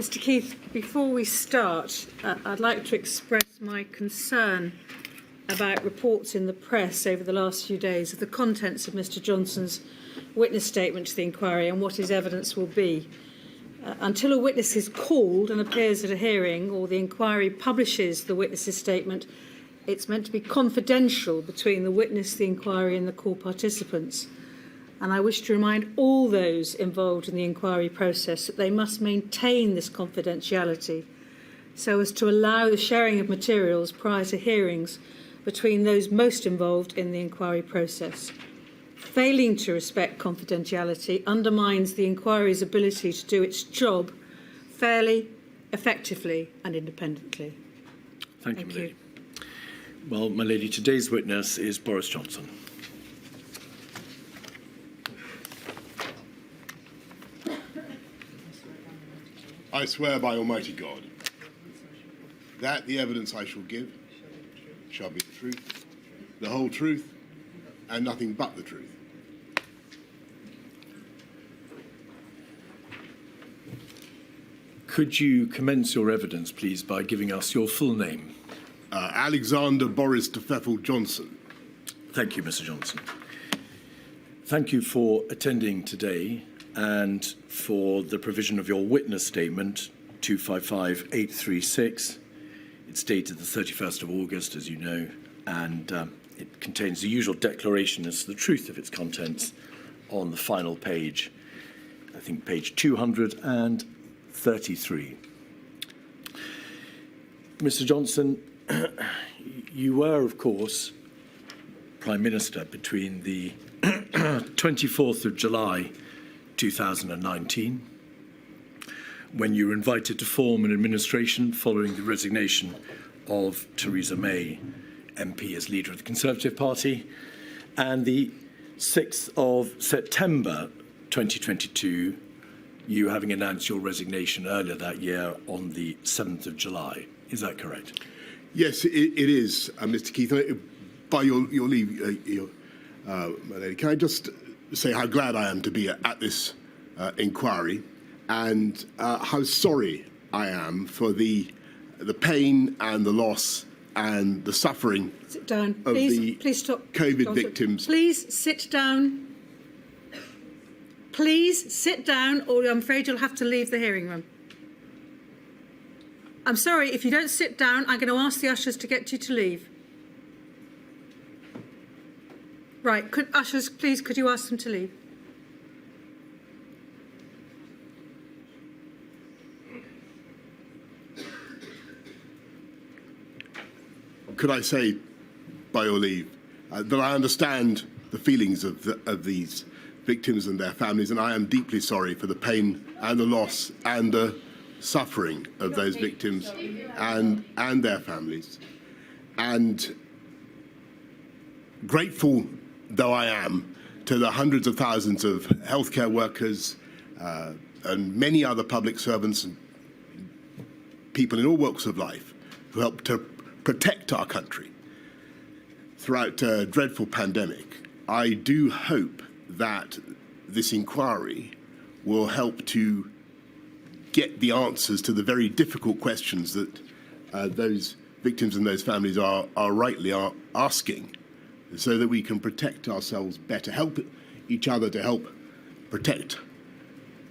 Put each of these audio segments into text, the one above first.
Mr. Keith, before we start, I'd like to express my concern about reports in the press over the last few days of the contents of Mr. Johnson's witness statement to the inquiry and what his evidence will be. Until a witness is called and appears at a hearing, or the inquiry publishes the witness's statement, it's meant to be confidential between the witness, the inquiry and the call participants. And I wish to remind all those involved in the inquiry process that they must maintain this confidentiality so as to allow the sharing of materials prior to hearings between those most involved in the inquiry process. Failing to respect confidentiality undermines the inquiry's ability to do its job fairly, effectively and independently. Thank you, my lady. Well, my lady, today's witness is Boris Johnson. I swear by Almighty God that the evidence I shall give shall be the truth, the whole truth, and nothing but the truth. Could you commence your evidence, please, by giving us your full name? Alexander Boris Johnson. Thank you, Mr. Johnson. Thank you for attending today and for the provision of your witness statement, 255836. It's dated the 31st of August, as you know, and it contains the usual declaration as to the truth of its contents on the final page, I think page 233. Mr. Johnson, you were, of course, Prime Minister between the 24th of July 2019, when you were invited to form an administration following the resignation of Theresa May, MP, as leader of the Conservative Party, and the 6th of September 2022, you having announced your resignation earlier that year on the 7th of July. Is that correct? Yes, it is, Mr. Keith. By your leave, my lady, can I just say how glad I am to be at this inquiry, and how sorry I am for the pain and the loss and the suffering sit down. Of please stop. COVID Johnson. victims. Please sit down. Please sit down, or I'm afraid you'll have to leave the hearing room. I'm sorry, if you don't sit down, I'm going to ask the ushers to get you to leave. Right, ushers, please, could you ask them to leave? Could I say, by your leave, that I understand the feelings of these victims and their families, and I am deeply sorry for the pain and the loss and the suffering of those victims and their families. And grateful though I am to the hundreds of thousands of healthcare workers and many other public servants and people in all walks of life who helped to protect our country throughout a dreadful pandemic, I do hope that this inquiry will help to get the answers to the very difficult questions that those victims and those families are rightly asking, so that we can protect ourselves better, help each other to help protect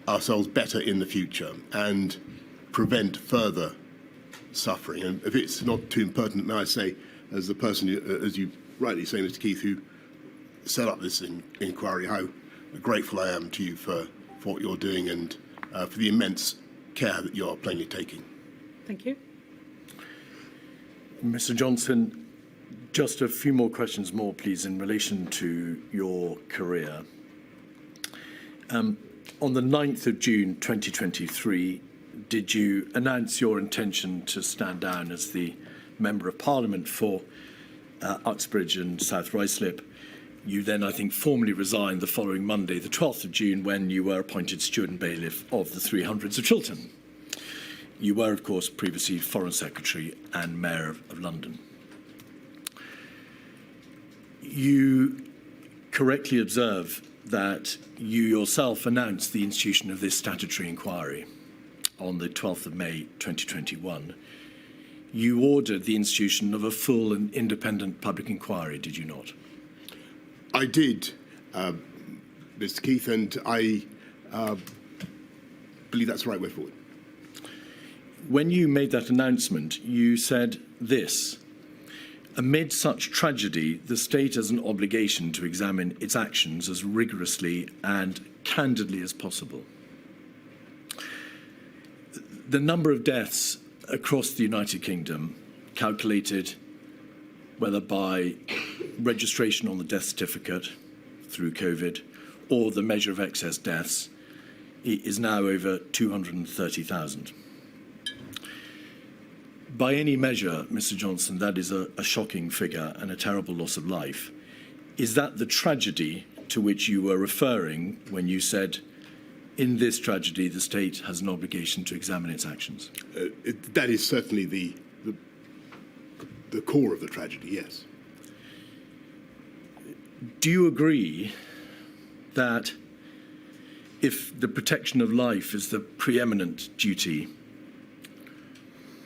ourselves better in the future and prevent further suffering. And if it's not too impertinent, may I say, as the person, as you rightly say, Mr. Keith, who set up this inquiry, how grateful I am to you for what you're doing and for the immense care that you're plainly taking. Thank you. Mr. Johnson, just a few more questions please, in relation to your career. On the 9th of June 2023, did you announce your intention to stand down as the Member of Parliament for Uxbridge and South Ruislip? You then, I think, formally resigned the following Monday, the 12th of June, when you were appointed Steward and Bailiff of the 300s of Chiltern. You were, of course, previously Foreign Secretary and Mayor of London. You correctly observe that you yourself announced the institution of this statutory inquiry on the 12th of May 2021, you ordered the institution of a full and independent public inquiry, did you not? I did, Mr. Keith, and I believe that's the right way forward. When you made that announcement, you said this: amid such tragedy, the state has an obligation to examine its actions as rigorously and candidly as possible. The number of deaths across the United Kingdom, calculated whether by registration on the death certificate through COVID or the measure of excess deaths, is now over 230,000. By any measure, Mr. Johnson, that is a shocking figure and a terrible loss of life. Is that the tragedy to which you were referring when you said, in this tragedy, the state has an obligation to examine its actions? That is certainly the core of the tragedy, yes. Do you agree that if the protection of life is the preeminent duty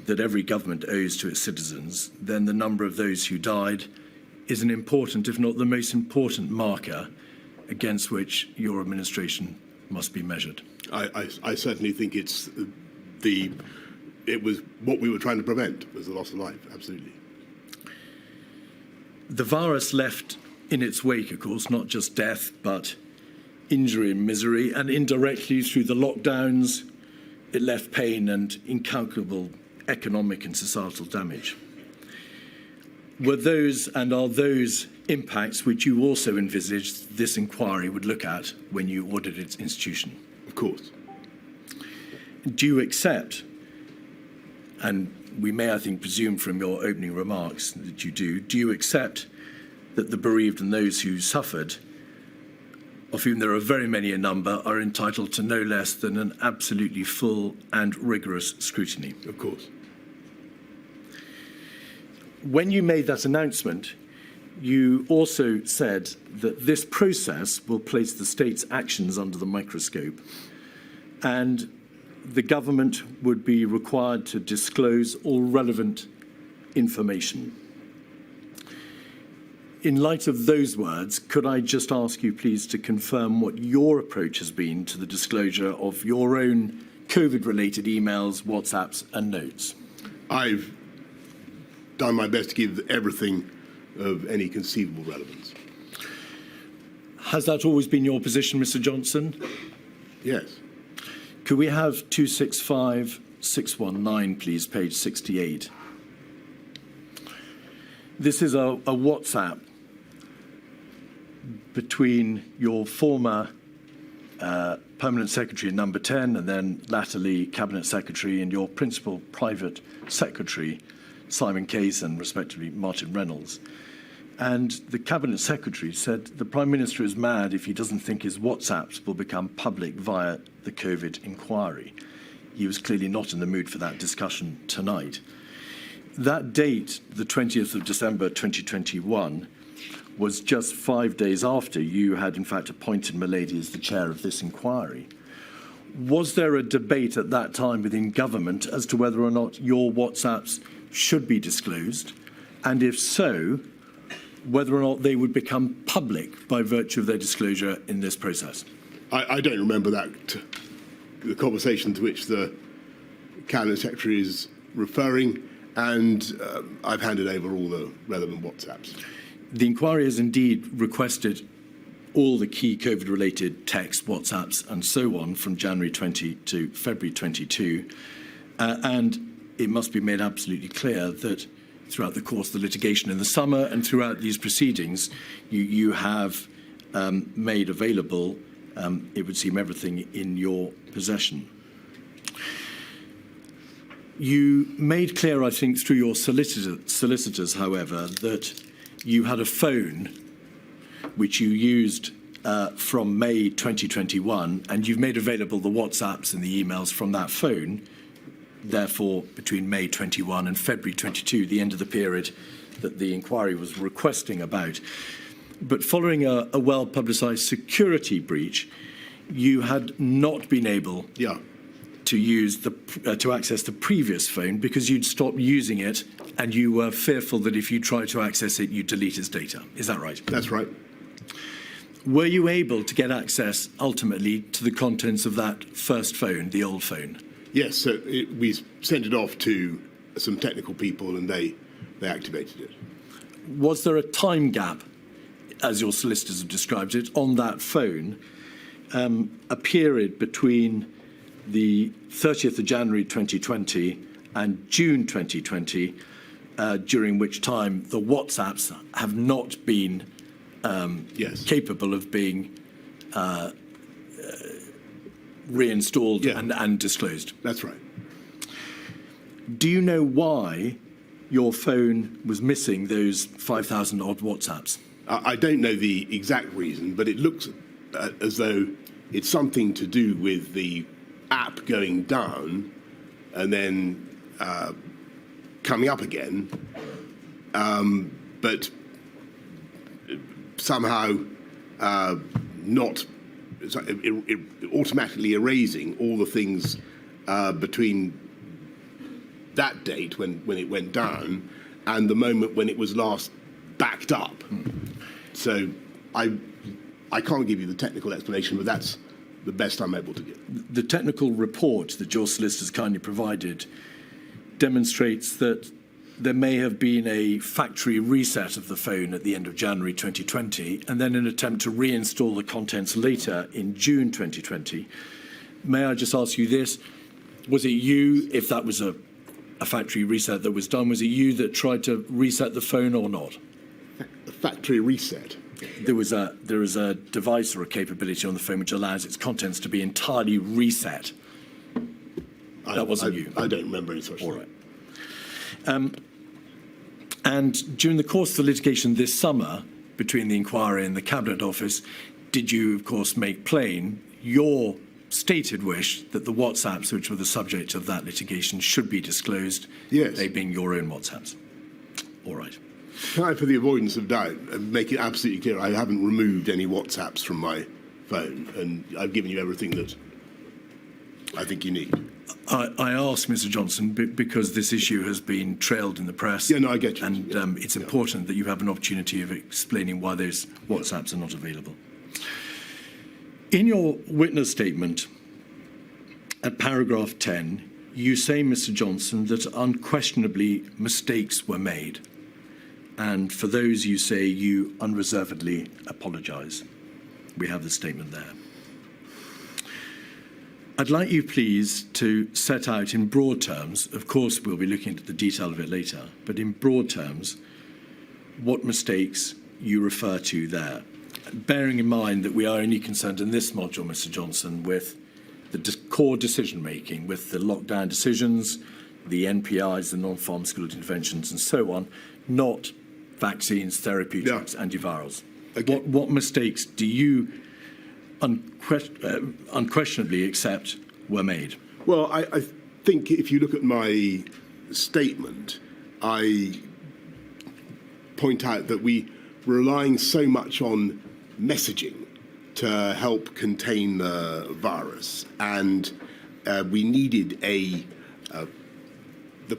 that every government owes to its citizens, then the number of those who died is an important, if not the most important, marker against which your administration must be measured? I certainly think it was what we were trying to prevent, was the loss of life, absolutely. The virus left in its wake, of course, not just death, but injury and misery, and indirectly through the lockdowns, it left pain and incalculable economic and societal damage. Were those and are those impacts which you also envisaged this inquiry would look at when you ordered its institution? Of course. Do you accept, and we may, I think, presume from your opening remarks that you do you accept that the bereaved and those who suffered, of whom there are very many a number, are entitled to no less than an absolutely full and rigorous scrutiny? Of course. When you made that announcement, you also said that this process will place the state's actions under the microscope, and the government would be required to disclose all relevant information. In light of those words, could I just ask you, please, to confirm what your approach has been to the disclosure of your own COVID-related emails, WhatsApps and notes? I've done my best to give everything of any conceivable relevance. Has that always been your position, Mr. Johnson? Yes. Could we have 265619, please, page 68? This is a WhatsApp between your former Permanent Secretary Number 10 and then latterly Cabinet Secretary and your principal private secretary, Simon Case, and respectively Martin Reynolds. And the Cabinet Secretary said the Prime Minister is mad if he doesn't think his WhatsApps will become public via the COVID inquiry. He was clearly not in the mood for that discussion tonight. That date, the 20th of December 2021, was just 5 days after you had in fact appointed Milady as the chair of this inquiry. Was there a debate at that time within government as to whether or not your WhatsApps should be disclosed? And if so, whether or not they would become public by virtue of their disclosure in this process? I don't remember that, the conversation to which the Cabinet Secretary is referring, and I've handed over all the relevant WhatsApps. The inquiry has indeed requested all the key COVID-related texts, WhatsApps and so on from January 20 to February 22, and it must be made absolutely clear that throughout the course of the litigation in the summer and throughout these proceedings, you have made available, it would seem, everything in your possession. You made clear, I think, through your solicitors, however, that you had a phone which you used from May 2021, and you've made available the WhatsApps and the emails from that phone, therefore, between May 21 and February 22, the end of the period that the inquiry was requesting about. But following a well-publicised security breach, you had not been able to use to access the previous phone because you'd stopped using it and you were fearful that if you tried to access it, you'd delete its data. Is that right? That's right. Were you able to get access ultimately to the contents of that first phone, the old phone? Yes, so we sent it off to some technical people and they activated it. Was there a time gap, as your solicitors have described it, on that phone, a period between the 30th of January 2020 and June 2020, during which time the WhatsApps have not been Yes. capable of being reinstalled and disclosed? That's right. Do you know why your phone was missing those 5,000 odd WhatsApps? I don't know the exact reason, but it looks as though it's something to do with the app going down and then coming up again, but somehow not automatically erasing all the things between that date when it went down and the moment when it was last backed up. So I can't give you the technical explanation, but that's the best I'm able to give. The technical report that your solicitors kindly provided demonstrates that there may have been a factory reset of the phone at the end of January 2020 and then an attempt to reinstall the contents later in June 2020. May I just ask you this? Was it you, if that was a factory reset that was done, was it you that tried to reset the phone or not? A factory reset? There is a device or a capability on the phone which allows its contents to be entirely reset. That wasn't you. I don't remember any such thing. All right. And during the course of the litigation this summer, between the inquiry and the Cabinet Office, did you, of course, make plain your stated wish that the WhatsApps which were the subject of that litigation should be disclosed? Yes. They being your own WhatsApps. All right. Can I, for the avoidance of doubt, make it absolutely clear I haven't removed any WhatsApps from my phone, and I've given you everything that I think you need. I asked Mr. Johnson because this issue has been trailed in the press. Yeah, no, I get you. And it's important that you have an opportunity of explaining why those WhatsApps are not available. In your witness statement, at paragraph 10, you say, Mr. Johnson, that unquestionably mistakes were made. And for those, you say you unreservedly apologise. We have the statement there. I'd like you, please, to set out in broad terms, of course we'll be looking at the detail of it later, but in broad terms, what mistakes you refer to there. Bearing in mind that we are only concerned in this module, Mr. Johnson, with the core decision-making, with the lockdown decisions, the NPIs, the non-pharmaceutical interventions and so on, not vaccines, therapeutics, antivirals. Okay. What mistakes do you unquestionably accept were made? Well, I think if you look at my statement, I point out that we were relying so much on messaging to help contain the virus, and we needed the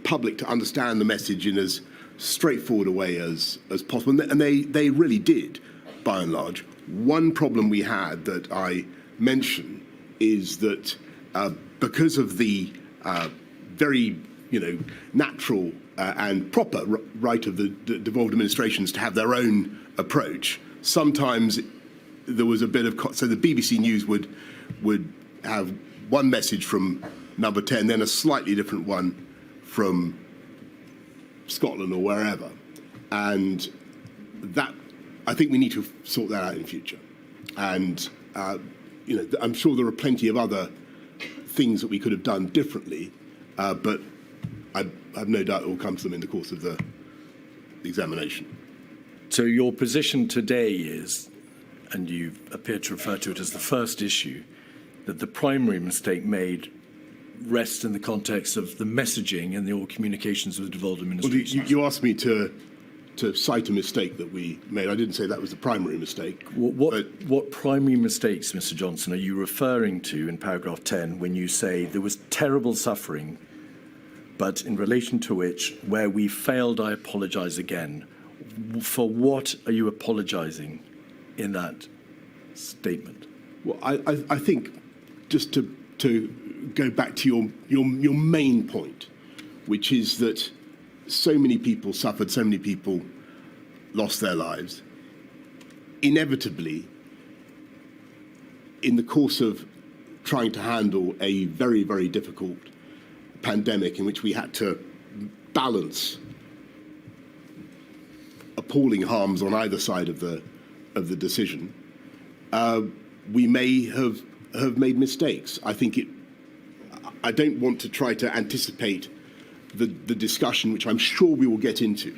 public to understand the message in as straightforward a way as possible, and they really did, by and large. One problem we had that I mention is that because of the very natural and proper right of the devolved administrations to have their own approach, sometimes there was a bit of so the BBC News would have one message from number 10, then a slightly different one from Scotland or wherever, and that I think we need to sort that out in future. And I'm sure there are plenty of other things that we could have done differently, but I have no doubt it will come to them in the course of the examination. So your position today is, and you appear to refer to it as the first issue, that the primary mistake made rests in the context of the messaging and the all communications with the devolved administration. Well, you asked me to cite a mistake that we made. I didn't say that was the primary mistake. What primary mistakes, Mr. Johnson, are you referring to in paragraph 10 when you say there was terrible suffering, but in relation to which, where we failed, I apologise again? For what are you apologising in that statement? Well, I think just to go back to your main point, which is that so many people suffered, so many people lost their lives. Inevitably, in the course of trying to handle a very, very difficult pandemic in which we had to balance appalling harms on either side of the decision, we may have made mistakes. I don't want to try to anticipate the discussion, which I'm sure we will get into,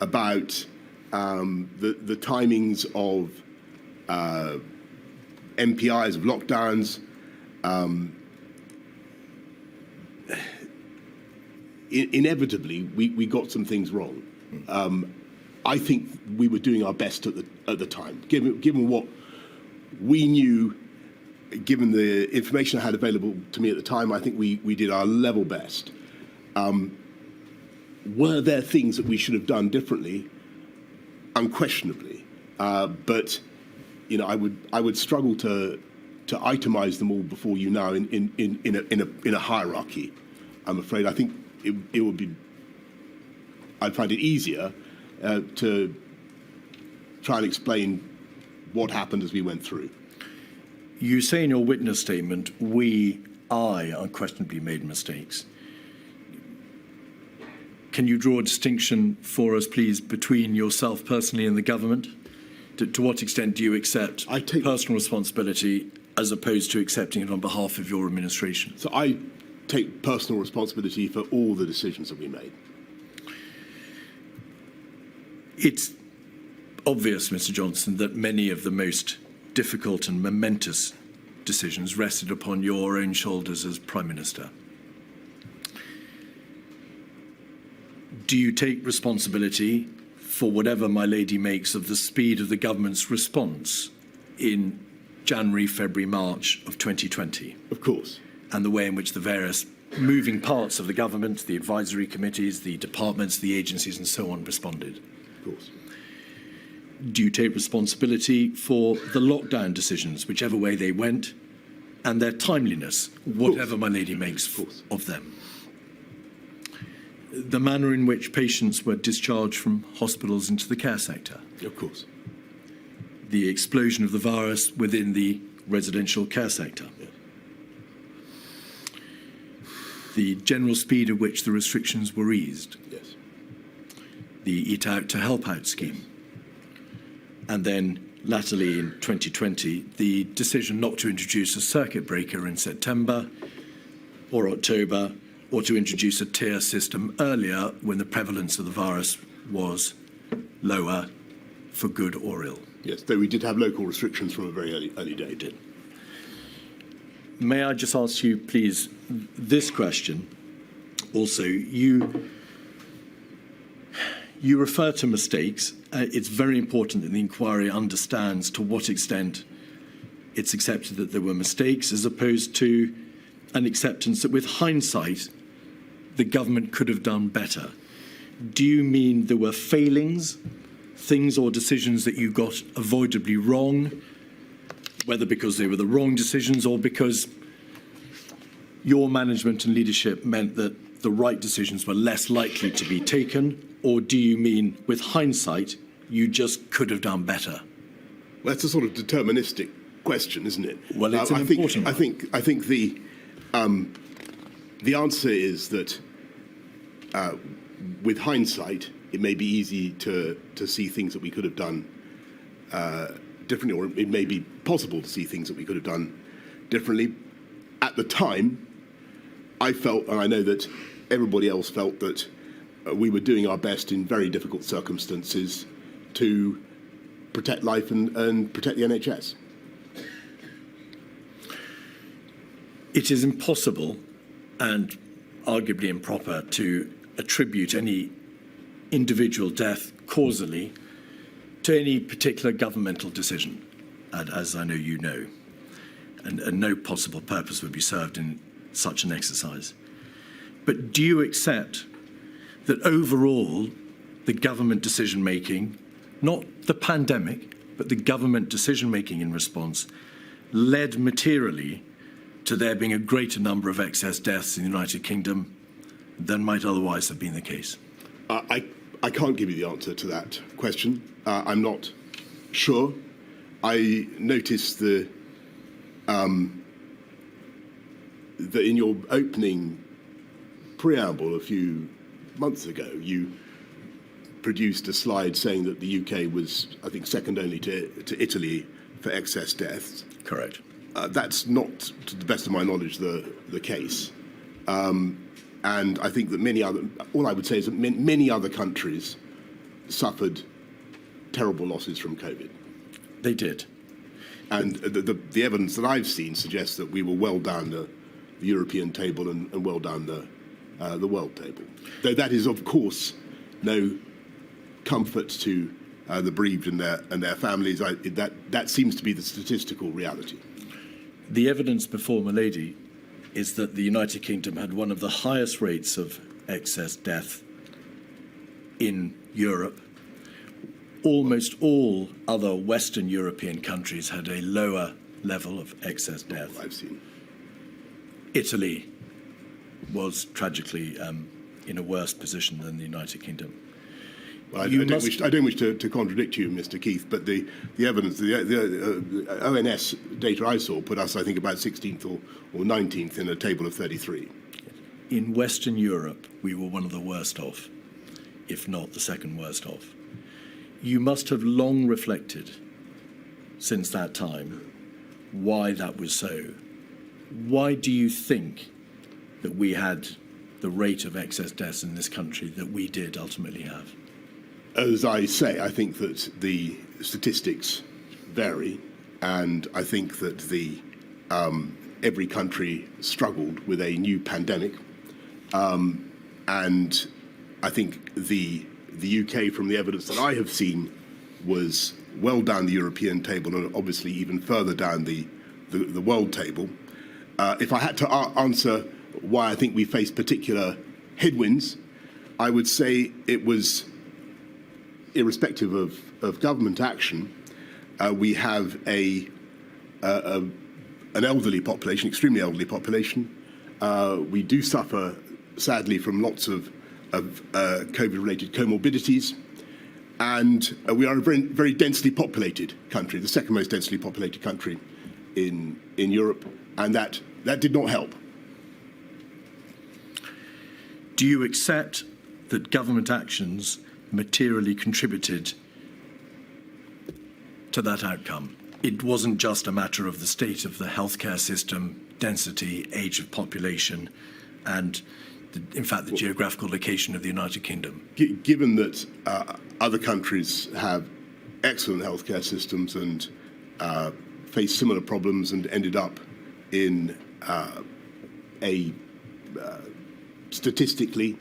about the timings of MPIs, of lockdowns. Inevitably, we got some things wrong. I think we were doing our best at the time, given what we knew, given the information I had available to me at the time. I think we did our level best. Were there things that we should have done differently? Unquestionably, but I would struggle to itemize them all before you now in a hierarchy. I'm afraid. I think it would be. I'd find it easier to try and explain what happened as we went through. You say in your witness statement, I unquestionably made mistakes. Can you draw a distinction for us, please, between yourself personally and the government? To what extent do you accept personal responsibility as opposed to accepting it on behalf of your administration? So I take personal responsibility for all the decisions that we made. It's obvious, Mr. Johnson, that many of the most difficult and momentous decisions rested upon your own shoulders as Prime Minister. Do you take responsibility for whatever my lady makes of the speed of the government's response in January, February, March of 2020? Of course. And the way in which the various moving parts of the government, the advisory committees, the departments, the agencies and so on responded? Of course. Do you take responsibility for the lockdown decisions, whichever way they went, and their timeliness, whatever my lady makes of them? The manner in which patients were discharged from hospitals into the care sector? Of course. The explosion of the virus within the residential care sector? Yes. The general speed at which the restrictions were eased? Yes. The Eat Out to Help Out scheme? And then, latterly in 2020, the decision not to introduce a circuit breaker in September or October, or to introduce a tier system earlier when the prevalence of the virus was lower, for good or ill. Yes, though we did have local restrictions from a very early day. May I just ask you, please, this question? Also, you refer to mistakes. It's very important that the inquiry understands to what extent it's accepted that there were mistakes, as opposed to an acceptance that with hindsight, the government could have done better. Do you mean there were failings, things or decisions that you got avoidably wrong, whether because they were the wrong decisions or because your management and leadership meant that the right decisions were less likely to be taken? Or do you mean, with hindsight, you just could have done better? Well, that's a sort of deterministic question, isn't it? Well, it's an important one. I think the answer is that with hindsight, it may be easy to see things that we could have done differently, or it may be possible to see things that we could have done differently. At the time, I felt, and I know that everybody else felt, that we were doing our best in very difficult circumstances to protect life and protect the NHS. It is impossible and arguably improper to attribute any individual death causally to any particular governmental decision, as I know you know, and no possible purpose would be served in such an exercise. But do you accept that overall the government decision-making, not the pandemic, but the government decision-making in response, led materially to there being a greater number of excess deaths in the United Kingdom than might otherwise have been the case? I can't give you the answer to that question. I'm not sure. I noticed that in your opening preamble a few months ago, you produced a slide saying that the UK was, I think, second only to Italy for excess deaths. Correct. That's not, to the best of my knowledge, the case. And I think that all I would say is that many other countries suffered terrible losses from COVID. They did. And the evidence that I've seen suggests that we were well down the European table and well down the world table. Though that is, of course, no comfort to the bereaved and their families. That seems to be the statistical reality. The evidence before Milady is that the United Kingdom had one of the highest rates of excess death in Europe. Almost all other Western European countries had a lower level of excess death. I've seen. Italy was tragically in a worse position than the United Kingdom. Well, I don't wish to contradict you, Mr. Keith, but the evidence, the ONS data I saw put us, I think, about 16th or 19th in a table of 33. In Western Europe, we were one of the worst off, if not the second worst off. You must have long reflected since that time why that was so. Why do you think that we had the rate of excess deaths in this country that we did ultimately have? As I say, I think that the statistics vary, and I think that every country struggled with a new pandemic, and I think the UK, from the evidence that I have seen, was well down the European table and obviously even further down the world table. If I had to answer why I think we faced particular headwinds, I would say it was irrespective of government action. We have an elderly population, extremely elderly population. We do suffer, sadly, from lots of COVID-related comorbidities. And we are a very, very densely populated country, the second most densely populated country in Europe, and that did not help. Do you accept that government actions materially contributed to that outcome? It wasn't just a matter of the state of the healthcare system, density, age of population, and in fact the geographical location of the United Kingdom. Given that other countries have excellent healthcare systems and face similar problems and ended up in statistically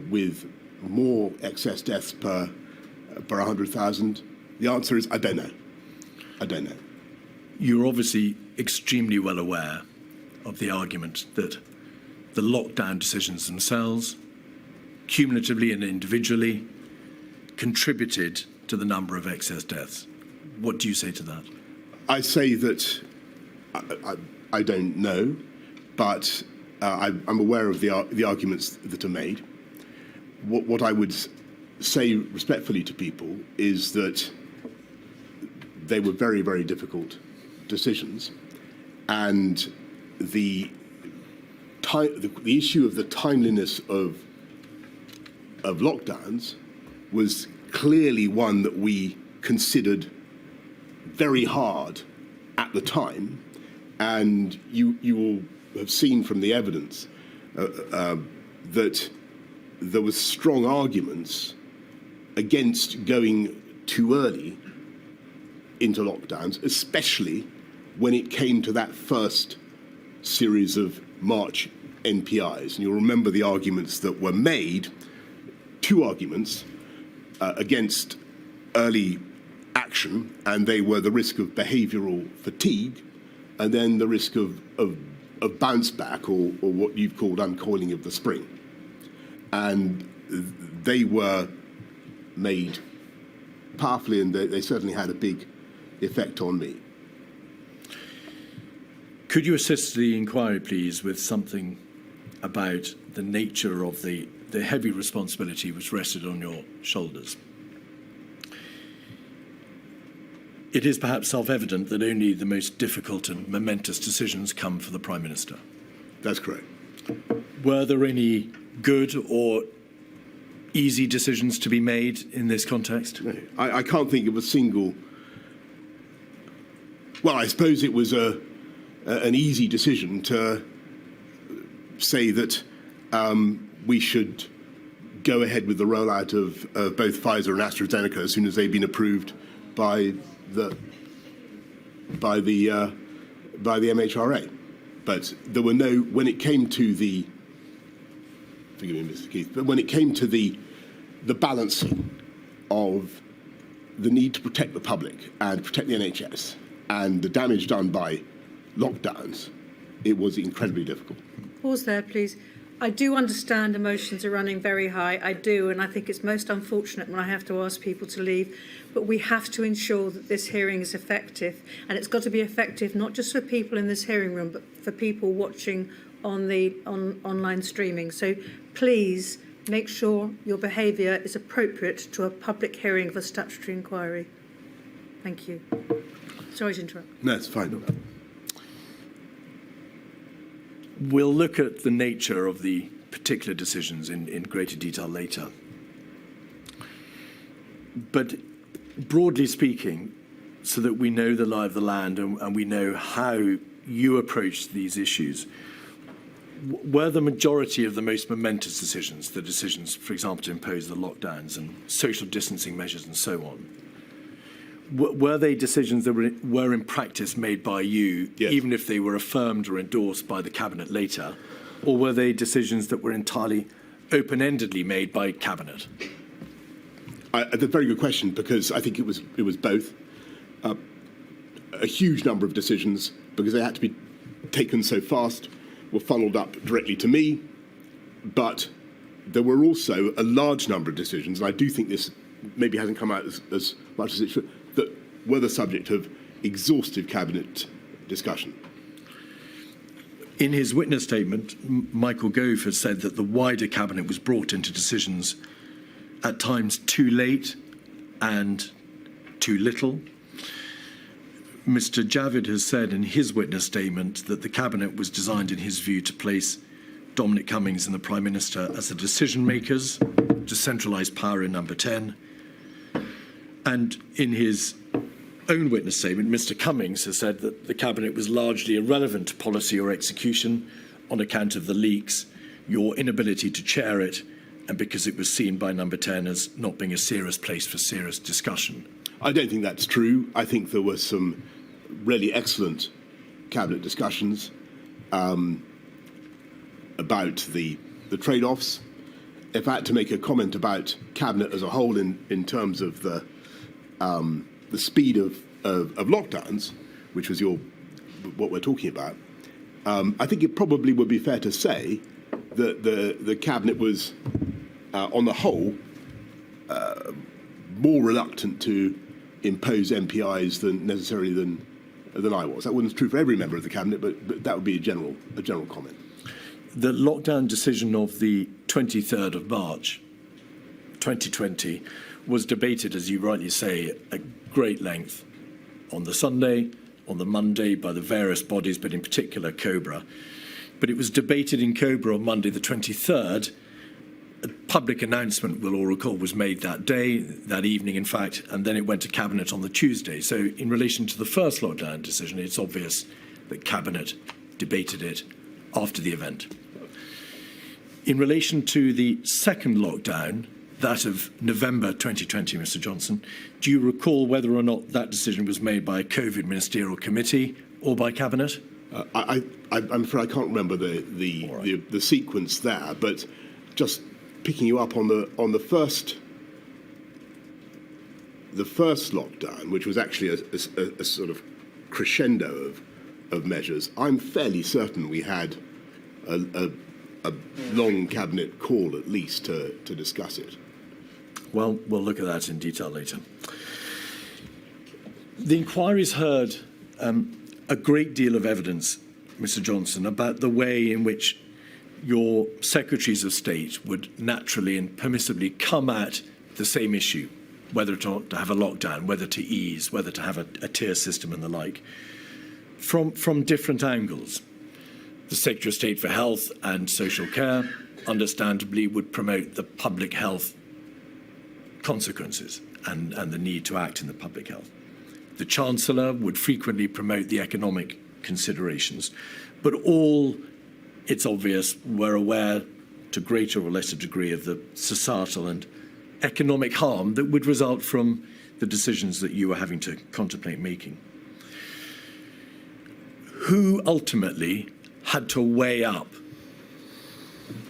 with more excess deaths per 100,000? The answer is I don't know. I don't know. You're obviously extremely well aware of the argument that the lockdown decisions themselves, cumulatively and individually, contributed to the number of excess deaths. What do you say to that? I say that I don't know, but I'm aware of the arguments that are made. What I would say respectfully to people is that they were very, very difficult decisions, and the issue of the timeliness of lockdowns was clearly one that we considered very hard at the time, and you will have seen from the evidence that there was strong arguments against going too early into lockdowns, especially when it came to that first series of March NPIs. And you'll remember the arguments that were made two arguments against early action, and they were the risk of behavioural fatigue and then the risk of bounce back, or what you've called uncoiling of the spring. And they were made powerfully, and they certainly had a big effect on me. Could you assist the inquiry, please, with something about the nature of the heavy responsibility which rested on your shoulders? It is perhaps self-evident that only the most difficult and momentous decisions come for the Prime Minister. That's correct. Were there any good or easy decisions to be made in this context? No, I can't think of a single. Well, I suppose it was an easy decision to say that we should go ahead with the rollout of both Pfizer and AstraZeneca as soon as they've been approved by the MHRA. But there were no, when it came to the, forgive me, Mr. Keith, but when it came to the balancing of the need to protect the public and protect the NHS and the damage done by lockdowns, it was incredibly difficult. Pause there, please. I do understand emotions are running very high. I do, and I think it's most unfortunate when I have to ask people to leave. But we have to ensure that this hearing is effective, and it's got to be effective not just for people in this hearing room, but for people watching on online streaming. So please make sure your behaviour is appropriate to a public hearing of a statutory inquiry. Thank you. Sorry to interrupt. No, it's fine. We'll look at the nature of the particular decisions in greater detail later. But broadly speaking, so that we know the lie of the land and we know how you approached these issues, were the majority of the most momentous decisions, the decisions, for example, to impose the lockdowns and social distancing measures and so on, were they decisions that were in practice made by you, yes, even if they were affirmed or endorsed by the Cabinet later? Or were they decisions that were entirely open-endedly made by Cabinet? That's a very good question, because I think it was both. A huge number of decisions, because they had to be taken so fast, were funneled up directly to me. But there were also a large number of decisions, and I do think this maybe hasn't come out as much as it should, that were the subject of exhaustive Cabinet discussion. In his witness statement, Michael Gove has said that the wider Cabinet was brought into decisions at times too late and too little. Mr. Javid has said in his witness statement that the Cabinet was designed, in his view, to place Dominic Cummings and the Prime Minister as the decision makers, to centralise power in Number 10. And in his own witness statement, Mr. Cummings has said that the Cabinet was largely irrelevant to policy or execution on account of the leaks, your inability to chair it, and because it was seen by Number 10 as not being a serious place for serious discussion. I don't think that's true. I think there were some really excellent Cabinet discussions about the trade-offs. If I had to make a comment about Cabinet as a whole in terms of the speed of lockdowns, which was what we're talking about, I think it probably would be fair to say that the Cabinet was, on the whole, more reluctant to impose MPIs necessarily than I was. That wasn't true for every member of the Cabinet, but that would be a general comment. The lockdown decision of the 23rd of March 2020 was debated, as you rightly say, at great length on the Sunday, on the Monday, by the various bodies, but in particular COBRA. But it was debated in COBRA on Monday the 23rd. A public announcement, we'll all recall, was made that day, that evening, in fact, and then it went to Cabinet on the Tuesday. So in relation to the first lockdown decision, it's obvious that Cabinet debated it after the event. In relation to the second lockdown, that of November 2020, Mr. Johnson, do you recall whether or not that decision was made by a COVID ministerial committee or by Cabinet? I'm afraid I can't remember the sequence there, but just picking you up on the first lockdown, which was actually a sort of crescendo of measures. I'm fairly certain we had a long cabinet call at least to discuss it. Well, we'll look at that in detail later. The inquiry's heard a great deal of evidence, Mr. Johnson, about the way in which your secretaries of state would naturally and permissibly come at the same issue, whether to have a lockdown, whether to ease, whether to have a tier system and the like, from different angles. The Secretary of State for Health and Social Care, understandably, would promote the public health consequences and the need to act in the public health. The Chancellor would frequently promote the economic considerations, but all, it's obvious, were aware to greater or lesser degree of the societal and economic harm that would result from the decisions that you were having to contemplate making. Who ultimately had to weigh up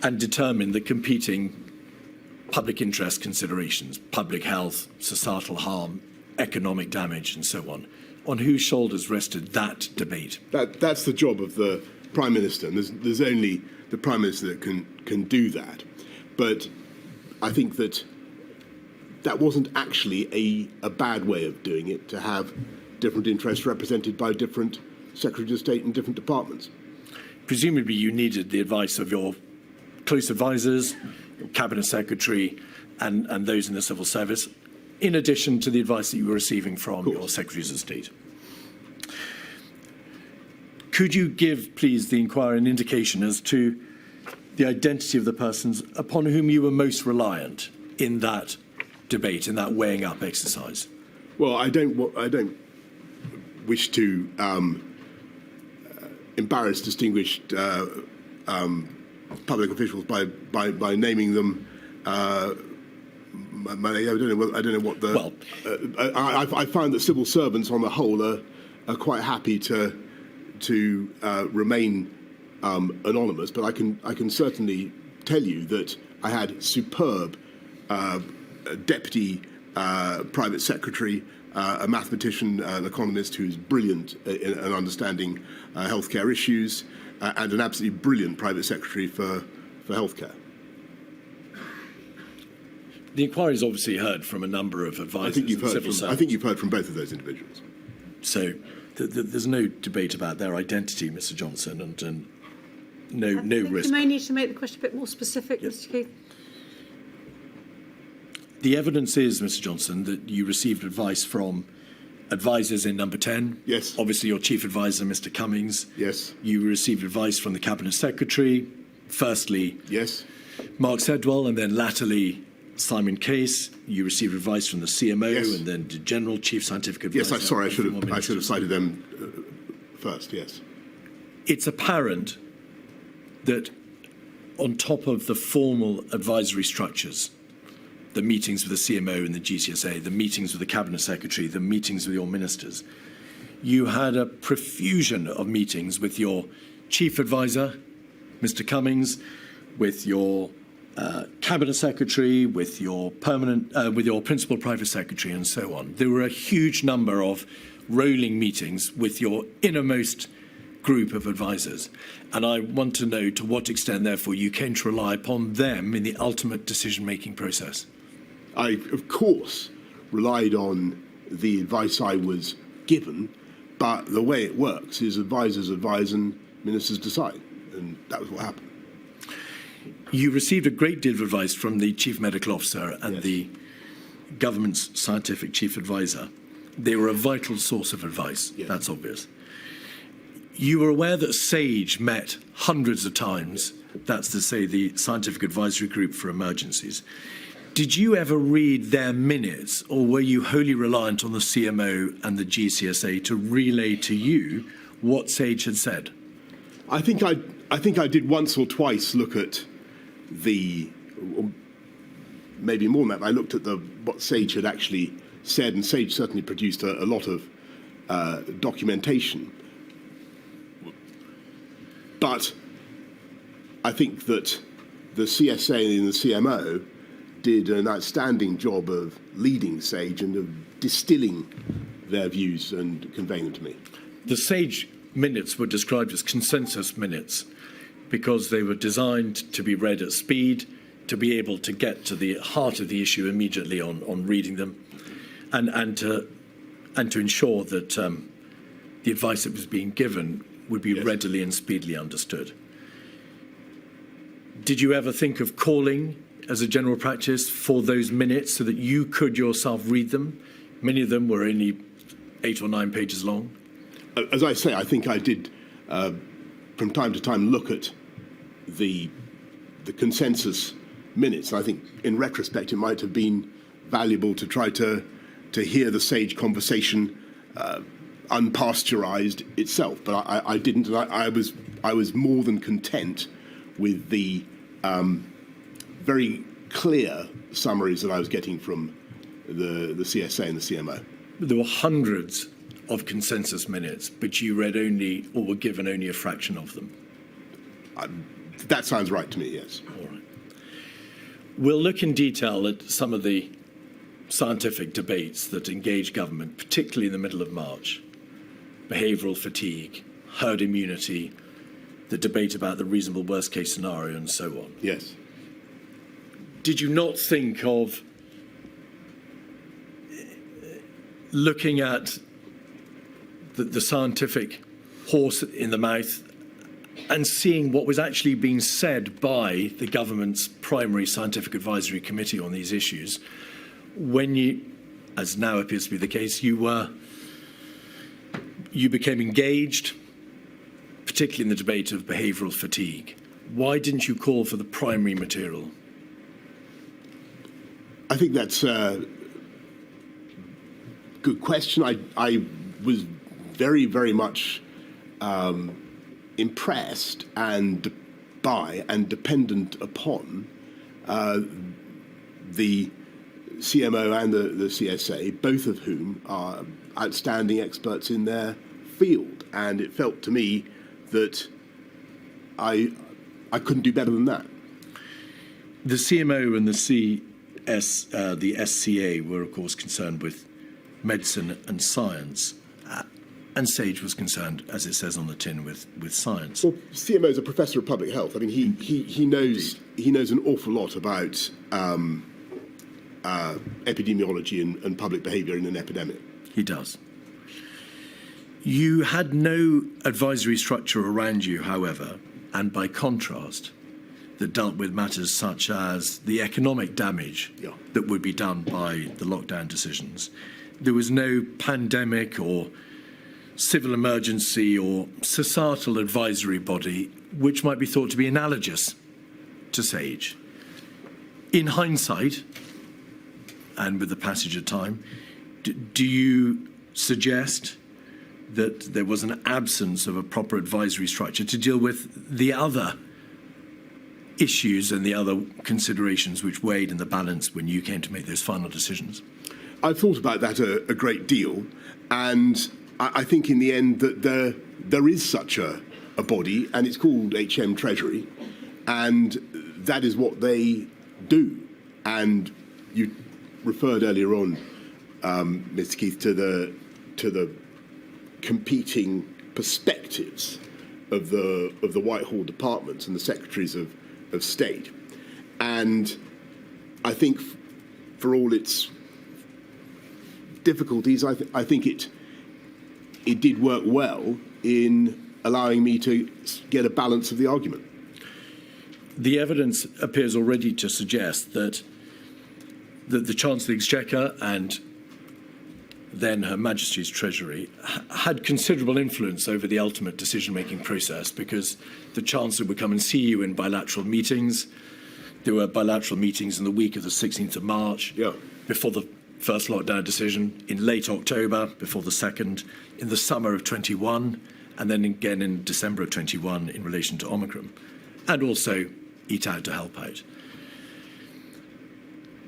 and determine the competing public interest considerations, public health, societal harm, economic damage, and so on? On whose shoulders rested that debate? That's the job of the Prime Minister, and there's only the Prime Minister that can do that. But I think that wasn't actually a bad way of doing it, to have different interests represented by different Secretaries of State in different departments. Presumably you needed the advice of your close advisors, your Cabinet Secretary, and those in the civil service, in addition to the advice that you were receiving from your Secretaries of State. Could you give, please, the inquiry an indication as to the identity of the persons upon whom you were most reliant in that debate, in that weighing up exercise? Well, I don't wish to embarrass distinguished public officials by naming them. I don't know what the. Well, I find that civil servants, on the whole, are quite happy to remain anonymous. But I can certainly tell you that I had superb deputy private secretary, a mathematician, an economist who's brilliant in understanding healthcare issues, and an absolutely brilliant private secretary for healthcare. the inquiry's obviously heard from a number of advisors and civil servants. I think you've heard from both of those individuals. So there's no debate about their identity, Mr. Johnson, and no risk. You may need to make the question a bit more specific, Yes. Mr. Keith. The evidence is, Mr. Johnson, that you received advice from advisors in number 10. Yes. Obviously, your chief advisor, Mr. Cummings. Yes. You received advice from the Cabinet Secretary. Firstly, Yes. Mark Sedwell, and then latterly Simon Case. You received advice from the CMO, Yes. and then the General Chief Scientific Advisor. Yes, I'm sorry. I should More have ministers. cited them first. Yes. It's apparent that on top of the formal advisory structures, the meetings with the CMO and the GCSA, the meetings with the Cabinet Secretary, the meetings with your ministers, you had a profusion of meetings with your Chief Advisor, Mr. Cummings, with your Cabinet Secretary, with your Principal Private Secretary, and so on. There were a huge number of rolling meetings with your innermost group of advisors. And I want to know to what extent, therefore, you came to rely upon them in the ultimate decision-making process. I, of course, relied on the advice I was given, but the way it works is advisors advise and ministers decide, and that was what happened. You received a great deal of advice from the Chief Medical Officer and Yes. the government's scientific chief advisor. They were a vital source of advice, Yes. that's obvious. You were aware that SAGE met hundreds of times, that's to say the Scientific Advisory Group for Emergencies. Did you ever read their minutes, or were you wholly reliant on the CMO and the GCSA to relay to you what SAGE had said? I think I did once or twice look at or maybe more than that. I looked at what SAGE had actually said, and SAGE certainly produced a lot of documentation. But I think that the CSA and the CMO did an outstanding job of leading SAGE and of distilling their views and conveying them to me. The SAGE minutes were described as consensus minutes because they were designed to be read at speed, to be able to get to the heart of the issue immediately on reading them, and to ensure that the advice that was being given would be readily and speedily understood. Did you ever think of calling as a general practice for those minutes so that you could yourself read them? Many of them were only 8 or 9 pages long. As I say, I think I did from time to time look at the consensus minutes. I think in retrospect it might have been valuable to try to hear the SAGE conversation unpasteurized itself, but I didn't, and I was more than content with the very clear summaries that I was getting from the CSA and the CMO. There were hundreds of consensus minutes, but you read only, or were given only a fraction of them. That sounds right to me, yes. All right. We'll look in detail at some of the scientific debates that engage government, particularly in the middle of March. Behavioural fatigue, herd immunity, the debate about the reasonable worst-case scenario, and so on. Yes. Did you not think of looking at the scientific horse in the mouth and seeing what was actually being said by the government's primary scientific advisory committee on these issues when you, as now appears to be the case, you became engaged, particularly in the debate of behavioural fatigue? Why didn't you call for the primary material? I think that's a good question. I was very, very much impressed by and dependent upon the CMO and the CSA, both of whom are outstanding experts in their field. And it felt to me that I couldn't do better than that. The CMO and the SCA were, of course, concerned with medicine and science, and SAGE was concerned, as it says on the tin, with science. Well, CMO is a professor of public health. I mean, he knows an awful lot about epidemiology and public behaviour in an epidemic. He does. You had no advisory structure around you, however, and by contrast, that dealt with matters such as the economic damage that would be done by the lockdown decisions. There was no pandemic or civil emergency or societal advisory body which might be thought to be analogous to SAGE. In hindsight, and with the passage of time, do you suggest that there was an absence of a proper advisory structure to deal with the other issues and the other considerations which weighed in the balance when you came to make those final decisions? I've thought about that a great deal, and I think in the end that there is such a body, and it's called HM Treasury, and that is what they do. And you referred earlier on, Mr. Keith, to the competing perspectives of the Whitehall departments and the secretaries of state, and I think for all its difficulties, I think it did work well in allowing me to get a balance of the argument. The evidence appears already to suggest that the Chancellor of the Exchequer and then Her Majesty's Treasury had considerable influence over the ultimate decision-making process, because the Chancellor would come and see you in bilateral meetings. There were bilateral meetings in the week of the 16th of March, before the first lockdown decision, in late October, before the second, in the summer of 21, and then again in December of 21 in relation to Omicron, and also Eat Out to help out.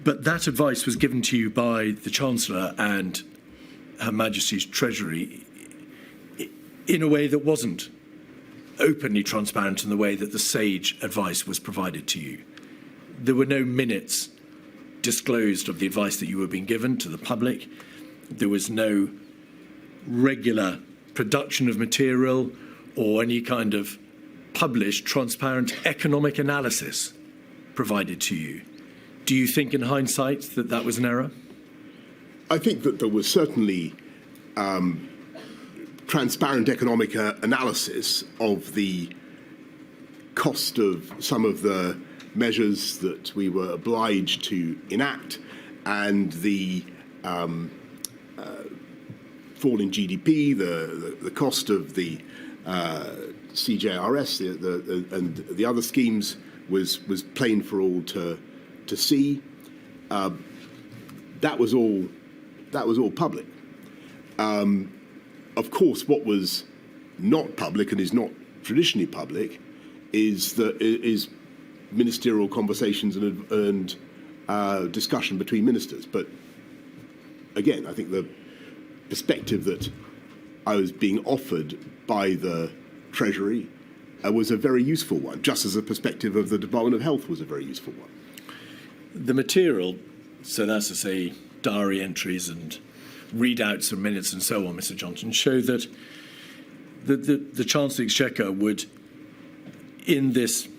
But that advice was given to you by the Chancellor and Her Majesty's Treasury in a way that wasn't openly transparent in the way that the SAGE advice was provided to you. There were no minutes disclosed of the advice that you were being given to the public. There was no regular production of material or any kind of published, transparent economic analysis provided to you. Do you think in hindsight that that was an error? I think that there was certainly transparent economic analysis of the cost of some of the measures that we were obliged to enact and the fall in GDP, the cost of the CJRS and the other schemes was plain for all to see. That was all public. Of course, what was not public and is not traditionally public is ministerial conversations and discussion between ministers. But again, I think the perspective that I was being offered by the Treasury was a very useful one, just as the perspective of the Department of Health was a very useful one. The material, so that's to say diary entries and readouts of minutes and so on, Mr. Johnson, show that the Chancellor of the Exchequer would, in this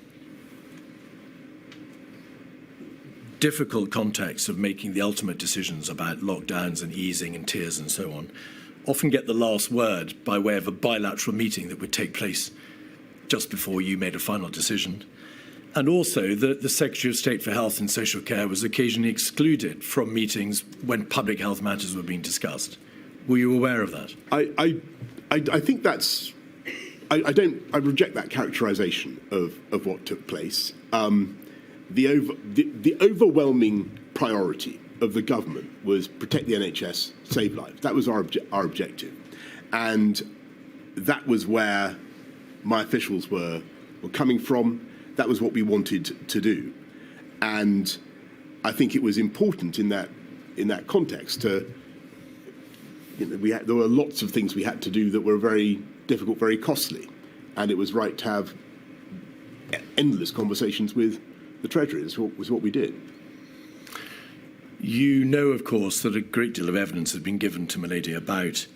difficult context of making the ultimate decisions about lockdowns and easing and tiers and so on, often get the last word by way of a bilateral meeting that would take place just before you made a final decision. And also the Secretary of State for Health and Social Care was occasionally excluded from meetings when public health matters were being discussed. Were you aware of that? I think that's... I reject that characterisation of what took place. The overwhelming priority of the government was protect the NHS, save lives. That was our objective. And that was where my officials were coming from. That was what we wanted to do. And I think it was important in that context to, there were lots of things we had to do that were very difficult, very costly. And it was right to have endless conversations with the Treasury. This was what we did. You know, of course, that a great deal of evidence has been given to Milady about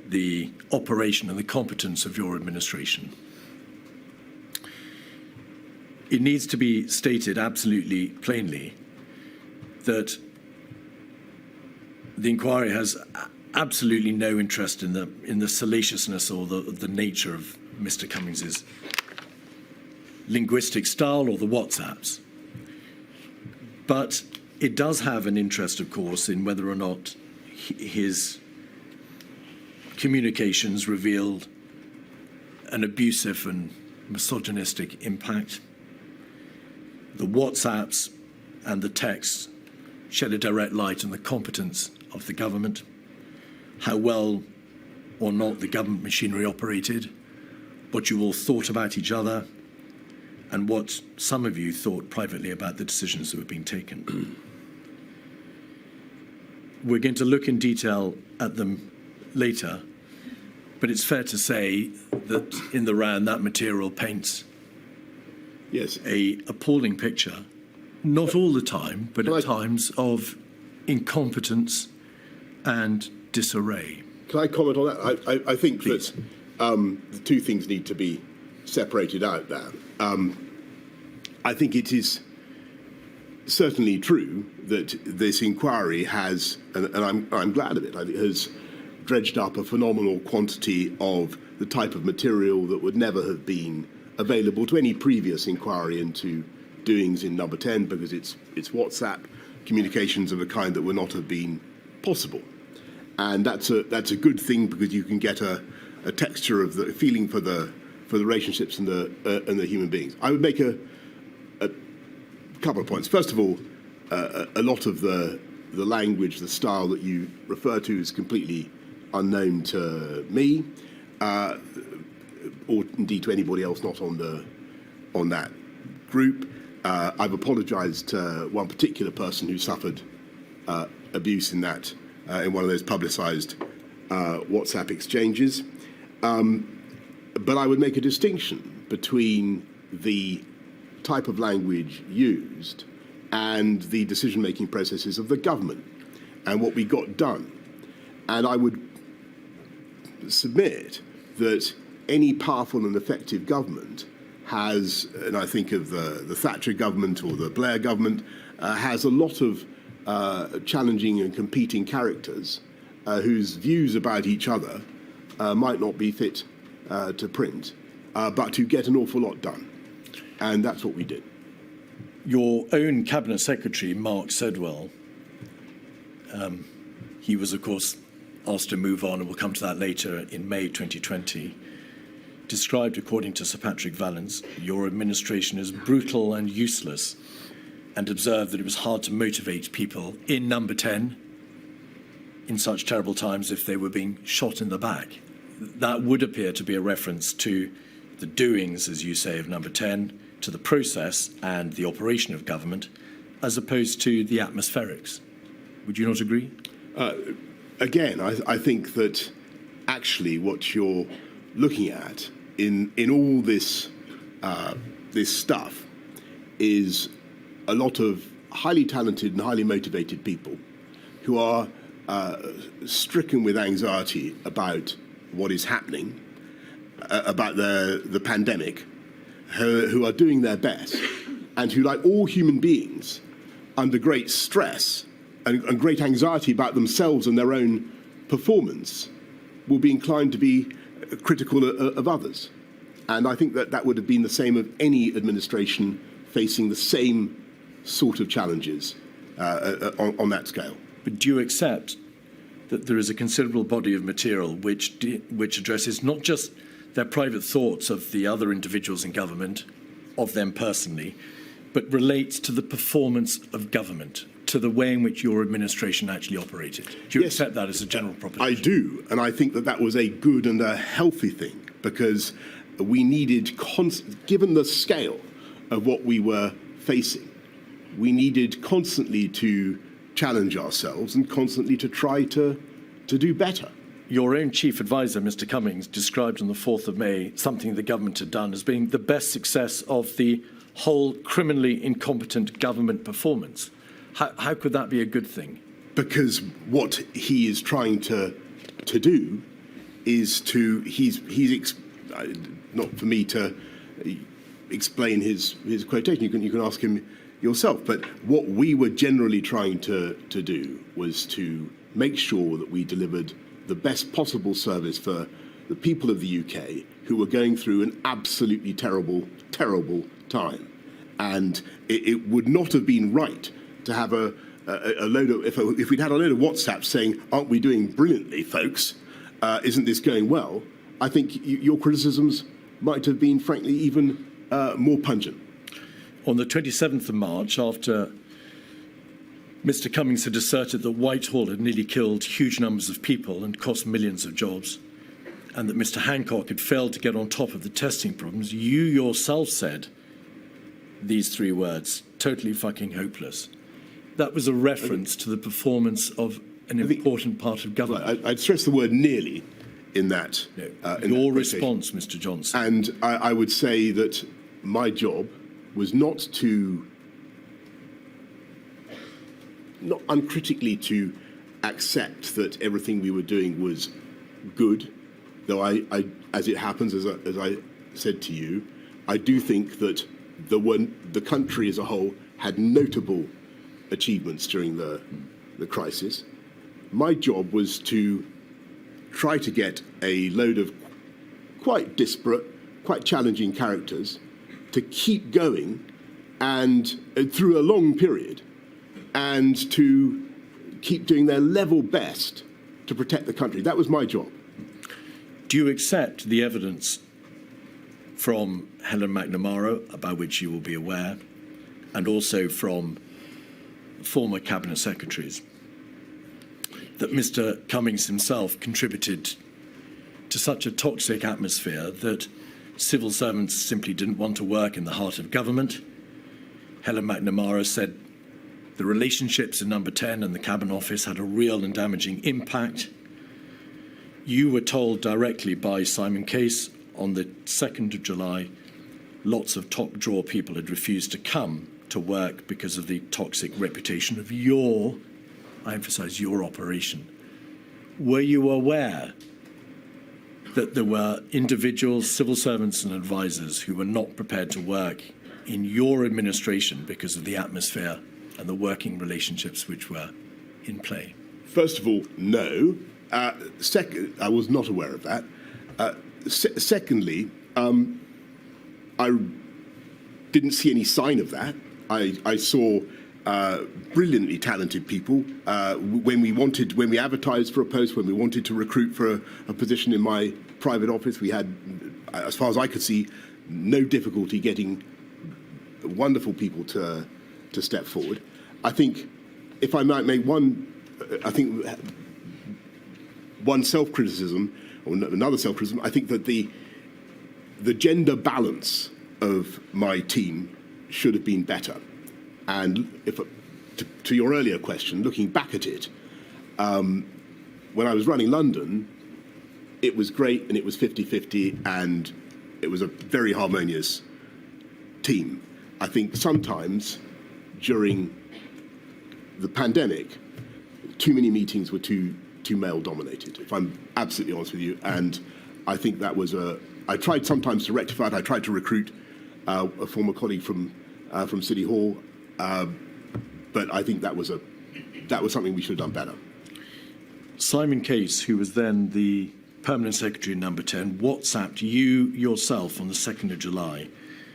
the operation and the competence of your administration. It needs to be stated absolutely plainly that the inquiry has absolutely no interest in the salaciousness or the nature of Mr. Cummings's linguistic style or the WhatsApps. But it does have an interest, of course, in whether or not his communications revealed an abusive and misogynistic impact. The WhatsApps and the texts shed a direct light on the competence of the government, how well or not the government machinery operated, what you all thought about each other, and what some of you thought privately about the decisions that were being taken. We're going to look in detail at them later, but it's fair to say that in the round that material paints a appalling picture, not all the time, but at times of incompetence and disarray. Can I comment on that? I think Please. That the two things need to be separated out there. I think it is certainly true that this inquiry has, and I'm glad of it, has dredged up a phenomenal quantity of the type of material that would never have been available to any previous inquiry into doings in Number 10, because it's WhatsApp communications of a kind that would not have been possible. And that's a good thing, because you can get a texture of the feeling for the relationships and the human beings. I would make a couple of points. First of all, a lot of the language, the style that you refer to is completely unknown to me, or indeed to anybody else not on that group. I've apologised to one particular person who suffered abuse in that in one of those publicised WhatsApp exchanges. But I would make a distinction between the type of language used and the decision-making processes of the government and what we got done. And I would submit that any powerful and effective government has, and I think of the Thatcher government or the Blair government, has a lot of challenging and competing characters whose views about each other might not be fit to print, but to get an awful lot done. And that's what we did. Your own Cabinet Secretary, Mark Sedwell, he was, of course, asked to move on, and we'll come to that later, in May 2020, described, according to Sir Patrick Vallance, your administration as brutal and useless, and observed that it was hard to motivate people in Number 10 in such terrible times if they were being shot in the back. That would appear to be a reference to the doings, as you say, of Number 10, to the process and the operation of government, as opposed to the atmospherics. Would you not agree? Again, I think that actually what you're looking at in all this this stuff is a lot of highly talented and highly motivated people who are stricken with anxiety about what is happening, about the pandemic, who are doing their best, and who, like all human beings, under great stress and great anxiety about themselves and their own performance, will be inclined to be critical of others. And I think that would have been the same of any administration facing the same sort of challenges on that scale. But do you accept that there is a considerable body of material which addresses not just their private thoughts of the other individuals in government, of them personally, but relates to the performance of government, to the way in which your administration actually operated? Do you accept that as a general proposition? I do, and I think that was a good and a healthy thing, because we needed, given the scale of what we were facing, we needed constantly to challenge ourselves and constantly to try to do better. Your own chief advisor, Mr. Cummings, described on the 4th of May something the government had done as being the best success of the whole criminally incompetent government performance. How could that be a good thing? Because what he is trying to do is to not for me to explain his quotation. You can ask him yourself. But what we were generally trying to do was to make sure that we delivered the best possible service for the people of the UK who were going through an absolutely terrible, terrible time. And it would not have been right to have a load of, if we'd had a load of WhatsApps saying, aren't we doing brilliantly, folks? Isn't this going well? I think your criticisms might have been, frankly, even more pungent. On the 27th of March, after Mr. Cummings had asserted that Whitehall had nearly killed huge numbers of people and cost millions of jobs, and that Mr. Hancock had failed to get on top of the testing problems, you yourself said these 3 words: totally fucking hopeless. That was a reference to the performance of an important part of government. I'd stress the word nearly in that. Your response, Mr. Johnson. And I would say that my job was not uncritically to accept that everything we were doing was good, though I as it happens, as I said to you, I do think that the country as a whole had notable achievements during the crisis. My job was to try to get a load of quite disparate, quite challenging characters to keep going and through a long period, and to keep doing their level best to protect the country. That was my job. Do you accept the evidence from Helen McNamara, about which you will be aware, and also from former cabinet secretaries, that Mr. Cummings himself contributed to such a toxic atmosphere that civil servants simply didn't want to work in the heart of government? Helen McNamara said the relationships in Number 10 and the Cabinet Office had a real and damaging impact. You were told directly by Simon Case on the 2nd of July lots of top drawer people had refused to come to work because of the toxic reputation of your, I emphasize, your operation. Were you aware that there were individuals, civil servants and advisors who were not prepared to work in your administration because of the atmosphere and the working relationships which were in play? First of all, no. Second, I was not aware of that. Secondly, I didn't see any sign of that. I saw brilliantly talented people. When we advertised for a post, when we wanted to recruit for a position in my private office, we had, as far as I could see, no difficulty getting wonderful people to step forward. I think, if I might make one self-criticism, or another self-criticism, I think that the gender balance of my team should have been better. And to your earlier question, looking back at it, when I was running London, it was great and it was 50-50 and it was a very harmonious team. I think sometimes during the pandemic, too many meetings were too male-dominated, if I'm absolutely honest with you. And I think that was I tried sometimes to rectify it. I tried to recruit a former colleague from City Hall, but I think that was something we should have done better. Simon Case, who was then the Permanent Secretary Number 10, WhatsApped you yourself on the 2nd of July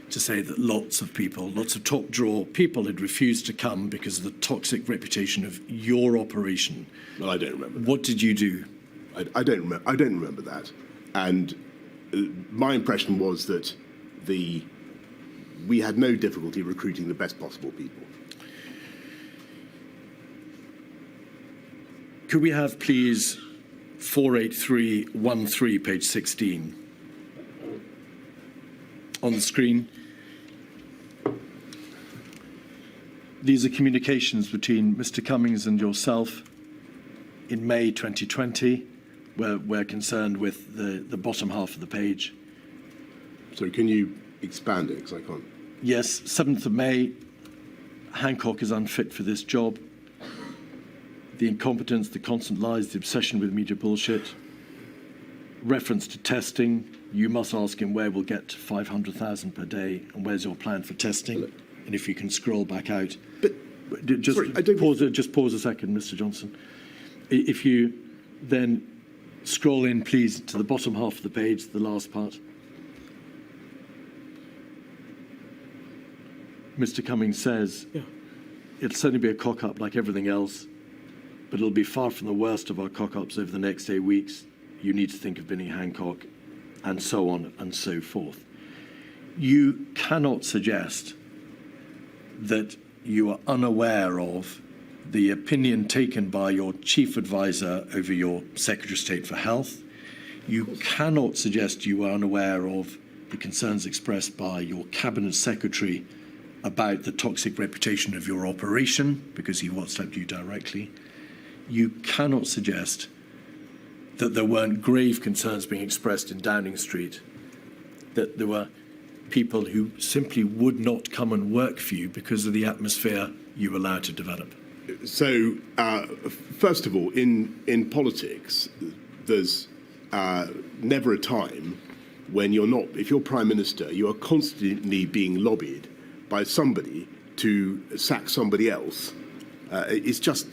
to say that lots of people, lots of top drawer people had refused to come because of the toxic reputation of your operation. Well, I don't remember that. What did you do? I don't remember that. And my impression was that we had no difficulty recruiting the best possible people. Could we have, please, 48313, page 16, on the screen? These are communications between Mr. Cummings and yourself in May 2020. We're concerned with the bottom half of the page. So can you expand it, because I can't? Yes, 7th of May, Hancock is unfit for this job. The incompetence, the constant lies, the obsession with media bullshit. Reference to testing, you must ask him where we'll get to 500,000 per day and where's your plan for testing? And if you can scroll back out. But just pause a second, Mr. Johnson. If you then scroll in, please, to the bottom half of the page, the last part. Mr. Cummings says, it'll certainly be a cock-up like everything else, but it'll be far from the worst of our cock-ups over the next 8 weeks. You need to think of Binny Hancock, and so on and so forth. You cannot suggest that you are unaware of the opinion taken by your chief advisor over your Secretary of State for Health. You cannot suggest you are unaware of the concerns expressed by your Cabinet Secretary about the toxic reputation of your operation, because he WhatsApped you directly. You cannot suggest that there weren't grave concerns being expressed in Downing Street, that there were people who simply would not come and work for you because of the atmosphere you allowed to develop. So, first of all, in politics, there's never a time when you're not, if you're Prime Minister, you are constantly being lobbied by somebody to sack somebody else. It's just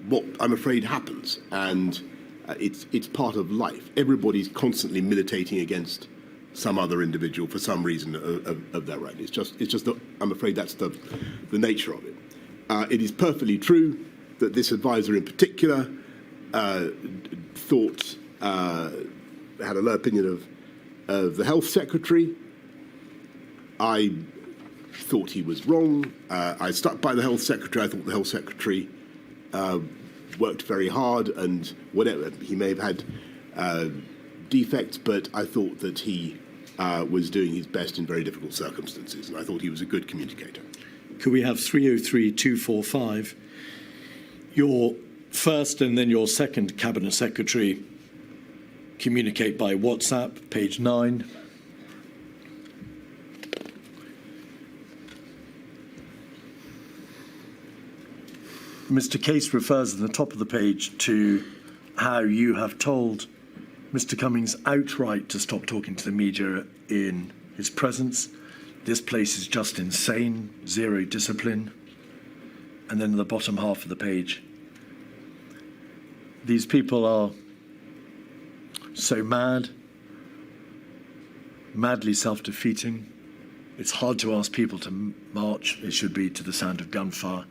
what I'm afraid happens, and it's part of life. Everybody's constantly militating against some other individual for some reason of their right. It's just that I'm afraid that's the nature of it. It is perfectly true that this advisor in particular thought had a low opinion of the health secretary. I thought he was wrong. I stuck by the health secretary. I thought the health secretary worked very hard, and whatever, he may have had defects, but I thought that he was doing his best in very difficult circumstances, and I thought he was a good communicator. Could we have 303-245? Your first and then your second Cabinet Secretary communicate by WhatsApp, page 9. Mr. Case refers at the top of the page to how you have told Mr. Cummings outright to stop talking to the media in his presence. This place is just insane, zero discipline. And then in the bottom half of the page, these people are so mad, madly self-defeating. It's hard to ask people to march. It should be to the sound of gunfire.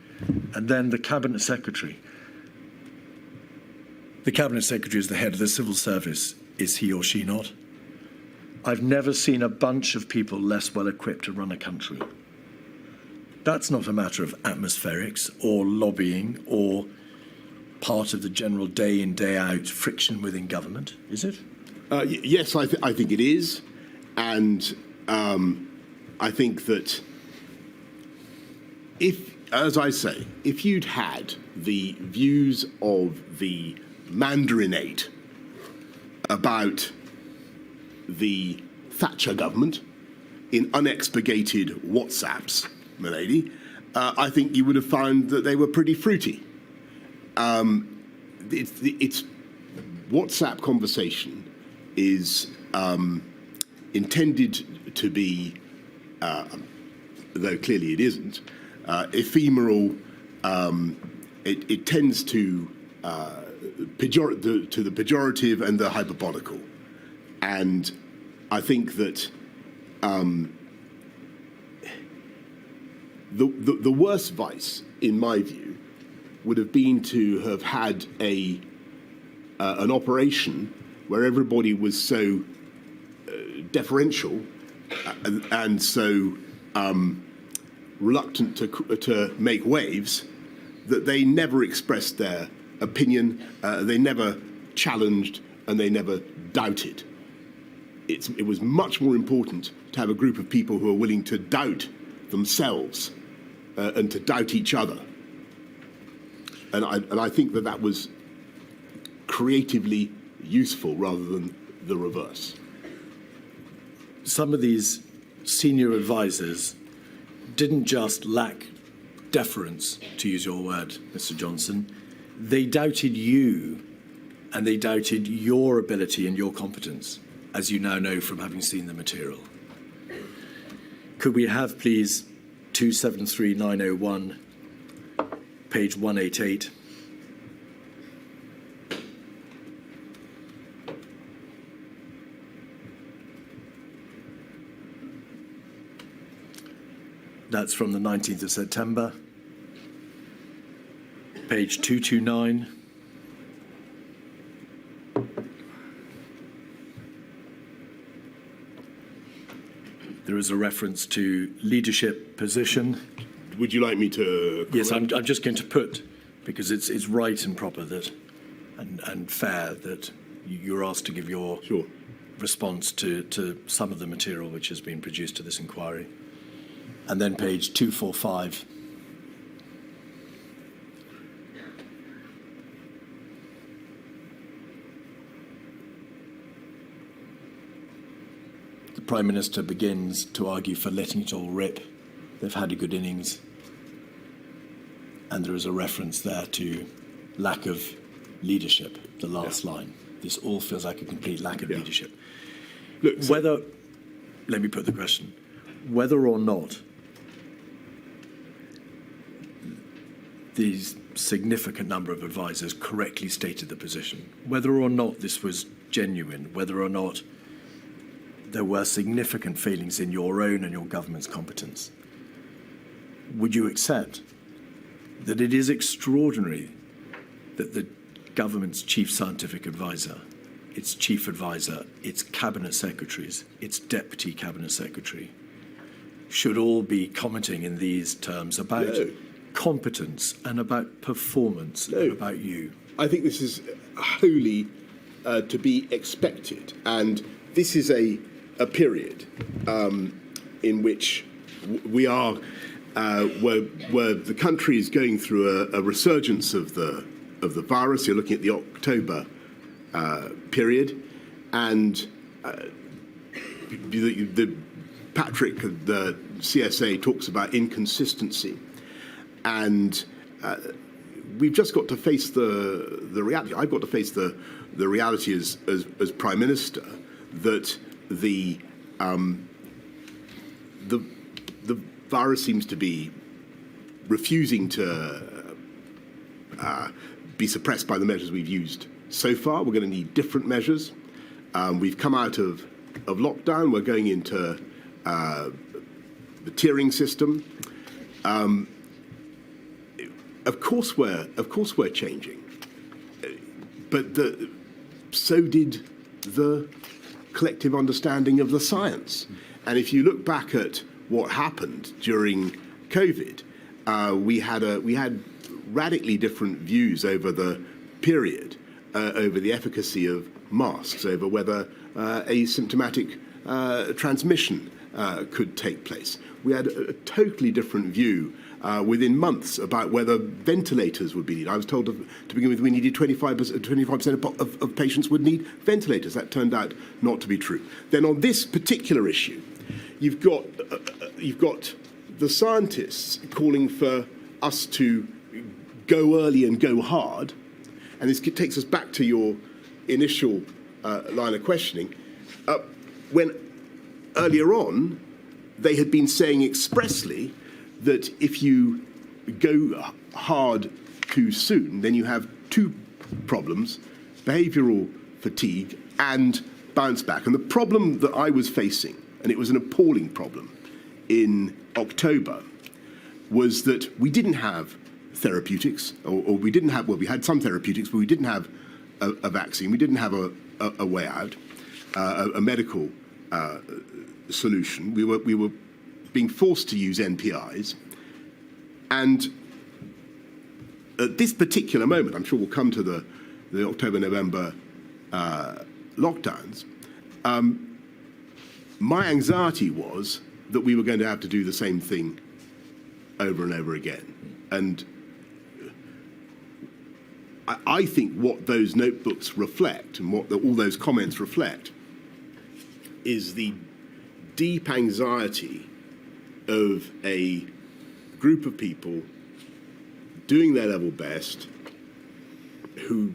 And then the Cabinet Secretary. The Cabinet Secretary is the head of the civil service. Is he or she not? I've never seen a bunch of people less well equipped to run a country. That's not a matter of atmospherics or lobbying or part of the general day in, day out friction within government, is it? Yes, I think it is. And I think that as I say, if you'd had the views of the Mandarinate about the Thatcher government in unexpurgated WhatsApps, my lady, I think you would have found that they were pretty fruity. It's WhatsApp conversation is intended to be, though clearly it isn't, ephemeral. It tends to the pejorative and the hyperbolical, and I think that the worst vice, in my view, would have been to have had an operation where everybody was so deferential and so reluctant to make waves that they never expressed their opinion, they never challenged, and they never doubted. It was much more important to have a group of people who are willing to doubt themselves and to doubt each other. And I think that was creatively useful rather than the reverse. Some of these senior advisors didn't just lack deference, to use your word, Mr. Johnson. They doubted you, and they doubted your ability and your competence, as you now know from having seen the material. Could we have, please, 273901, page 188? That's from the 19th of September. Page 229. There is a reference to leadership position. Would you like me to? Yes, I'm just going to put, because it's right and proper that, and fair that you're asked to give your response to some of the material which has been produced to this inquiry. And then page 245. The Prime Minister begins to argue for letting it all rip. They've had a good innings. And there is a reference there to lack of leadership, the last line. This all feels like a complete lack of leadership. Look, let me put the question, whether or not these significant number of advisors correctly stated the position, whether or not this was genuine, whether or not there were significant failings in your own and your government's competence, would you accept that it is extraordinary that the government's chief scientific advisor, its chief advisor, its cabinet secretaries, its deputy cabinet secretary, should all be commenting in these terms about competence and about performance and about you? I think this is wholly to be expected, and this is a period in which we are where the country is going through a resurgence of the virus. You're looking at the October period, and Patrick, the CSA, talks about inconsistency, and we've just got to face the reality. I've got to face the reality as Prime Minister that the virus seems to be refusing to be suppressed by the measures we've used so far. We're going to need different measures. We've come out of lockdown. We're going into the tiering system. Of course we're changing, but so did the collective understanding of the science. And if you look back at what happened during COVID, we had radically different views over the period, over the efficacy of masks, over whether asymptomatic transmission could take place. We had a totally different view within months about whether ventilators would be needed. I was told to begin with we needed 25% of patients would need ventilators. That turned out not to be true. Then on this particular issue, you've got the scientists calling for us to go early and go hard, and this takes us back to your initial line of questioning. When earlier on, they had been saying expressly that if you go hard too soon, then you have two problems: behavioural fatigue and bounce back. And the problem that I was facing, and it was an appalling problem in October, was that we didn't have therapeutics, or we didn't have, well, we had some therapeutics, but we didn't have a vaccine. We didn't have a way out, a medical solution. We were being forced to use NPIs. And at this particular moment, I'm sure we'll come to the October-November lockdowns, my anxiety was that we were going to have to do the same thing over and over again. And I think what those notebooks reflect and what all those comments reflect is the deep anxiety of a group of people doing their level best who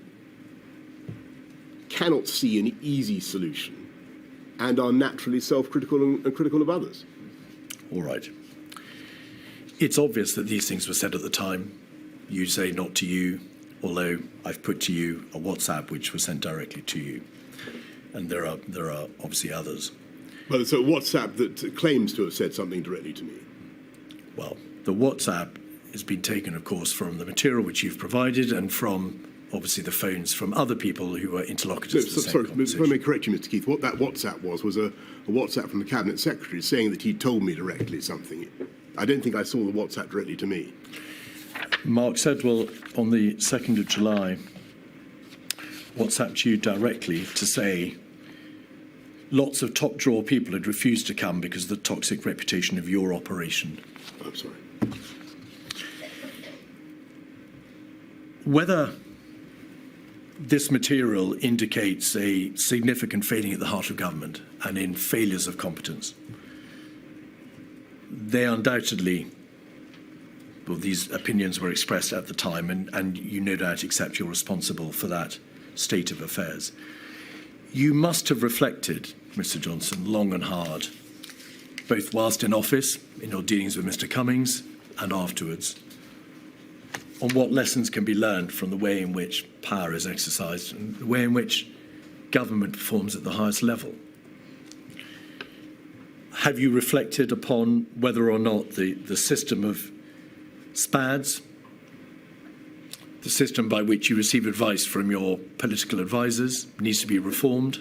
cannot see an easy solution and are naturally self-critical and critical of others. All right. It's obvious that these things were said at the time. You say not to you, although I've put to you a WhatsApp which was sent directly to you. And there are obviously others. Well, it's a WhatsApp that claims to have said something directly to me. Well, the WhatsApp has been taken, of course, from the material which you've provided and from, obviously, the phones from other people who were interlocutors to the same conversation. If I may correct you, Mr. Keith, what that WhatsApp was a WhatsApp from the Cabinet Secretary saying that he told me directly something. I don't think I saw the WhatsApp directly to me. Mark Sedwell, on the 2nd of July, WhatsApped you directly to say lots of top-drawer people had refused to come because of the toxic reputation of your operation. I'm sorry. Whether this material indicates a significant failing at the heart of government and in failures of competence, they undoubtedly, well, these opinions were expressed at the time, and you no doubt accept you're responsible for that state of affairs. You must have reflected, Mr. Johnson, long and hard, both whilst in office, in your dealings with Mr. Cummings, and afterwards, on what lessons can be learned from the way in which power is exercised and the way in which government performs at the highest level. Have you reflected upon whether or not the system of SPADs, the system by which you receive advice from your political advisors, needs to be reformed?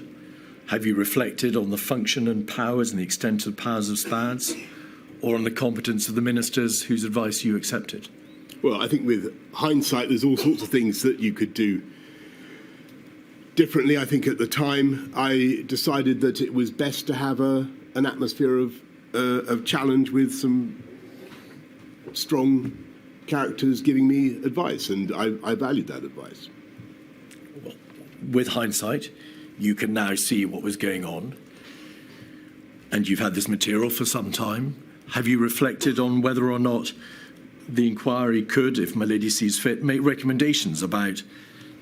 Have you reflected on the function and powers and the extent of powers of SPADs, or on the competence of the ministers whose advice you accepted? Well, I think with hindsight, there's all sorts of things that you could do differently. I think at the time, I decided that it was best to have an atmosphere of challenge with some strong characters giving me advice, and I valued that advice. Well, with hindsight, you can now see what was going on, and you've had this material for some time. Have you reflected on whether or not the inquiry could, if my lady sees fit, make recommendations about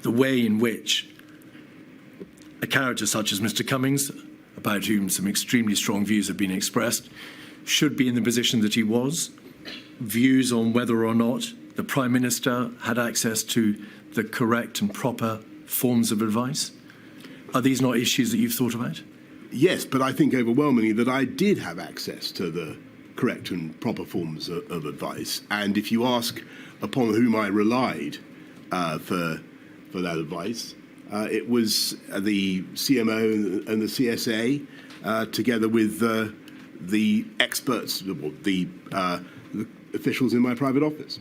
the way in which a character such as Mr. Cummings, about whom some extremely strong views have been expressed, should be in the position that he was, views on whether or not the Prime Minister had access to the correct and proper forms of advice? Are these not issues that you've thought about? Yes, but I think overwhelmingly that I did have access to the correct and proper forms of advice. And if you ask upon whom I relied for that advice, it was the CMO and the CSA, together with the experts, the officials in my private office.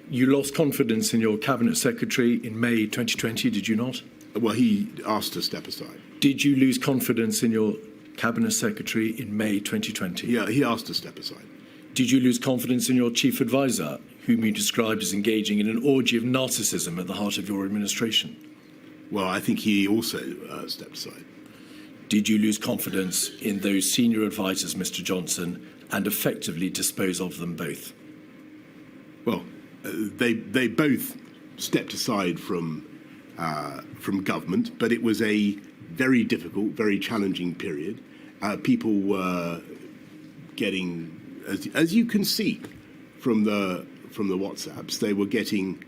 You lost confidence in your Cabinet Secretary in May 2020, did you not? Well, he asked to step aside. Did you lose confidence in your Cabinet Secretary in May 2020? Yeah, he asked to step aside. Did you lose confidence in your Chief Advisor, whom you described as engaging in an orgy of narcissism at the heart of your administration? Well, I think he also stepped aside. Did you lose confidence in those senior advisers, Mr. Johnson, and effectively dispose of them both? Well, they both stepped aside from government, but it was a very difficult, very challenging period. People were getting, as you can see from the WhatsApps, they were getting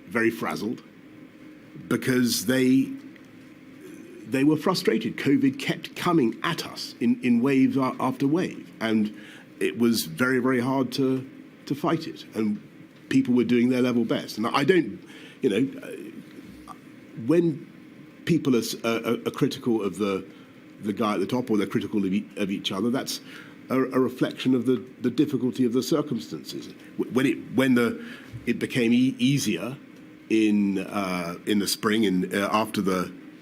very frazzled because they were frustrated. COVID kept coming at us in wave after wave, and it was very, very hard to fight it. And people were doing their level best. And I don't, when people are critical of the guy at the top, or they're critical of each other, that's a reflection of the difficulty of the circumstances. When it became easier in the spring and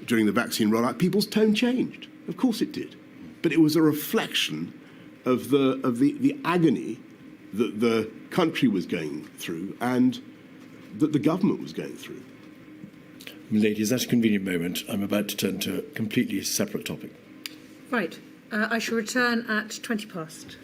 during the vaccine rollout, people's tone changed. Of course it did, but it was a reflection of the agony that the country was going through and that the government was going through. Ladies, that's a convenient moment. I'm about to turn to a completely separate topic. Right. I shall return at 20 past.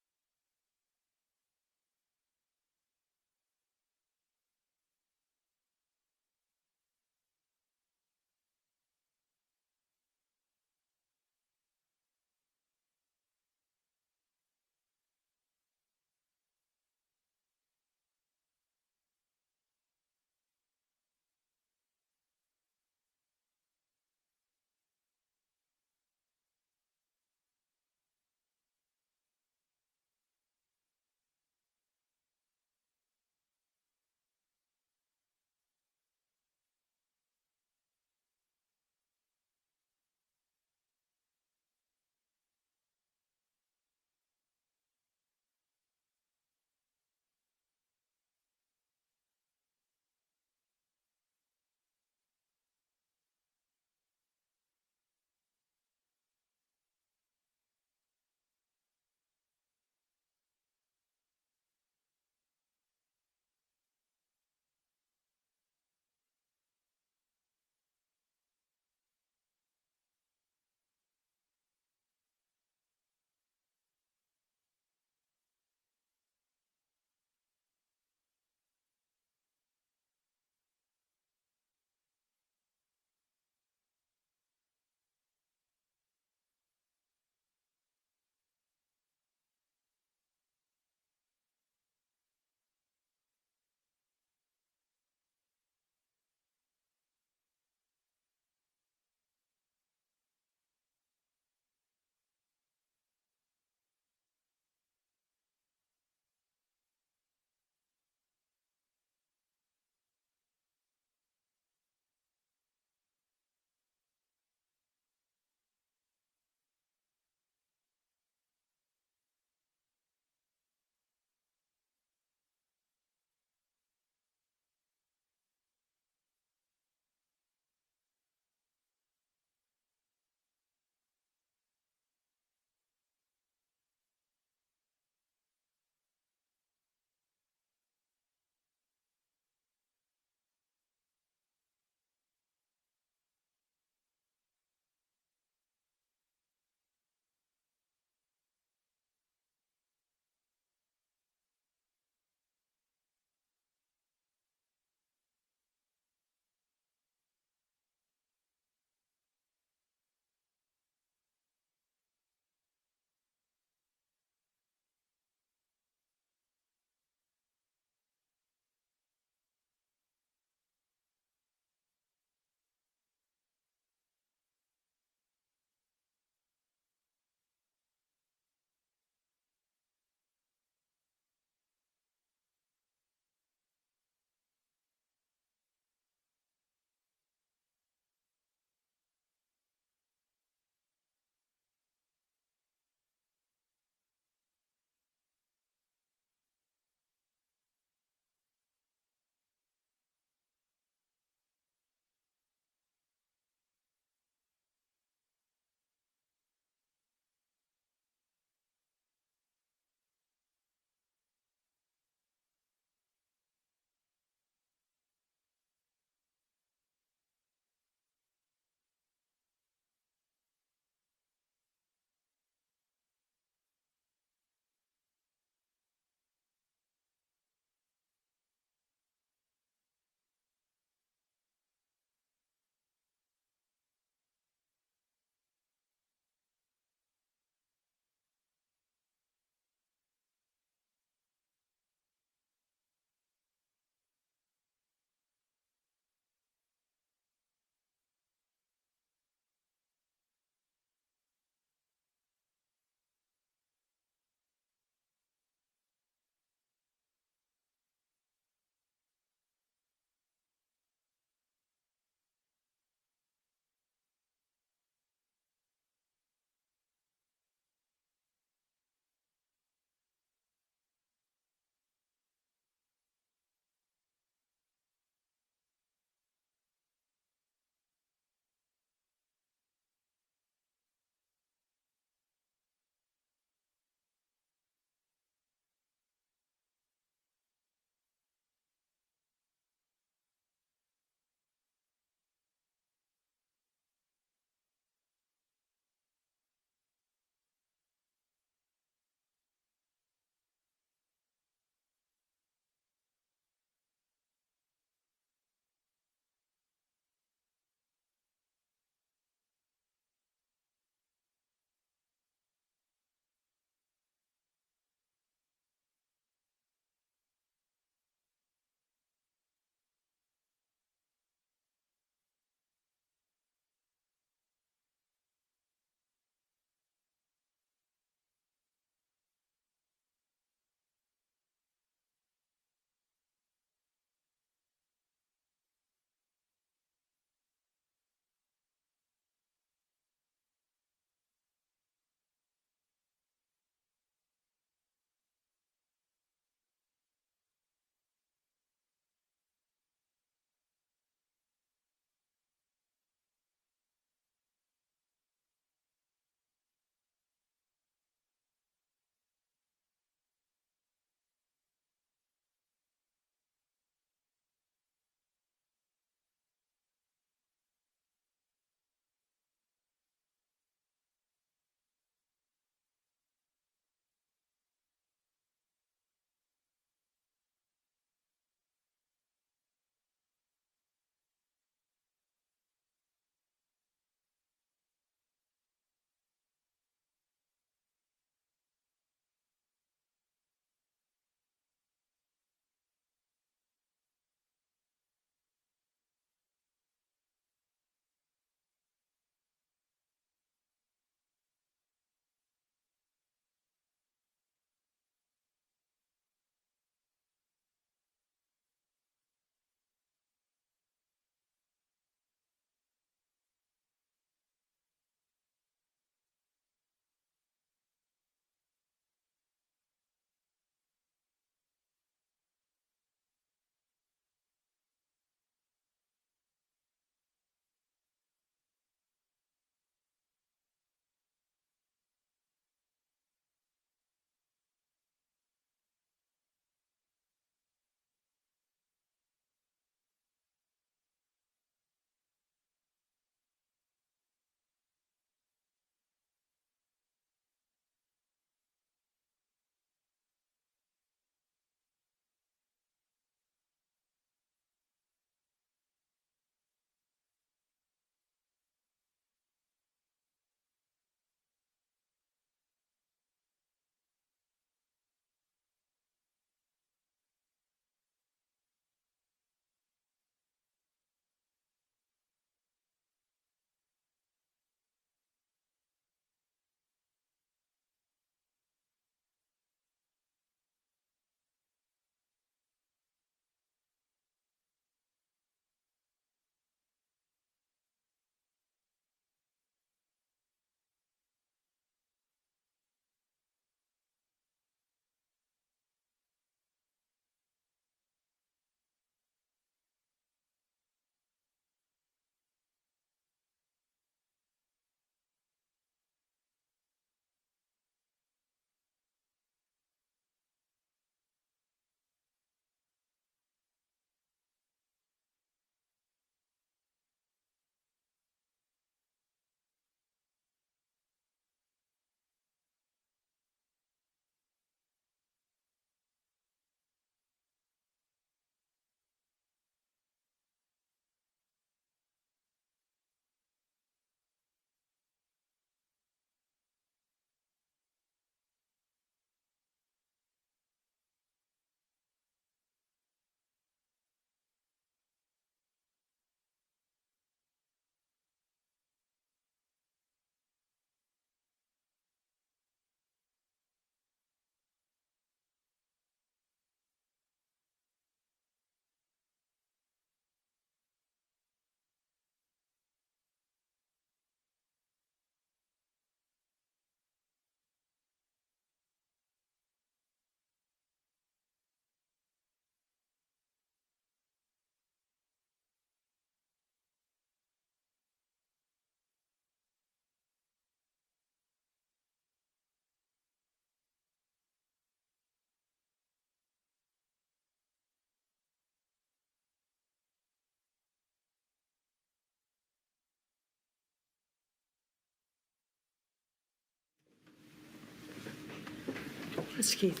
Mr. Keith.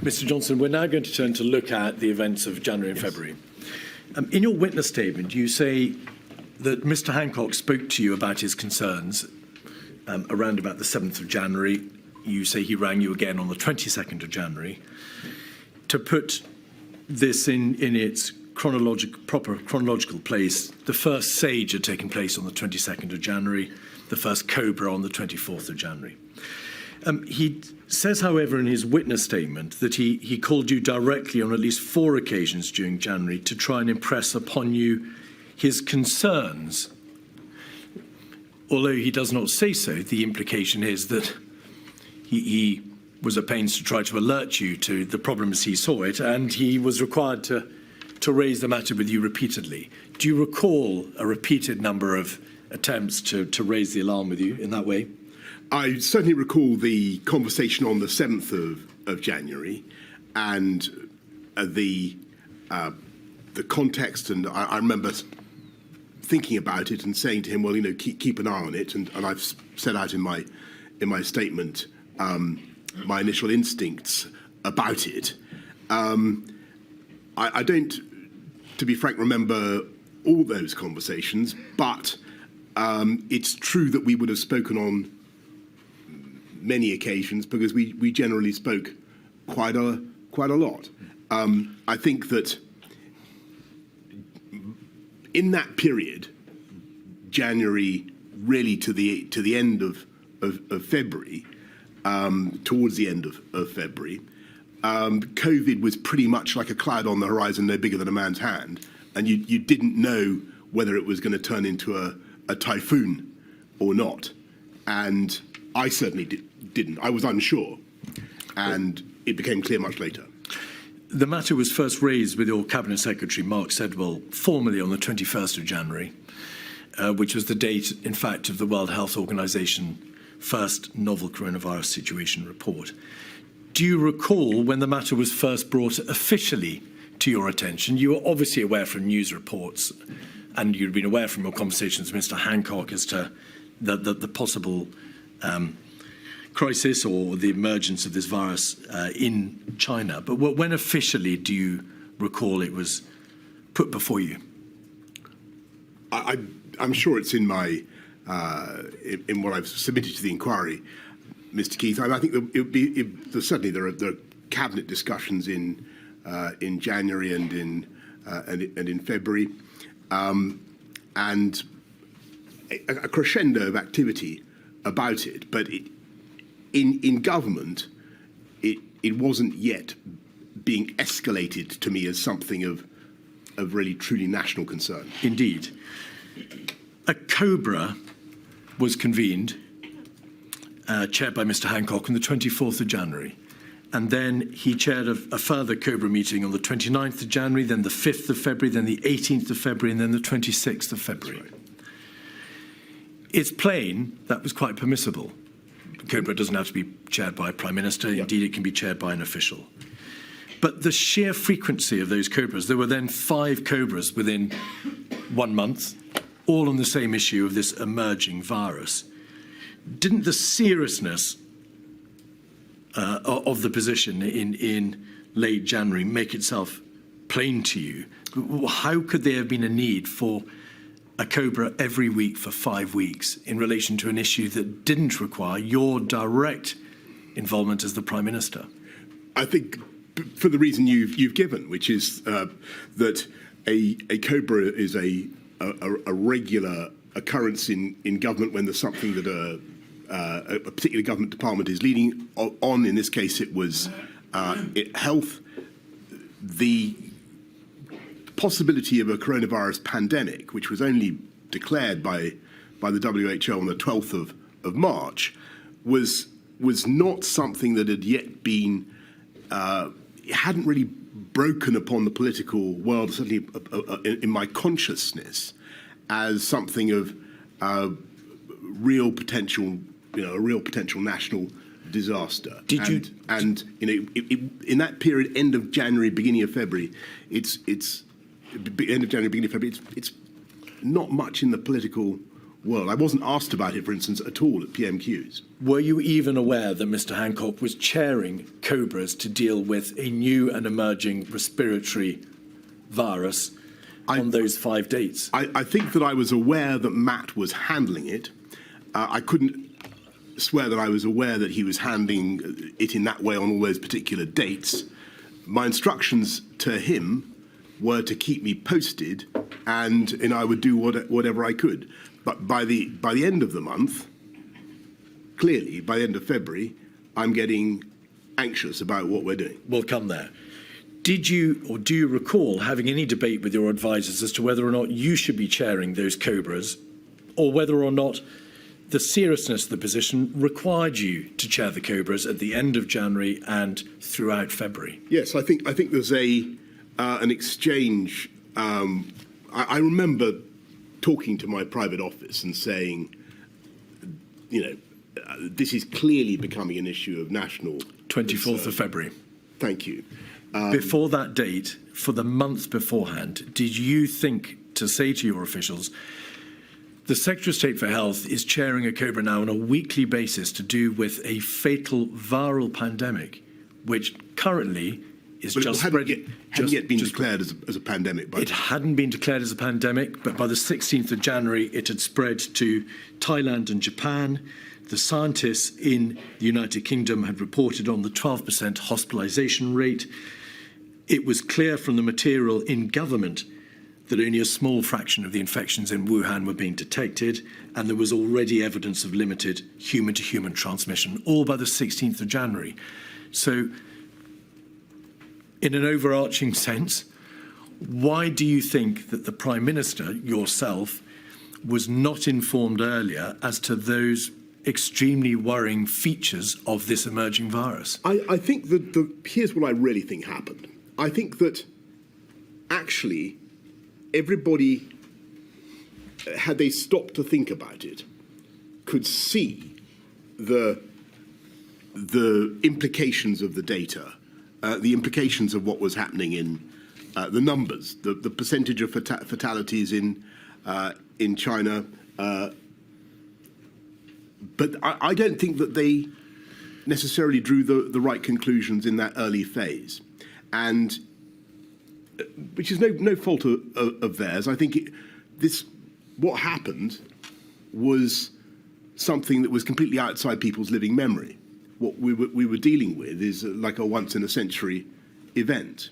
Mr. Johnson, we're now going to turn to look at the events of January and February. In your witness statement, you say that Mr. Hancock spoke to you about his concerns around about the 7th of January. You say he rang you again on the 22nd of January. To put this in its proper chronological place, the first SAGE had taken place on the 22nd of January, the first COBRA on the 24th of January. He says, however, in his witness statement that he called you directly on at least 4 occasions during January to try and impress upon you his concerns. Although he does not say so, the implication is that he was at pains to try to alert you to the problem as he saw it, and he was required to raise the matter with you repeatedly. Do you recall a repeated number of attempts to raise the alarm with you in that way? I certainly recall the conversation on the 7th of January and the context, and I remember thinking about it and saying to him, well, keep an eye on it, and I've set out in my statement my initial instincts about it. I don't, to be frank, remember all those conversations, but it's true that we would have spoken on many occasions because we generally spoke quite a lot. I think that in that period, January really to the end of February, towards the end of February, COVID was pretty much like a cloud on the horizon, no bigger than a man's hand, and you didn't know whether it was going to turn into a typhoon or not. And I certainly didn't. I was unsure, and it became clear much later. The matter was first raised with your Cabinet Secretary, Mark Sedwill, formally on the 21st of January, which was the date, in fact, of the World Health Organization first novel coronavirus situation report. Do you recall when the matter was first brought officially to your attention? You were obviously aware from news reports, and you'd been aware from your conversations with Mr. Hancock as to the possible crisis or the emergence of this virus in China. But when officially do you recall it was put before you? I'm sure it's in my in what I've submitted to the inquiry, Mr. Keith. I think certainly there are cabinet discussions in January and in February, and a crescendo of activity about it. But in government, it wasn't yet being escalated to me as something of really truly national concern. Indeed. A COBRA was convened, chaired by Mr. Hancock, on the 24th of January. And then he chaired a further COBRA meeting on the 29th of January, then the 5th of February, then the 18th of February, and then the 26th of February. Right. It's plain that was quite permissible. COBRA doesn't have to be chaired by a Prime Minister. Yep. Indeed, it can be chaired by an official. But the sheer frequency of those COBRAs, there were then 5 COBRAs within 1 month, all on the same issue of this emerging virus. Didn't the seriousness of the position in late January make itself plain to you? How could there have been a need for a COBRA every week for 5 weeks in relation to an issue that didn't require your direct involvement as the Prime Minister? I think for the reason you've given, which is that a COBRA is a regular occurrence in government when there's something that a particular government department is leading on. In this case, it was health. The possibility of a coronavirus pandemic, which was only declared by the WHO on the 12th of March, was not something that had yet been, it hadn't really broken upon the political world, certainly in my consciousness, as something of real potential, a real potential national disaster. And in that period, end of January, beginning of February, it's not much in the political world. I wasn't asked about it, for instance, at all at PMQs. Were you even aware that Mr. Hancock was chairing COBRAs to deal with a new and emerging respiratory virus on those 5 dates? I think that I was aware that Matt was handling it. I couldn't swear that I was aware that he was handling it in that way on all those particular dates. My instructions to him were to keep me posted, and I would do whatever I could. But by the end of the month, clearly, by the end of February, I'm getting anxious about what we're doing. We'll come there. Did you or do you recall having any debate with your advisors as to whether or not you should be chairing those COBRAs, or whether or not the seriousness of the position required you to chair the COBRAs at the end of January and throughout February? Yes, I think there's an exchange. I remember talking to my private office and saying, this is clearly becoming an issue of national 24th of February. Thank you. Before that date, for the month beforehand, did you think to say to your officials, the Secretary of State for Health is chairing a COBRA now on a weekly basis to do with a fatal viral pandemic, which currently is but just it hadn't yet been declared as a pandemic. It hadn't been declared as a pandemic, but by the 16th of January, it had spread to Thailand and Japan. The scientists in the United Kingdom had reported on the 12% hospitalisation rate. It was clear from the material in government that only a small fraction of the infections in Wuhan were being detected, and there was already evidence of limited human-to-human transmission, all by the 16th of January. So, in an overarching sense, why do you think that the Prime Minister, yourself, was not informed earlier as to those extremely worrying features of this emerging virus? I think that here's what I really think happened. I think that actually everybody, had they stopped to think about it, could see the implications of the data, the implications of what was happening in the numbers, the percentage of fatalities in China. But I don't think that they necessarily drew the right conclusions in that early phase, and which is no fault of theirs. I think what happened was something that was completely outside people's living memory. What we were dealing with is like a once-in-a-century event,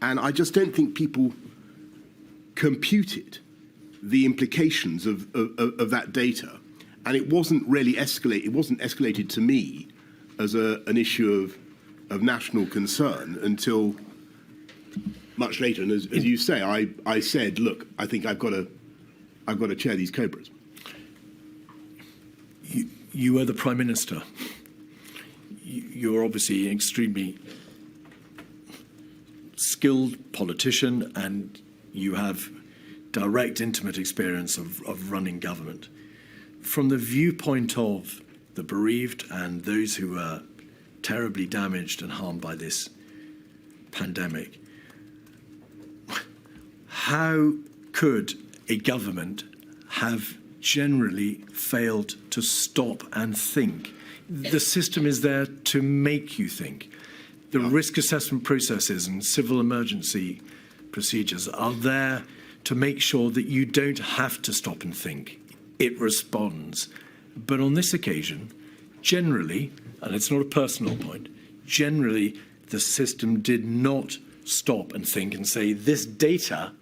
and I just don't think people computed the implications of that data. And it wasn't really escalated. It wasn't escalated to me as an issue of national concern until much later. And as you say, I said, look, I think I've got to chair these COBRAs. You were the Prime Minister. You're obviously an extremely skilled politician, and you have direct, intimate experience of running government. From the viewpoint of the bereaved and those who are terribly damaged and harmed by this pandemic, how could a government have generally failed to stop and think? The system is there to make you think. The risk assessment processes and civil emergency procedures are there to make sure that you don't have to stop and think. It responds. But on this occasion, generally, and it's not a personal point, generally the system did not stop and think and say, this data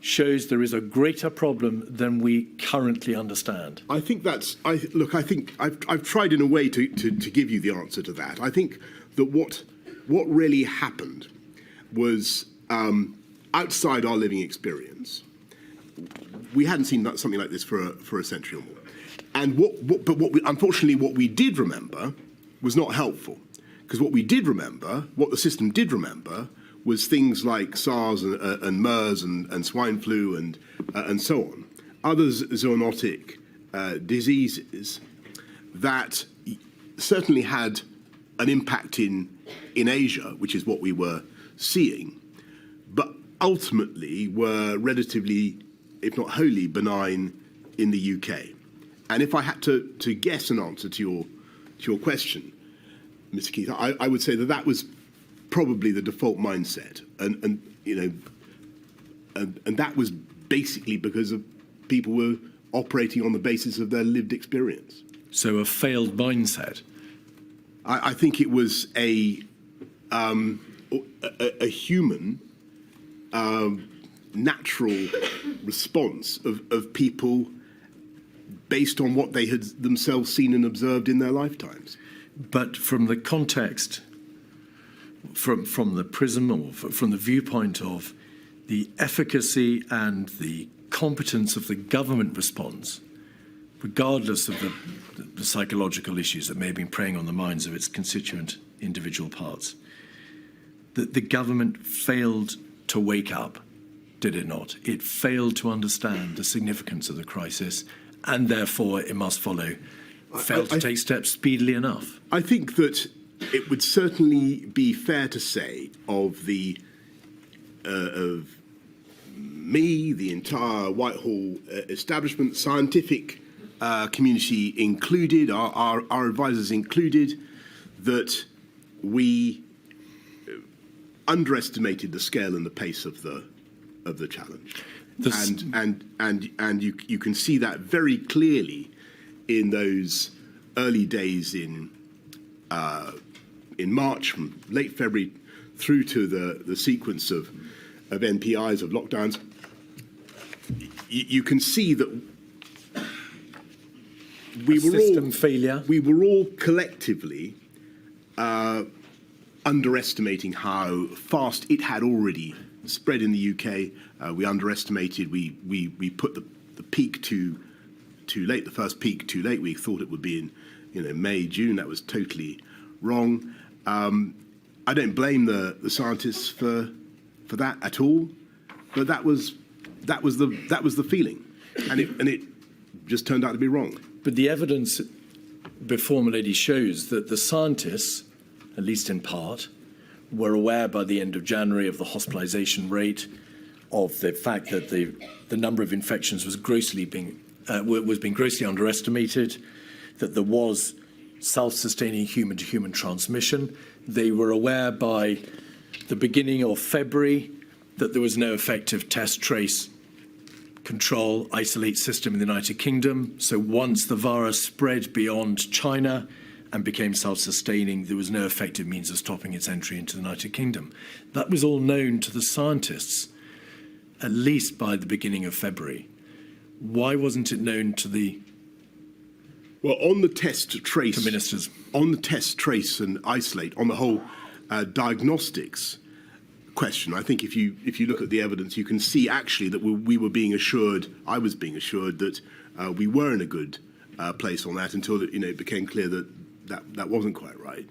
shows there is a greater problem than we currently understand. I think that's, I think I've tried in a way to give you the answer to that. I think that what really happened was outside our living experience. We hadn't seen something like this for a century or more. And unfortunately, what we did remember was not helpful. Because what the system did remember, was things like SARS and MERS and swine flu and so on. Other zoonotic diseases that certainly had an impact in Asia, which is what we were seeing, but ultimately were relatively, if not wholly, benign in the UK. And if I had to guess an answer to your question, Mr. Keith, I would say that was probably the default mindset, and that was basically because of people were operating on the basis of their lived experience. So a failed mindset. I think it was a human, natural response of people based on what they had themselves seen and observed in their lifetimes. But from the context, from the prism or from the viewpoint of the efficacy and the competence of the government response, regardless of the psychological issues that may have been preying on the minds of its constituent individual parts, that the government failed to wake up, did it not? It failed to understand the significance of the crisis, and therefore it must follow, failed to take steps speedily enough. I think that it would certainly be fair to say of me, the entire Whitehall establishment, scientific community included, our advisors included, that we underestimated the scale and the pace of the challenge. And you can see that very clearly in those early days in March, from late February through to the sequence of NPIs, of lockdowns. You can see that we were all collectively underestimating how fast it had already spread in the UK. We underestimated. We put the peak too late. The first peak too late. We thought it would be in May, June. That was totally wrong. I don't blame the scientists for that at all. But that was the feeling, and it just turned out to be wrong. But the evidence before Milady shows that the scientists, at least in part, were aware by the end of January of the hospitalisation rate, of the fact that the number of infections was being grossly underestimated, that there was self-sustaining human-to-human transmission. They were aware by the beginning of February that there was no effective test, trace, control, isolate system in the United Kingdom. So once the virus spread beyond China and became self-sustaining, there was no effective means of stopping its entry into the United Kingdom. That was all known to the scientists, at least by the beginning of February. Why wasn't it known to the on the test, trace, ministers? On the test, trace and isolate, on the whole diagnostics question, I think if you look at the evidence, you can see actually that we were being assured, I was being assured that we were in a good place on that until it became clear that wasn't quite right.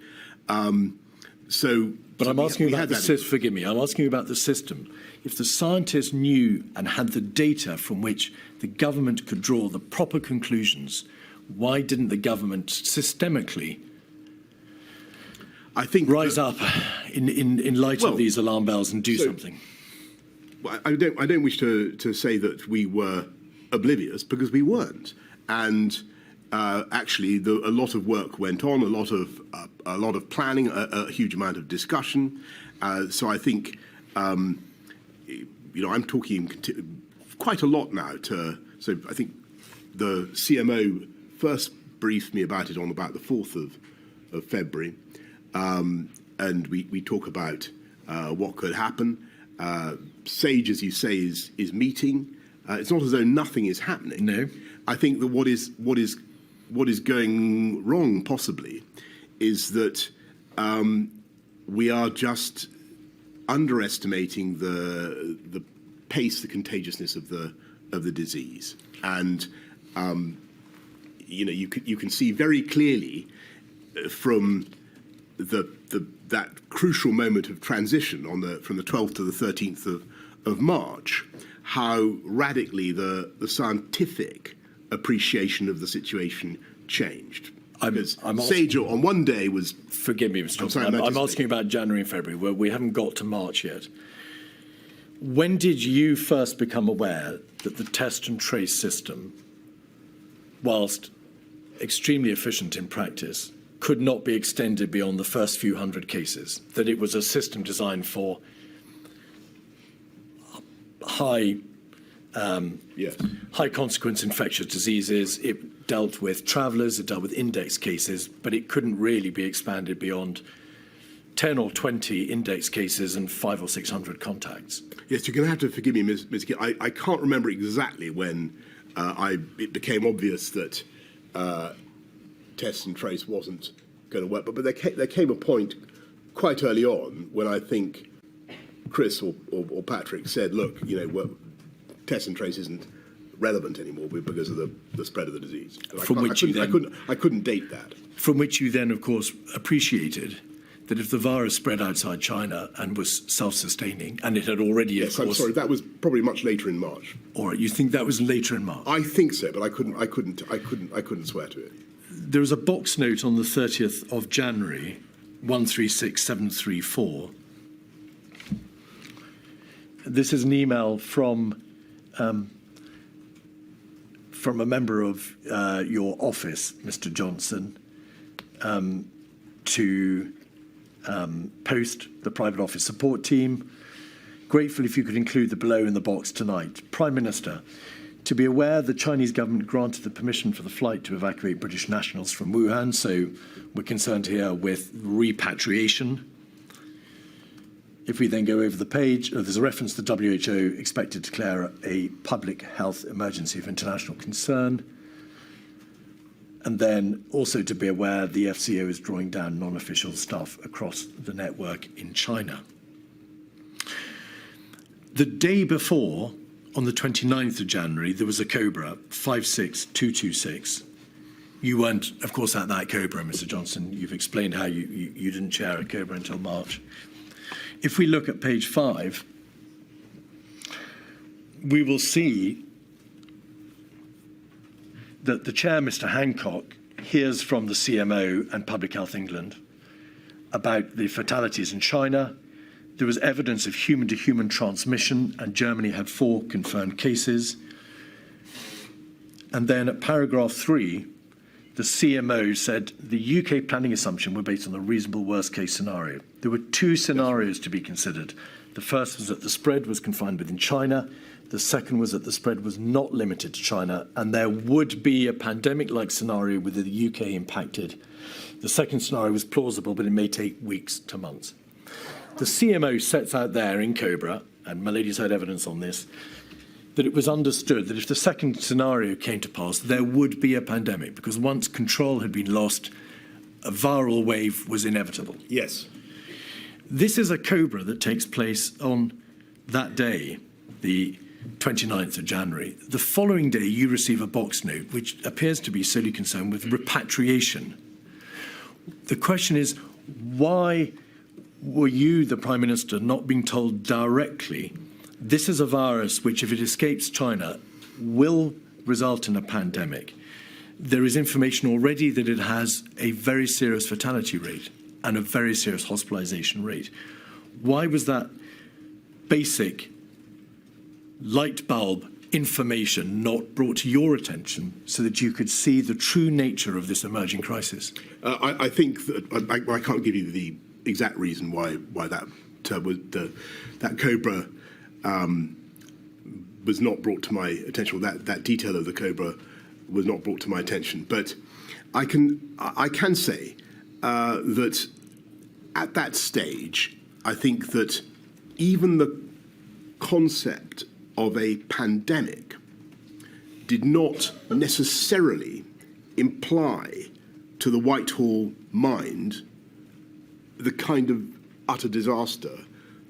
But I'm asking about the system. Forgive me. I'm asking about the system. If the scientists knew and had the data from which the government could draw the proper conclusions, why didn't the government systemically rise up in light of these alarm bells and do something? I don't wish to say that we were oblivious, because we weren't. And actually, a lot of work went on, a lot of planning, a huge amount of discussion. So I think, I'm talking quite a lot now. So I think the CMO first briefed me about it on about the 4th of February, and we talk about what could happen. SAGE, as you say, is meeting. It's not as though nothing is happening. No, I think that what is going wrong possibly is that we are just underestimating the pace, the contagiousness of the disease, and you can see very clearly from that crucial moment of transition from the 12th to the 13th of March, how radically the scientific appreciation of the situation changed. SAGE on one day was... Forgive me, Mr. Johnson. I'm asking about January and February, where we haven't got to March yet. When did you first become aware that the test and trace system whilst extremely efficient in practice, could not be extended beyond the first few hundred cases, that it was a system designed for high consequence infectious diseases. It dealt with travellers, it dealt with index cases, but it couldn't really be expanded beyond 10 or 20 index cases and 500 or 600 contacts. Yes, you're going to have to forgive me, Ms. Gill. I can't remember exactly when it became obvious that test and trace wasn't going to work, but there came a point quite early on when I think Chris or Patrick said, look, test and trace isn't relevant anymore because of the spread of the disease. I couldn't date that. From which you then, of course, appreciated that if the virus spread outside China and was self-sustaining, and it had already, yes, I'm sorry, that was probably much later in March. All right, you think that was later in March? I think so, but I couldn't swear to it. There was a box note on the 30th of January, 136734. This is an email from a member of your office, Mr. Johnson, to post the private office support team. Grateful if you could include the below in the box tonight. Prime Minister, to be aware, the Chinese government granted the permission for the flight to evacuate British nationals from Wuhan, so we're concerned here with repatriation. If we then go over the page, there's a reference to the WHO expected to declare a public health emergency of international concern. And then also to be aware, the FCO is drawing down non-official staff across the network in China. The day before, on the 29th of January, there was a Cobra 56226. You weren't, of course, at that Cobra, Mr. Johnson. You've explained how you didn't chair a Cobra until March. If we look at page 5, we will see that the chair, Mr. Hancock, hears from the CMO and Public Health England about the fatalities in China. There was evidence of human-to-human transmission, and Germany had 4 confirmed cases. And then at paragraph 3, the CMO said the UK planning assumption were based on the reasonable worst-case scenario. There were 2 scenarios to be considered. The first was that the spread was confined within China. The second was that the spread was not limited to China, and there would be a pandemic-like scenario with the UK impacted. The second scenario was plausible, but it may take weeks to months. The CMO sets out there in Cobra, and my lady's heard evidence on this, that it was understood that if the second scenario came to pass, there would be a pandemic, because once control had been lost, a viral wave was inevitable. Yes. This is a Cobra that takes place on that day, the 29th of January. The following day, you receive a box note, which appears to be solely concerned with repatriation. The question is, why were you, the Prime Minister, not being told directly, this is a virus which, if it escapes China, will result in a pandemic? There is information already that it has a very serious fatality rate and a very serious hospitalisation rate. Why was that basic light bulb information not brought to your attention so that you could see the true nature of this emerging crisis? I think that I can't give you the exact reason why that Cobra was not brought to my attention. That detail of the Cobra was not brought to my attention. But I can say that at that stage, I think that even the concept of a pandemic did not necessarily imply to the Whitehall mind the kind of utter disaster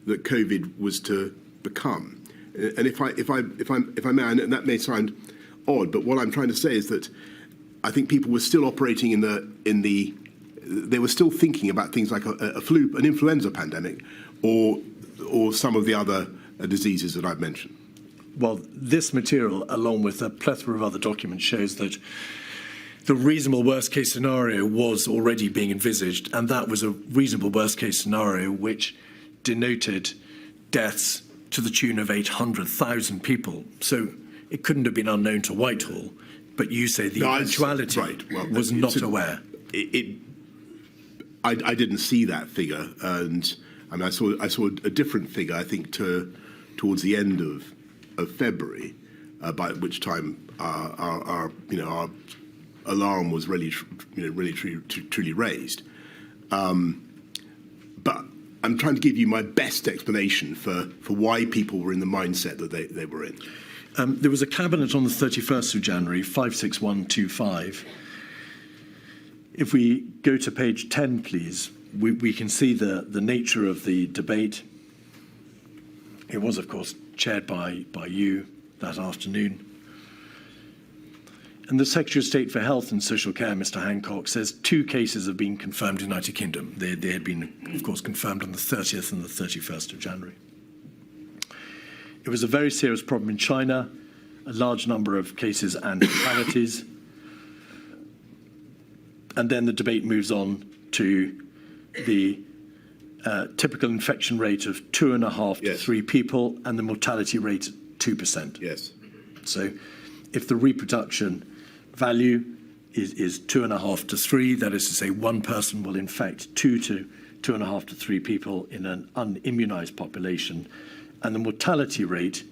that COVID was to become. And if I may, and that may sound odd, but what I'm trying to say is that I think people were still operating they were still thinking about things like a flu, an influenza pandemic, or some of the other diseases that I've mentioned. Well, this material, along with a plethora of other documents, shows that the reasonable worst-case scenario was already being envisaged, and that was a reasonable worst-case scenario which denoted deaths to the tune of 800,000 people. So it couldn't have been unknown to Whitehall. But you say the No, eventuality right. Well, was it's not a- aware. I didn't see that figure, and I mean, I saw a different figure. I think towards the end of February, by which time our alarm was really truly raised. But I'm trying to give you my best explanation for why people were in the mindset that they were in. There was a cabinet on the 31st of January, 56125. If we go to page 10, please, we can see the nature of the debate. It was, of course, chaired by you that afternoon. And the Secretary of State for Health and Social Care, Mr. Hancock, says 2 cases have been confirmed in the United Kingdom. They had been, of course, confirmed on the 30th and the 31st of January. It was a very serious problem in China, a large number of cases and fatalities. And then the debate moves on to the typical infection rate of 2.5 to 3 people and the mortality rate 2%. Yes. So if the reproduction value is 2.5 to 3, that is to say 1 person will infect 2 to 2.5 to 3 people in an unimmunized population, and the mortality rate,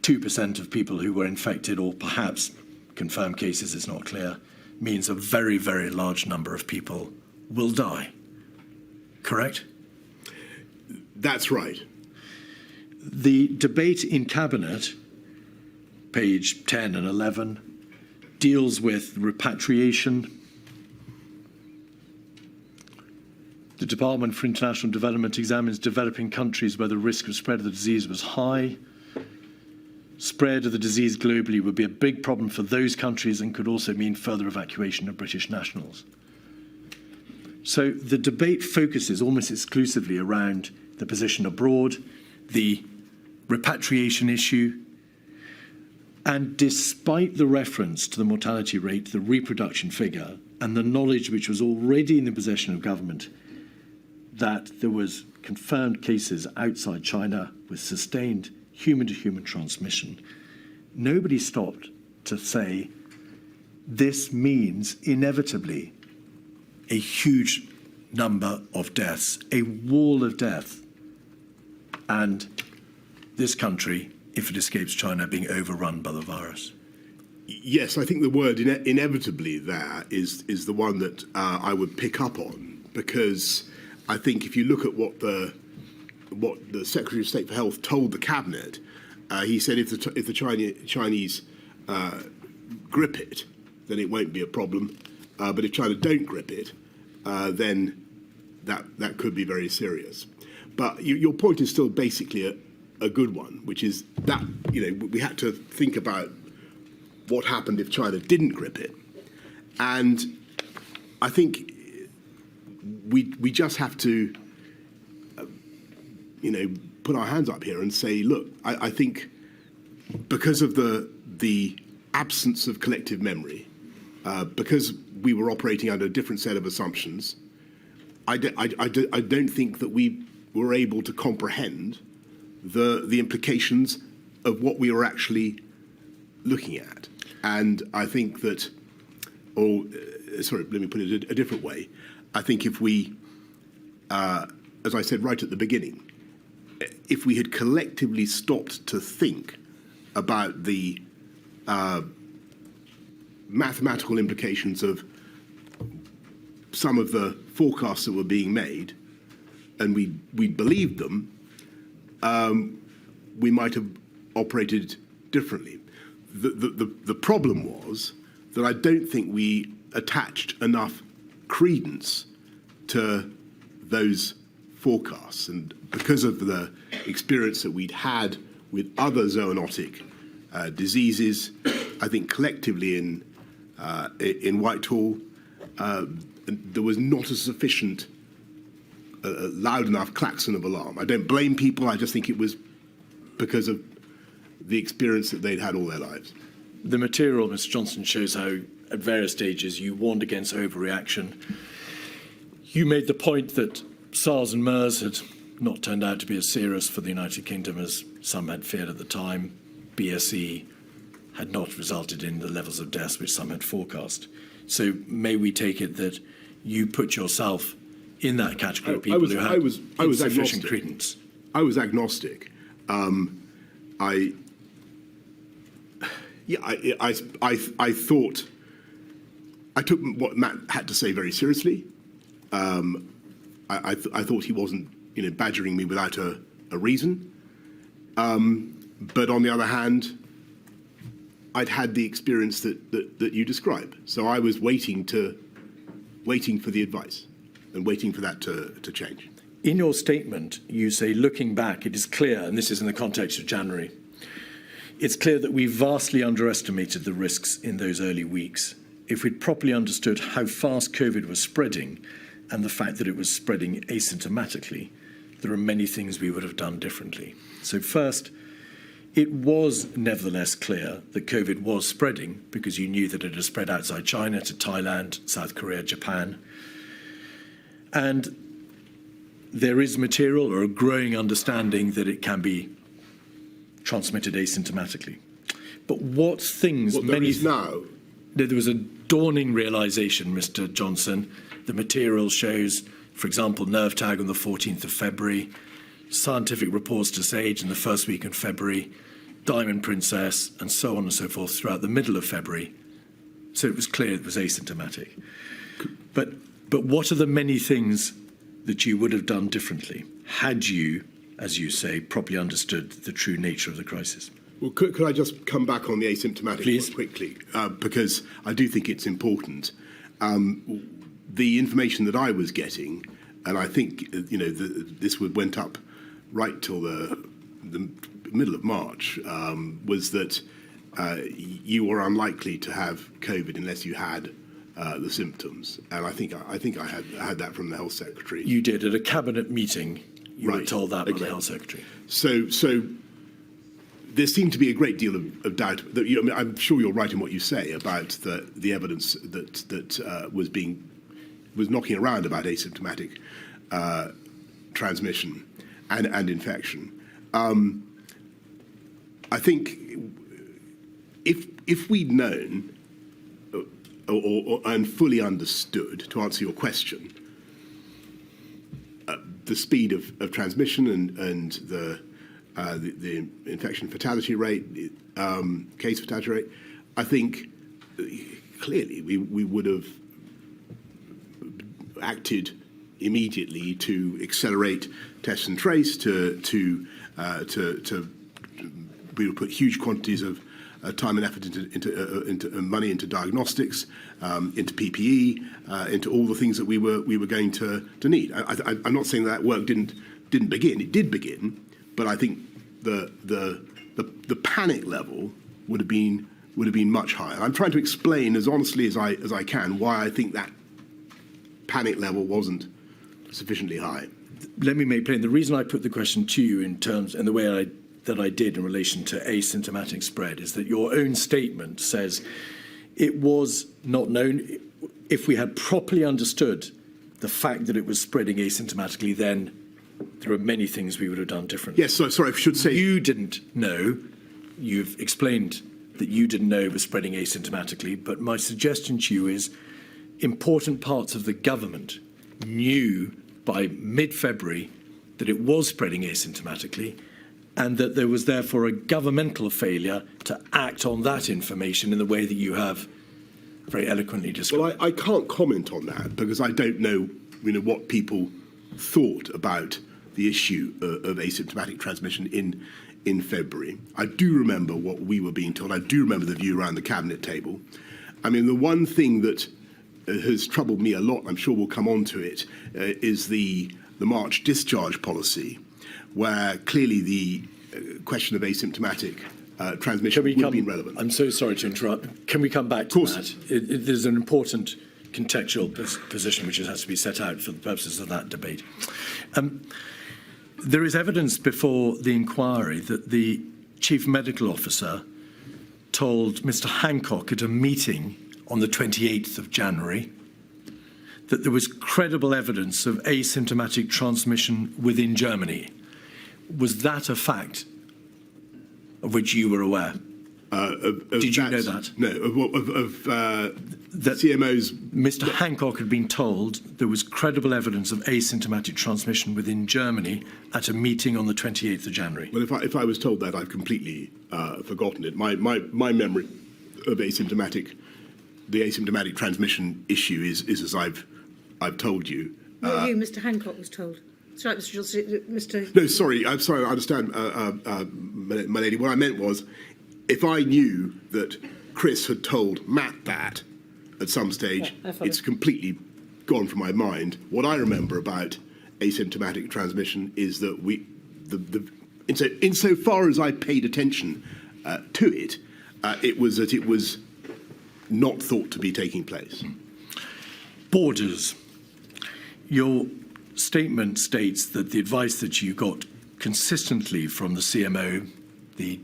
2% of people who were infected or perhaps confirmed cases, is not clear, means a very, very large number of people will die. Correct? That's right. The debate in Cabinet, page 10 and 11, deals with repatriation. The Department for International Development examines developing countries where the risk of spread of the disease was high. Spread of the disease globally would be a big problem for those countries and could also mean further evacuation of British nationals. So the debate focuses almost exclusively around the position abroad, the repatriation issue, and despite the reference to the mortality rate, the reproduction figure, and the knowledge which was already in the possession of government that there was confirmed cases outside China with sustained human-to-human transmission, nobody stopped to say this means inevitably a huge number of deaths, a wall of death, and this country, if it escapes China, being overrun by the virus. Yes, I think the word inevitably there is the one that I would pick up on, because I think if you look at what the Secretary of State for Health told the Cabinet, he said if the Chinese grip it, then it won't be a problem. But if China don't grip it, then that could be very serious. But your point is still basically a good one, which is that we had to think about what happened if China didn't grip it, and I think we just have to put our hands up here and say, look, I think because of the absence of collective memory, because we were operating under a different set of assumptions, I don't think that we were able to comprehend the implications of what we were actually looking at. And I think that, let me put it a different way. I think if we, as I said right at the beginning, if we had collectively stopped to think about the mathematical implications of some of the forecasts that were being made, and we believed them, we might have operated differently. The problem was that I don't think we attached enough credence to those forecasts, and because of the experience that we'd had with other zoonotic diseases, I think collectively in Whitehall, there was not a sufficient loud enough klaxon of alarm. I don't blame people. I just think it was because of the experience that they'd had all their lives. The material, Mr. Johnson, shows how at various stages you warned against overreaction. You made the point that SARS and MERS had not turned out to be as serious for the United Kingdom as some had feared at the time. BSE had not resulted in the levels of deaths which some had forecast. So may we take it that you put yourself in that category of people who had insufficient credence? I was agnostic. I thought I took what Matt had to say very seriously. I thought he wasn't, badgering me without a reason. But on the other hand, I'd had the experience that you describe. So I was waiting for the advice and waiting for that to change. In your statement, you say, looking back, it is clear, and this is in the context of January, it's clear that we vastly underestimated the risks in those early weeks. If we'd properly understood how fast COVID was spreading and the fact that it was spreading asymptomatically, there are many things we would have done differently. So first, it was nevertheless clear that COVID was spreading because you knew that it had spread outside China to Thailand, South Korea, Japan. And there is material or a growing understanding that it can be transmitted asymptomatically. But what things... What there is now? There was a dawning realisation, Mr. Johnson. The material shows, for example, nerve tag on the 14th of February, scientific reports to SAGE in the first week in February, Diamond Princess, and so on and so forth throughout the middle of February. So it was clear it was asymptomatic. But what are the many things that you would have done differently had you, as you say, properly understood the true nature of the crisis? Well, could I just come back on the asymptomatic Please. quickly? Because I do think it's important. The information that I was getting, and I think, this went up right till the middle of March, was that you were unlikely to have COVID unless you had the symptoms. And I think I had that from the Health Secretary. You did. At a cabinet meeting, you were Right. told that by Okay. the Health Secretary. So there seemed to be a great deal of doubt. I'm sure you're right in what you say about the evidence that was knocking around about asymptomatic transmission and infection. I think if we'd known and fully understood, to answer your question, the speed of transmission and the infection fatality rate, case fatality rate, I think clearly we would have acted immediately to accelerate test and trace, we would put huge quantities of time and effort into money into diagnostics, into PPE, into all the things that we were going to need. I'm not saying that work didn't begin. It did begin, but I think the panic level would have been much higher. I'm trying to explain as honestly as I can why I think that panic level wasn't sufficiently high. Let me make plain. The reason I put the question to you in the way that I did in relation to asymptomatic spread is that your own statement says it was not known. If we had properly understood the fact that it was spreading asymptomatically, then there are many things we would have done differently. Yes, sorry, I should say... You didn't know. You've explained that you didn't know it was spreading asymptomatically, but my suggestion to you is important parts of the government knew by mid-February that it was spreading asymptomatically and that there was therefore a governmental failure to act on that information in the way that you have very eloquently described. Well, I can't comment on that because I don't know, what people thought about the issue of asymptomatic transmission in February. I do remember what we were being told. I do remember the view around the cabinet table. I mean, the one thing that has troubled me a lot, I'm sure we'll come on to it, is the March discharge policy, where clearly the question of asymptomatic transmission would have been relevant. I'm so sorry to interrupt. Can we come back to that? There's an important contextual position which has to be set out for the purposes of that debate. There is evidence before the inquiry that the chief medical officer told Mr. Hancock at a meeting on the 28th of January that there was credible evidence of asymptomatic transmission within Germany. Was that a fact of which you were aware? Did you know that? No, That CMO's. Mr. Hancock had been told there was credible evidence of asymptomatic transmission within Germany at a meeting on the 28th of January. Well, if I was told that, I've completely forgotten it. My memory of the asymptomatic transmission issue is as I've told you. Not you, Mr. Hancock was told. That's right, Mr. Johnson. Mr. No, sorry, I'm sorry. I understand, my lady. What I meant was, if I knew that Chris had told Matt that at some stage, Yeah, I follow. it's completely gone from my mind. What I remember about asymptomatic transmission is that insofar as I paid attention to it, it was not thought to be taking place. Borders. Your statement states that the advice that you got consistently from the CMO, the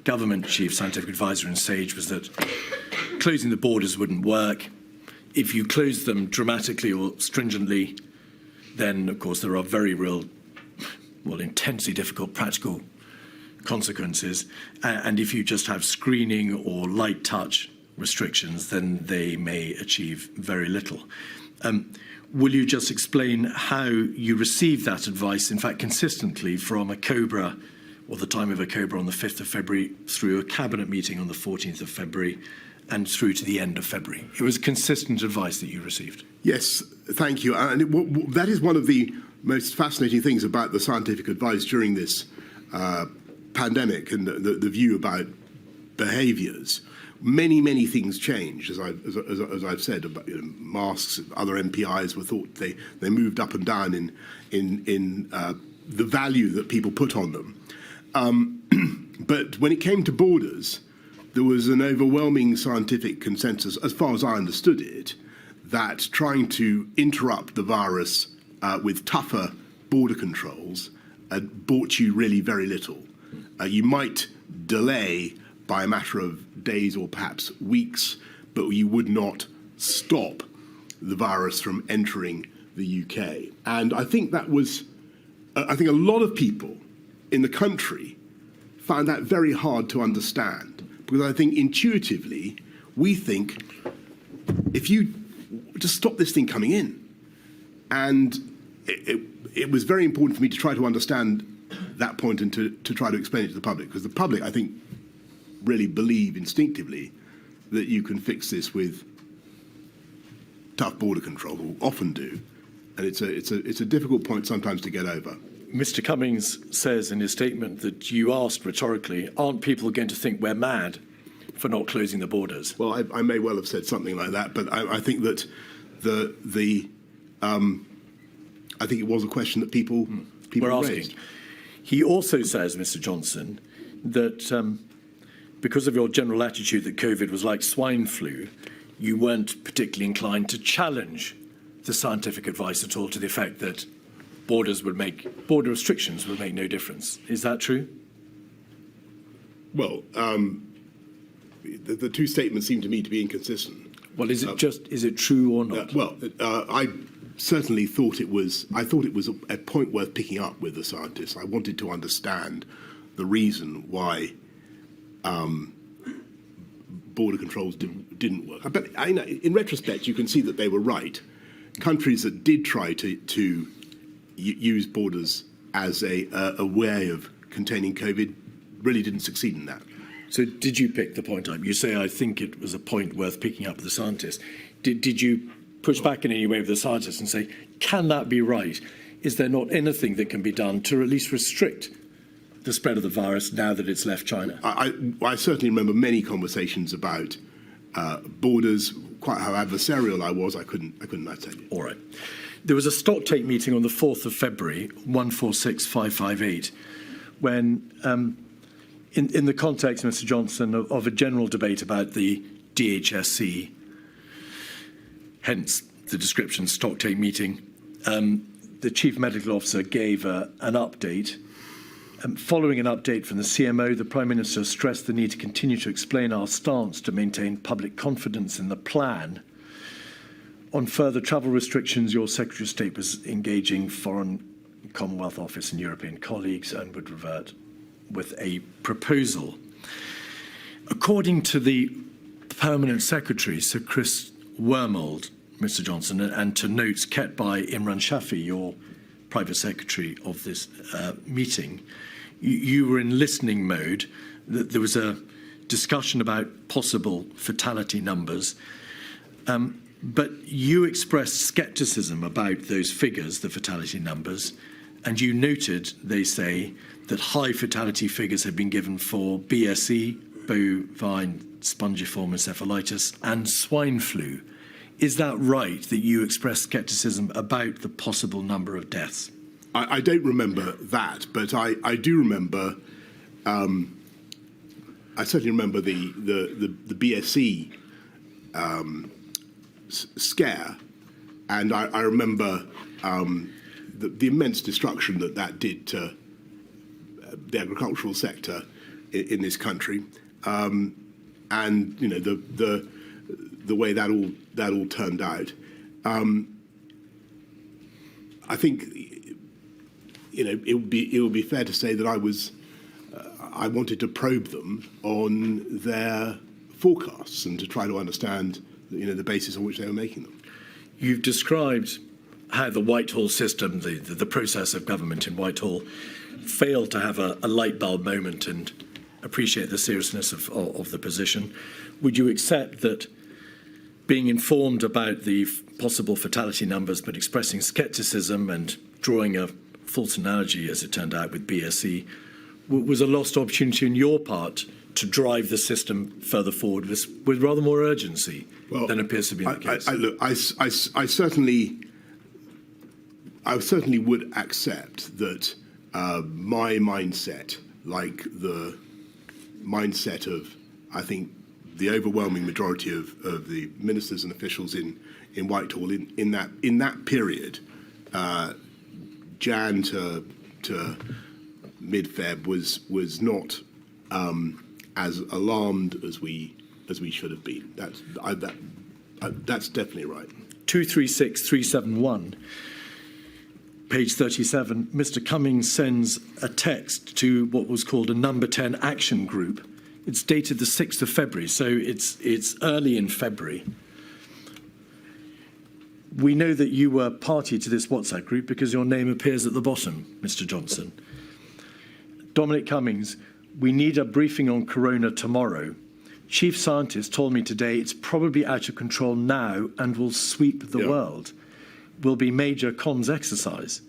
government chief scientific advisor in SAGE, was that closing the borders wouldn't work. If you close them dramatically or stringently, then, of course, there are very real, intensely difficult practical consequences. And if you just have screening or light touch restrictions, then they may achieve very little. Will you just explain how you received that advice, in fact, consistently from a COBRA, or the time of a COBRA on the 5th of February, through a cabinet meeting on the 14th of February, and through to the end of February? It was consistent advice that you received. Yes, thank you. And that is one of the most fascinating things about the scientific advice during this pandemic and the view about behaviours. Many things changed, as I've said. About, masks, other MPIs were thought they moved up and down in the value that people put on them. But when it came to borders, there was an overwhelming scientific consensus, as far as I understood it, that trying to interrupt the virus with tougher border controls brought you really very little. You might delay by a matter of days or perhaps weeks, but you would not stop the virus from entering the UK. And I think that was, I think a lot of people in the country found that very hard to understand, because I think intuitively we think, if you just stop this thing coming in. And it was very important for me to try to understand that point and to try to explain it to the public, because the public, I think, really believe instinctively that you can fix this with tough border control, or often do, and it's a difficult point sometimes to get over. Mr. Cummings says in his statement that you asked rhetorically, aren't people going to think we're mad for not closing the borders? Well, I may well have said something like that, but I think that I think it was a question that people were asking. raised. He also says, Mr. Johnson, that because of your general attitude that COVID was like swine flu, you weren't particularly inclined to challenge the scientific advice at all, to the effect that border restrictions would make no difference. Is that true? Well, the two statements seem to me to be inconsistent. Well, is it true or not? I certainly thought it was. I thought it was a point worth picking up with the scientists. I wanted to understand the reason why border controls didn't work. But in retrospect, you can see that they were right. Countries that did try to use borders as a way of containing COVID really didn't succeed in that. So did you pick the point up? You say, I think it was a point worth picking up with the scientists. Did you push back in any way with the scientists and say, can that be right? Is there not anything that can be done to at least restrict the spread of the virus now that it's left China? I certainly remember many conversations about borders, quite how adversarial I was. I couldn't tell you. All right. There was a stocktake meeting on the 4th of February, 146558, when in the context, Mr. Johnson, of a general debate about the DHSC, hence the description stocktake meeting, the Chief Medical Officer gave an update. Following an update from the CMO, the Prime Minister stressed the need to continue to explain our stance to maintain public confidence in the plan. On further travel restrictions, your Secretary of State was engaging Foreign Commonwealth Office and European colleagues and would revert with a proposal. According to the Permanent Secretary, Sir Chris Wormold, Mr. Johnson, and to notes kept by Imran Shafi, your private secretary of this meeting, you were in listening mode. There was a discussion about possible fatality numbers, but you expressed scepticism about those figures, the fatality numbers, and you noted, they say, that high fatality figures have been given for BSE, bovine spongiform encephalitis, and swine flu. Is that right, that you expressed scepticism about the possible number of deaths? I don't remember that, but I do remember. I certainly remember the BSE scare, and I remember the immense destruction that did to the agricultural sector in this country, and you know the way that all turned out. I think it would be fair to say that I wanted to probe them on their forecasts and to try to understand the basis on which they were making them. You've described how the Whitehall system, the process of government in Whitehall, failed to have a light bulb moment and appreciate the seriousness of the position. Would you accept that being informed about the possible fatality numbers but expressing scepticism and drawing a false analogy, as it turned out, with BSE, was a lost opportunity on your part to drive the system further forward with rather more urgency than appears to be the case? I certainly would accept that my mindset, like the mindset of, I think, the overwhelming majority of the ministers and officials in Whitehall in that period, Jan to mid-Feb, was not as alarmed as we should have been. That's definitely right. 236371, page 37. Mr. Cummings sends a text to what was called a Number 10 Action Group. It's dated the 6th of February, so it's early in February. We know that you were party to this WhatsApp group because your name appears at the bottom, Mr. Johnson. Dominic Cummings, we need a briefing on corona tomorrow. Chief scientist told me today it's probably out of control now and will sweep the world. Will be major comms exercise.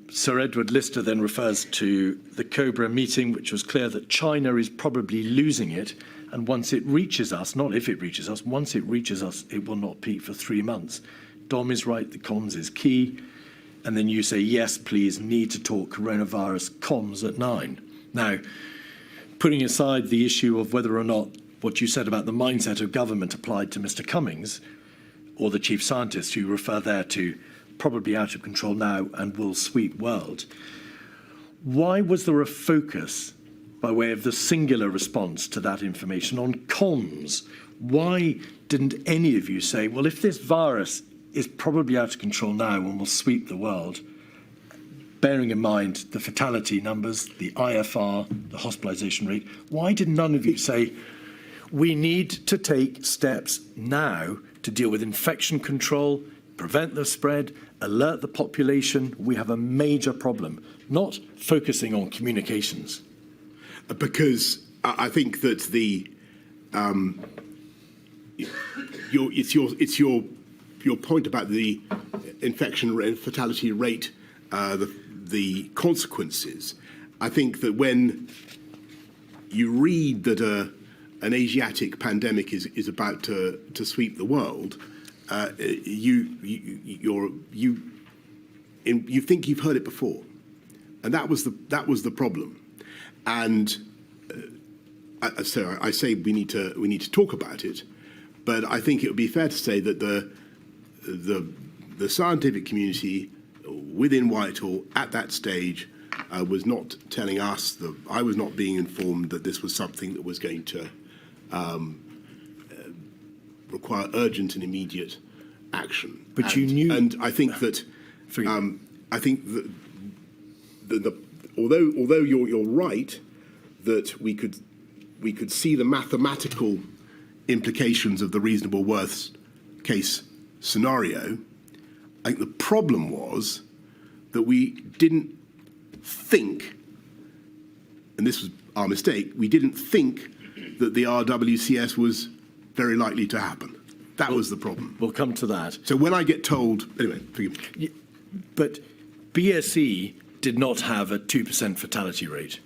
Sir Edward Lister then refers to the Cobra meeting, which was clear that China is probably losing it. And once it reaches us, not if it reaches us, once it reaches us, it will not peak for 3 months. Dom is right, the comms is key. And then you say, yes, please, need to talk coronavirus comms at 9. Now, putting aside the issue of whether or not what you said about the mindset of government applied to Mr. Cummings, or the chief scientist who refer there to probably out of control now and will sweep world, why was there a focus, by way of the singular response to that information, on comms? Why didn't any of you say, well, if this virus is probably out of control now and will sweep the world, bearing in mind the fatality numbers, the IFR, the hospitalisation rate, why did none of you say, we need to take steps now to deal with infection control, prevent the spread, alert the population, we have a major problem, not focusing on communications? Because I think that it's your point about the infection rate, fatality rate, the consequences. I think that when you read that an Asiatic pandemic is about to sweep the world, you think you've heard it before, and that was the problem. And so I say we need to talk about it, but I think it would be fair to say that the scientific community within Whitehall at that stage was not telling us, that I was not being informed that this was something that was going to require urgent and immediate action. But you knew, and I think that although you're right that we could see the mathematical implications of the reasonable worst case scenario. I think the problem was that we didn't think, and this was our mistake, we didn't think that the RWCS was very likely to happen. That was the problem. We'll come to that. So when I get told, anyway, forgive me. But BSE did not have a 2% fatality rate.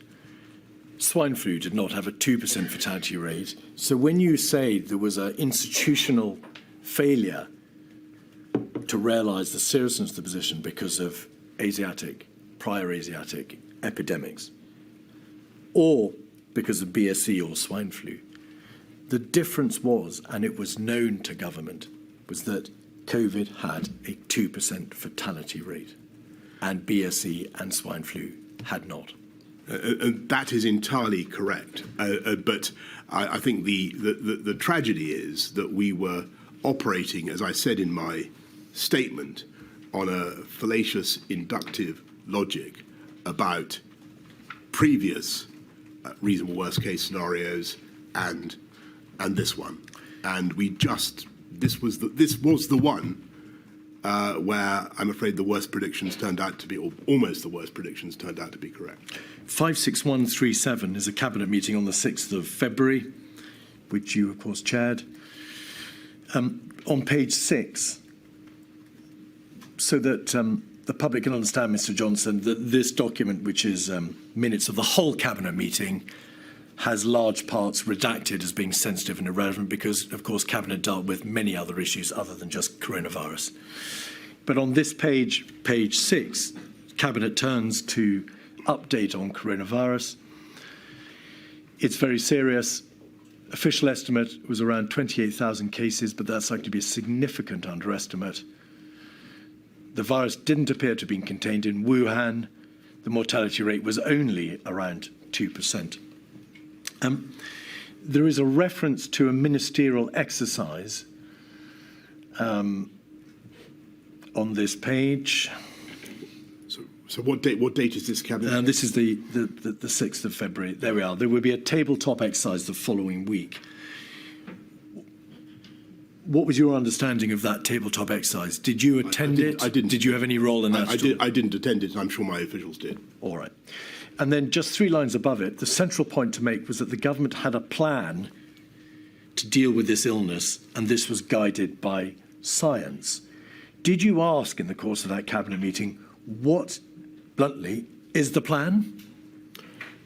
Swine flu did not have a 2% fatality rate. So when you say there was an institutional failure to realise the seriousness of the position because of prior Asiatic epidemics, or because of BSE or swine flu, the difference was, and it was known to government, was that COVID had a 2% fatality rate, and BSE and swine flu had not. That is entirely correct. But I think the tragedy is that we were operating, as I said in my statement, on a fallacious inductive logic about previous reasonable worst case scenarios and this one. And this was the one where I'm afraid the worst predictions turned out to be, or almost the worst predictions turned out to be correct. 56137 is a cabinet meeting on the 6th of February, which you, of course, chaired. On page 6, so that the public can understand, Mr. Johnson, that this document, which is minutes of the whole cabinet meeting, has large parts redacted as being sensitive and irrelevant because, of course, cabinet dealt with many other issues other than just coronavirus. But on this page, page 6, cabinet turns to update on coronavirus. It's very serious. Official estimate was around 28,000 cases, but that's likely to be a significant underestimate. The virus didn't appear to have been contained in Wuhan. The mortality rate was only around 2%. There is a reference to a ministerial exercise on this page. So what date is this cabinet? This is the 6th of February. There we are. There will be a tabletop exercise the following week. What was your understanding of that tabletop exercise? Did you attend it? I didn't. Did you have any role in that? I didn't attend it, and I'm sure my officials did. All right. And then just 3 lines above it, the central point to make was that the government had a plan to deal with this illness, and this was guided by science. Did you ask in the course of that cabinet meeting, what, bluntly, is the plan?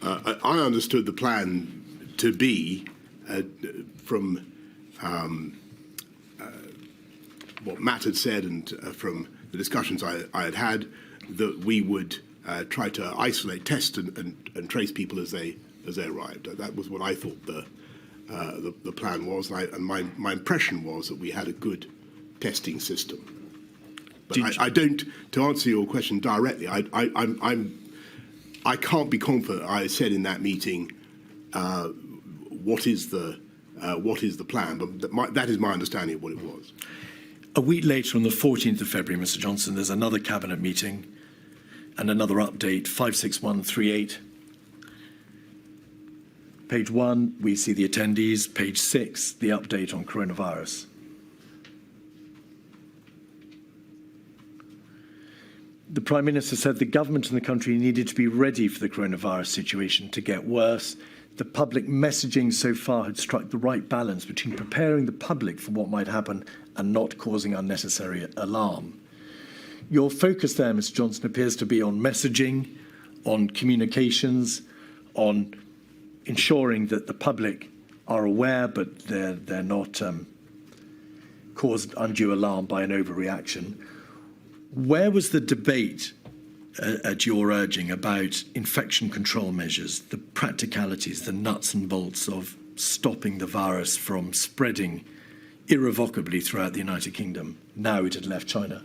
I understood the plan to be, from what Matt had said and from the discussions I had, that we would try to isolate, test and trace people as they arrived. That was what I thought the plan was, and my impression was that we had a good testing system. But I don't. To answer your question directly, I can't be confident. I said in that meeting, what is the plan? But that is my understanding of what it was. A week later, on the 14th of February, Mr. Johnson, there's another cabinet meeting and another update, 56138. Page 1, we see the attendees. Page 6, the update on coronavirus. The Prime Minister said the government and the country needed to be ready for the coronavirus situation to get worse. The public messaging so far had struck the right balance between preparing the public for what might happen and not causing unnecessary alarm. Your focus there, Mr. Johnson, appears to be on messaging, on communications, on ensuring that the public are aware but they're not caused undue alarm by an overreaction. Where was the debate at your urging about infection control measures, the practicalities, the nuts and bolts of stopping the virus from spreading irrevocably throughout the United Kingdom now it had left China?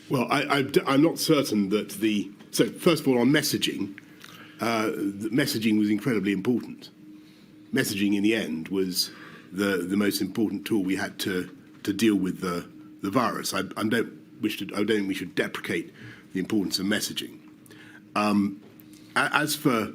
Well, I'm not certain that so first of all, on messaging, the messaging was incredibly important. Messaging in the end was the most important tool we had to deal with the virus. I don't think we should deprecate the importance of messaging. As for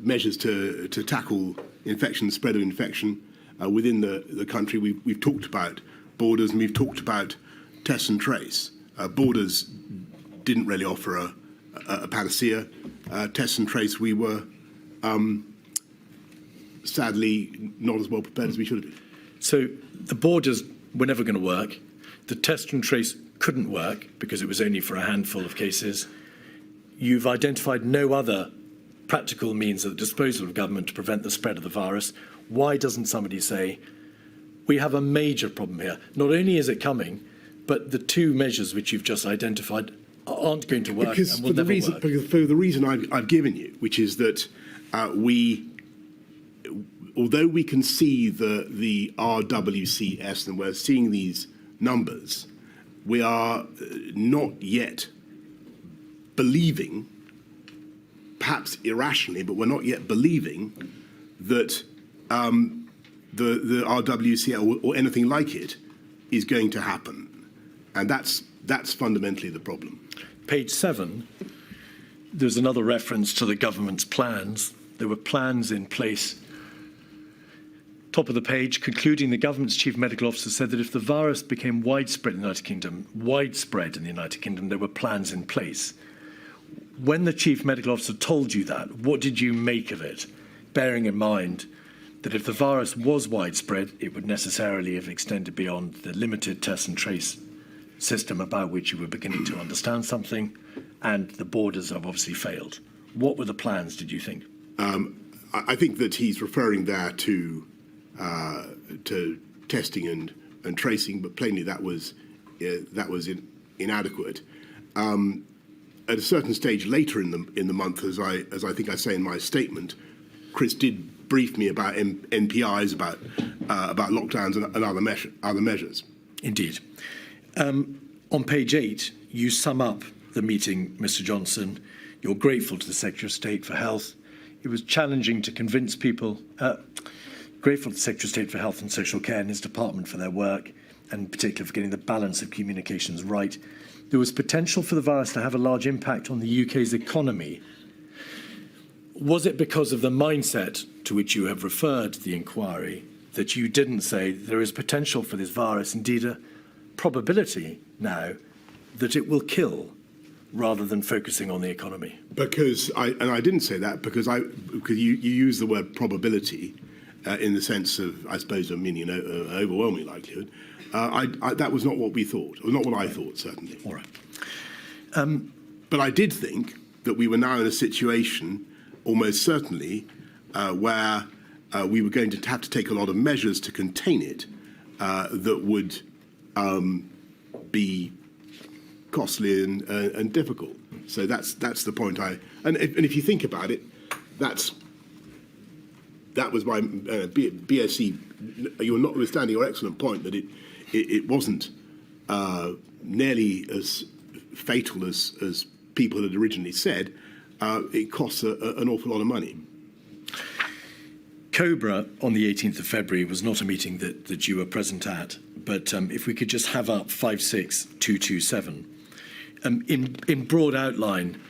measures to tackle infection, the spread of infection within the country. We've talked about borders, and we've talked about test and trace. Borders didn't really offer a panacea. Test and trace, we were sadly not as well prepared as we should have been. So the borders were never going to work. The test and trace couldn't work because it was only for a handful of cases. You've identified no other practical means at the disposal of government to prevent the spread of the virus. Why doesn't somebody say, we have a major problem here? Not only is it coming, but the two measures which you've just identified aren't going to work and will never work. Because for the reason I've given you, which is that although we can see the RWCS and we're seeing these numbers, we are not yet believing, perhaps irrationally, but we're not yet believing that the RWCS or anything like it is going to happen. And that's fundamentally the problem. Page 7, there's another reference to the government's plans. There were plans in place. Top of the page, concluding, the government's chief medical officer said that if the virus became widespread in the United Kingdom, there were plans in place. When the chief medical officer told you that, what did you make of it, bearing in mind that if the virus was widespread, it would necessarily have extended beyond the limited test and trace system about which you were beginning to understand something, and the borders have obviously failed? What were the plans, did you think? I think that he's referring there to testing and tracing, but plainly that was inadequate. At a certain stage later in the month, as I think I say in my statement, Chris did brief me about NPIs, about lockdowns and other measures. Indeed. On page 8, you sum up the meeting, Mr. Johnson. You're grateful to the Secretary of State for Health. It was challenging to convince people. Grateful to the Secretary of State for Health and Social Care and his department for their work, and in particular for getting the balance of communications right. There was potential for the virus to have a large impact on the UK's economy. Was it because of the mindset to which you have referred the inquiry that you didn't say there is potential for this virus, indeed a probability now that it will kill, rather than focusing on the economy? Because I didn't say that because you use the word probability in the sense of, I suppose, overwhelming likelihood. That was not what we thought, or not what I thought, certainly. All right. But I did think that we were now in a situation, almost certainly, where we were going to have to take a lot of measures to contain it that would be costly and difficult. So that's the point. And if you think about it, that was my BSc. You're notwithstanding your excellent point that it wasn't nearly as fatal as people had originally said. It costs an awful lot of money. Cobra on the 18th of February was not a meeting that you were present at, but if we could just have up 56227. In broad outline,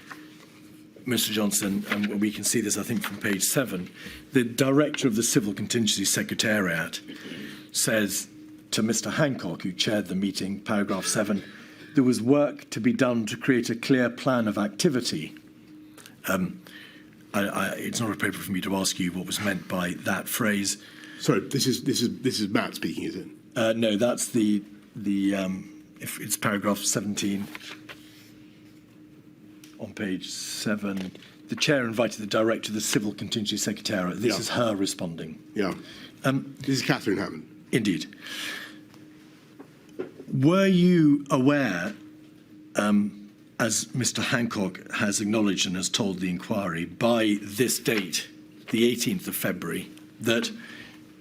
Mr. Johnson, and we can see this, I think, from page 7, the director of the Civil Contingency Secretariat says to Mr. Hancock, who chaired the meeting, paragraph 7, there was work to be done to create a clear plan of activity. It's not appropriate for me to ask you what was meant by that phrase. Sorry, this is Matt speaking, is it? No, that's the if it's paragraph 17 on page 7. The chair invited the director of the Civil Contingency Secretariat. This is her responding. Yeah. This is Catherine Hammond. Indeed. Were you aware, as Mr. Hancock has acknowledged and has told the inquiry, by this date, the 18th of February, that,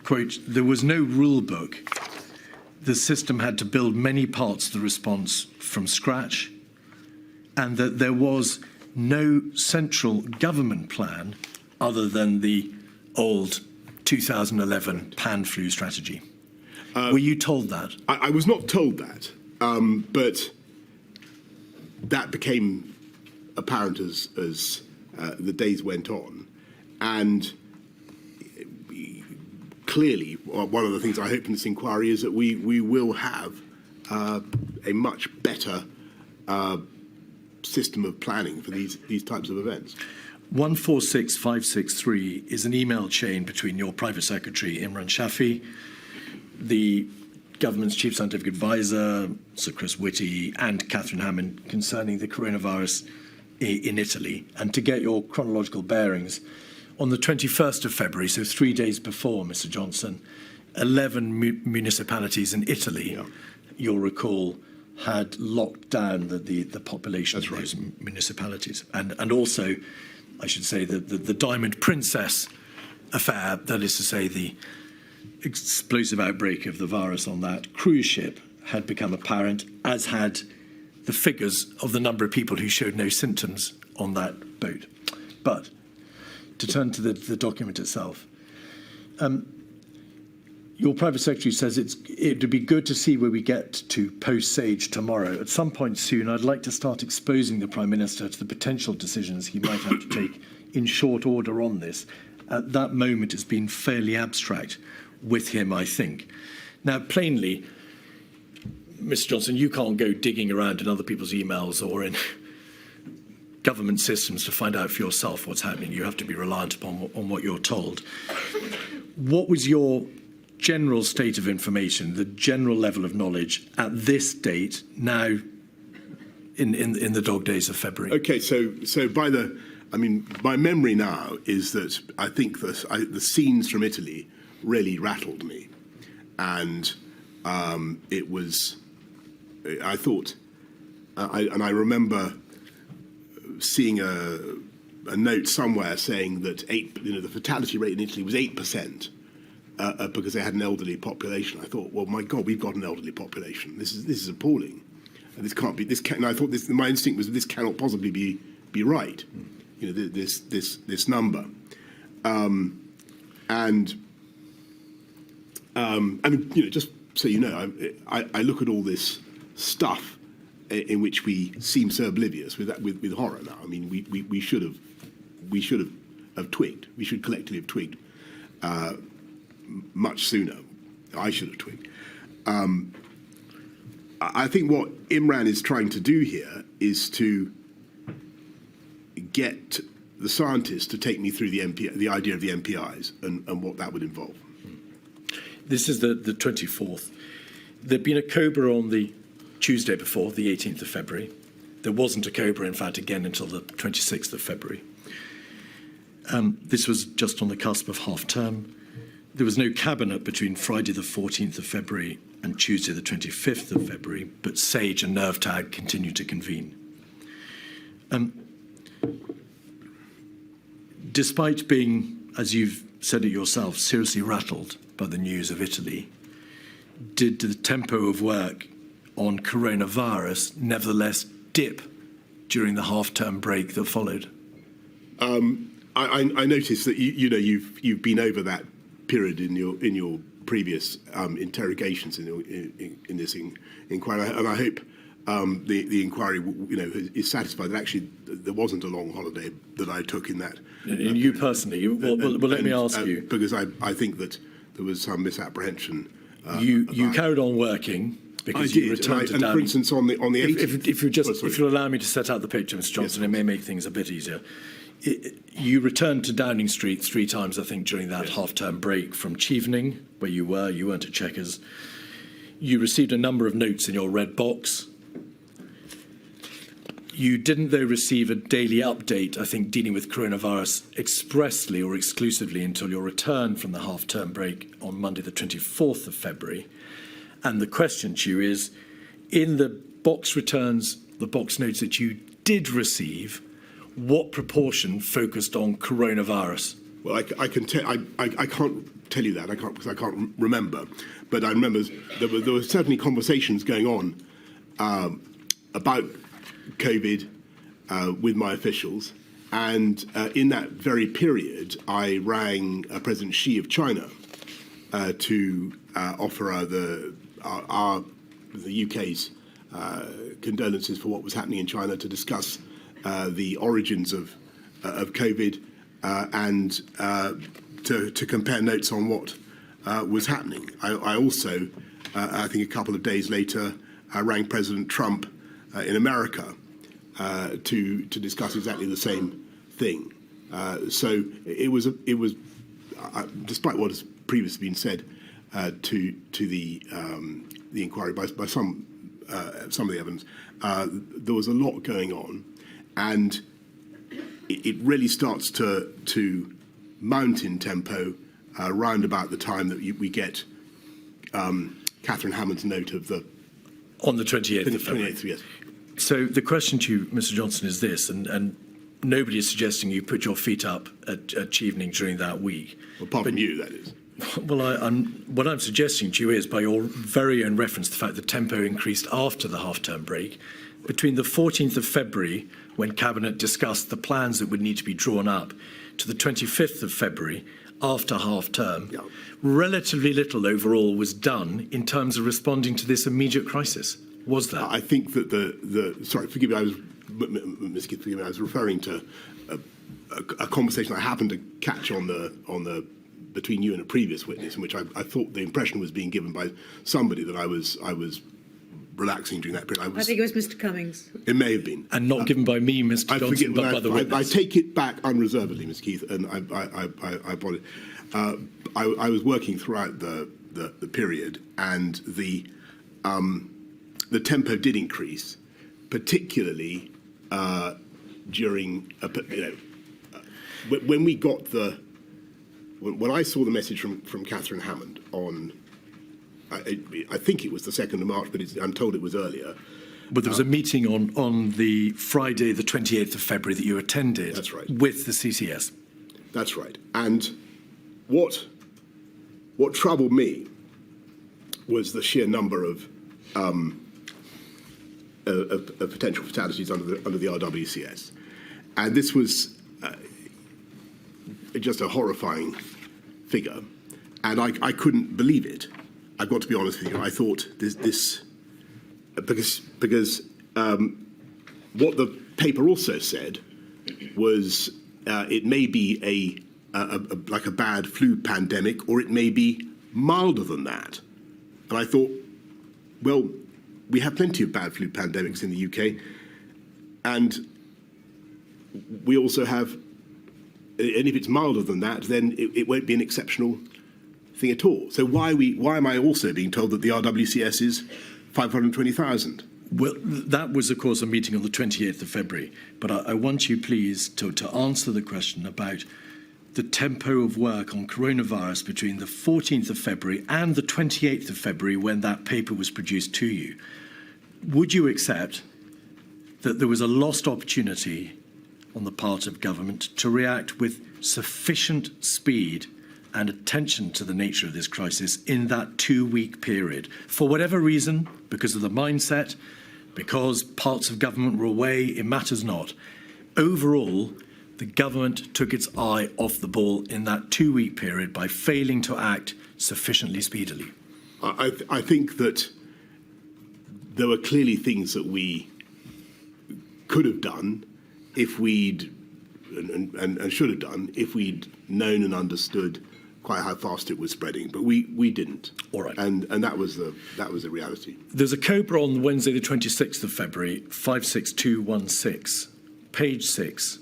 quote, there was no rule book. The system had to build many parts of the response from scratch, and that there was no central government plan other than the old 2011 pan-flu strategy? Were you told that? I was not told that, but that became apparent as the days went on. And clearly, one of the things I hope in this inquiry is that we will have a much better system of planning for these types of events. 146563 is an email chain between your private secretary, Imran Shafi, the government's chief scientific advisor, Sir Chris Whitty, and Catherine Hammond concerning the coronavirus in Italy. And to get your chronological bearings, on the 21st of February, so 3 days before Mr. Johnson, 11 municipalities in Italy, you'll recall, had locked down the population of those municipalities. And also, I should say, the Diamond Princess affair, that is to say, the explosive outbreak of the virus on that cruise ship, had become apparent, as had the figures of the number of people who showed no symptoms on that boat. But to turn to the document itself, your private secretary says it would be good to see where we get to post-Sage tomorrow. At some point soon, I'd like to start exposing the Prime Minister to the potential decisions he might have to take in short order on this. At that moment, it's been fairly abstract with him, I think. Now, plainly, Mr. Johnson, you can't go digging around in other people's emails or in government systems to find out for yourself what's happening. You have to be reliant on what you're told. What was your general state of information, the general level of knowledge at this date, now in the dog days of February? Okay, so my memory now is that I think the scenes from Italy really rattled me, and it was, I thought, I remember seeing a note somewhere saying that the fatality rate in Italy was 8%. Because they had an elderly population. I thought, well, my God, we've got an elderly population. This is appalling. And this can't be. And I thought my instinct was this cannot possibly be right. This number. Just so you know, I look at all this stuff in which we seem so oblivious with horror now. I mean, we should have twigged. We should collectively have twigged. Much sooner. I should have twigged. I think what Imran is trying to do here is to get the scientists to take me through the idea of the MPIs and what that would involve. This is the 24th. There'd been a COBRA on the Tuesday before, the 18th of February. There wasn't a COBRA, in fact, again until the 26th of February. This was just on the cusp of half-term. There was no cabinet between Friday the 14th of February and Tuesday the 25th of February, but SAGE and NERVTAG continued to convene. Despite being, as you've said it yourself, seriously rattled by the news of Italy, did the tempo of work on coronavirus nevertheless dip during the half-term break that followed? I noticed that you've been over that period in your previous interrogations in this inquiry, and I hope the inquiry is satisfied that actually there wasn't a long holiday that I took in that. You personally, well, let me ask you, because I think that there was some misapprehension. You carried on working because you returned to Downing. For instance, on the 18th. If you'll allow me to set out the picture, Mr. Johnson, it may make things a bit easier. You returned to Downing Street 3 times, I think, during that half-term break from Chevening, where you weren't at Chequers. You received a number of notes in your red box. You didn't, though, receive a daily update, I think, dealing with coronavirus expressly or exclusively until your return from the half-term break on Monday, the 24th of February. And the question to you is, in the box returns, the box notes that you did receive, what proportion focused on coronavirus? Well, I can't tell you that. Because I can't remember. But I remember there were certainly conversations going on about COVID with my officials, and in that very period, I rang President Xi of China to offer the UK's condolences for what was happening in China, to discuss the origins of COVID, and to compare notes on what was happening. I also, I think a couple of days later, rang President Trump in America to discuss exactly the same thing. So it was despite what has previously been said to the inquiry by some of the evidence, there was a lot going on, and it really starts to mount in tempo round about the time that we get Catherine Hammond's note of the on the 28th of February. 28th, yes. So the question to you, Mr. Johnson, is this, and nobody is suggesting you put your feet up at Chevening during that week. Well, apart from you, that is. Well, what I'm suggesting to you is, by your very own reference, the fact that tempo increased after the half-term break, between the 14th of February, when Cabinet discussed the plans that would need to be drawn up, to the 25th of February, after half-term, yeah, relatively little overall was done in terms of responding to this immediate crisis. Was that? I think that sorry, forgive me, Ms. Keith, forgive me, I was referring to a conversation I happened to catch on the between you and a previous witness, in which I thought the impression was being given by somebody that I was relaxing during that period. I think it was Mr. Cummings. It may have been. And not given by me, Mr. Johnson, but by the witness. I take it back unreservedly, Ms. Keith, and I apologize. I was working throughout the period, and the tempo did increase, particularly during when we got when I saw the message from Catherine Hammond on. I think it was the 2nd of March, but I'm told it was earlier. But there was a meeting on the Friday, the 28th of February, that you attended. That's right. With the CCS. That's right. And what troubled me was the sheer number of potential fatalities under the RWCS, and this was just a horrifying figure, and I couldn't believe it. I've got to be honest with you. I thought this because what the paper also said was it may be like a bad flu pandemic, or it may be milder than that. And I thought, well, we have plenty of bad flu pandemics in the UK, and we also have, and if it's milder than that, then it won't be an exceptional thing at all. So why am I also being told that the RWCS is 520,000? Well, that was, of course, a meeting on the 28th of February. But I want you, please, to answer the question about the tempo of work on coronavirus between the 14th of February and the 28th of February, when that paper was produced to you. Would you accept that there was a lost opportunity on the part of government to react with sufficient speed and attention to the nature of this crisis in that 2-week period? For whatever reason, because of the mindset, because parts of government were away, it matters not. Overall, the government took its eye off the ball in that 2-week period by failing to act sufficiently speedily. I think that there were clearly things that we could have done if we'd, and should have done, if we'd known and understood quite how fast it was spreading, but we didn't. All right. And that was the reality. There's a COBRA on Wednesday, the 26th of February, 56216, page 6.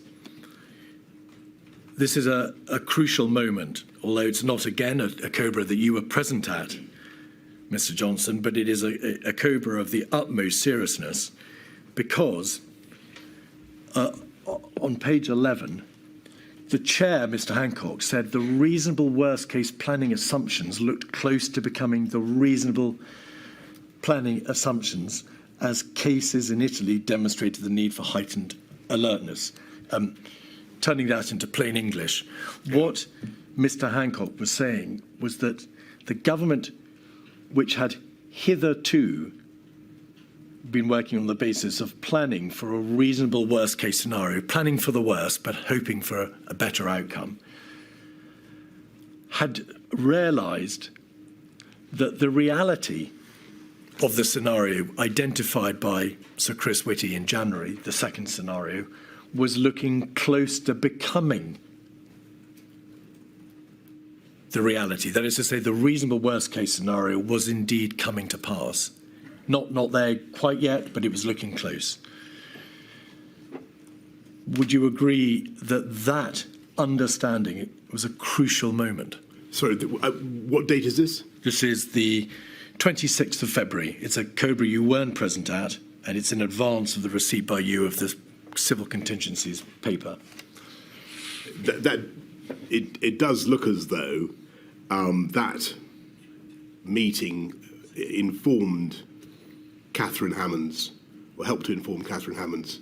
This is a crucial moment, although it's not, again, a COBRA that you were present at, Mr. Johnson, but it is a COBRA of the utmost seriousness, because on page 11, the chair, Mr. Hancock, said the reasonable worst-case planning assumptions looked close to becoming the reasonable planning assumptions as cases in Italy demonstrated the need for heightened alertness. Turning that into plain English, what Mr. Hancock was saying was that the government, which had hitherto been working on the basis of planning for a reasonable worst-case scenario, planning for the worst but hoping for a better outcome, had realised that the reality of the scenario identified by Sir Chris Whitty in January, the second scenario, was looking close to becoming the reality. That is to say, the reasonable worst-case scenario was indeed coming to pass. Not there quite yet, but it was looking close. Would you agree that that understanding was a crucial moment? Sorry, what date is this? This is the 26th of February. It's a COBRA you weren't present at, and it's in advance of the receipt by you of the civil contingencies paper. It does look as though that meeting informed Catherine Hammond's, or helped to inform Catherine Hammond's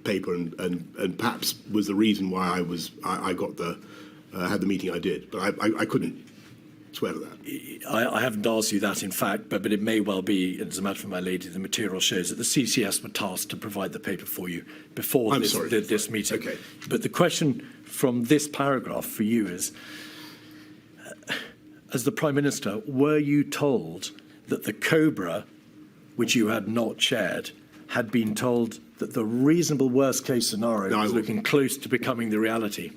paper, and perhaps was the reason why I got had the meeting I did. But I couldn't swear to that. I haven't asked you that, in fact, but it may well be, as a matter of my lady, the material shows that the CCS were tasked to provide the paper for you before this meeting. Okay. But the question from this paragraph for you is, as the Prime Minister, were you told that the COBRA, which you had not chaired, had been told that the reasonable worst-case scenario was looking close to becoming the reality?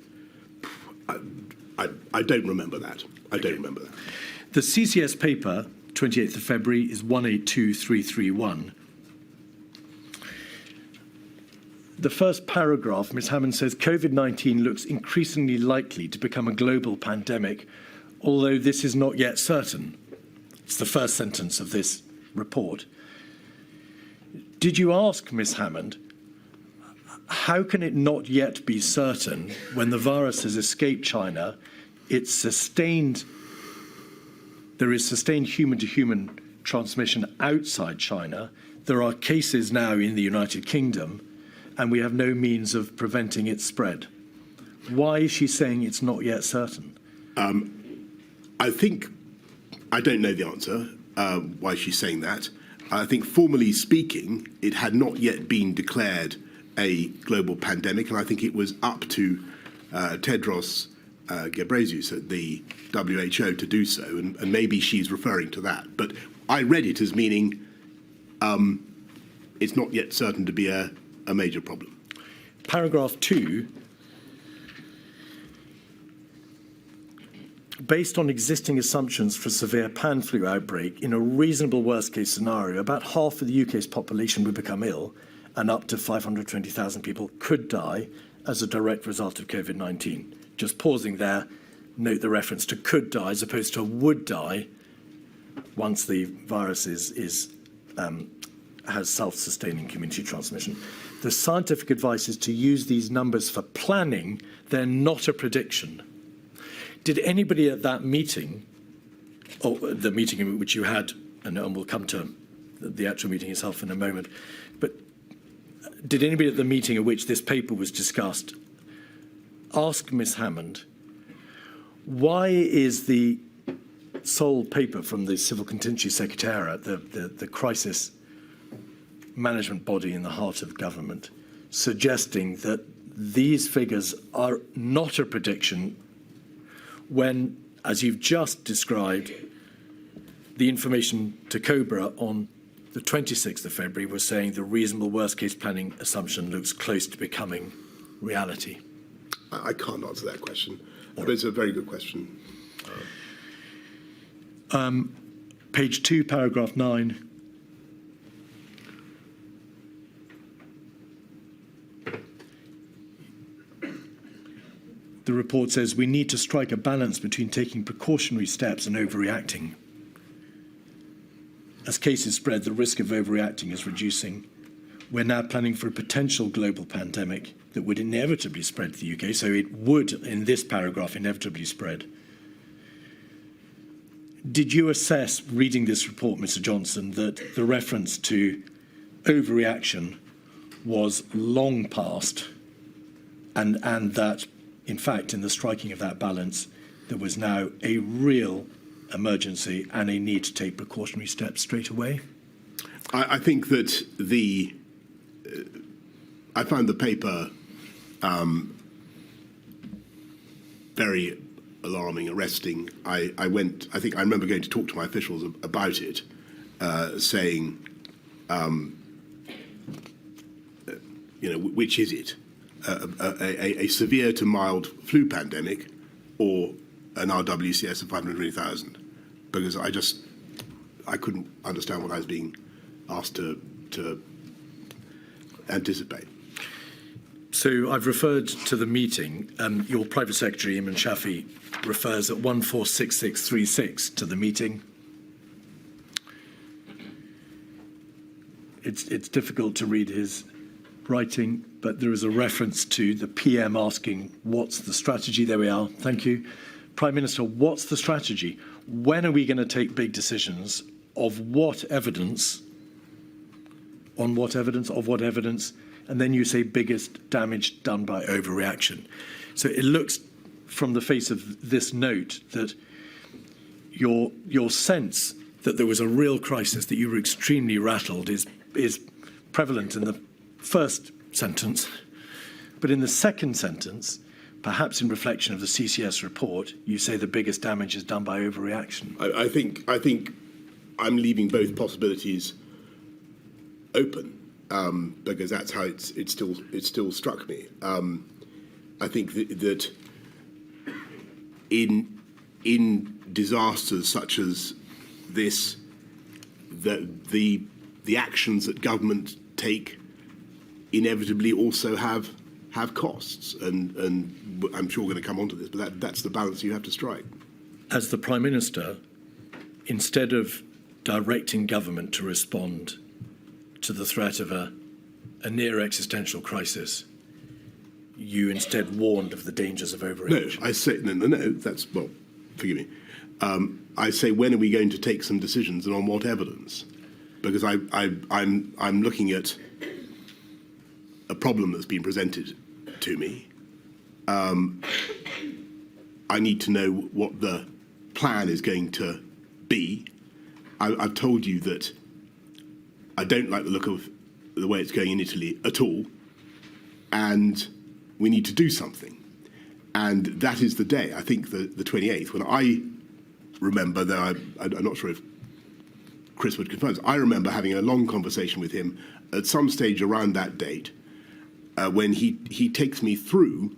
I don't remember that. I don't remember that. The CCS paper, 28th of February, is 182331. The first paragraph, Ms. Hammond says, COVID-19 looks increasingly likely to become a global pandemic, although this is not yet certain. It's the first sentence of this report. Did you ask Ms. Hammond, how can it not yet be certain when the virus has escaped China, there is sustained human-to-human transmission outside China, there are cases now in the United Kingdom, and we have no means of preventing its spread? Why is she saying it's not yet certain? I think, I don't know the answer why she's saying that. I think, formally speaking, it had not yet been declared a global pandemic, and I think it was up to Tedros Ghebreyesus at the WHO to do so, and maybe she's referring to that. But I read it as meaning it's not yet certain to be a major problem. Paragraph 2, based on existing assumptions for severe pan flu outbreak, in a reasonable worst-case scenario, about half of the UK's population would become ill, and up to 520,000 people could die as a direct result of COVID-19. Just pausing there, note the reference to could die as opposed to would die once the virus has self-sustaining community transmission. The scientific advice is to use these numbers for planning. They're not a prediction. Did anybody at that meeting, or the meeting in which you had, and we'll come to the actual meeting itself in a moment, but did anybody at the meeting at which this paper was discussed ask Ms. Hammond, why is the sole paper from the Civil Contingency Secretariat, the crisis management body in the heart of government, suggesting that these figures are not a prediction when, as you've just described, the information to COBRA on the 26th of February was saying the reasonable worst-case planning assumption looks close to becoming reality? I can't answer that question, but it's a very good question. Page 2, paragraph 9. The report says we need to strike a balance between taking precautionary steps and overreacting. As cases spread, the risk of overreacting is reducing. We're now planning for a potential global pandemic that would inevitably spread to the UK, so it would, in this paragraph, inevitably spread. Did you assess, reading this report, Mr. Johnson, that the reference to overreaction was long past, and that, in fact, in the striking of that balance, there was now a real emergency and a need to take precautionary steps straight away? I think that I found the paper very alarming, arresting. I think I remember going to talk to my officials about it, saying, which is it? A severe to mild flu pandemic or an RWCS of 520,000, because I couldn't understand what I was being asked to anticipate. So I've referred to the meeting. Your private secretary, Imran Shafi, refers at 146636 to the meeting. It's difficult to read his writing, but there is a reference to the PM asking, what's the strategy? There we are. Thank you. Prime Minister, what's the strategy? When are we going to take big decisions? Of what evidence? On what evidence? Of what evidence? And then you say biggest damage done by overreaction. So it looks from the face of this note that your sense that there was a real crisis, that you were extremely rattled, is prevalent in the first sentence. But in the second sentence, perhaps in reflection of the CCS report, you say the biggest damage is done by overreaction. I think I'm leaving both possibilities open, because that's how it still struck me. I think that in disasters such as this, the actions that government take inevitably also have costs, and I'm sure we're going to come on to this, but that's the balance you have to strike. As the Prime Minister, instead of directing government to respond to the threat of a near existential crisis, you instead warned of the dangers of overreaction. No, I say no. That's, well, forgive me. I say, when are we going to take some decisions, and on what evidence? Because I'm looking at a problem that's been presented to me. I need to know what the plan is going to be. I've told you that I don't like the look of the way it's going in Italy at all, and we need to do something. And that is the day, I think, the 28th, when I remember, though I'm not sure if Chris would confirm this, I remember having a long conversation with him at some stage around that date, when he takes me through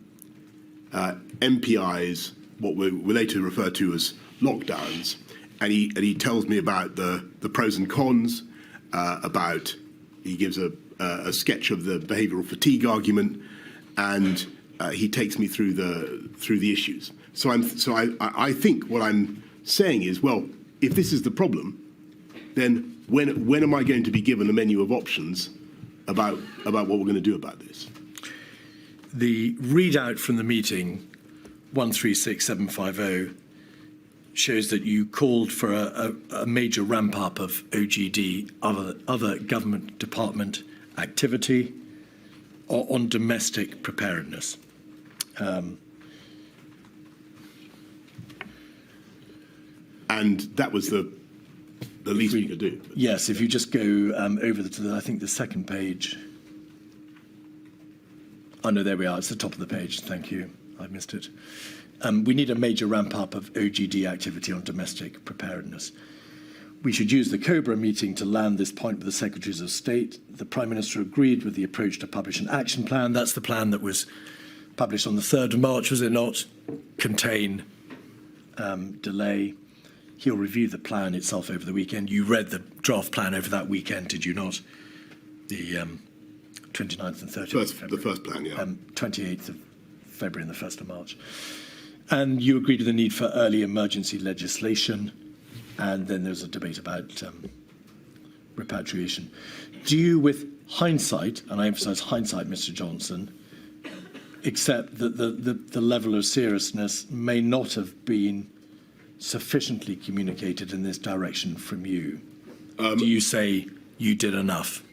MPI's, what we later refer to as lockdowns, and he tells me about the pros and cons, he gives a sketch of the behavioural fatigue argument, and he takes me through the issues. So I think what I'm saying is, well, if this is the problem, then when am I going to be given a menu of options about what we're going to do about this? The readout from the meeting, 136750, shows that you called for a major ramp up of OGD, other government department activity on domestic preparedness. And that was the least we could do. Yes, if you just go over to I think the second page. Oh no, there we are. It's the top of the page. Thank you. I missed it. We need a major ramp-up of OGD activity on domestic preparedness. We should use the COBRA meeting to land this point with the Secretaries of State. The Prime Minister agreed with the approach to publish an action plan. That's the plan that was published on the 3rd of March, was it not? Contain, delay. He'll review the plan itself over the weekend. You read the draft plan over that weekend, did you not? The 29th and 30th of February. The first plan, yeah. 28th of February and the 1st of March. And you agreed to the need for early emergency legislation, and then there's a debate about repatriation. Do you, with hindsight, and I emphasise hindsight, Mr. Johnson, accept that the level of seriousness may not have been sufficiently communicated in this direction from you? Do you say you did enough?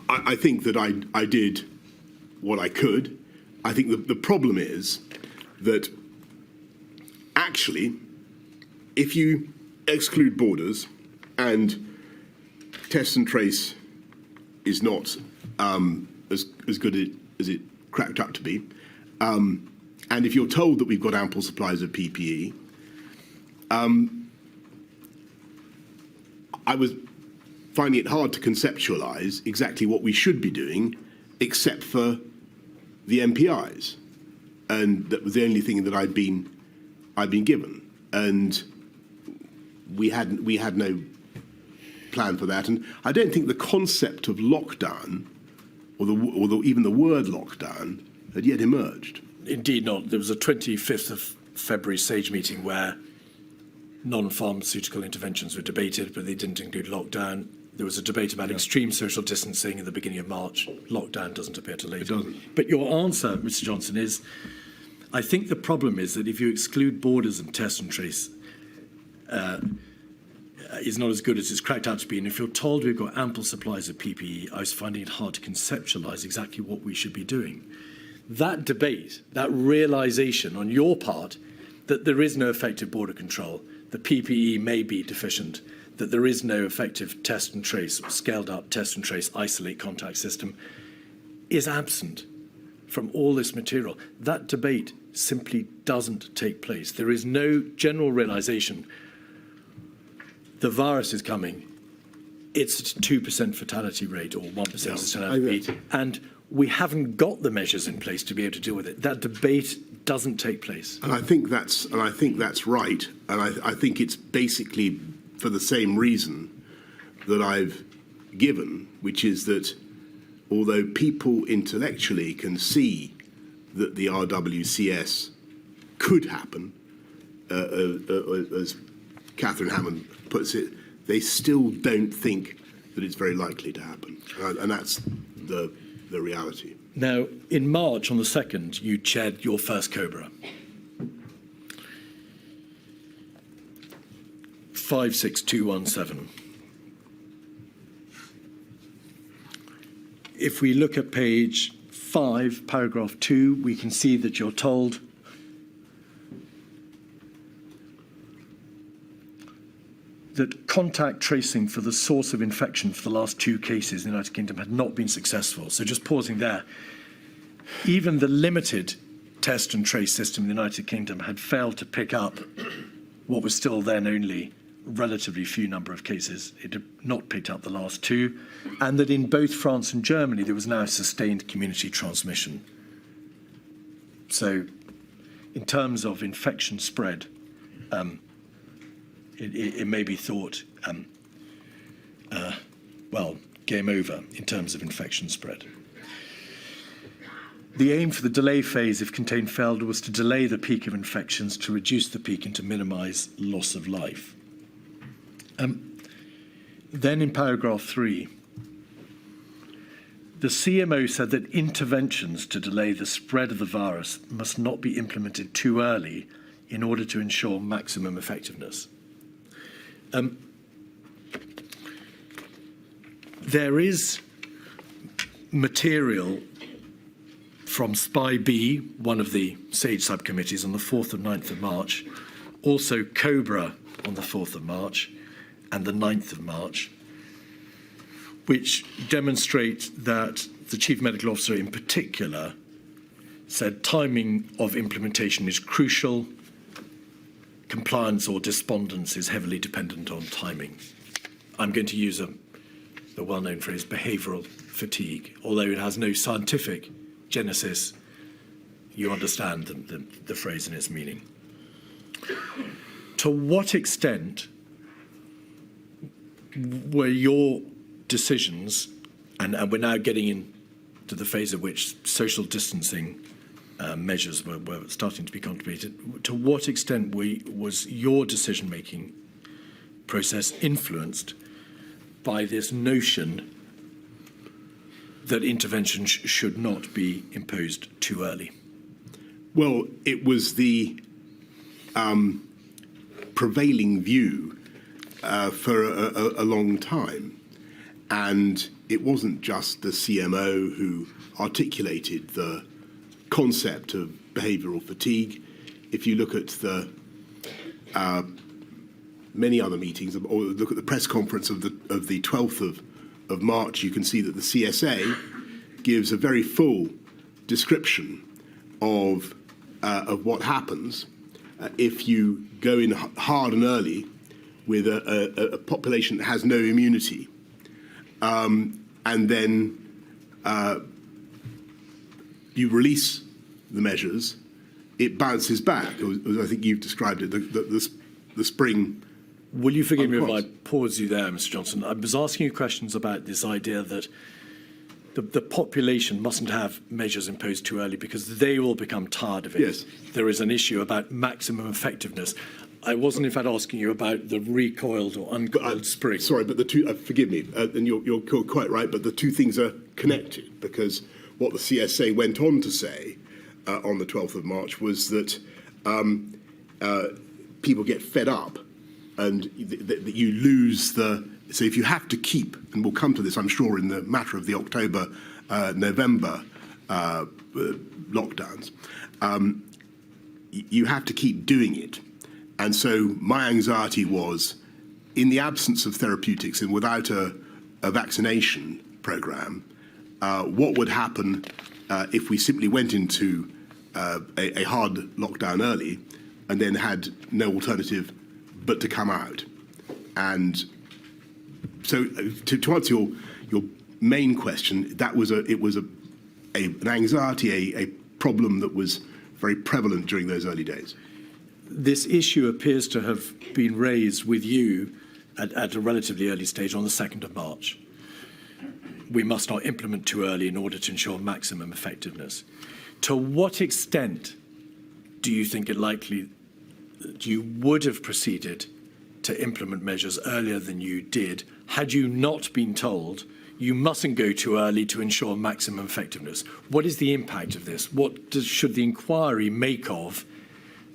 I think that I did what I could. I think that the problem is that actually, if you exclude borders and test and trace is not as good as it cracked up to be, and if you're told that we've got ample supplies of PPE, I was finding it hard to conceptualise exactly what we should be doing, except for the MPIs. And that was the only thing that I'd been I've been given, and we had no plan for that. And I don't think the concept of lockdown, or even the word lockdown, had yet emerged. Indeed not. There was a 25th of February SAGE meeting where non-pharmaceutical interventions were debated, but they didn't include lockdown. There was a debate about extreme social distancing in the beginning of March. Lockdown doesn't appear till later. It doesn't. But your answer, Mr. Johnson, is I think the problem is that if you exclude borders and test and trace, is not as good as it's cracked out to be. And if you're told we've got ample supplies of PPE, I was finding it hard to conceptualise exactly what we should be doing. That debate, that realisation on your part that there is no effective border control, the PPE may be deficient, that there is no effective test and trace, scaled up test and trace, isolate contact system, is absent from all this material. That debate simply doesn't take place. There is no general realisation the virus is coming. It's a 2% fatality fatality rate or 1% fatality rate, and we haven't got the measures in place to be able to deal with it. That debate doesn't take place. And I think that's right. And I think it's basically for the same reason that I've given, which is that although people intellectually can see that the RWCS could happen, as Catherine Hammond puts it, they still don't think that it's very likely to happen. And that's the reality. Now, in March, on the 2nd, you chaired your first COBRA. 56217. If we look at page 5, paragraph 2, we can see that you're told that contact tracing for the source of infection for the last 2 cases in the United Kingdom had not been successful. So just pausing there, even the limited test and trace system in the United Kingdom had failed to pick up what was still then only a relatively few number of cases. It had not picked up the last 2, and that in both France and Germany there was now sustained community transmission. So in terms of infection spread, it may be thought, well, game over in terms of infection spread. The aim for the delay phase, if contained failed, was to delay the peak of infections, to reduce the peak and to minimise loss of life. Then in paragraph 3, the CMO said that interventions to delay the spread of the virus must not be implemented too early in order to ensure maximum effectiveness. There is material from SPY-B, one of the SAGE subcommittees, on the 4th and 9th of March, also COBRA on the 4th of March and the 9th of March, which demonstrate that the Chief Medical Officer in particular said timing of implementation is crucial. Compliance or despondence is heavily dependent on timing. I'm going to use the well-known phrase behavioural fatigue. Although it has no scientific genesis, you understand the phrase and its meaning. To what extent were your decisions, and we're now getting into the phase at which social distancing measures were starting to be contemplated, to what extent was your decision-making process influenced by this notion that intervention should not be imposed too early? Well, it was the prevailing view for a long time. And it wasn't just the CMO who articulated the concept of behavioural fatigue. If you look at the many other meetings, or look at the press conference of the 12th of March, you can see that the CSA gives a very full description of what happens if you go in hard and early with a population that has no immunity, and then you release the measures it bounces back, as I think you've described it, the spring. Will you forgive me if I Uncrossed. pause you there, Mr. Johnson? I was asking you questions about this idea that the population mustn't have measures imposed too early because they will become tired of it. Yes. There is an issue about maximum effectiveness. I wasn't, in fact, asking you about the recoiled or uncoiled spring. Sorry, but the two, forgive me, and you're quite right, but the two things are connected, because what the CSA went on to say on the 12th of March was that people get fed up and that you lose the... So if you have to keep, and we'll come to this, I'm sure, in the matter of the October, November lockdowns, you have to keep doing it. And so my anxiety was, in the absence of therapeutics and without a vaccination programme, what would happen if we simply went into a hard lockdown early and then had no alternative but to come out? And so to answer your main question, it was an anxiety, a problem that was very prevalent during those early days. This issue appears to have been raised with you at a relatively early stage on the 2nd of March. We must not implement too early in order to ensure maximum effectiveness. To what extent do you think it likely that you would have proceeded to implement measures earlier than you did had you not been told you mustn't go too early to ensure maximum effectiveness? What is the impact of this? What should the inquiry make of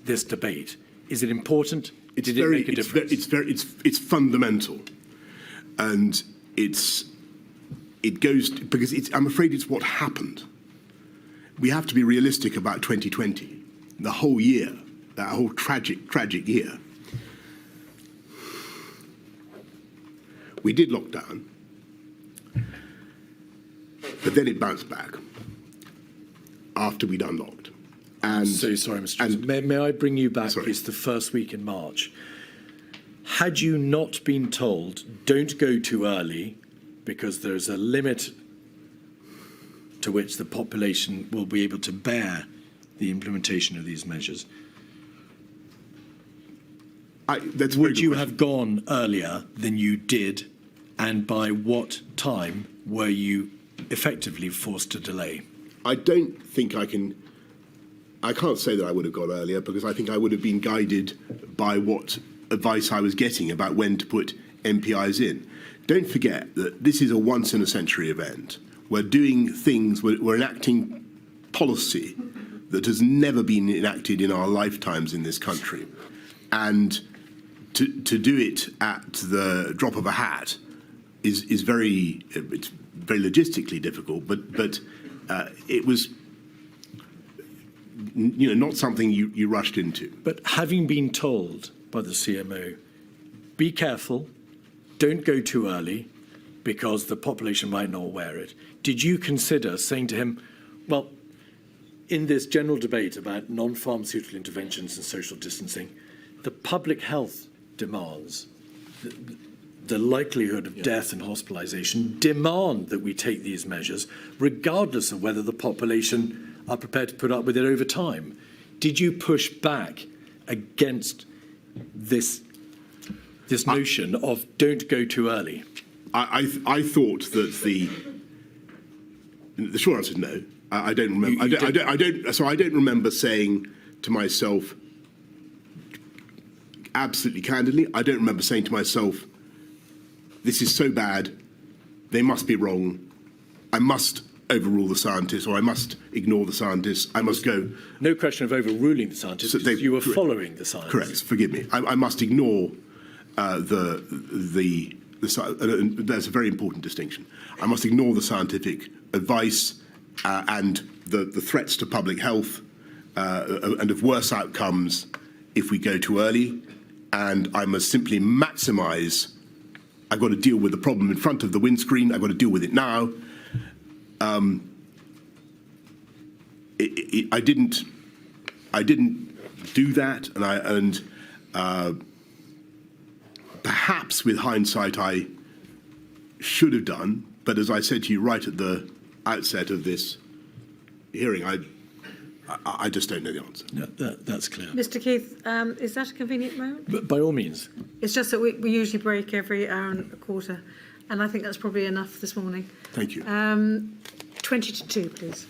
this debate? Is it important? Did it make a difference? It's fundamental, and it goes because I'm afraid it's what happened. We have to be realistic about 2020, the whole year, that whole tragic year. We did lock down, but then it bounced back after we'd unlocked. And so sorry, Mr. Johnson. May I bring you back? Sorry. It's the first week in March. Had you not been told, don't go too early, because there's a limit to which the population will be able to bear the implementation of these measures, would you have gone earlier than you did, and by what time were you effectively forced to delay? I don't think I can't say that I would have gone earlier, because I think I would have been guided by what advice I was getting about when to put MPIs in. Don't forget that this is a once-in-a-century event. We're doing things, we're enacting policy that has never been enacted in our lifetimes in this country. And to do it at the drop of a hat it's very logistically difficult, but it was not something you rushed into. But having been told by the CMO, be careful, don't go too early, because the population might not wear it, did you consider saying to him, well, in this general debate about non-pharmaceutical interventions and social distancing, the public health demands, the likelihood of death and hospitalisation demand that we take these measures, regardless of whether the population are prepared to put up with it over time? Did you push back against this notion of don't go too early? I thought that the short answer is no. I don't remember. I don't remember saying to myself, absolutely candidly, I don't remember saying to myself, this is so bad, they must be wrong, I must overrule the scientists, or I must ignore the scientists, I must go... No question of overruling the scientists, So you were following the science. Correct, forgive me. I must ignore the that's a very important distinction. I must ignore the scientific advice and the threats to public health and of worse outcomes if we go too early, and I must simply maximise. I've got to deal with the problem in front of the windscreen. I've got to deal with it now. I didn't do that, and perhaps with hindsight I should have done. But as I said to you right at the outset of this hearing, I just don't know the answer. No, that's clear. Mr. Keith, is that a convenient moment? But by all means. It's just that we usually break every hour and a quarter, and I think that's probably enough this morning. Thank you. 20 to 2, please.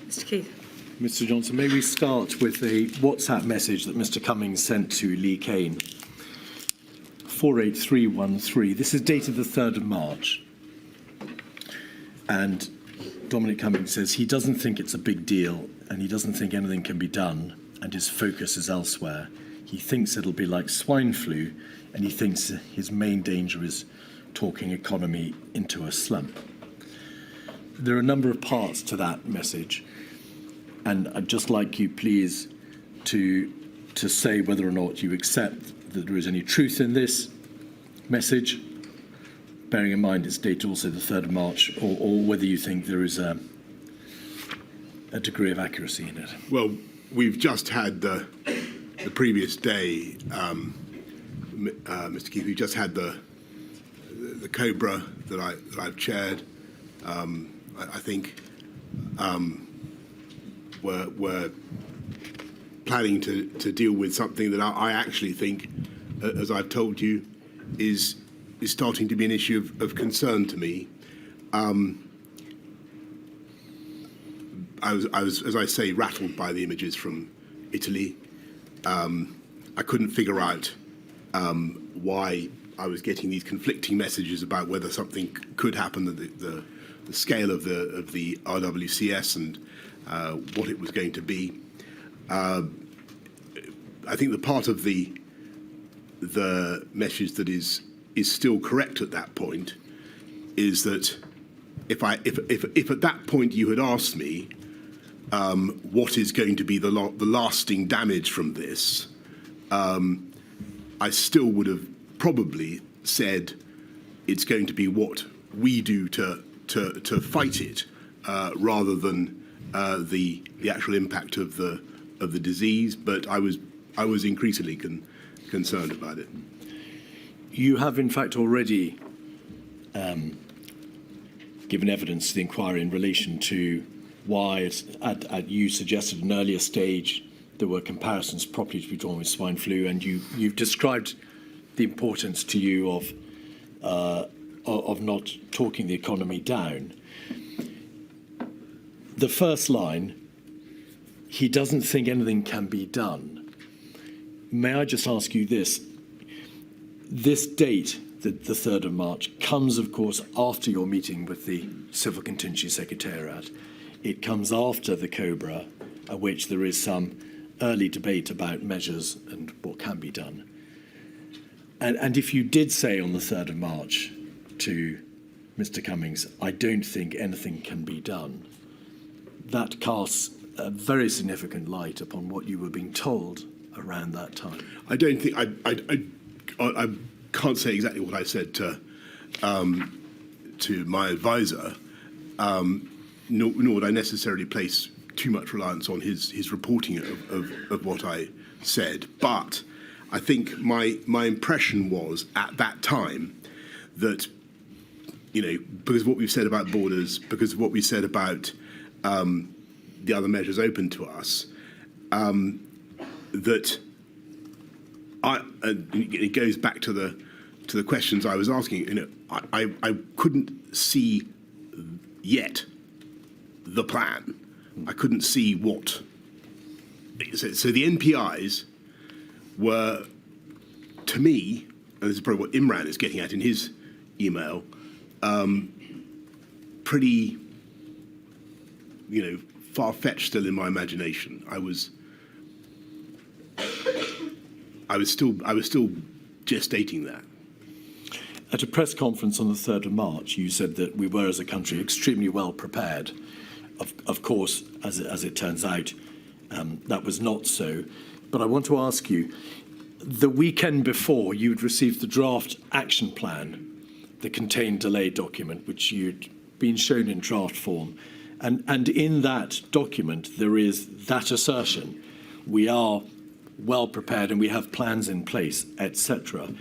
Mr Keith. Mr Johnson, may we start with a WhatsApp message that Mr Cummings sent to Lee Kane. 48313. This is dated the 3rd of March. And Dominic Cummings says he doesn't think it's a big deal and he doesn't think anything can be done and his focus is elsewhere. He thinks it'll be like swine flu and he thinks his main danger is talking economy into a slump. There are a number of parts to that message, and I'd just like you, please, to say whether or not you accept that there is any truth in this message, bearing in mind it's dated also the 3rd of March, or whether you think there is a degree of accuracy in it. Well, we've just had the previous day, Mr. Keith, we just had the COBRA that I've chaired. I think we're planning to deal with something that I actually think, as I've told you, is starting to be an issue of concern to me. I was, as I say, rattled by the images from Italy. I couldn't figure out why I was getting these conflicting messages about whether something could happen, the scale of the RWCS and what it was going to be. I think the part of the message that is still correct at that point is that if at that point you had asked me what is going to be the lasting damage from this, I still would have probably said it's going to be what we do to fight it, rather than the actual impact of the disease. But I was increasingly concerned about it. You have, in fact, already given evidence to the inquiry in relation to why, you suggested at an earlier stage, there were comparisons properly to be drawn with swine flu, and you've described the importance to you of not talking the economy down. The first line, he doesn't think anything can be done. May I just ask you this? This date, the 3rd of March, comes, of course, after your meeting with the Civil Contingency Secretariat. It comes after the COBRA, at which there is some early debate about measures and what can be done. And if you did say on the 3rd of March to Mr. Cummings, I don't think anything can be done, that casts a very significant light upon what you were being told around that time. I don't think I can't say exactly what I said to my advisor, nor would I necessarily place too much reliance on his reporting of what I said. But I think my impression was at that time that, because of what we've said about borders, because of what we said about the other measures open to us, that it goes back to the questions I was asking. I couldn't see yet the plan. I couldn't see what. So the NPIs were, to me, and this is probably what Imran is getting at in his email, pretty, far-fetched still in my imagination. I was still gestating that. At a press conference on the 3rd of March, you said that we were, as a country, extremely well prepared. Of course, as it turns out, that was not so. But I want to ask you, the weekend before, you'd received the draft action plan, the contained delay document, which you'd been shown in draft form. And in that document, there is that assertion. We are well prepared and we have plans in place, etc.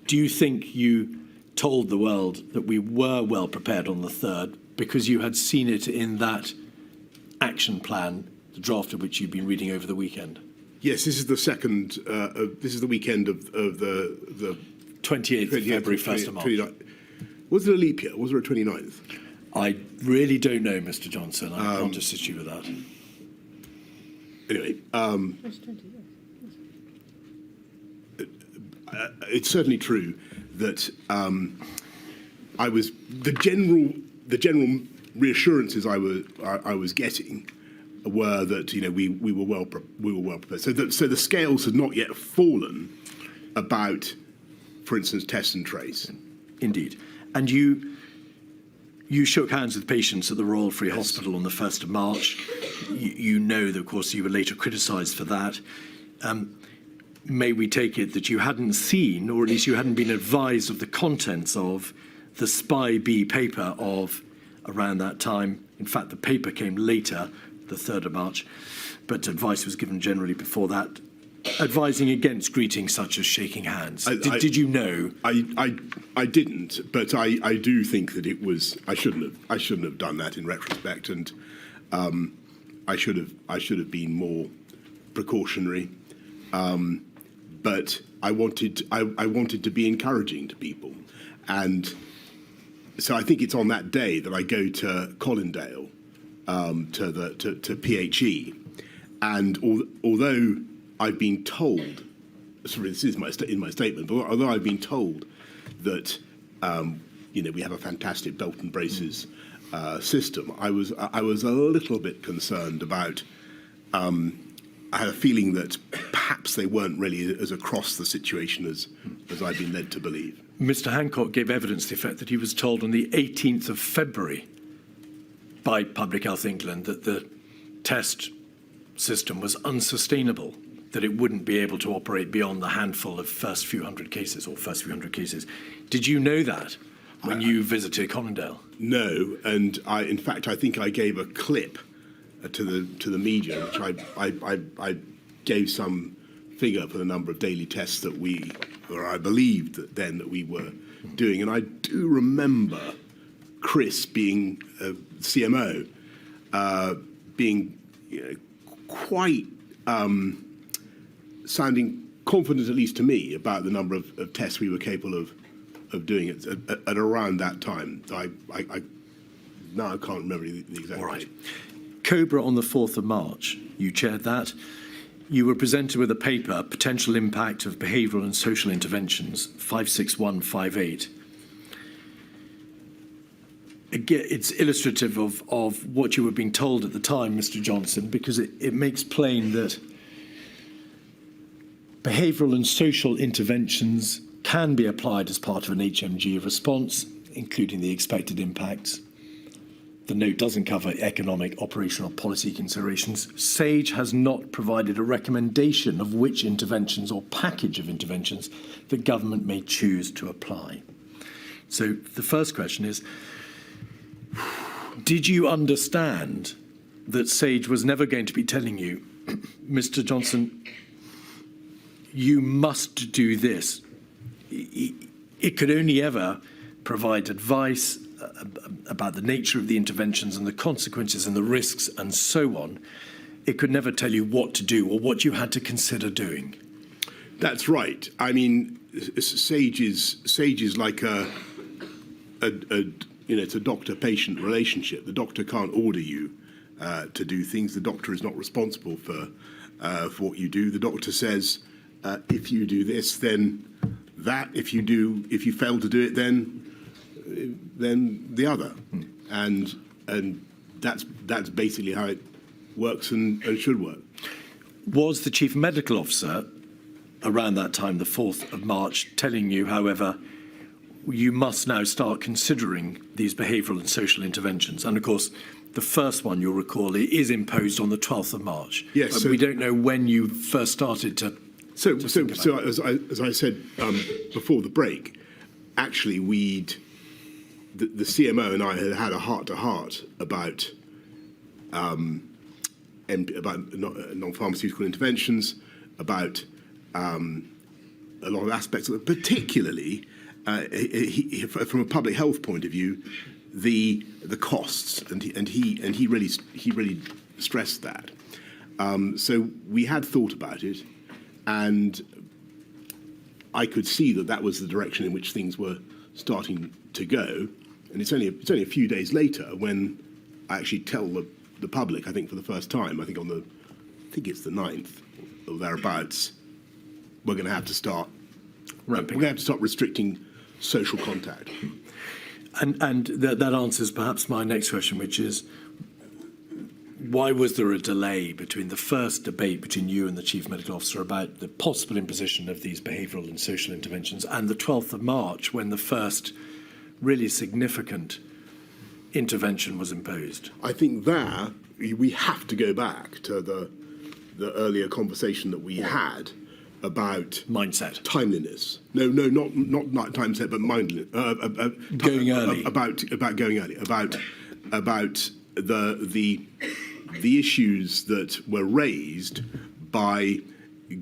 Do you think you told the world that we were well prepared on the 3rd because you had seen it in that action plan, the draft of which you've been reading over the weekend? Yes, this is the second. This is the weekend of the 28th of February, 1st of March. 29th. Was it a leap year? Was there a 29th? I really don't know, Mr. Johnson. I can't assist you with that. anyway, it's certainly true that I was the general reassurances I was getting were that we were well prepared. So the scales had not yet fallen about, for instance, test and trace. Indeed. And you shook hands with patients at the Royal Free Hospital on the 1st of March. You know that, of course, you were later criticised for that. May we take it that you hadn't seen, or at least you hadn't been advised of the contents of the Spy B paper of around that time? In fact, the paper came later, the 3rd of March, but advice was given generally before that, advising against greetings such as shaking hands. Did you know? I didn't, but I do think that it was. I shouldn't have done that in retrospect, and I should have been more precautionary. But I wanted to be encouraging to people, and so I think it's on that day that I go to Colindale, to PHE, and although I've been told, sorry, this is in my statement, but although I've been told that we have a fantastic belt and braces system, I was a little bit concerned about. I had a feeling that perhaps they weren't really as across the situation as I've been led to believe. Mr. Hancock gave evidence to the effect that he was told on the 18th of February by Public Health England that the test system was unsustainable, that it wouldn't be able to operate beyond the handful of first few hundred cases. Did you know that when you visited Colindale? No, and in fact, I think I gave a clip to the media, which I gave some figure for the number of daily tests that I believed that we were doing, and I do remember Chris being CMO, being quite sounding confident, at least to me, about the number of tests we were capable of doing at around that time. Now I can't remember the exact. All right. Cobra on the 4th of March, you chaired that. You were presented with a paper, Potential Impact of Behavioural and Social Interventions, 56158. Again, it's illustrative of what you were being told at the time, Mr. Johnson, because it makes plain that behavioural and social interventions can be applied as part of an HMG response, including the expected impacts. The note doesn't cover economic, operational, policy considerations. SAGE has not provided a recommendation of which interventions or package of interventions the government may choose to apply. So the first question is, did you understand that SAGE was never going to be telling you, Mr. Johnson, you must do this? It could only ever provide advice about the nature of the interventions and the consequences and the risks and so on. It could never tell you what to do or what you had to consider doing. That's right. I mean, SAGE is like it's a doctor-patient relationship. The doctor can't order you to do things. The doctor is not responsible for what you do. The doctor says, if you do this, then that. If you fail to do it, then the other, and that's basically how it works and should work. Was the chief medical officer around that time, the 4th of March, telling you, however, you must now start considering these behavioural and social interventions? And of course, the first one, you'll recall, is imposed on the 12th of March. Yes. So we don't know when you first started to. So as I said before the break, actually the CMO and I had a heart-to-heart about non-pharmaceutical interventions, about a lot of aspects of it, particularly from a public health point of view, the costs, and he really stressed that. So we had thought about it, and I could see that was the direction in which things were starting to go. And it's only a few days later when I actually tell the public, I think for the first time, I think on the think it's the 9th or thereabouts, we're going to have to start Ramping. We're going to have to start restricting social contact. And that answers perhaps my next question, which is, why was there a delay between the first debate between you and the Chief Medical Officer about the possible imposition of these behavioural and social interventions and the 12th of March, when the first really significant intervention was imposed? I think there we have to go back to the earlier conversation that we had about Mindset. timeliness. No, not timeset, but mindless. Going early. About going early. About the issues that were raised by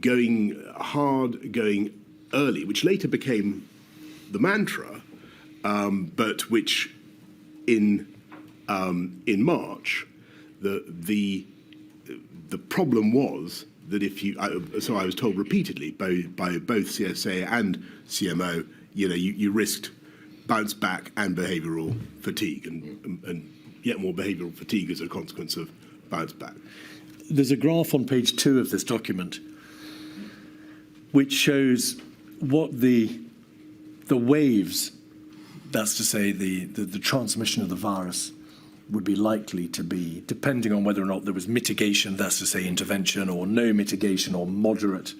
going hard, going early, which later became the mantra, but which in March the problem was that if you, so I was told repeatedly by both CSA and CMO, you risked bounce back and behavioural fatigue, and yet more behavioural fatigue as a consequence of bounce back. There's a graph on page 2 of this document which shows what the waves, that's to say the transmission of the virus, would be likely to be, depending on whether or not there was mitigation, that's to say intervention, or no mitigation, or moderate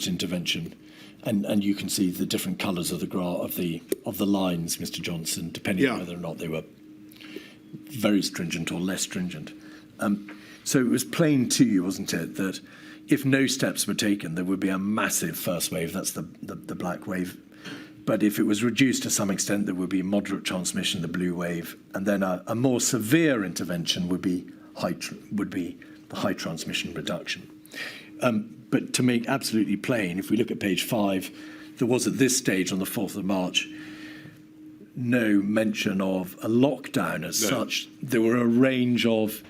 intervention. And you can see the different colours of the graph of the lines, Mr. Johnson, depending on whether or not they were very stringent or less stringent. So it was plain to you, wasn't it, that if no steps were taken, there would be a massive first wave. That's the black wave. But if it was reduced to some extent, there would be moderate transmission, the blue wave, and then a more severe intervention would be the high transmission reduction. But to make absolutely plain, if we look at page 5, there was at this stage on the 4th of March no mention of a lockdown as such. There were a range of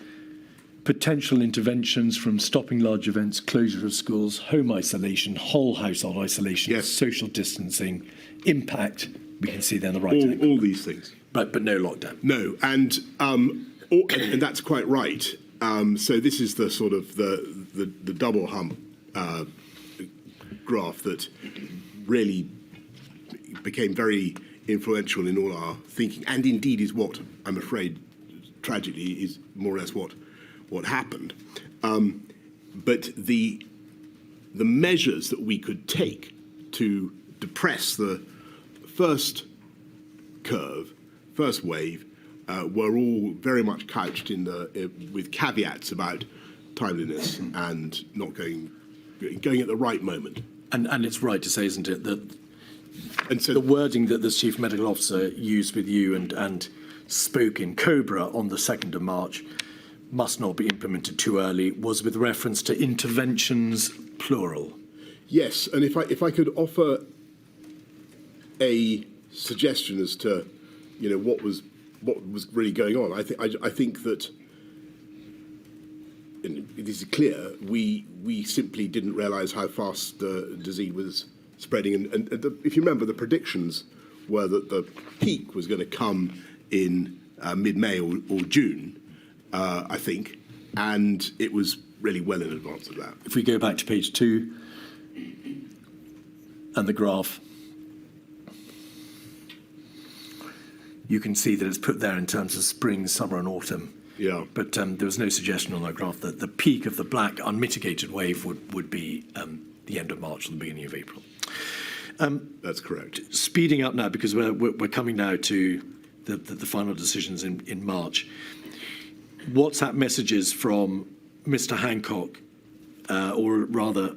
potential interventions, from stopping large events, closure of schools, home isolation, whole household isolation, social distancing, impact. We can see there on the right. All these things. But no lockdown. No, and that's quite right. So this is the sort of the double hump graph that really became very influential in all our thinking, and indeed is what, I'm afraid, tragically, is more or less what happened. But the measures that we could take to depress the first curve, first wave, were all very much couched with caveats about timeliness and not going at the right moment. And it's right to say, isn't it, that and so the wording that the Chief Medical Officer used with you and spoke in Cobra on the 2nd of March must not be implemented too early was with reference to interventions, plural. Yes, and if I could offer a suggestion as to what was really going on, I think that, and it is clear, we simply didn't realise how fast the disease was spreading, and if you remember, the predictions were that the peak was going to come in mid-May or June, I think, and it was really well in advance of that. If we go back to page 2 and the graph, you can see that it's put there in terms of spring, summer and autumn. Yeah. But there was no suggestion on that graph that the peak of the black unmitigated wave would be the end of March or the beginning of April. That's correct. Speeding up now, because we're coming now to the final decisions in March. WhatsApp messages from Mr. Hancock, or rather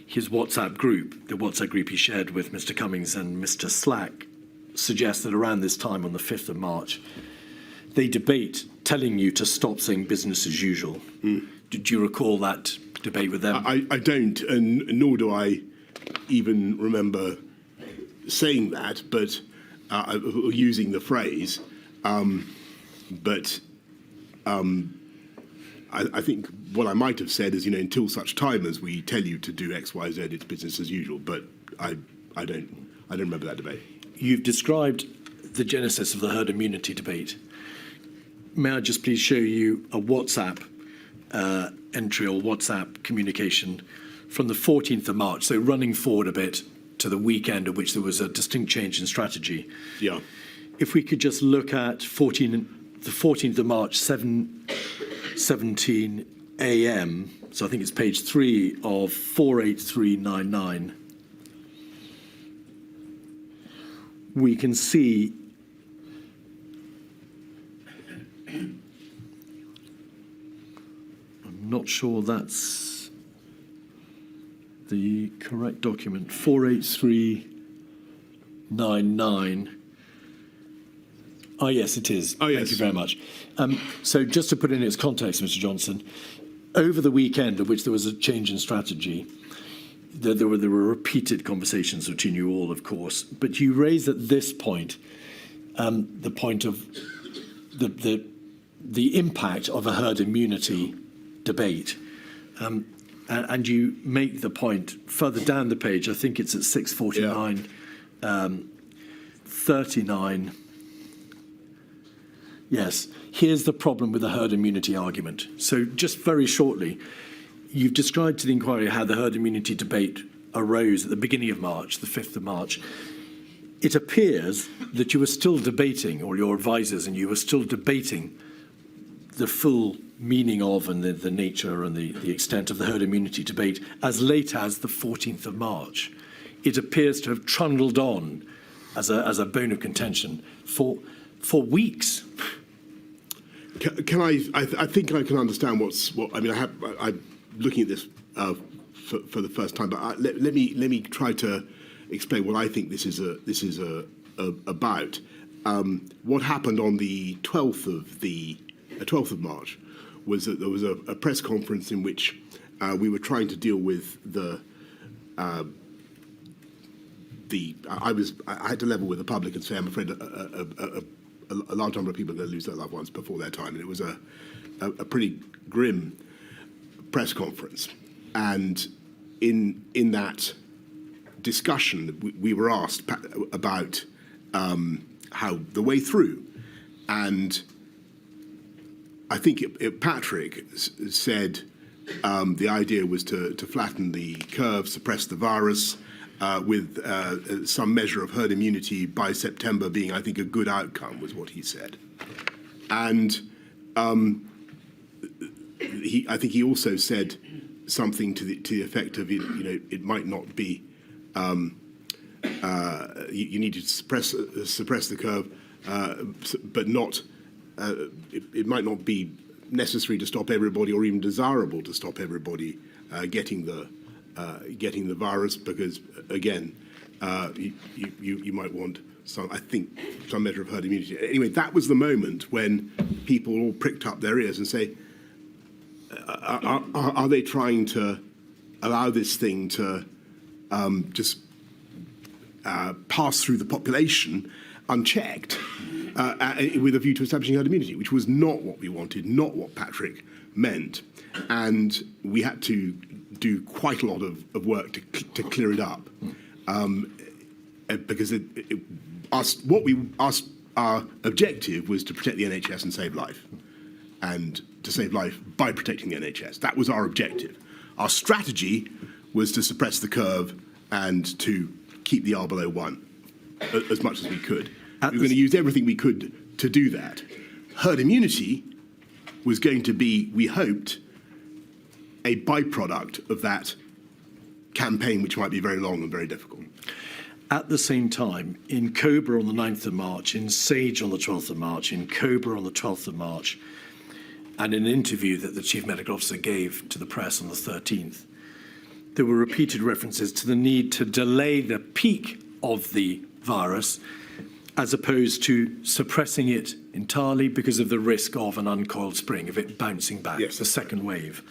his WhatsApp group, the WhatsApp group he shared with Mr. Cummings and Mr. Slack, suggests that around this time on the 5th of March, they debate telling you to stop saying business as usual. Did you recall that debate with them? I don't, and nor do I even remember saying that, but using the phrase. But I think what I might have said is, until such time as we tell you to do X, Y, Z, it's business as usual. But I don't remember that debate. You've described the genesis of the herd immunity debate. may I just please show you a WhatsApp entry or WhatsApp communication from the 14th of March, so running forward a bit to the weekend at which there was a distinct change in strategy. Yeah. If we could just look at the 14th of March, 7:17 a.m., so I think it's page 3 of 48399, we can see I'm not sure that's the correct document. 48399. Oh, yes, it is. Oh, yes. Thank you very much. So just to put it in its context, Mr. Johnson, over the weekend at which there was a change in strategy, there were repeated conversations between you all, of course, but you raised at this point the point of the impact of a herd immunity debate. And you make the point further down the page, I think it's at 649, 39. Yes, here's the problem with the herd immunity argument. So just very shortly, you've described to the inquiry how the herd immunity debate arose at the beginning of March, the 5th of March. It appears that you were still debating, or your advisors and you were still debating, the full meaning of and the nature and the extent of the herd immunity debate as late as the 14th of March. It appears to have trundled on as a bone of contention for weeks. Can I think I can understand I'm looking at this for the first time, but let me try to explain what I think this is about. What happened on the 12th of March was that there was a press conference in which we were trying to deal with I had to level with the public and say, I'm afraid a large number of people are going to lose their loved ones before their time. And it was a pretty grim press conference. And in that discussion, we were asked about how the way through. And I think Patrick said the idea was to flatten the curve, suppress the virus, with some measure of herd immunity by September being, I think, a good outcome, was what he said. And I think he also said something to the effect of, it might not be, you need to suppress the curve, but not, it might not be necessary to stop everybody or even desirable to stop everybody getting the virus, because again, you might want some measure of herd immunity. Anyway, that was the moment when people all pricked up their ears and say, are they trying to allow this thing to just pass through the population unchecked with a view to establishing herd immunity, which was not what we wanted, not what Patrick meant. And we had to do quite a lot of work to clear it up, because our objective was to protect the NHS and save life, and to save life by protecting the NHS. That was our objective. Our strategy was to suppress the curve and to keep the R below 1 as much as we could. We were going to use everything we could to do that. Herd immunity was going to be, we hoped, a byproduct of that campaign, which might be very long and very difficult. At the same time, in Cobra on the 9th of March, in Sage on the 12th of March, in Cobra on the 12th of March, and in an interview that the Chief Medical Officer gave to the press on the 13th, there were repeated references to the need to delay the peak of the virus as opposed to suppressing it entirely because of the risk of an uncoiled spring, of it bouncing back, yes, the second wave.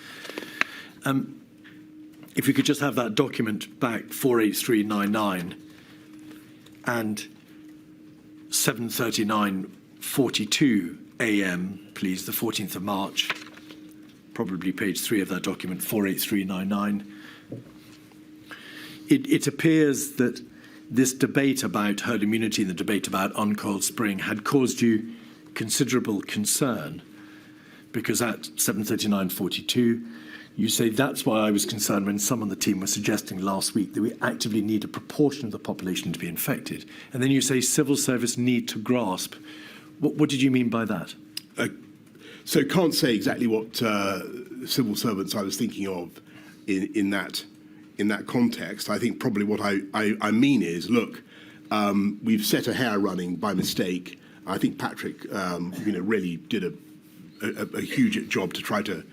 If we could just have that document back, 48399 and 7:39:42 a.m., please, the 14th of March, probably page 3 of that document, 48399. It appears that this debate about herd immunity and the debate about uncoiled spring had caused you considerable concern, because at 7:39:42, you say that's why I was concerned when some on the team were suggesting last week that we actively need a proportion of the population to be infected. And then you say civil service need to grasp. What did you mean by that? So can't say exactly what civil servants I was thinking of in that context. I think probably what I mean is, look, we've set a hare running by mistake. I think Patrick, really did a huge job to try to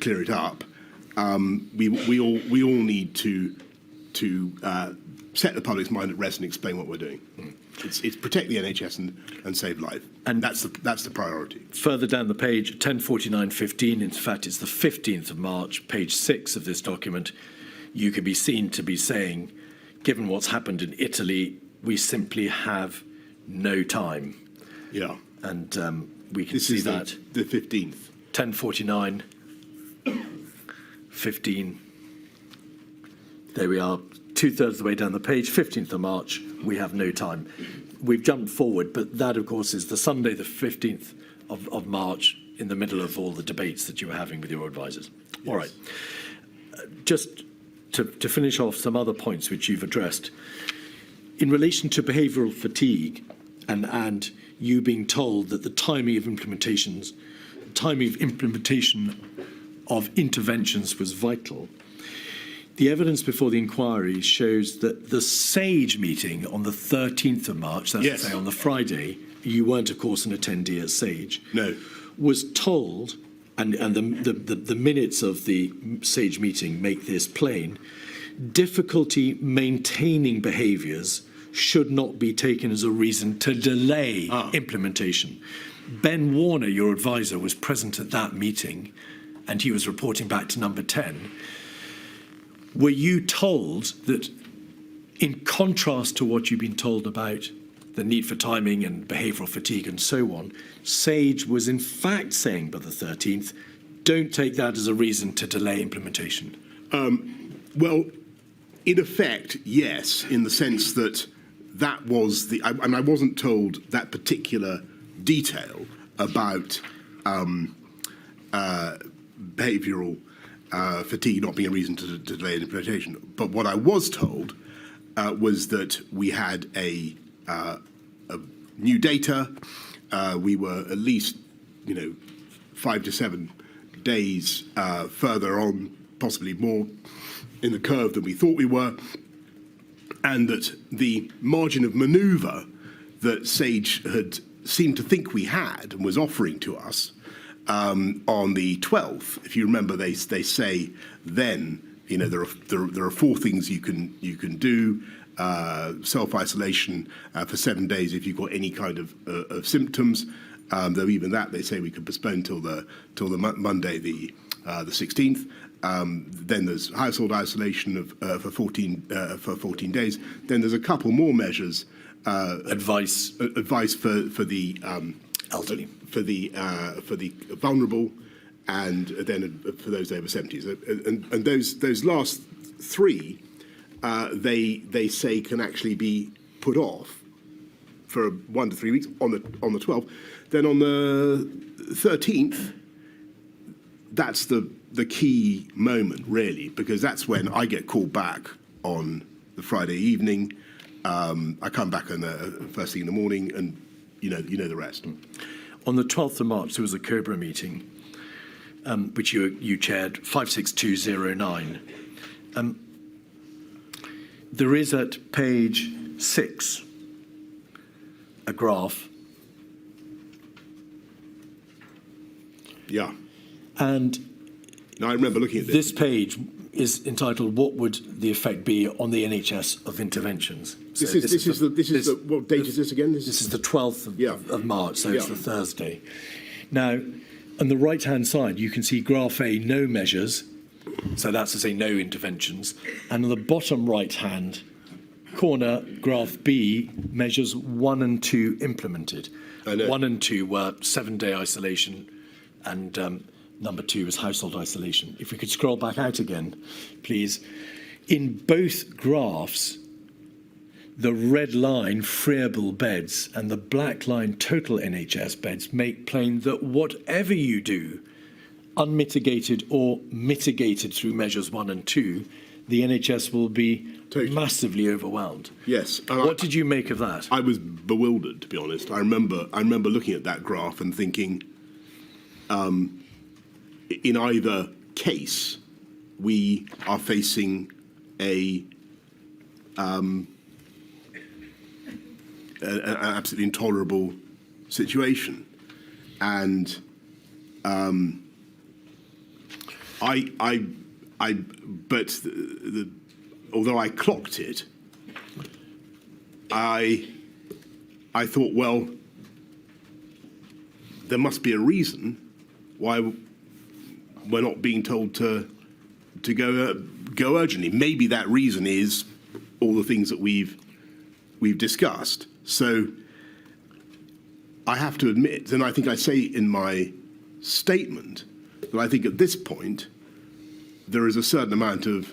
clear it up. We all need to set the public's mind at rest and explain what we're doing. It's protect the NHS and save life, and that's the priority. Further down the page, 10:49:15. In fact, it's the 15th of March, page 6 of this document. You could be seen to be saying, given what's happened in Italy, we simply have no time. Yeah, and we can this see is that the 15th. 10:49:15. There we are, 2/3 of the way down the page, 15th of March, we have no time. We've jumped forward, but that, of course, is the Sunday, the 15th of March, in the middle of all the debates that you were having with your advisors. Yes. All right. Just to finish off some other points which you've addressed, in relation to behavioural fatigue and you being told that the timing of implementation of interventions was vital, the evidence before the inquiry shows that the SAGE meeting on the 13th of March, that's yes. to say on the Friday, you weren't, of course, an attendee at SAGE, no, was told, and the minutes of the SAGE meeting make this plain, difficulty maintaining behaviours should not be taken as a reason to delay implementation. Ben Warner, your advisor, was present at that meeting, and he was reporting back to number 10. Were you told that, in contrast to what you've been told about the need for timing and behavioural fatigue and so on, SAGE was in fact saying by the 13th, don't take that as a reason to delay implementation? Well, in effect, yes, in the sense that that was and I wasn't told that particular detail about behavioural fatigue not being a reason to delay implementation. But what I was told was that we had a new data. We were at least, 5 to 7 days further on, possibly more, in the curve than we thought we were, and that the margin of manoeuvre that SAGE had seemed to think we had and was offering to us on the 12th. If you remember, they say then, there are 4 things you can do: self-isolation for 7 days if you've got any kind of symptoms. Though even that they say we could postpone till the Monday, the 16th. Then there's household isolation for 14 days. Then there's a couple more measures. Advice for the elderly, for the vulnerable, and then for those over 70s. And those last 3, they say can actually be put off for 1 to 3 weeks on the 12th. Then on the 13th, that's the key moment, really, because that's when I get called back on the Friday evening. I come back on the first thing in the morning, and you know the rest. On the 12th of March, there was a COBRA meeting, which you chaired, 56209. There is at page 6 a graph. Yeah. And now I remember looking at this. This page is entitled "What would the effect be on the NHS of interventions?" So what date is this again? This is the 12th of March, so it's the Thursday. Now, on the right-hand side, you can see graph A, no measures, so that's to say no interventions, and on the bottom right-hand corner, graph B, measures 1 and 2 implemented. 1 and 2 were 7-day isolation, and number 2 was household isolation. If we could scroll back out again, please. In both graphs, the red line freeable beds and the black line total NHS beds make plain that whatever you do, unmitigated or mitigated through measures 1 and 2, the NHS will be massively overwhelmed. Yes. What did you make of that? I was bewildered, to be honest. I remember looking at that graph and thinking, in either case, we are facing an absolutely intolerable situation, and although I clocked it, I thought, well, there must be a reason why we're not being told to go urgently. Maybe that reason is all the things that we've discussed. So I have to admit, and I think I say in my statement, that I think at this point there is a certain amount of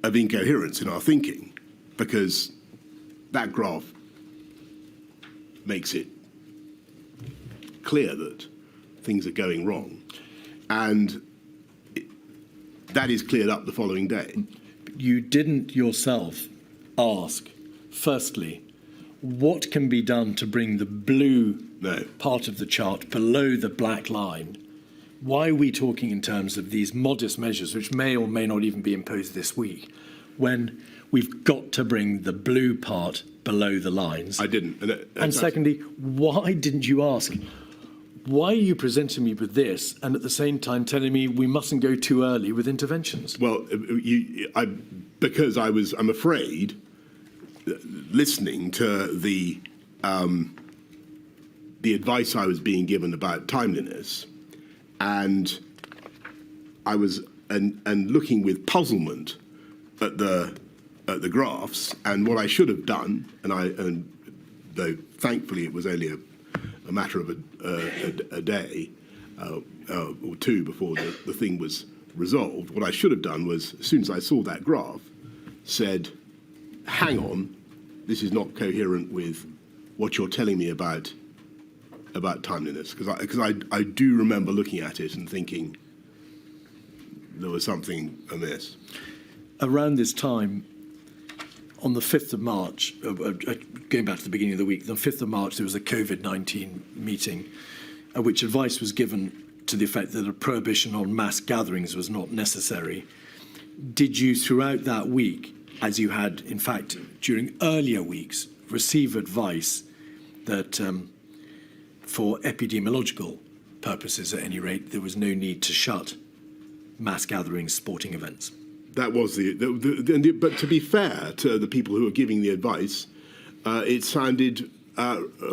incoherence in our thinking, because that graph makes it clear that things are going wrong, and that is cleared up the following day. You didn't yourself ask, firstly, what can be done to bring the blue part of the chart below the black line? Why are we talking in terms of these modest measures, which may or may not even be imposed this week, when we've got to bring the blue part below the lines? I didn't. And secondly, why didn't you ask, why are you presenting me with this and at the same time telling me we mustn't go too early with interventions? Well, because I'm afraid, listening to the advice I was being given about timeliness, and I was and looking with puzzlement at the graphs, and what I should have done, and though thankfully it was only a matter of a day or two before the thing was resolved, what I should have done was, as soon as I saw that graph, said, hang on, this is not coherent with what you're telling me about timeliness, because I do remember looking at it and thinking there was something amiss. Around this time, on the 5th of March, going back to the beginning of the week, on the 5th of March, there was a COVID-19 meeting at which advice was given to the effect that a prohibition on mass gatherings was not necessary. Did you, throughout that week, as you had, in fact, during earlier weeks, receive advice that, for epidemiological purposes at any rate, there was no need to shut mass gatherings, sporting events? That was but to be fair to the people who were giving the advice, it sounded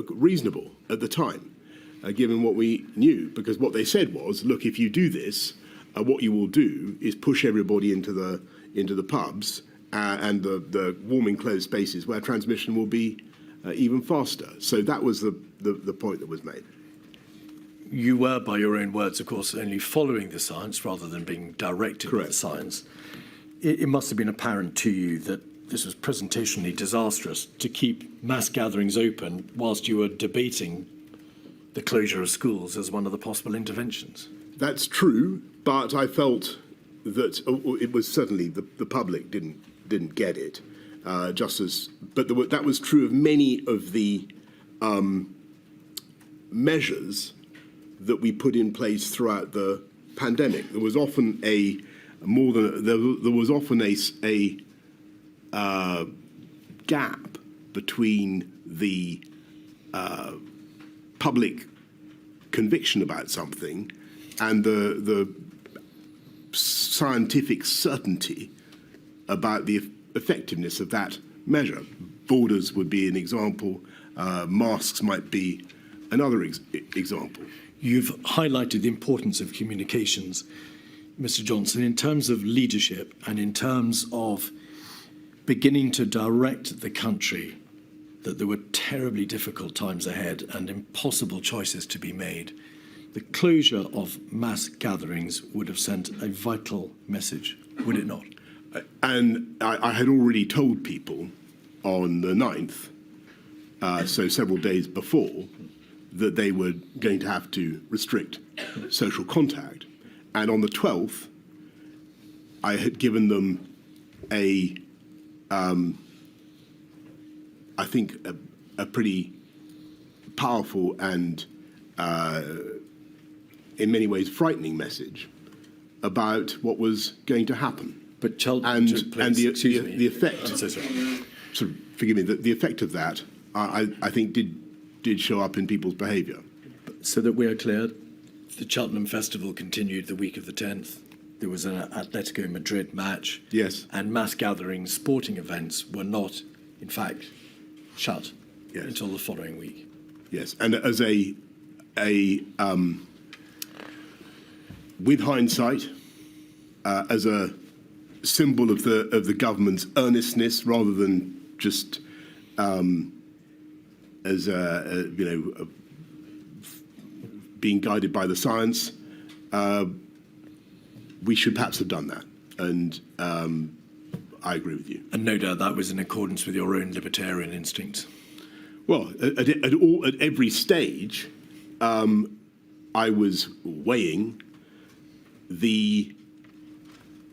reasonable at the time, given what we knew, because what they said was, look, if you do this, what you will do is push everybody into the pubs and the warm enclosed spaces where transmission will be even faster. So that was the point that was made. You were, by your own words, of course, only following the science rather than being directed by the science. It must have been apparent to you that this was presentationally disastrous to keep mass gatherings open whilst you were debating the closure of schools as one of the possible interventions. That's true, but I felt that it was certainly the public didn't get it. That was true of many of the measures that we put in place throughout the pandemic. There was often a gap between the public conviction about something and the scientific certainty about the effectiveness of that measure. Borders would be an example. Masks might be another example. You've highlighted the importance of communications, Mr. Johnson, in terms of leadership and in terms of beginning to direct the country that there were terribly difficult times ahead and impossible choices to be made. The closure of mass gatherings would have sent a vital message, would it not? And I had already told people on the 9th, so several days before, that they were going to have to restrict social contact. And on the 12th, I had given them I think, a pretty powerful and, in many ways, frightening message about what was going to happen. But Cheltenham, And excuse me. the effect, I'm so sorry. sort of, forgive me, the effect of that, I think, did show up in people's behaviour. So that we are clear, the Cheltenham Festival continued the week of the 10th. There was an Atletico Madrid match. Yes. And mass gatherings, sporting events were not, in fact, shut Yes. until the following week. Yes, and as with hindsight, as a symbol of the government's earnestness, rather than just as being guided by the science, we should perhaps have done that. And I agree with you. And no doubt that was in accordance with your own libertarian instincts. Well, at every stage, I was weighing the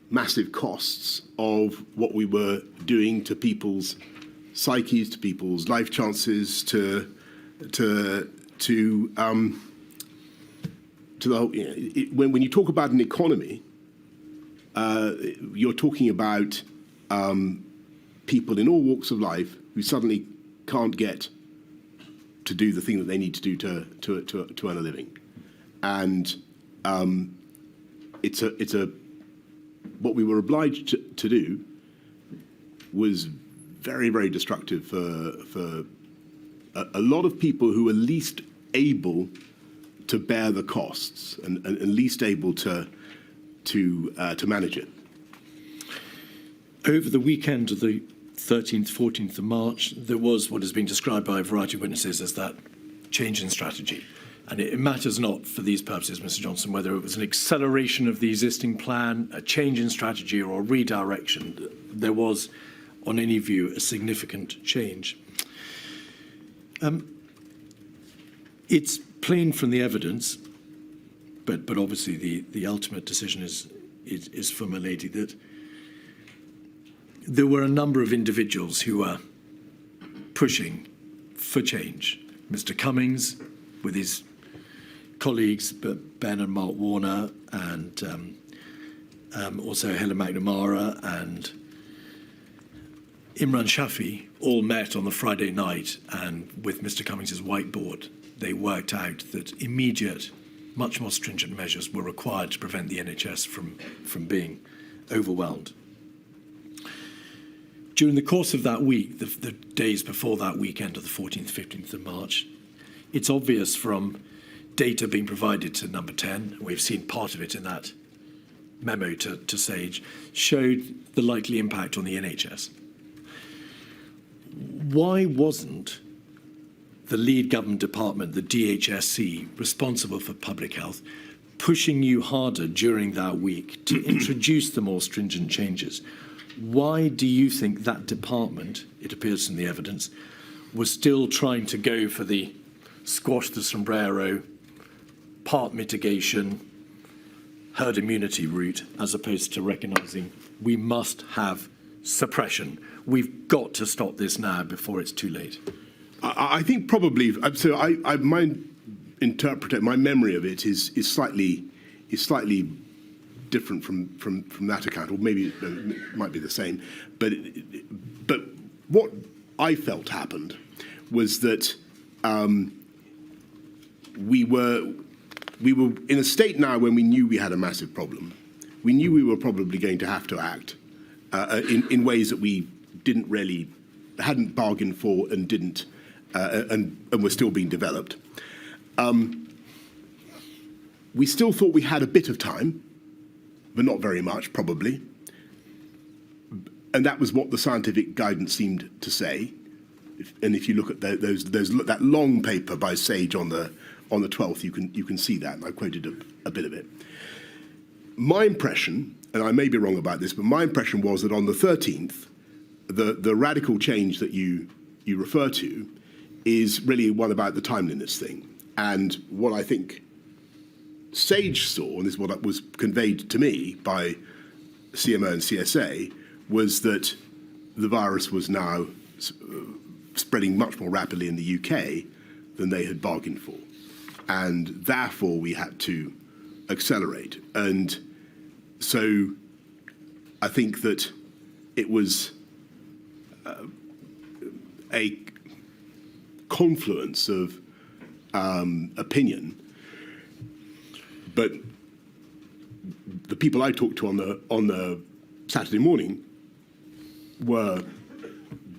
massive costs of what we were doing to people's psyches, to people's life chances, to the whole. When you talk about an economy, you're talking about people in all walks of life who suddenly can't get to do the thing that they need to do to earn a living, and it's a what we were obliged to do was very, very destructive for a lot of people who were least able to bear the costs and least able to manage it. Over the weekend of the 13th, 14th of March, there was what has been described by a variety of witnesses as that change in strategy. And it matters not for these purposes, Mr. Johnson, whether it was an acceleration of the existing plan, a change in strategy, or a redirection. There was, on any view, a significant change. It's plain from the evidence, but obviously the ultimate decision is for my lady, that there were a number of individuals who were pushing for change. Mr. Cummings, with his colleagues, Ben and Mark Warner, and also Helen McNamara and Imran Shafi, all met on the Friday night, and with Mr. Cummings's whiteboard, they worked out that immediate, much more stringent measures were required to prevent the NHS from being overwhelmed. During the course of that week, the days before that weekend of the 14th, 15th of March, it's obvious from data being provided to Number 10, we've seen part of it in that memo to Sage, showed the likely impact on the NHS. Why wasn't the lead government department, the DHSC, responsible for public health, pushing you harder during that week to introduce the more stringent changes? Why do you think that department, it appears from the evidence, was still trying to go for the squash the sombrero, part mitigation, herd immunity route, as opposed to recognising we must have suppression? We've got to stop this now before it's too late. I think probably. So my memory of it is slightly different from that account, or maybe it might be the same. But what I felt happened was that we were in a state now when we knew we had a massive problem. We knew we were probably going to have to act in ways that we hadn't bargained for and didn't and were still being developed. We still thought we had a bit of time, but not very much, probably. And that was what the scientific guidance seemed to say. And if you look at that long paper by Sage on the 12th, you can see that. And I quoted a bit of it. My impression, and I may be wrong about this, but my impression was that on the 13th, the radical change that you refer to is really one about the timeliness thing. And what I think Sage saw, and this is what was conveyed to me by CMO and CSA, was that the virus was now spreading much more rapidly in the UK than they had bargained for. And therefore, we had to accelerate. And so I think that it was a confluence of opinion, but the people I talked to on the Saturday morning were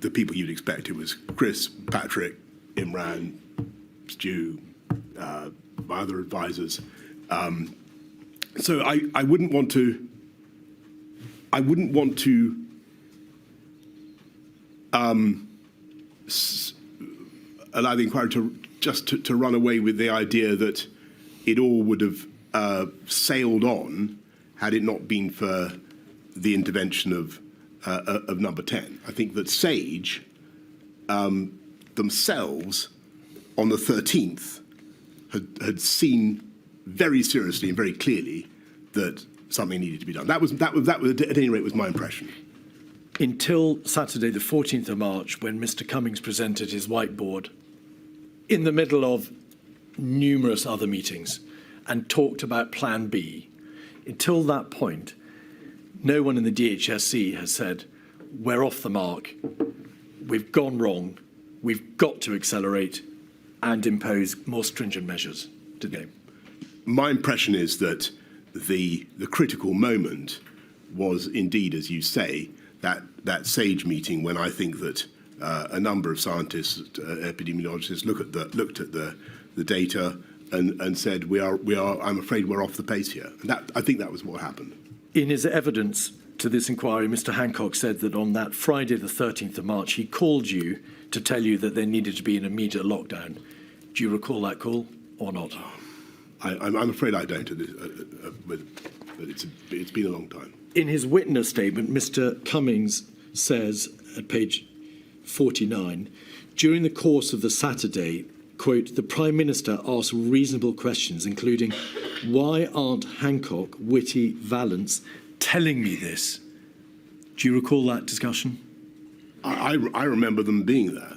the people you'd expect. It was Chris, Patrick, Imran, Stu, my other advisors. So I wouldn't want to. I wouldn't want to allow the inquiry to run away with the idea that it all would have sailed on had it not been for the intervention of Number 10. I think that Sage themselves on the 13th had seen very seriously and very clearly that something needed to be done. That was at any rate was my impression. Until Saturday, the 14th of March, when Mr. Cummings presented his whiteboard in the middle of numerous other meetings and talked about Plan B. Until that point, no one in the DHSC has said, we're off the mark, we've gone wrong, we've got to accelerate and impose more stringent measures, did they? My impression is that the critical moment was indeed, as you say, that SAGE meeting when I think that a number of scientists, epidemiologists, looked at the data and said we are. I'm afraid we're off the pace here. And I think that was what happened. In his evidence to this inquiry, Mr. Hancock said that on that Friday, the 13th of March, he called you to tell you that there needed to be an immediate lockdown. Do you recall that call or not? I'm afraid I don't, but it's been a long time. In his witness statement, Mr. Cummings says at page 49, during the course of the Saturday, quote, the Prime Minister asked reasonable questions, including, why aren't Hancock, Whitty, Vallance telling me this? Do you recall that discussion? I remember them being there,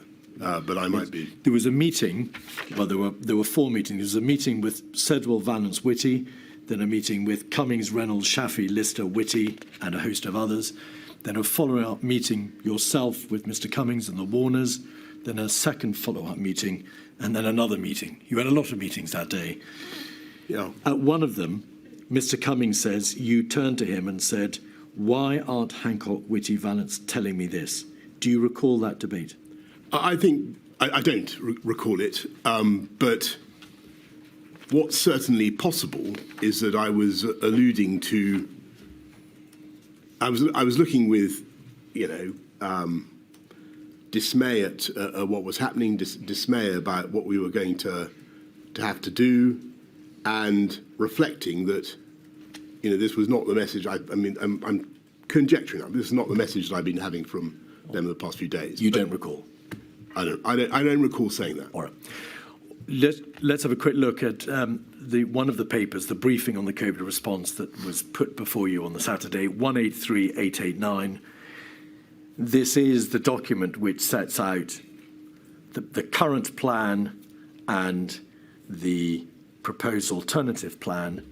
but I might be. There was a meeting, well, there were four meetings. There was a meeting with Sedwell, Vallance, Whitty, then a meeting with Cummings, Reynolds, Shafi, Lister, Whitty, and a host of others. Then a follow-up meeting yourself with Mr. Cummings and the Warners. Then a second follow-up meeting, and then another meeting. You had a lot of meetings that day. Yeah. At one of them, Mr. Cummings says you turned to him and said, why aren't Hancock, Whitty, Vallance telling me this? Do you recall that debate? I think I don't recall it, but what's certainly possible is that I was alluding to. I was looking with, dismay at what was happening, dismay about what we were going to have to do, and reflecting that, this was not the message. I'm conjecturing. This is not the message that I've been having from them in the past few days. You don't recall? I don't recall saying that. All right. Let's have a quick look at one of the papers, the briefing on the COVID response that was put before you on the Saturday, 183889. This is the document which sets out the current plan and the proposed alternative plan.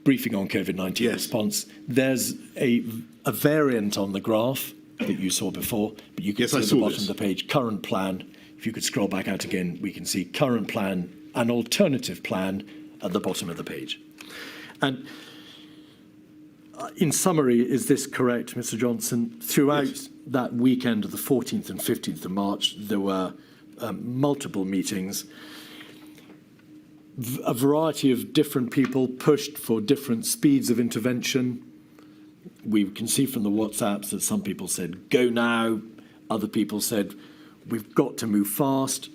Briefing on COVID-19 response. There's a variant on the graph that you saw before, but you can see at the bottom of the page, current plan. If you could scroll back out again, we can see current plan and alternative plan at the bottom of the page. And in summary, is this correct, Mr. Johnson? Throughout that weekend of the 14th and 15th of March, there were multiple meetings. A variety of different people pushed for different speeds of intervention. We can see from the WhatsApps that some people said, go now. Other people said, we've got to move fast.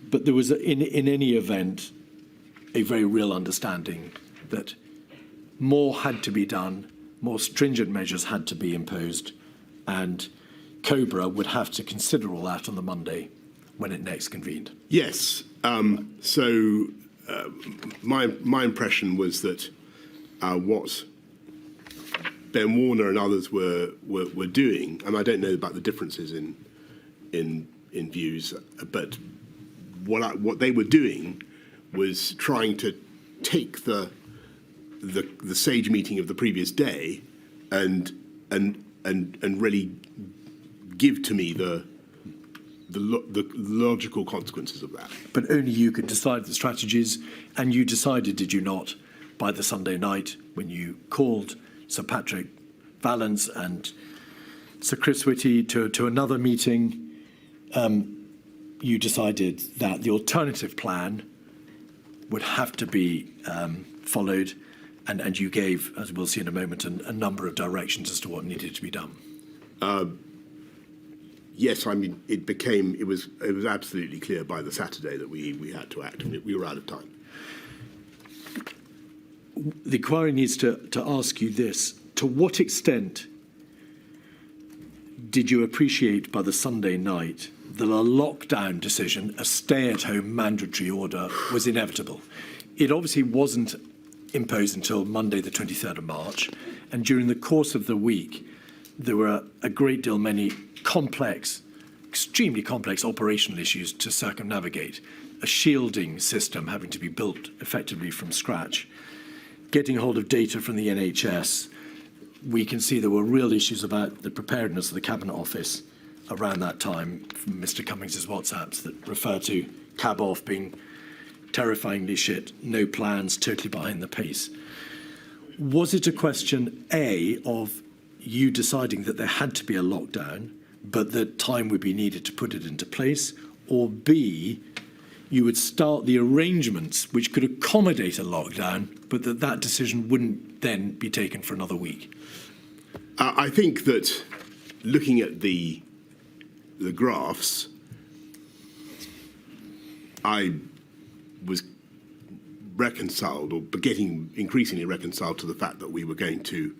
But there was, in any event, a very real understanding that more had to be done, more stringent measures had to be imposed, and Cobra would have to consider all that on the Monday when it next convened. Yes. My impression was that what Ben Warner and others were doing, and I don't know about the differences in views, but what they were doing was trying to take the SAGE meeting of the previous day and really give to me the logical consequences of that. But only you could decide the strategies, and you decided, did you not, by the Sunday night when you called Sir Patrick Vallance and Sir Chris Whitty to another meeting, you decided that the alternative plan would have to be followed, and you gave, as we'll see in a moment, a number of directions as to what needed to be done. Yes, I mean, it was absolutely clear by the Saturday that we had to act, and we were out of time. The inquiry needs to ask you this: to what extent did you appreciate by the Sunday night that a lockdown decision, a stay-at-home mandatory order, was inevitable? It obviously wasn't imposed until Monday, the 23rd of March, and during the course of the week, there were a great deal many complex, extremely complex operational issues to circumnavigate, a shielding system having to be built effectively from scratch, getting hold of data from the NHS. We can see there were real issues about the preparedness of the Cabinet Office around that time, from Mr. Cummings's WhatsApps that refer to cab off being terrifyingly shit, no plans, totally behind the pace. Was it a question, A, of you deciding that there had to be a lockdown, but that time would be needed to put it into place, or B, you would start the arrangements which could accommodate a lockdown, but that decision wouldn't then be taken for another week? I think that looking at the graphs, I was reconciled, or getting increasingly reconciled, to the fact that we were going to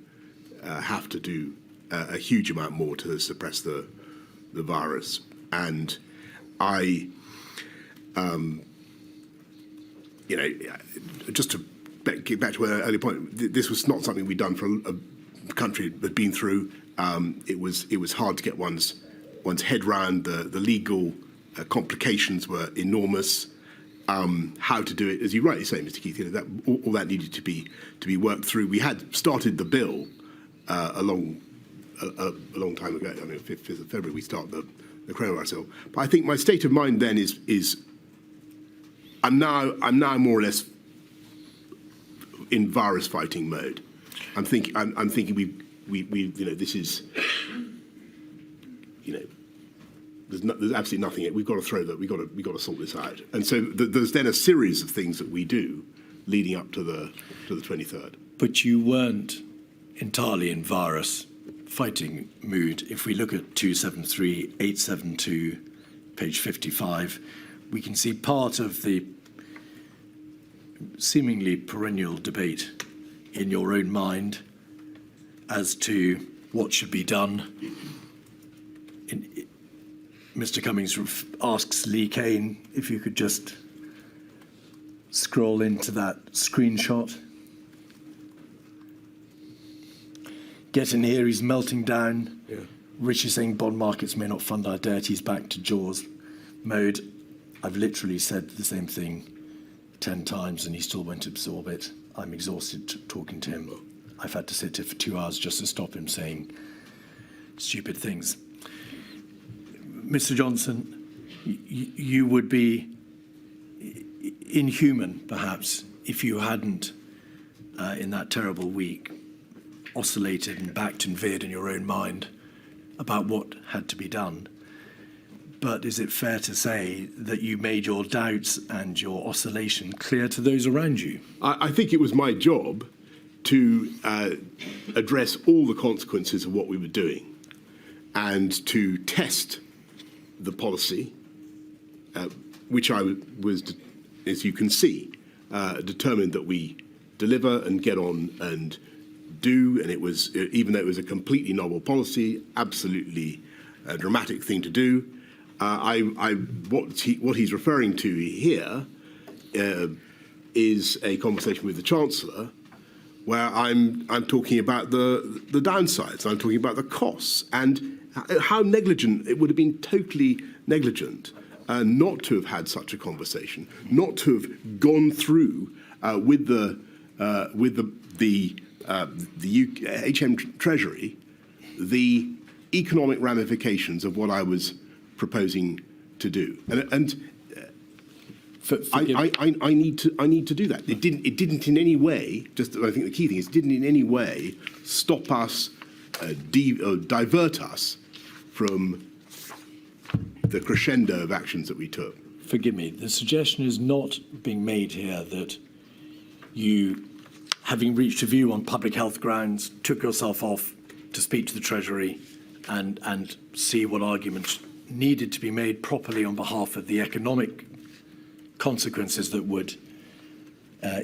have to do a huge amount more to suppress the virus. And I, just to get back to an earlier point, this was not something we'd done for a country that had been through. It was hard to get one's head round. The legal complications were enormous. How to do it, as you rightly say, Mr. Keith, that all that needed to be worked through. We had started the bill a long time ago. I mean, 5th of February we start the coronavirus bill. But I think my state of mind then is I'm now more or less in virus fighting mode. I'm thinking we this is there's absolutely nothing. We've got to throw that. We've got to sort this out. And so there's then a series of things that we do leading up to the 23rd. But you weren't entirely in virus fighting mood. If we look at 273, 872, page 55, we can see part of the seemingly perennial debate in your own mind as to what should be done. Mr. Cummings asks Lee Kane if you could just scroll into that screenshot. Get in here, he's melting down. Yeah. Richie saying bond markets may not fund our debt. He's back to Jaws mode. I've literally said the same thing 10 times and he still won't absorb it. I'm exhausted talking to him. I've had to sit here for 2 hours just to stop him saying stupid things. Mr. Johnson, you would be inhuman, perhaps, if you hadn't, in that terrible week, oscillated and backed and veered in your own mind about what had to be done. But is it fair to say that you made your doubts and your oscillation clear to those around you? I think it was my job to address all the consequences of what we were doing and to test the policy, which I was, as you can see, determined that we deliver and get on and do, and it was, even though it was a completely novel policy, absolutely a dramatic thing to do. What he's referring to here is a conversation with the Chancellor, where I'm talking about the downsides, I'm talking about the costs, and how negligent it would have been, totally negligent, not to have had such a conversation, not to have gone through with the HM Treasury the economic ramifications of what I was proposing to do, I need to do that. It didn't in any way. I think the key thing is, it didn't in any way stop us, divert us from the crescendo of actions that we took. Forgive me. The suggestion is not being made here that you, having reached a view on public health grounds, took yourself off to speak to the Treasury and see what arguments needed to be made properly on behalf of the economic consequences that would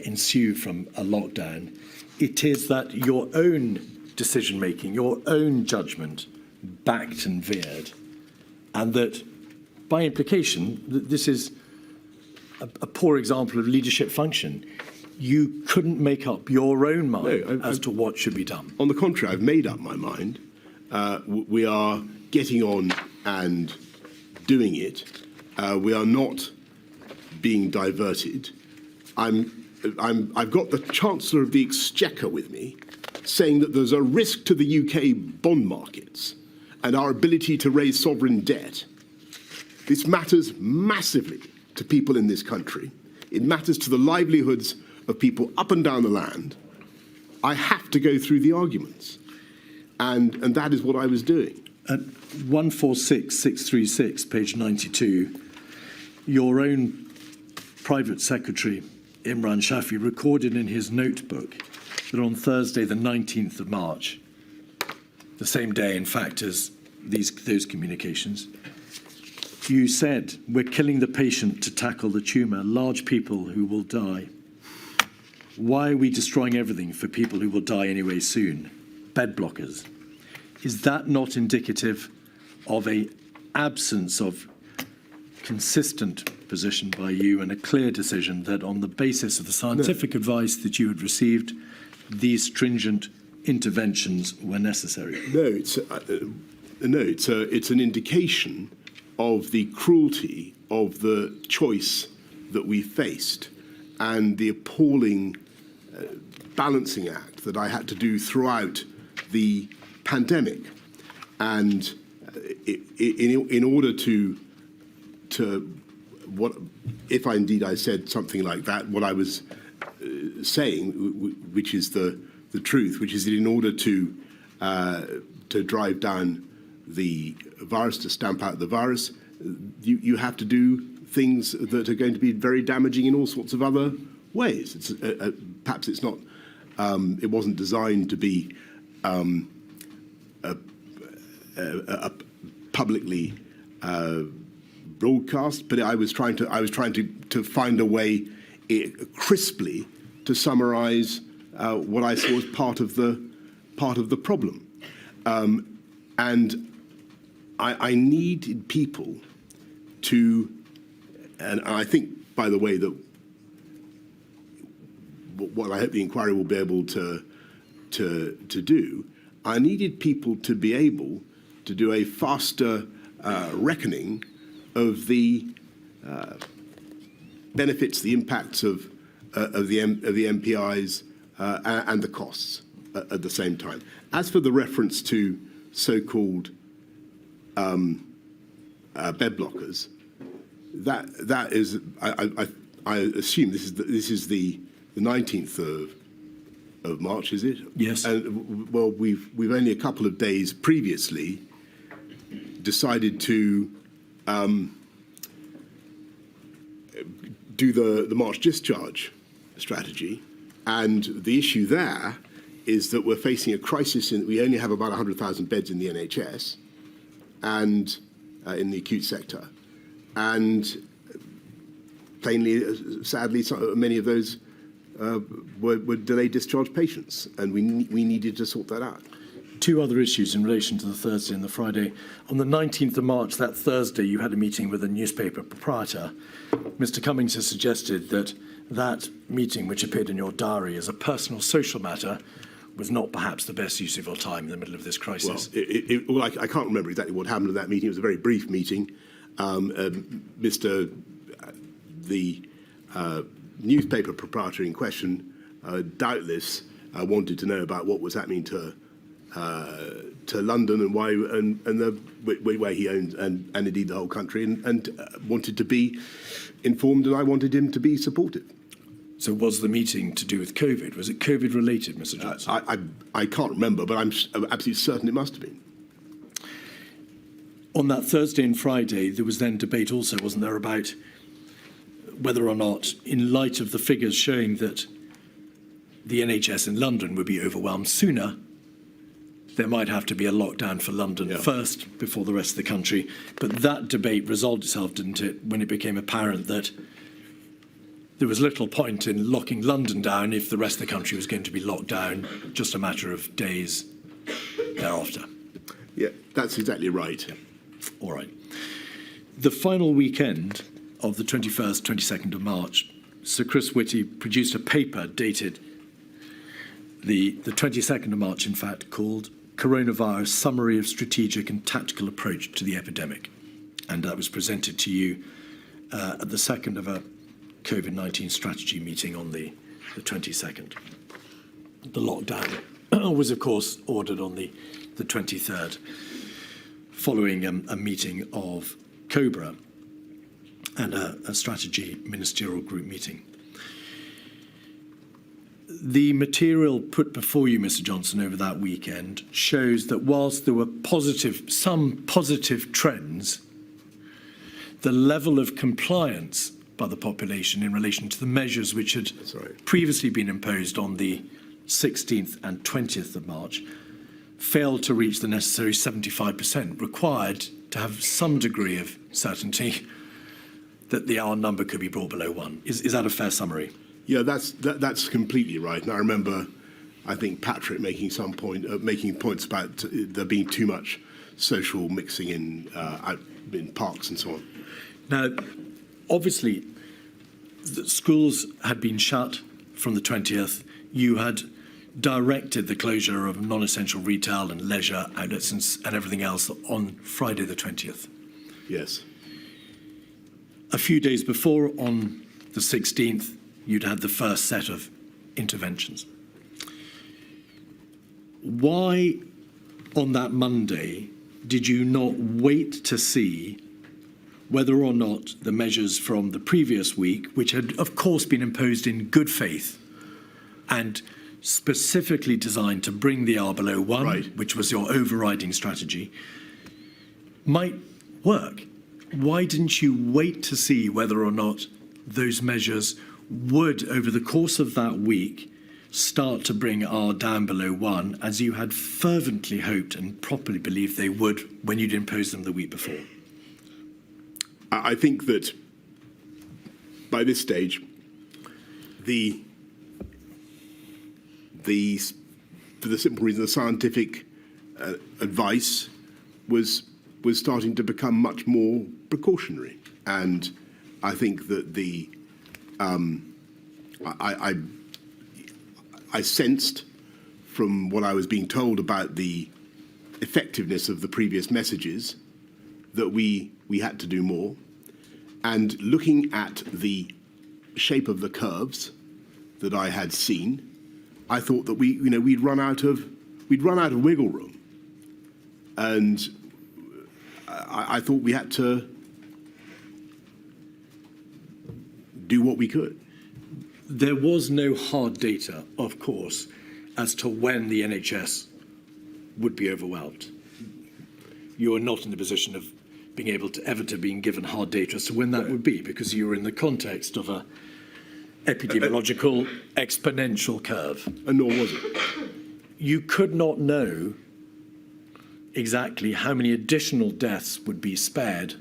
ensue from a lockdown. It is that your own decision-making, your own judgment backed and veered, and that by implication, this is a poor example of leadership function. You couldn't make up your own mind as to what should be done. On the contrary, I've made up my mind. We are getting on and doing it. We are not being diverted. I've got the Chancellor of the Exchequer with me, saying that there's a risk to the UK bond markets and our ability to raise sovereign debt. This matters massively to people in this country. It matters to the livelihoods of people up and down the land. I have to go through the arguments. And that is what I was doing. At 146636, page 92, your own private secretary, Imran Shafi, recorded in his notebook that on Thursday, the 19th of March, the same day, in fact, as those communications, you said, "We're killing the patient to tackle the tumour, large people who will die. Why are we destroying everything for people who will die anyway soon? Bed blockers." Is that not indicative of an absence of consistent position by you and a clear decision that on the basis of the scientific advice that you had received, these stringent interventions were necessary? No, it's an indication of the cruelty of the choice that we faced and the appalling balancing act that I had to do throughout the pandemic. And in order to what, if I said something like that, what I was saying, which is the truth, which is that in order to drive down the virus, to stamp out the virus, you have to do things that are going to be very damaging in all sorts of other ways. It's, perhaps it's not, it wasn't designed to be publicly broadcast, but I was trying to find a way crisply to summarise what I saw as part of the problem, and I needed people to, and I think, by the way, that what I hope the inquiry will be able to do, I needed people to be able to do a faster reckoning of the benefits, the impacts of the MPIs and the costs at the same time. As for the reference to so-called bed blockers, that is, I assume this is the 19th of March, is it? Yes. And well, we've only a couple of days previously decided to do the March discharge strategy, and the issue there is that we're facing a crisis in that we only have about 100,000 beds in the NHS and in the acute sector, and plainly, sadly, many of those were delayed discharge patients, and we needed to sort that out. Two other issues in relation to the Thursday and the Friday. On the 19th of March, that Thursday, you had a meeting with a newspaper proprietor. Mr. Cummings has suggested that that meeting, which appeared in your diary as a personal social matter, was not perhaps the best use of your time in the middle of this crisis. Well, I can't remember exactly what happened at that meeting. It was a very brief meeting. The newspaper proprietor in question doubtless wanted to know about what was happening to London and why and the way he owns and indeed the whole country and wanted to be informed, and I wanted him to be supportive. So was the meeting to do with COVID? Was it COVID related, Mr. Johnson? I can't remember, but I'm absolutely certain it must have been. On that Thursday and Friday, there was then debate also, wasn't there, about whether or not, in light of the figures showing that the NHS in London would be overwhelmed sooner, there might have to be a lockdown for London first before the rest of the country. But that debate resolved itself, didn't it, when it became apparent that there was little point in locking London down if the rest of the country was going to be locked down, just a matter of days thereafter. Yeah, that's exactly right. Yeah. All right. The final weekend of the 21st, 22nd of March, Sir Chris Whitty produced a paper dated the 22nd of March, in fact, called Coronavirus Summary of Strategic and Tactical Approach to the Epidemic. And that was presented to you at the second of a COVID-19 strategy meeting on the 22nd. The lockdown was, of course, ordered on the 23rd, following a meeting of COBRA and a strategy ministerial group meeting. The material put before you, Mr. Johnson, over that weekend shows that whilst there were some positive trends, the level of compliance by the population in relation to the measures which had previously been imposed on the 16th and 20th of March failed to reach the necessary 75% required to have some degree of certainty that the R number could be brought below 1. Is that a fair summary? Yeah, that's completely right. And I remember, I think Patrick making points about there being too much social mixing in parks and so on. Now, obviously, the schools had been shut from the 20th. You had directed the closure of non-essential retail and leisure outlets and everything else on Friday the 20th. Yes. A few days before, on the 16th, you'd had the first set of interventions. Why, on that Monday, did you not wait to see whether or not the measures from the previous week, which had, of course, been imposed in good faith and specifically designed to bring the R below 1, which was your overriding strategy, might work? Why didn't you wait to see whether or not those measures would, over the course of that week, start to bring R down below 1, as you had fervently hoped and properly believed they would when you'd imposed them the week before? I think that by this stage, for the simple reason, the scientific advice was starting to become much more precautionary, and I think that I sensed from what I was being told about the effectiveness of the previous messages that we had to do more. And looking at the shape of the curves that I had seen, I thought that we'd run out of wiggle room, and I thought we had to do what we could. There was no hard data, of course, as to when the NHS would be overwhelmed. You are not in the position of being able to ever to being given hard data as to when that would be, because you were in the context of a epidemiological exponential curve. And nor was it. You could not know exactly how many additional deaths would be spared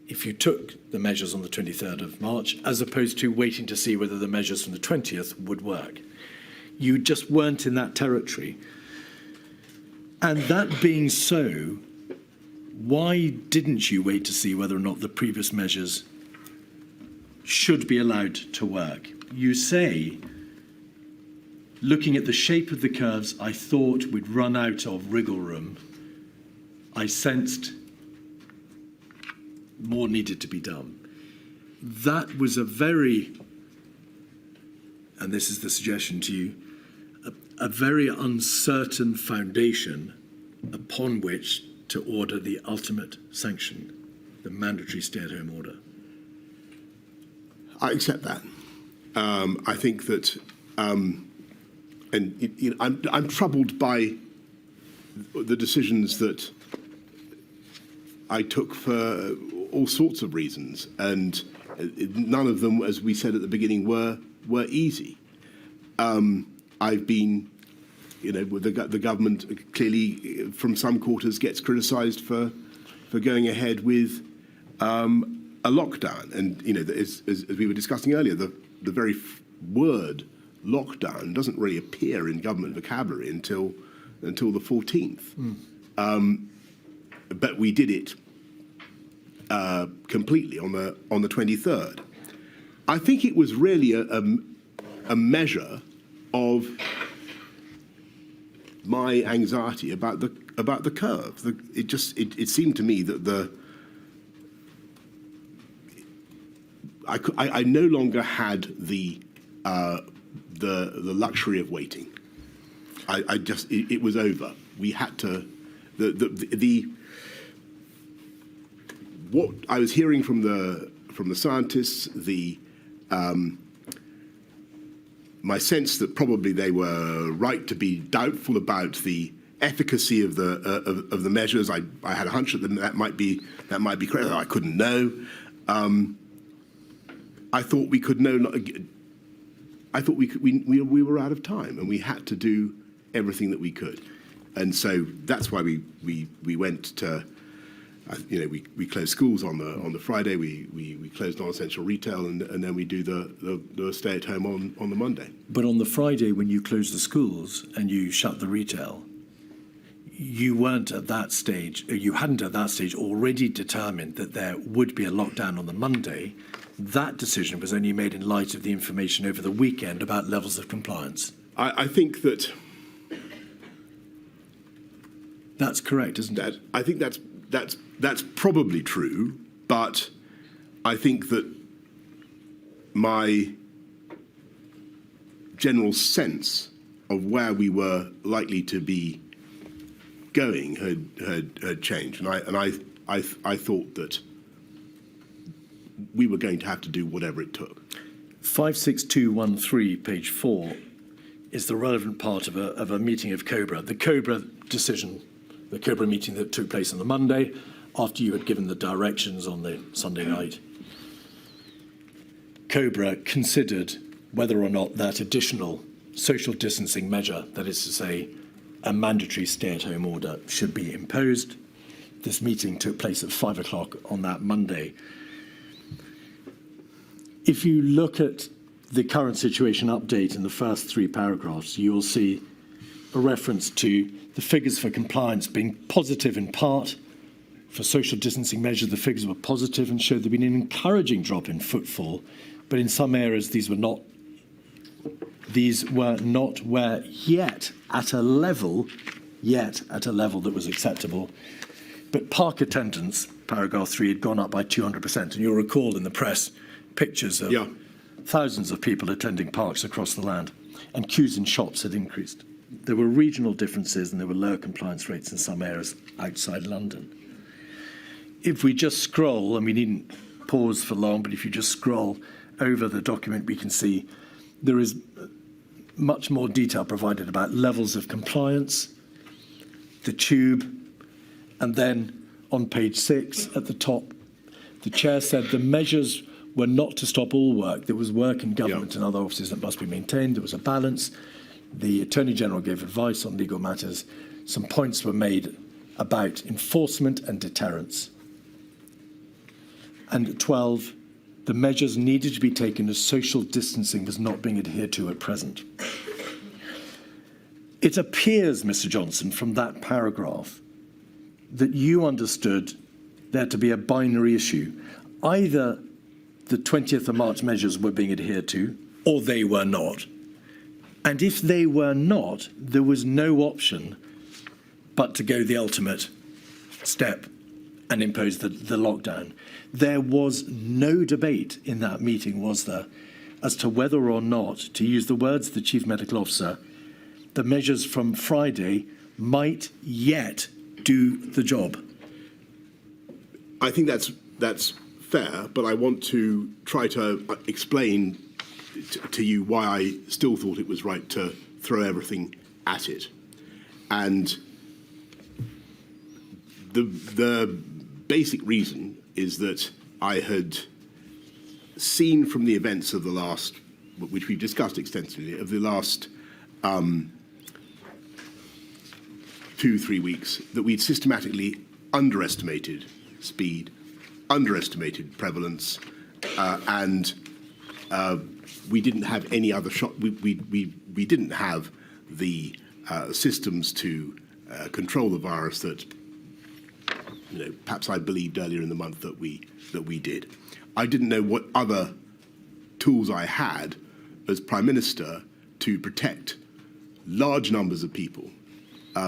if you took the measures on the 23rd of March, as opposed to waiting to see whether the measures from the 20th would work. You just weren't in that territory. And that being so, why didn't you wait to see whether or not the previous measures should be allowed to work? You say, looking at the shape of the curves, I thought we'd run out of wriggle room. I sensed more needed to be done. That was a very, and this is the suggestion to you, a very uncertain foundation upon which to order the ultimate sanction, the mandatory stay-at-home order. I accept that. I think that, I'm troubled by the decisions that I took for all sorts of reasons, and none of them, as we said at the beginning, were easy. I've been, the government clearly, from some quarters, gets criticised for going ahead with a lockdown, and as we were discussing earlier, the very word lockdown doesn't really appear in government vocabulary until the 14th. But we did it completely on the 23rd. I think it was really a measure of my anxiety about the curve. It seemed to me that I no longer had the luxury of waiting. It was over. We had to what I was hearing from the scientists, my sense that probably they were right to be doubtful about the efficacy of the measures. I had a hunch that might be correct. I couldn't know. I thought we could know. I thought we were out of time, and we had to do everything that we could, and so that's why we went to. We closed schools on the Friday. We closed non-essential retail, and then we do the stay at home on the Monday. But on the Friday, when you closed the schools and you shut the retail, you weren't at that stage. You hadn't at that stage already determined that there would be a lockdown on the Monday. That decision was only made in light of the information over the weekend about levels of compliance. I think that that's correct, isn't it? I think that's probably true, but I think that my general sense of where we were likely to be going had changed, and I thought that we were going to have to do whatever it took. 56213, page 4, is the relevant part of a meeting of COBRA. The COBRA decision, the COBRA meeting that took place on the Monday, after you had given the directions on the Sunday night. COBRA considered whether or not that additional social distancing measure, that is to say, a mandatory stay-at-home order, should be imposed. This meeting took place at 5 o'clock on that Monday. If you look at the current situation update in the first 3 paragraphs, you will see a reference to the figures for compliance being positive in part. For social distancing measures, the figures were positive and showed there had been an encouraging drop in footfall, but in some areas these were not where yet at a level that was acceptable. But park attendance, paragraph 3, had gone up by 200%. And you'll recall in the press pictures of thousands of people attending parks across the land, and queues in shops had increased. There were regional differences and there were lower compliance rates in some areas outside London. If we just scroll, and we needn't pause for long, but if you just scroll over the document, we can see there is much more detail provided about levels of compliance, the tube, and then on page 6 at the top, the chair said the measures were not to stop all work. There was work in government and other offices that must be maintained. There was a balance. The Attorney General gave advice on legal matters. Some points were made about enforcement and deterrence. And at 12, the measures needed to be taken as social distancing was not being adhered to at present. It appears, Mr. Johnson, from that paragraph, that you understood there to be a binary issue. Either the 20th of March measures were being adhered to, or they were not. And if they were not, there was no option but to go the ultimate step and impose the lockdown. There was no debate in that meeting, was there, as to whether or not, to use the words of the Chief Medical Officer, the measures from Friday might yet do the job. I think that's fair, but I want to try to explain to you why I still thought it was right to throw everything at it. And the basic reason is that I had seen from the events of the last, which we've discussed extensively, of the last 2-3 weeks, that we'd systematically underestimated speed, underestimated prevalence, and we didn't have any other shot. We didn't have the systems to control the virus that, perhaps I believed earlier in the month that we did. I didn't know what other tools I had as Prime Minister to protect large numbers of people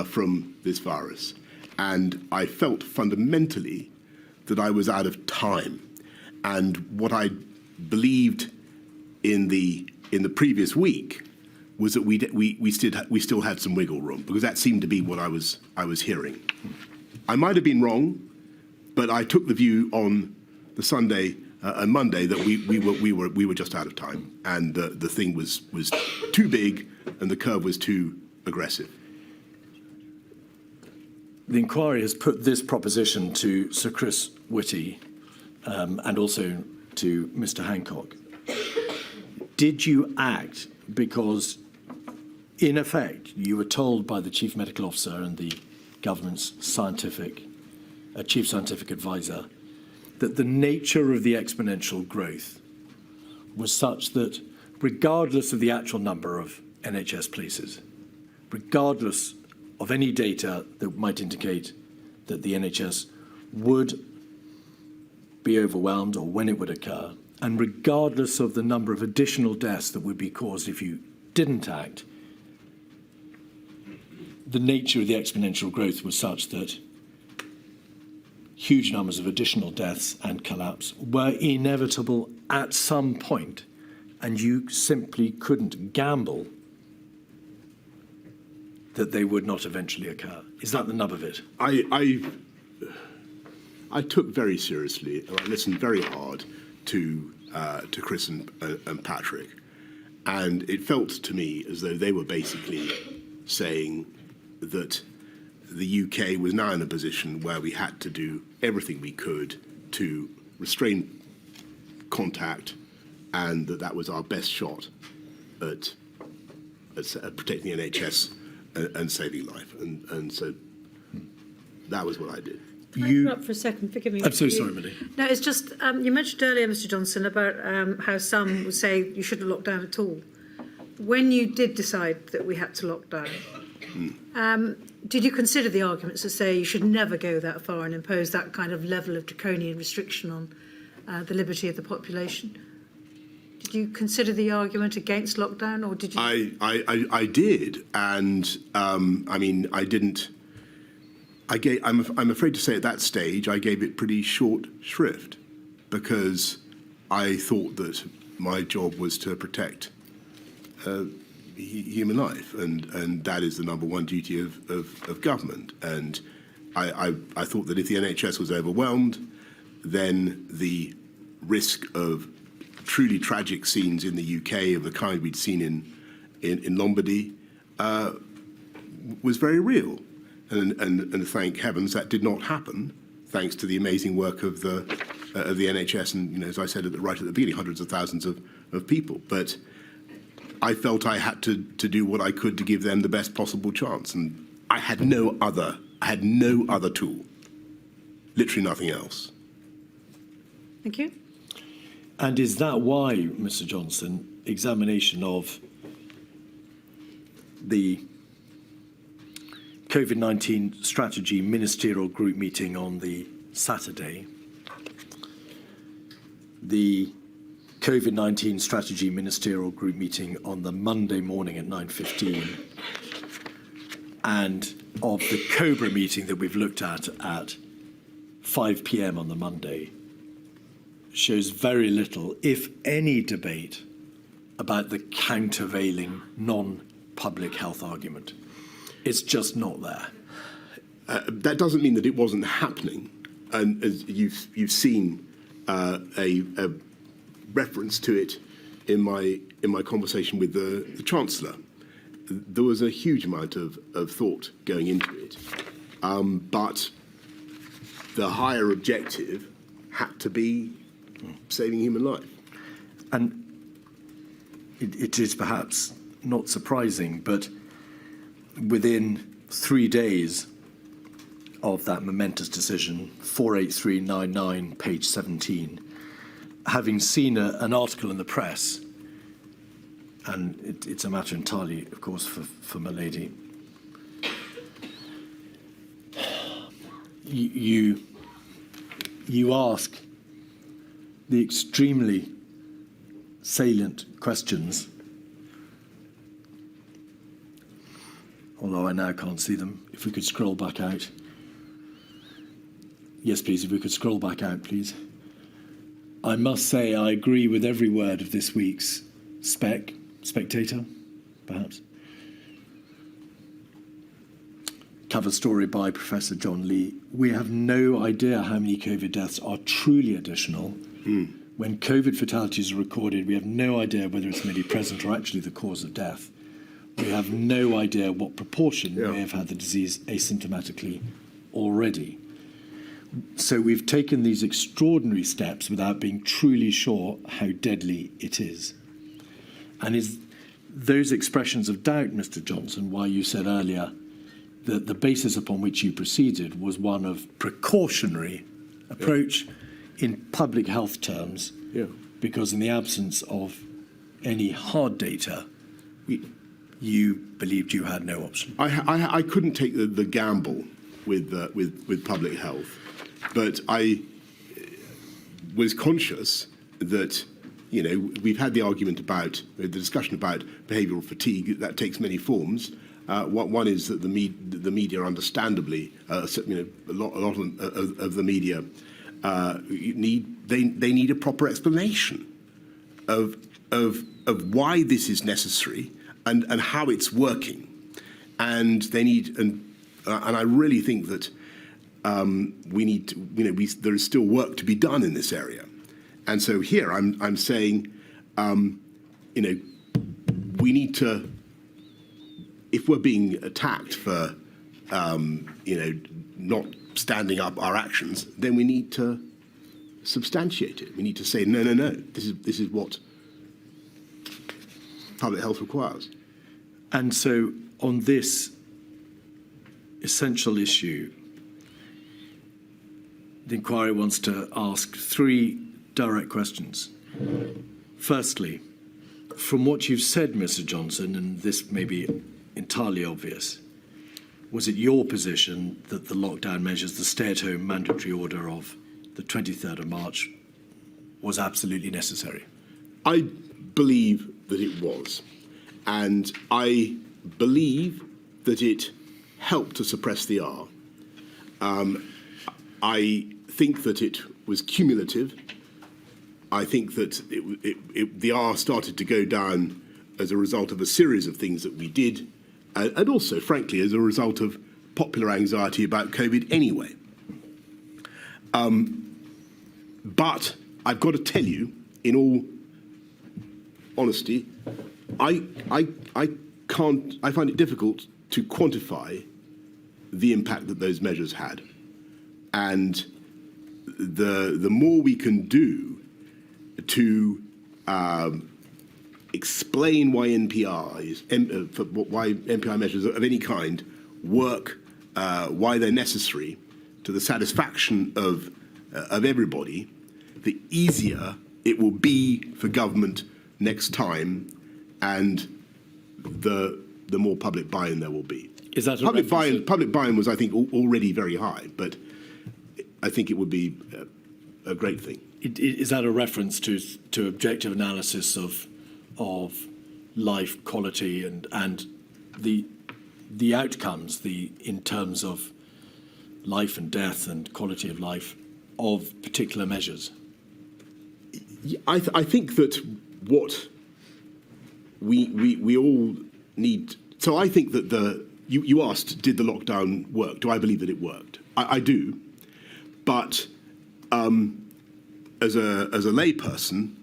from this virus. And I felt fundamentally that I was out of time. And what I believed in the previous week was that we still had some wiggle room, because that seemed to be what I was hearing. I might have been wrong, but I took the view on the Sunday and Monday that we were just out of time, and the thing was too big and the curve was too aggressive. The inquiry has put this proposition to Sir Chris Whitty and also to Mr. Hancock. Did you act because, in effect, you were told by the Chief Medical Officer and the government's Chief Scientific Advisor that the nature of the exponential growth was such that, regardless of the actual number of NHS places, regardless of any data that might indicate that the NHS would be overwhelmed or when it would occur, and regardless of the number of additional deaths that would be caused if you didn't act, the nature of the exponential growth was such that huge numbers of additional deaths and collapse were inevitable at some point, and you simply couldn't gamble that they would not eventually occur. Is that the nub of it? I took very seriously, and I listened very hard to Chris and Patrick, and it felt to me as though they were basically saying that the UK was now in a position where we had to do everything we could to restrain contact, and that was our best shot at protecting the NHS and saving life. And so that was what I did. Can I interrupt for a second? Forgive me. I'm so sorry, Millie. No, it's just, you mentioned earlier, Mr. Johnson, about how some would say you shouldn't lock down at all. When you did decide that we had to lock down, did you consider the arguments that say you should never go that far and impose that kind of level of draconian restriction on the liberty of the population? Did you consider the argument against lockdown, or did you? I did, and I mean, I didn't. I'm afraid to say at that stage I gave it pretty short shrift, because I thought that my job was to protect human life, and that is the number one duty of government. And I thought that if the NHS was overwhelmed, then the risk of truly tragic scenes in the UK of the kind we'd seen in Lombardy was very real. And thank heavens that did not happen, thanks to the amazing work of the NHS and, as I said right at the beginning, hundreds of thousands of people. But I felt I had to do what I could to give them the best possible chance, and I had no other tool, literally nothing else. Thank you. And is that why, Mr. Johnson, examination of the COVID-19 strategy ministerial group meeting on the Saturday, the COVID-19 strategy ministerial group meeting on the Monday morning at 9:15, and of the COBRA meeting that we've looked at 5 p.m. on the Monday, shows very little, if any, debate about the countervailing non-public health argument. It's just not there. That doesn't mean that it wasn't happening, and as you've seen a reference to it in my conversation with the Chancellor. There was a huge amount of thought going into it, but the higher objective had to be saving human life. And it is perhaps not surprising, but within 3 days of that momentous decision, 48399, page 17, having seen an article in the press, and it's a matter entirely, of course, for my lady, you ask the extremely salient questions, although I now can't see them. If we could scroll back out. Yes, please, if we could scroll back out, please. I must say I agree with every word of this week's Spectator, perhaps. Cover story by Professor John Lee. We have no idea how many COVID deaths are truly additional. When COVID fatalities are recorded, we have no idea whether it's merely present or actually the cause of death. We have no idea what proportion may have had the disease asymptomatically already. So we've taken these extraordinary steps without being truly sure how deadly it is. And is those expressions of doubt, Mr. Johnson, why you said earlier that the basis upon which you proceeded was one of precautionary approach in public health terms, because in the absence of any hard data, you believed you had no option? I couldn't take the gamble with public health, but I was conscious that, you know, we've had the argument about the discussion about behavioural fatigue that takes many forms. One is that the media, understandably, a lot of the media need a proper explanation of why this is necessary and how it's working, and they need and I really think that we need to, there is still work to be done in this area, and so here I'm saying, we need to, if we're being attacked for not standing up our actions, then we need to substantiate it. We need to say no. This is what public health requires. And so on this essential issue, the inquiry wants to ask 3 direct questions. Firstly, from what you've said, Mr. Johnson, and this may be entirely obvious, was it your position that the lockdown measures, the stay-at-home mandatory order of the 23rd of March, was absolutely necessary? I believe that it was. And I believe that it helped to suppress the R. I think that it was cumulative. I think that the R started to go down as a result of a series of things that we did, and also, frankly, as a result of popular anxiety about COVID anyway. But I've got to tell you, in all honesty, I find it difficult to quantify the impact that those measures had. And the more we can do to explain why why NPI measures of any kind work, why they're necessary to the satisfaction of everybody, the easier it will be for government next time, and the more public buy-in there will be. Is that a public reference? public buy-in was, I think, already very high, but I think it would be a great thing. Is that a reference to objective analysis of life quality and the outcomes in terms of life and death and quality of life of particular measures? I think that what we all need. So I think that you asked, did the lockdown work? Do I believe that it worked? I do, but as a layperson,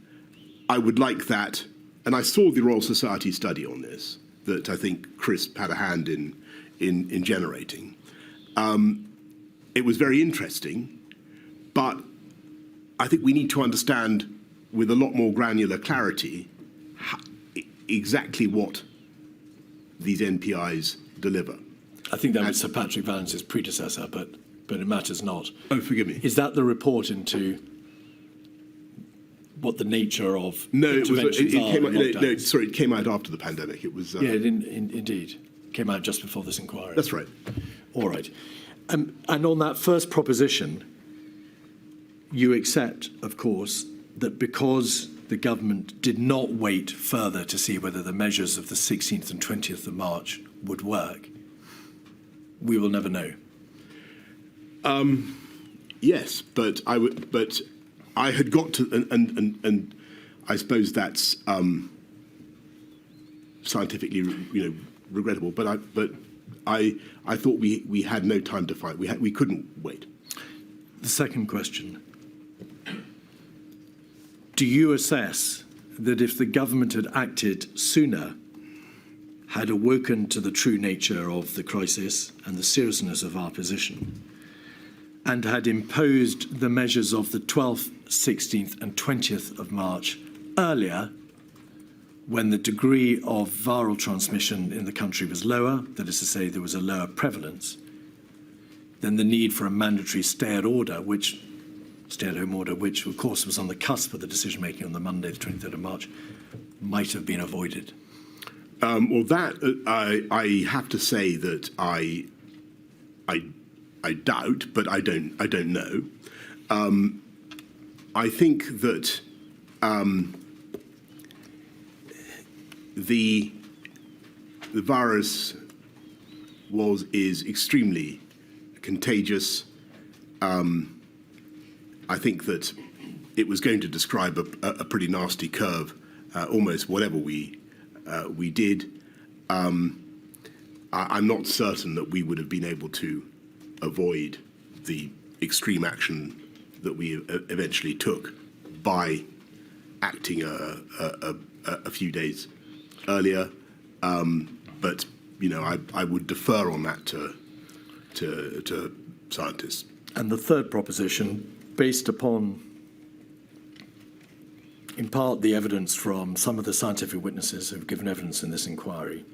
I would like that. And I saw the Royal Society study on this that I think Chris had a hand in generating. It was very interesting, but I think we need to understand with a lot more granular clarity exactly what these NPIs deliver. I think that was Sir Patrick Vallance's predecessor, but it matters not. Oh, forgive me. Is that the report into what the nature of No, interventions it are? came out, in lockdowns? no, sorry, it came out after the pandemic. It was. Yeah, indeed. Came out just before this inquiry. That's right. All right. And on that first proposition, you accept, of course, that because the government did not wait further to see whether the measures of the 16th and 20th of March would work, we will never know. Yes, but I had got to, and I suppose that's scientifically, regrettable. But I thought we had no time to fight. We couldn't wait. The second question. Do you assess that if the government had acted sooner, had awoken to the true nature of the crisis and the seriousness of our position, and had imposed the measures of the 12th, 16th and 20th of March earlier, when the degree of viral transmission in the country was lower, that is to say there was a lower prevalence, then the need for a mandatory stay-at-home order, which of course was on the cusp of the decision-making on the Monday, the 23rd of March, might have been avoided? Well, that I have to say that I doubt, but I don't know. I think that the virus is extremely contagious. I think that it was going to describe a pretty nasty curve, almost whatever we did. I'm not certain that we would have been able to avoid the extreme action that we eventually took by acting a few days earlier. But I would defer on that to scientists. And the third proposition, based upon, in part, the evidence from some of the scientific witnesses who have given evidence in this inquiry,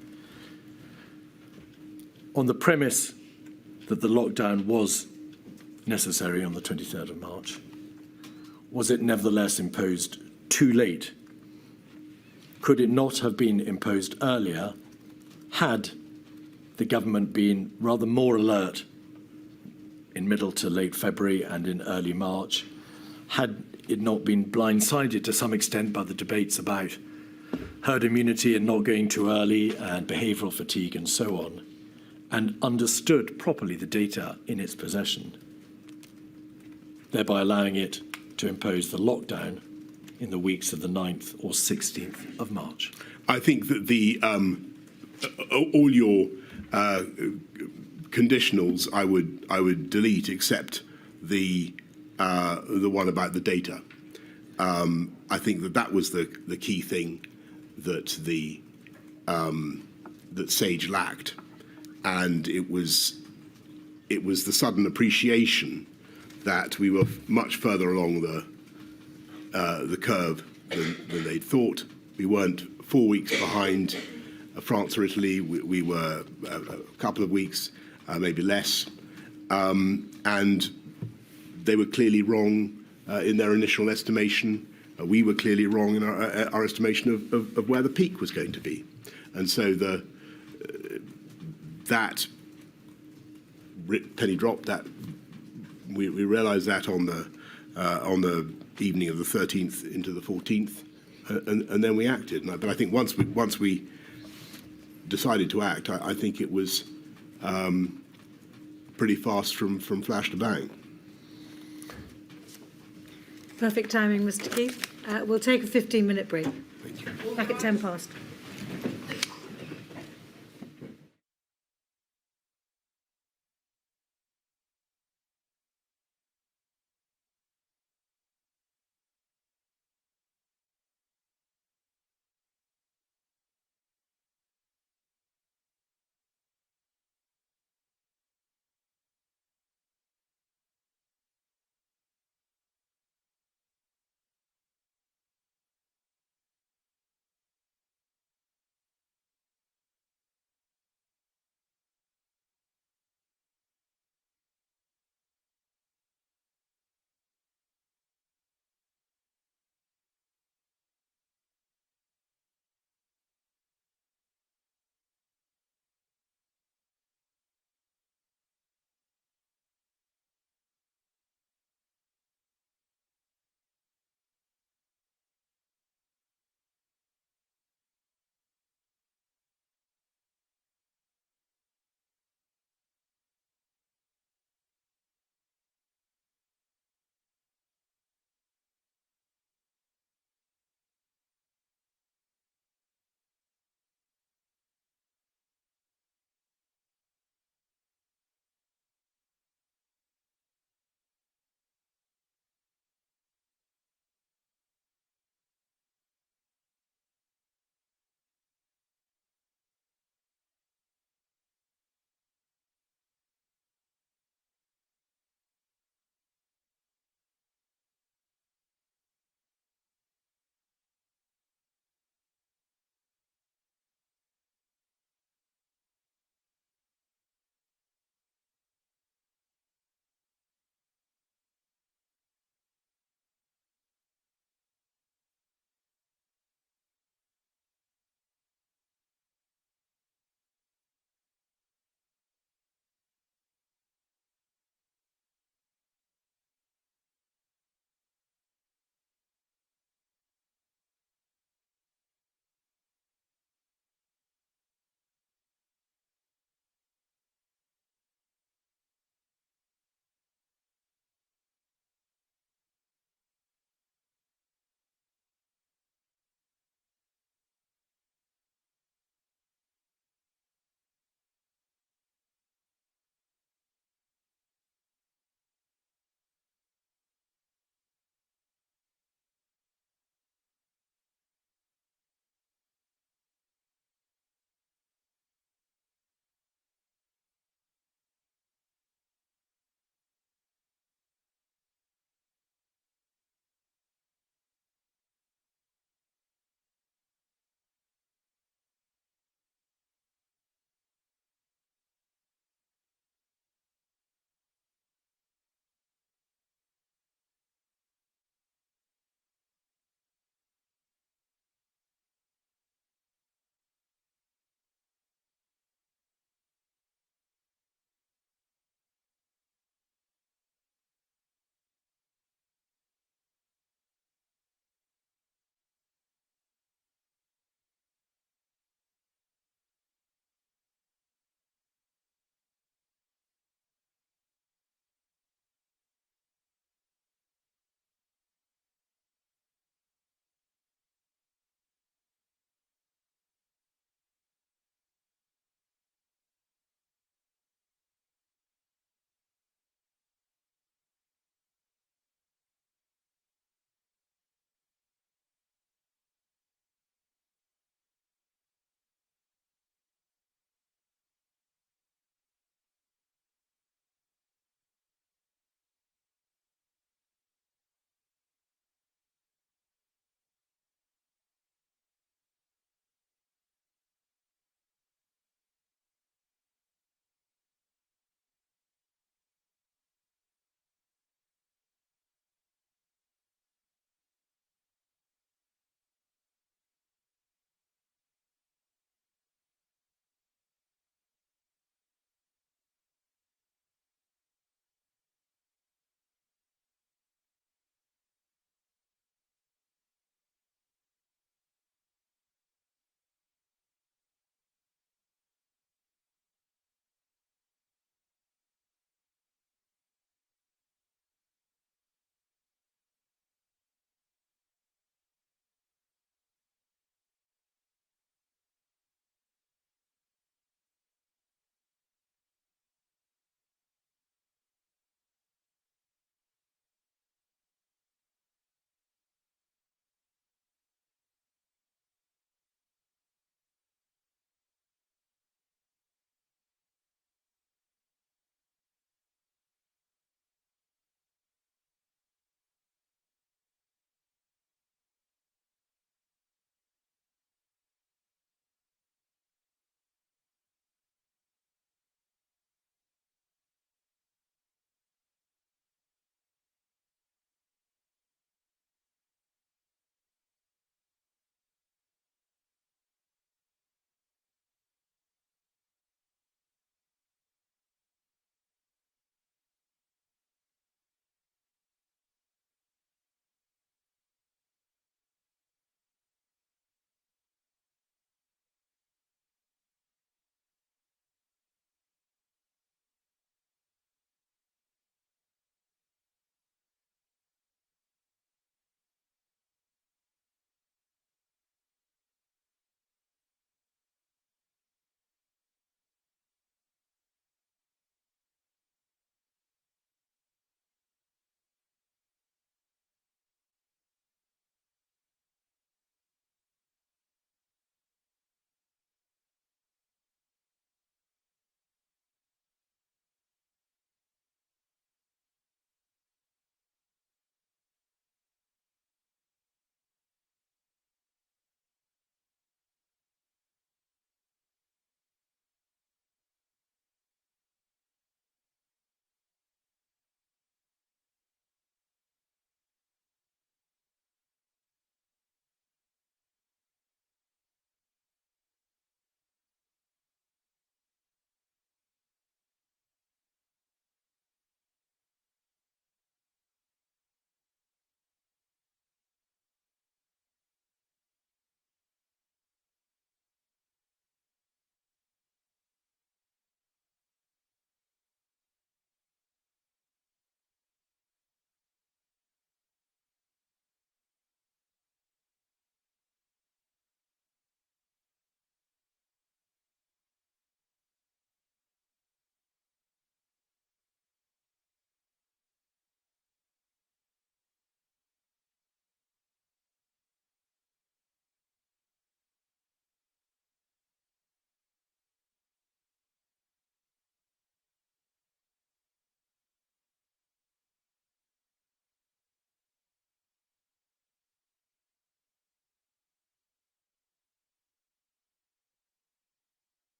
on the premise that the lockdown was necessary on the 23rd of March, was it nevertheless imposed too late? Could it not have been imposed earlier had the government been rather more alert in middle to late February and in early March, had it not been blindsided to some extent by the debates about herd immunity and not going too early and behavioural fatigue and so on, and understood properly the data in its possession, thereby allowing it to impose the lockdown in the weeks of the 9th or 16th of March? I think that all your conditionals I would delete, except the one about the data. I think that was the key thing that that SAGE lacked, and it was the sudden appreciation that we were much further along the curve than they'd thought. We weren't 4 weeks behind France or Italy. We were a couple of weeks, maybe less, and they were clearly wrong in their initial estimation. We were clearly wrong in our estimation of where the peak was going to be, and so that penny dropped. That we realised that on the evening of the 13th into the 14th, and then we acted. But I think once we decided to act, I think it was pretty fast from flash to bang. Perfect timing, Mr. Keith. We'll take a 15-minute break. Thank you. Back at 10 past.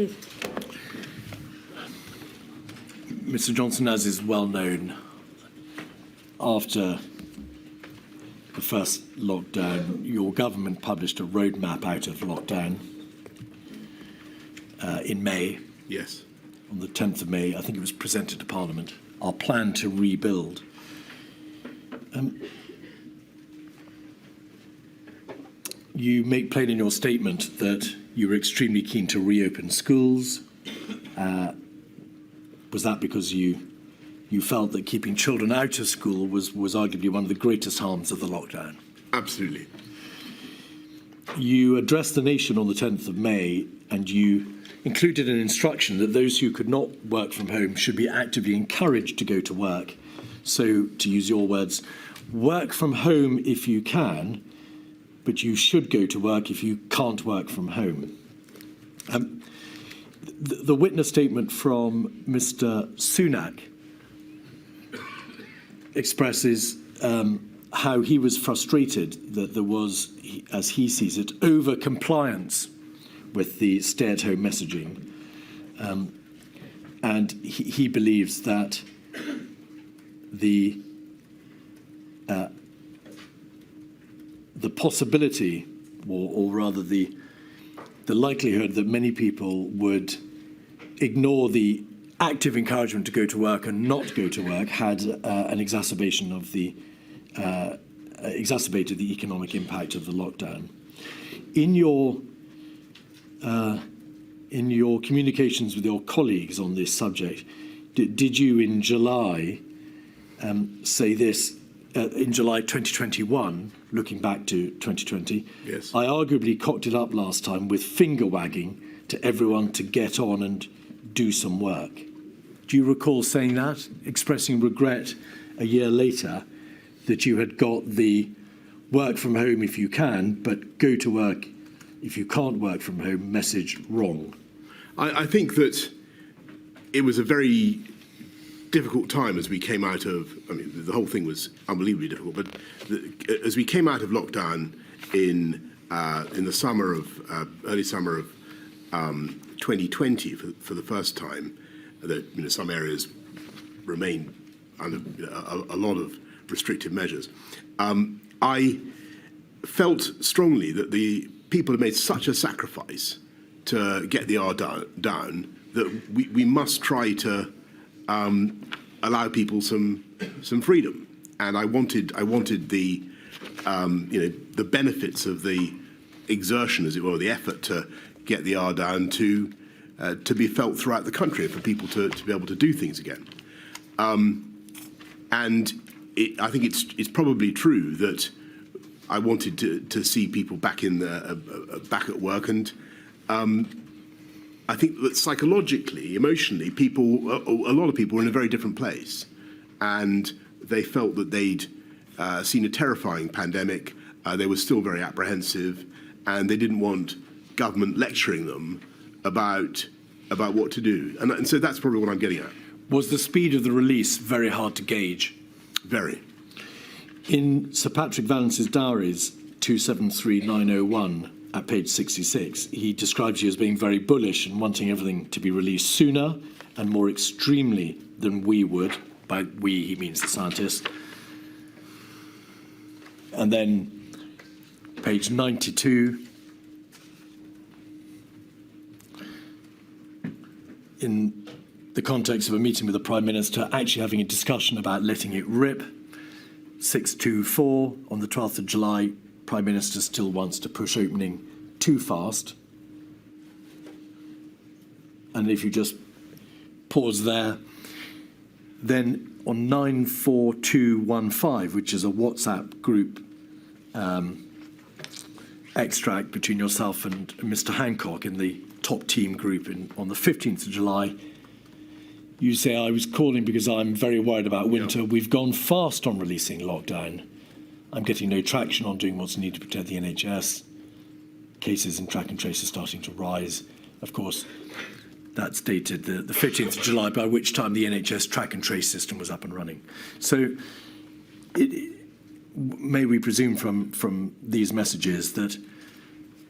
Keith. Mr. Johnson, as is well known, after the first lockdown, your government published a roadmap out of lockdown in May. Yes. On the 10th of May, I think it was presented to Parliament, our plan to rebuild. You make plain in your statement that you were extremely keen to reopen schools. Was that because you felt that keeping children out of school was arguably one of the greatest harms of the lockdown? Absolutely. You addressed the nation on the 10th of May and you included an instruction that those who could not work from home should be actively encouraged to go to work. So, to use your words, work from home if you can, but you should go to work if you can't work from home. The witness statement from Mr. Sunak expresses how he was frustrated that there was, as he sees it, over-compliance with the stay-at-home messaging. And he believes that the possibility, or rather the likelihood that many people would ignore the active encouragement to go to work and not go to work had an exacerbation of the exacerbated the economic impact of the lockdown. In your communications with your colleagues on this subject, did you in July say this? In July 2021, looking back to 2020, yes. I arguably cocked it up last time with finger wagging to everyone to get on and do some work. Do you recall saying that, expressing regret a year later that you had got the work from home if you can, but go to work if you can't work from home message wrong? I think that it was a very difficult time as we came out of, I mean, the whole thing was unbelievably difficult, but as we came out of lockdown in the summer of, early summer of 2020 for the first time, that some areas remain under a lot of restrictive measures. I felt strongly that the people had made such a sacrifice to get the R down that we must try to allow people some freedom, and I wanted the the benefits of the exertion, as it were, the effort to get the R down to be felt throughout the country, for people to be able to do things again. And I think it's probably true that I wanted to see people back back at work, and I think that psychologically, emotionally, a lot of people were in a very different place, and they felt that they'd seen a terrifying pandemic. They were still very apprehensive, and they didn't want government lecturing them about what to do. And so that's probably what I'm getting at. Was the speed of the release very hard to gauge? Very. In Sir Patrick Vallance's diaries, 273901, at page 66, he describes you as being very bullish and wanting everything to be released sooner and more extremely than we would. By we, he means the scientists. And then page 92, in the context of a meeting with the Prime Minister, actually having a discussion about letting it rip. 624, on the 12th of July, Prime Minister still wants to push opening too fast. And if you just pause there, then on 94215, which is a WhatsApp group extract between yourself and Mr. Hancock in the top team group on the 15th of July, you say, I was calling because I'm very worried about winter. Yeah. We've gone fast on releasing lockdown. I'm getting no traction on doing what's needed to protect the NHS. Cases in track and trace are starting to rise. Of course, that's dated the 15th of July, by which time the NHS track and trace system was up and running. So may we presume from these messages that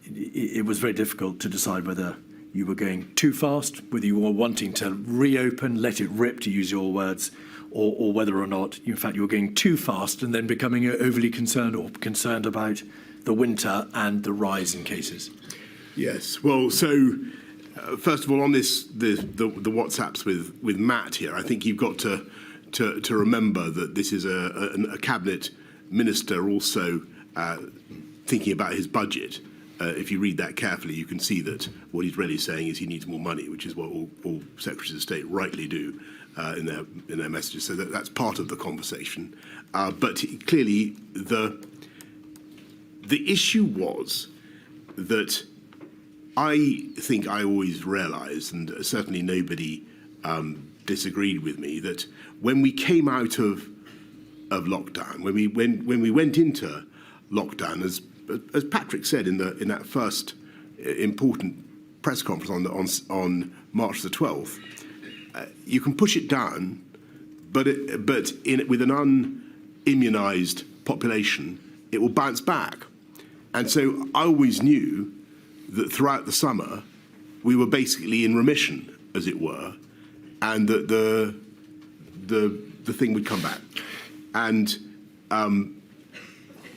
it was very difficult to decide whether you were going too fast, whether you were wanting to reopen, let it rip, to use your words, or whether or not, in fact, you were going too fast and then becoming overly concerned or concerned about the winter and the rise in cases. Yes. Well, so first of all, on this, the WhatsApps with Matt here, I think you've got to remember that this is a cabinet minister also thinking about his budget. If you read that carefully, you can see that what he's really saying is he needs more money, which is what all secretaries of state rightly do in their messages. So that's part of the conversation. But clearly, the issue was that I think I always realised, and certainly nobody disagreed with me, that when we came out of lockdown, when we went into lockdown, as Patrick said in that first important press conference on March the 12th, you can push it down, but with an unimmunised population, it will bounce back. And so I always knew that throughout the summer we were basically in remission, as it were, and that the thing would come back. And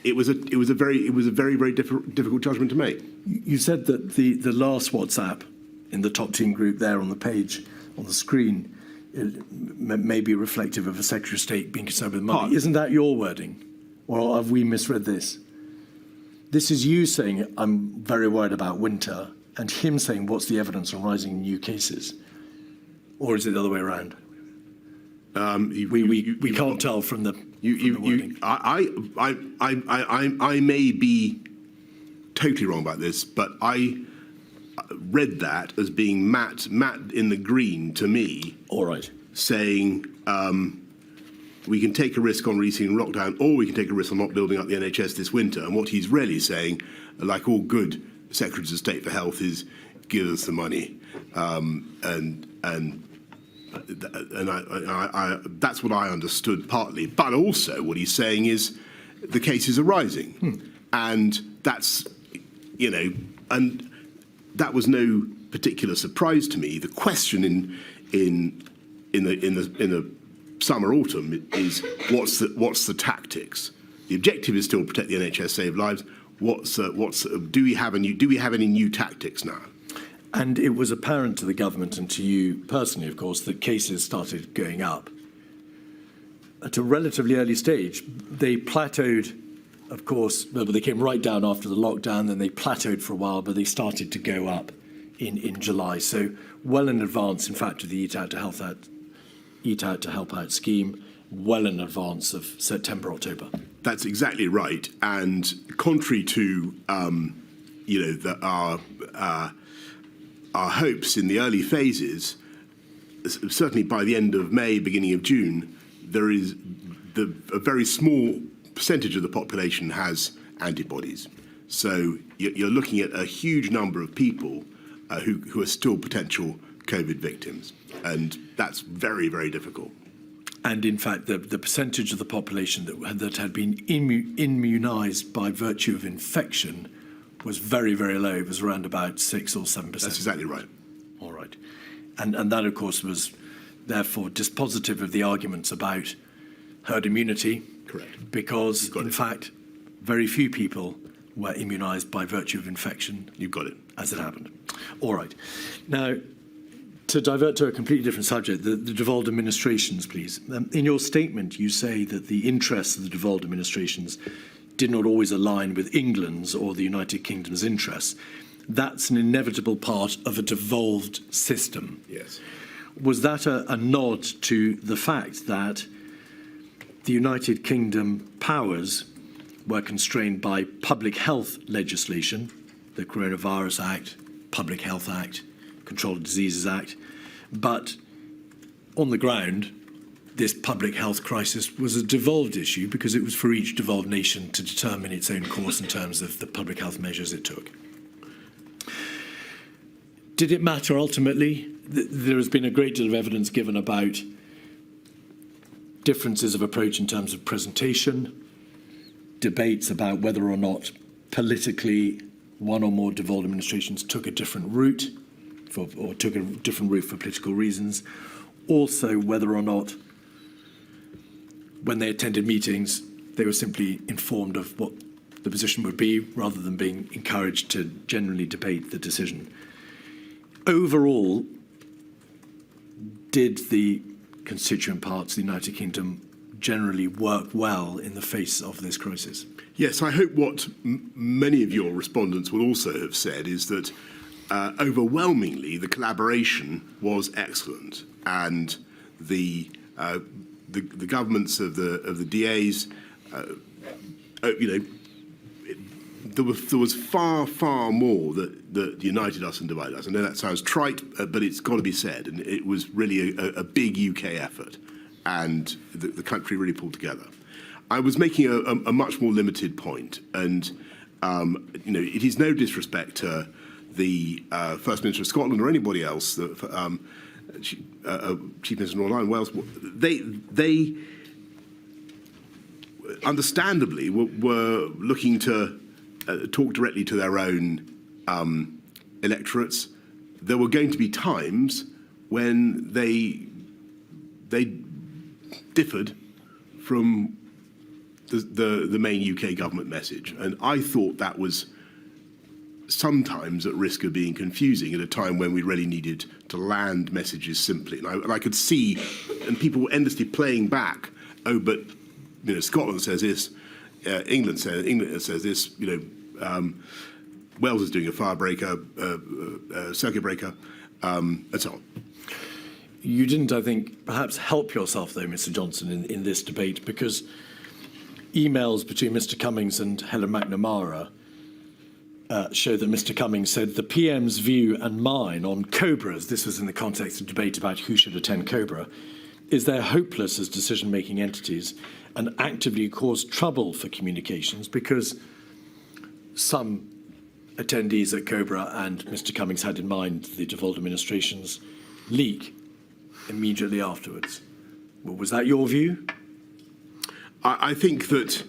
it was a very difficult judgment to make. You said that the last WhatsApp in the top team group there on the page on the screen may be reflective of a Secretary of State being concerned with money. Isn't that your wording, or have we misread this? This is you saying I'm very worried about winter, and him saying what's the evidence on rising new cases, or is it the other way around? We can't tell from the wording. I may be totally wrong about this, but I read that as being Matt in the green to me. All right. Saying we can take a risk on releasing lockdown, or we can take a risk on not building up the NHS this winter. And what he's really saying, like all good secretaries of state for health, is give us the money, and that's what I understood partly. But also what he's saying is the cases are rising, and that's, and that was no particular surprise to me. The question in the summer autumn is what's the tactics? The objective is still protect the NHS, save lives. Do we have any new tactics now? And it was apparent to the government and to you personally, of course, that cases started going up. At a relatively early stage, they plateaued, of course, but they came right down after the lockdown, then they plateaued for a while, but they started to go up in July. So well in advance, in fact, of the Eat Out to Help Out scheme, well in advance of September, October. That's exactly right. And contrary to, our hopes in the early phases, certainly by the end of May, beginning of June, there is a very small percentage of the population has antibodies. So you're looking at a huge number of people who are still potential COVID victims. And that's very, very difficult. And in fact, the percentage of the population that had been immunised by virtue of infection was very, very low. It was around about 6 or 7%. That's exactly right. All right. And that, of course, was therefore dispositive of the arguments about herd immunity. Correct. Because, in fact, very few people were immunised by virtue of infection. You've got it. As it happened. All right. Now, to divert to a completely different subject, the devolved administrations, please. In your statement, you say that the interests of the devolved administrations did not always align with England's or the United Kingdom's interests. That's an inevitable part of a devolved system. Yes. Was that a nod to the fact that the United Kingdom powers were constrained by public health legislation, the Coronavirus Act, Public Health Act, Control of Diseases Act, but on the ground, this public health crisis was a devolved issue because it was for each devolved nation to determine its own course in terms of the public health measures it took. Did it matter ultimately? There has been a great deal of evidence given about differences of approach in terms of presentation, debates about whether or not politically one or more devolved administrations took a different route or took a different route for political reasons. Also, whether or not, when they attended meetings, they were simply informed of what the position would be rather than being encouraged to generally debate the decision. Overall, did the constituent parts of the United Kingdom generally work well in the face of this crisis? Yes, I hope what many of your respondents will also have said is that overwhelmingly the collaboration was excellent, and the governments of the DAs, there was far more that united us and divided us. I know that sounds trite, but it's got to be said, and it was really a big UK effort, and the country really pulled together. I was making a much more limited point, and it is no disrespect to the First Minister of Scotland or anybody else, Chief Minister of Northern Ireland, Wales. They understandably were looking to talk directly to their own electorates. There were going to be times when they differed from the main UK government message, and I thought that was sometimes at risk of being confusing at a time when we really needed to land messages simply. And I could see, and people were endlessly playing back, oh, but Scotland says this, England says this, Wales is doing a firebreaker, circuit breaker, and so on. You didn't, I think, perhaps help yourself, though, Mr. Johnson, in this debate, because emails between Mr. Cummings and Helen McNamara show that Mr. Cummings said the PM's view and mine on Cobras, this was in the context of debate about who should attend Cobra, is they're hopeless as decision-making entities and actively cause trouble for communications because some attendees at Cobra, and Mr. Cummings had in mind the devolved administration's leak immediately afterwards. Well, was that your view? I think that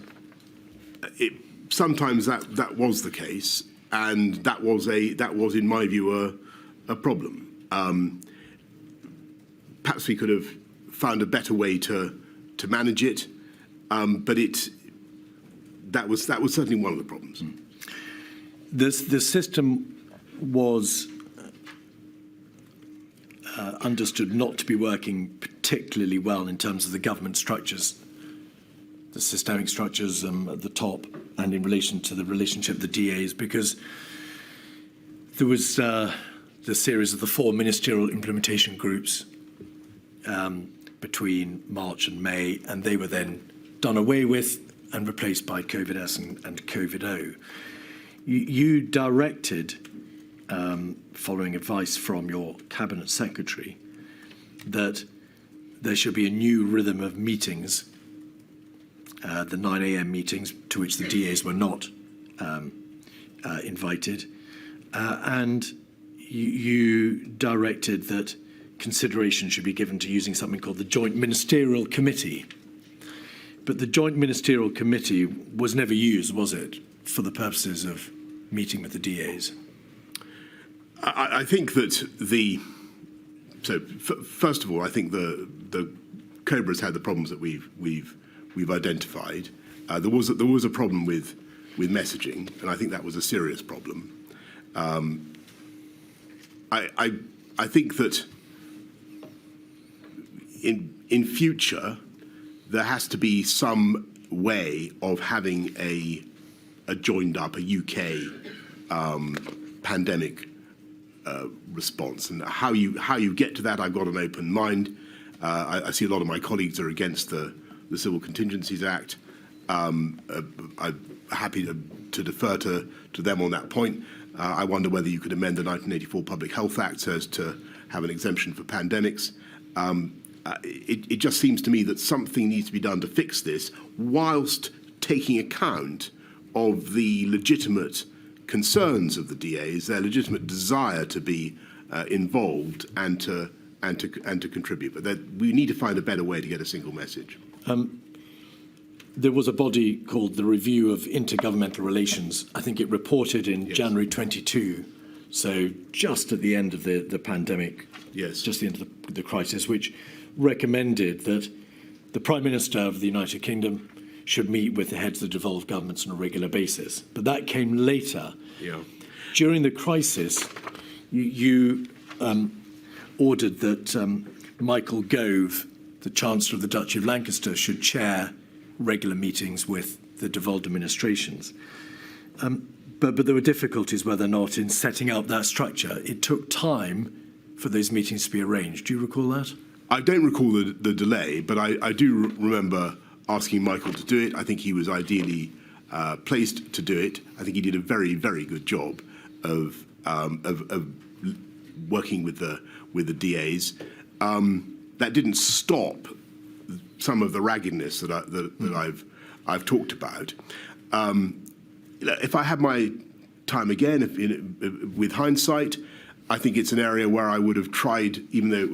sometimes that was the case, and that was, in my view, a problem. Perhaps we could have found a better way to manage it, but that was certainly one of the problems. The system was understood not to be working particularly well in terms of the government structures, the systemic structures at the top, and in relation to the relationship of the DAs, because there was the series of the 4 ministerial implementation groups between March and May, and they were then done away with and replaced by COVID-S and COVID-O. You directed, following advice from your cabinet secretary, that there should be a new rhythm of meetings, the 9 a.m. meetings to which the DAs were not invited, and you directed that consideration should be given to using something called the Joint Ministerial Committee. But the Joint Ministerial Committee was never used, was it, for the purposes of meeting with the DAs? I think that first of all, I think the Cobra's had the problems that we've identified. There was a problem with messaging, and I think that was a serious problem. I think that in future there has to be some way of having a joined up, a UK pandemic response, and how you get to that, I've got an open mind. I see a lot of my colleagues are against the Civil Contingencies Act. I'm happy to defer to them on that point. I wonder whether you could amend the 1984 Public Health Act so as to have an exemption for pandemics. It just seems to me that something needs to be done to fix this, whilst taking account of the legitimate concerns of the DAs, their legitimate desire to be involved and to contribute. But we need to find a better way to get a single message. There was a body called the Review of Intergovernmental Relations. I think it reported in January 22 so just at the end of the pandemic, Yes. just the end of the crisis, which recommended that the Prime Minister of the United Kingdom should meet with the heads of the devolved governments on a regular basis. But that came later. Yeah. During the crisis, you ordered that Michael Gove, the Chancellor of the Duchy of Lancaster, should chair regular meetings with the devolved administrations. But there were difficulties, whether or not, in setting up that structure. It took time for those meetings to be arranged. Do you recall that? I don't recall the delay, but I do remember asking Michael to do it. I think he was ideally placed to do it. I think he did a very, very good job of working with the DAs. That didn't stop some of the raggedness that I've talked about. If I had my time again, with hindsight, I think it's an area where I would have tried, even though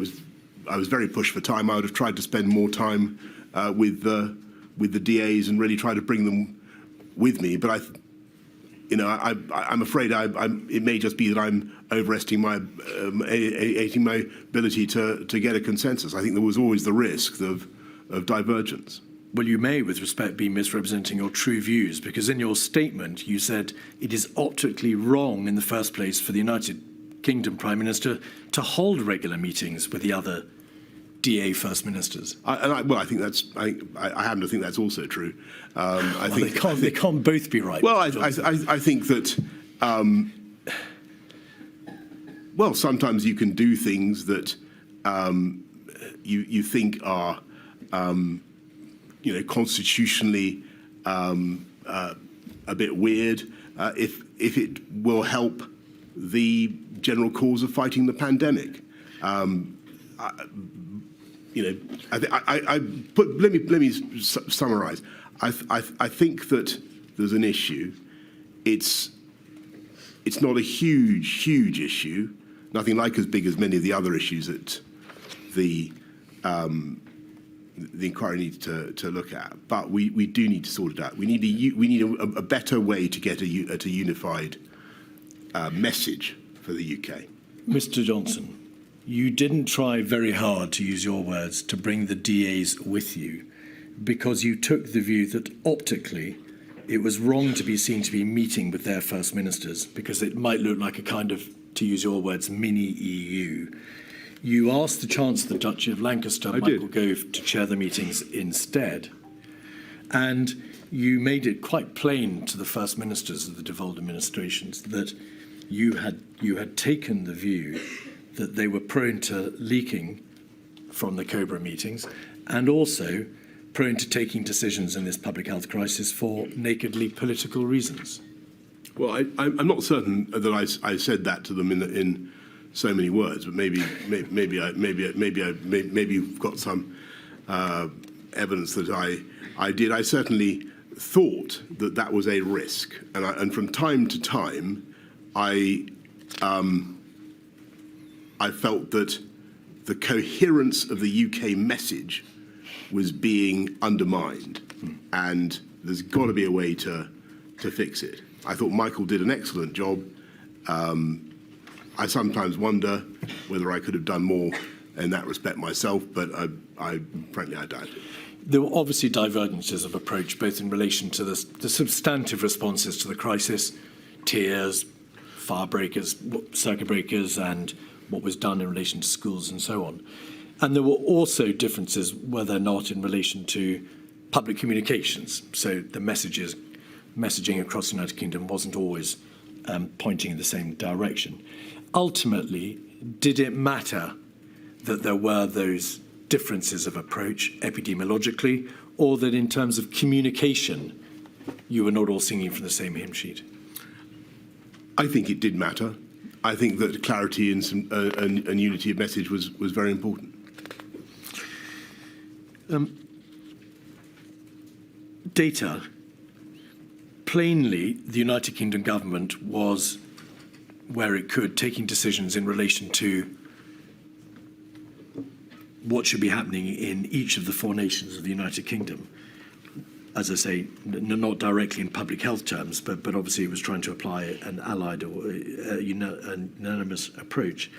I was very pushed for time, I would have tried to spend more time with the DAs and really try to bring them with me. But I'm afraid it may just be that I'm overestimating my ability to get a consensus. I think there was always the risk of divergence. Well, you may, with respect, be misrepresenting your true views, because in your statement you said it is optically wrong in the first place for the United Kingdom Prime Minister to hold regular meetings with the other DA First Ministers. I think that's. I happen to think that's also true. I think they can't both be right. Well, I think that. Well, sometimes you can do things that you think are, constitutionally a bit weird. If it will help the general cause of fighting the pandemic. Let me summarise. I think that there's an issue. It's not a huge issue. Nothing like as big as many of the other issues that the inquiry needs to look at. But we do need to sort it out. We need a better way to get a unified message for the UK. Mr. Johnson, you didn't try very hard, to use your words, to bring the DAs with you, because you took the view that optically it was wrong to be seen to be meeting with their First Ministers, because it might look like a kind of, to use your words, mini EU. You asked the Chancellor of the Duchy of Lancaster, Michael Gove, to chair the meetings instead. And you made it quite plain to the First Ministers of the devolved administrations that you had taken the view that they were prone to leaking from the COBRA meetings and also prone to taking decisions in this public health crisis for nakedly political reasons. Well, I'm not certain that I said that to them in so many words, but maybe you've got some evidence that I did. I certainly thought that was a risk, and from time to time, I felt that the coherence of the UK message was being undermined, and there's got to be a way to fix it. I thought Michael did an excellent job. I sometimes wonder whether I could have done more in that respect myself, but frankly, I doubt it. There were obviously divergences of approach, both in relation to the substantive responses to the crisis, tiers, fire breakers, circuit breakers, and what was done in relation to schools and so on. And there were also differences, whether or not in relation to public communications. So the messaging across the United Kingdom wasn't always pointing in the same direction. Ultimately, did it matter that there were those differences of approach epidemiologically, or that in terms of communication, you were not all singing from the same hymn sheet? I think it did matter. I think that clarity and unity of message was very important. Data. Plainly, the United Kingdom government was, where it could, taking decisions in relation to what should be happening in each of the four nations of the United Kingdom. as I say, not directly in public health terms, but obviously it was trying to apply an allied or a unanimous approach.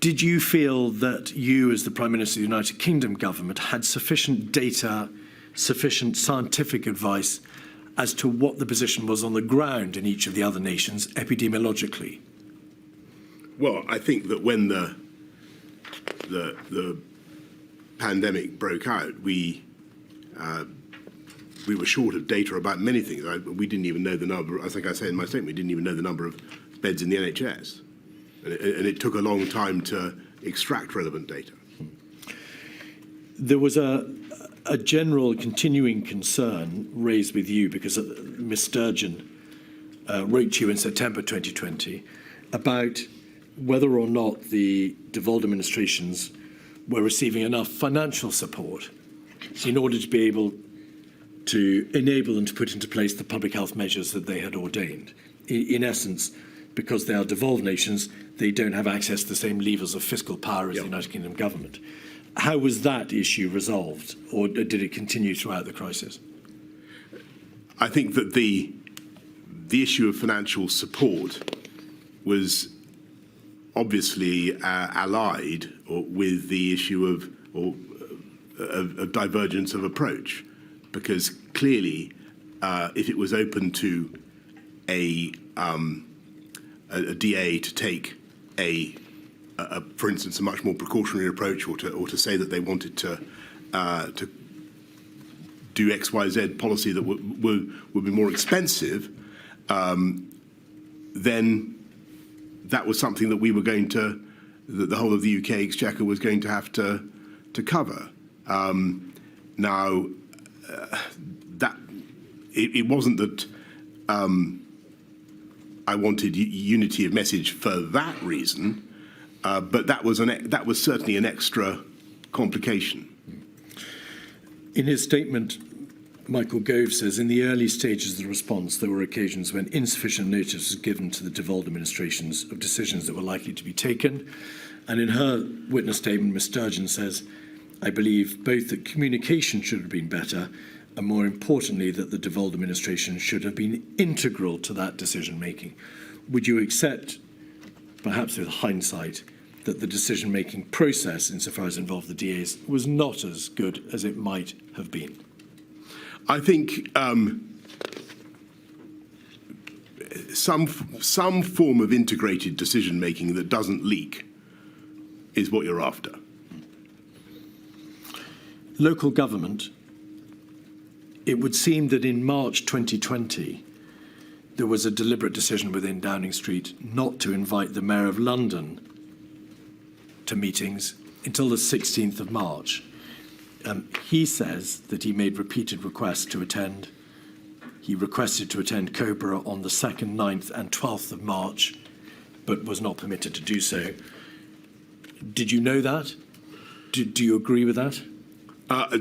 Did you feel that you, as the Prime Minister of the United Kingdom government, had sufficient data, sufficient scientific advice as to what the position was on the ground in each of the other nations epidemiologically? Well, I think that when the pandemic broke out, we were short of data about many things. We didn't even know the number. I think I said in my statement, we didn't even know the number of beds in the NHS, and it took a long time to extract relevant data. There was a general continuing concern raised with you because Ms Sturgeon wrote to you in September 2020 about whether or not the devolved administrations were receiving enough financial support in order to be able to enable them to put into place the public health measures that they had ordained. In essence, because they are devolved nations, they don't have access to the same levers of fiscal power as the United Kingdom government. How was that issue resolved, or did it continue throughout the crisis? I think that the issue of financial support was obviously allied with the issue of divergence of approach, because clearly, if it was open to a DA to take for instance, a much more precautionary approach, or to say that they wanted to do X, Y, Z policy that would be more expensive, then that was something that we were going to, that the whole of the UK Exchequer was going to have to cover. Now, that it wasn't that I wanted unity of message for that reason, but that was certainly an extra complication. In his statement, Michael Gove says, in the early stages of the response, there were occasions when insufficient notice was given to the devolved administrations of decisions that were likely to be taken. And in her witness statement, Ms Sturgeon says, I believe both that communication should have been better, and more importantly, that the devolved administration should have been integral to that decision-making. Would you accept, perhaps with hindsight, that the decision-making process, insofar as it involved the DAs, was not as good as it might have been? I think some form of integrated decision-making that doesn't leak is what you're after. Local government, it would seem that in March 2020, there was a deliberate decision within Downing Street not to invite the Mayor of London to meetings until the 16th of March. He says that he made repeated requests to attend. He requested to attend Cobra on the 2nd, 9th and 12th of March, but was not permitted to do so. Did you know that? Do you agree with that?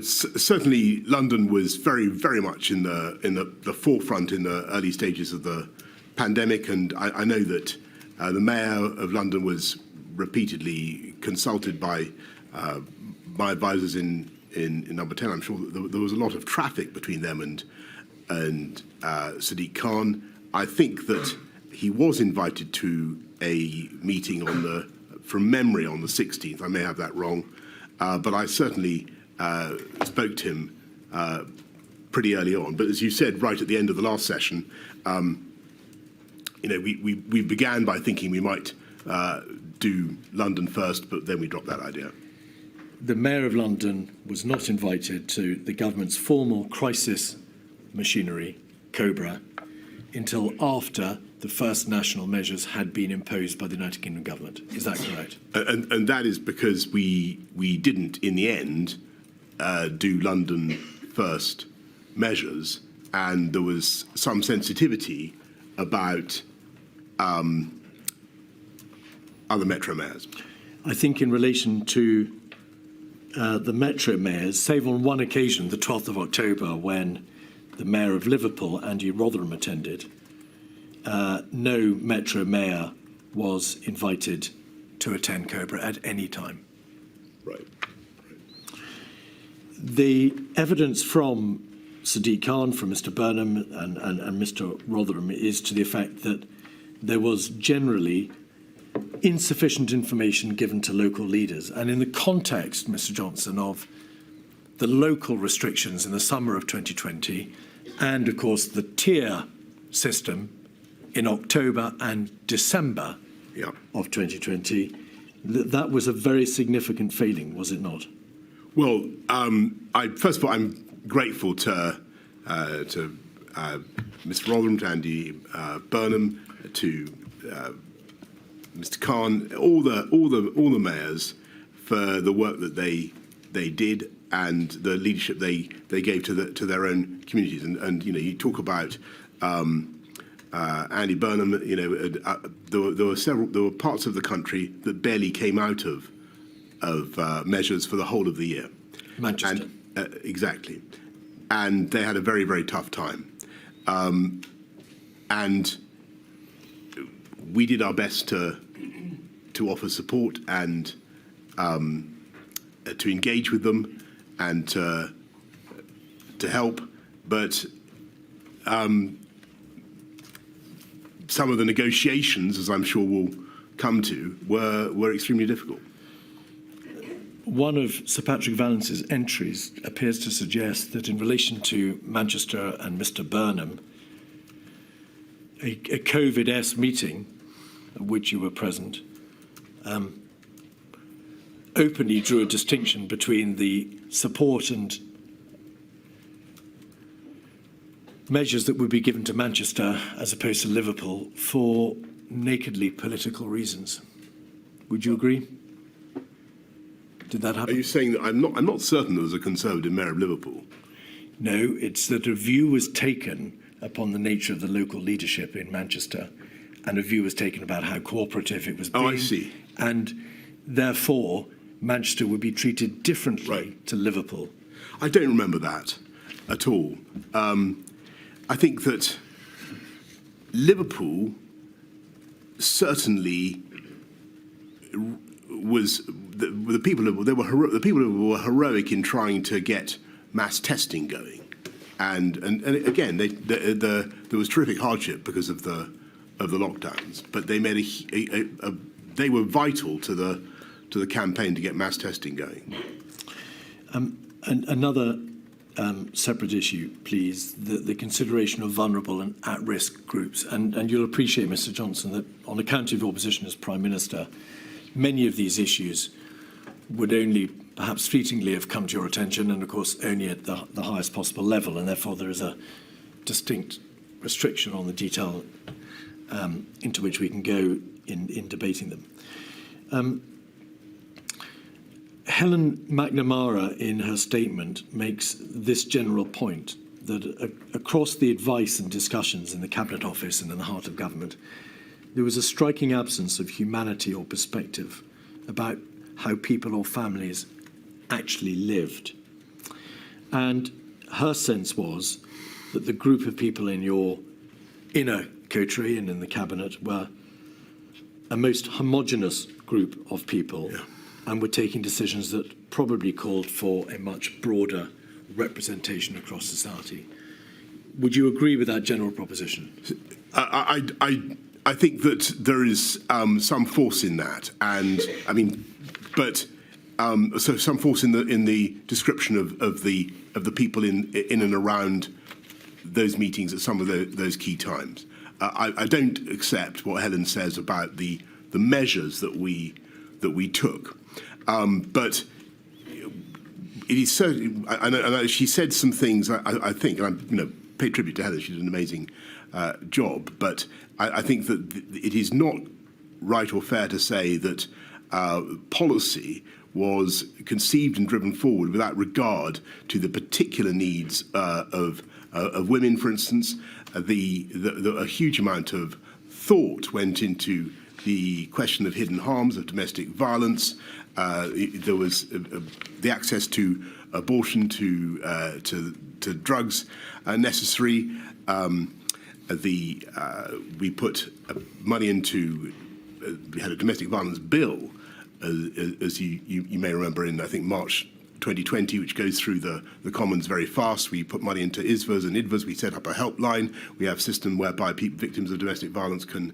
Certainly, London was very, very much in the forefront in the early stages of the pandemic, and I know that the Mayor of London was repeatedly consulted by my advisors in Number 10. I'm sure that there was a lot of traffic between them and Sadiq Khan. I think that he was invited to a meeting from memory, on the 16th. I may have that wrong, but I certainly spoke to him pretty early on. But as you said, right at the end of the last session, we began by thinking we might do London first, but then we dropped that idea. The Mayor of London was not invited to the government's formal crisis machinery, Cobra, until after the first national measures had been imposed by the United Kingdom government. Is that correct? And that is because we didn't, in the end, do London first measures, and there was some sensitivity about other metro mayors. I think in relation to the metro mayors, save on one occasion, the 12th of October, when the Mayor of Liverpool, Andy Rotherham, attended, no metro mayor was invited to attend Cobra at any time. Right. The evidence from Sadiq Khan, from Mr. Burnham and Mr. Rotherham is to the effect that there was generally insufficient information given to local leaders. And in the context, Mr. Johnson, of the local restrictions in the summer of 2020 and, of course, the tier system in October and December of 2020, that was a very significant failing, was it not? Well, first of all, I'm grateful to Mr. Rotherham, to Andy Burnham, to Mr. Khan, all the mayors for the work that they did and the leadership they gave to their own communities. And you talk about Andy Burnham. There were parts of the country that barely came out of measures for the whole of the year. Manchester. Exactly. And they had a very, very tough time. And we did our best to offer support and to engage with them and to help. But some of the negotiations, as I'm sure we'll come to, were extremely difficult. One of Sir Patrick Vallance's entries appears to suggest that in relation to Manchester and Mr. Burnham, a COVID-esque meeting at which you were present openly drew a distinction between the support and measures that would be given to Manchester as opposed to Liverpool for nakedly political reasons. Would you agree? Did that happen? Are you saying that I'm not certain there was a Conservative mayor of Liverpool? No, it's that a view was taken upon the nature of the local leadership in Manchester, and a view was taken about how cooperative it was being. Oh, I see. And therefore, Manchester would be treated differently to Liverpool. I don't remember that at all. I think that Liverpool certainly was the people who were heroic in trying to get mass testing going, and again there was terrific hardship because of the lockdowns, but they made they were vital to the campaign to get mass testing going. And another separate issue, please, the consideration of vulnerable and at-risk groups. And you'll appreciate, Mr. Johnson, that on account of your position as Prime Minister, many of these issues would only perhaps fleetingly have come to your attention, and of course only at the highest possible level, and therefore there is a distinct restriction on the detail into which we can go in debating them. Helen McNamara, in her statement, makes this general point, that across the advice and discussions in the Cabinet Office and in the heart of government, there was a striking absence of humanity or perspective about how people or families actually lived. And her sense was that the group of people in your inner coterie and in the Cabinet were a most homogenous group of people, and were taking decisions that probably called for a much broader representation across society. Would you agree with that general proposition? I think that there is some force in that, and I mean, but so some force in the description of the people in and around those meetings at some of those key times. I don't accept what Helen says about the measures that we took, but it is certainly. And she said some things. I think, and I pay tribute to Helen. She did an amazing job, but I think that it is not right or fair to say that policy was conceived and driven forward without regard to the particular needs of women, for instance. A huge amount of thought went into the question of hidden harms, of domestic violence. There was the access to abortion, to drugs necessary. We put money into. We had a domestic violence bill, as you may remember, in I think March 2020, which goes through the Commons very fast. We put money into ISVAs and IDVAs. We set up a helpline. We have a system whereby victims of domestic violence can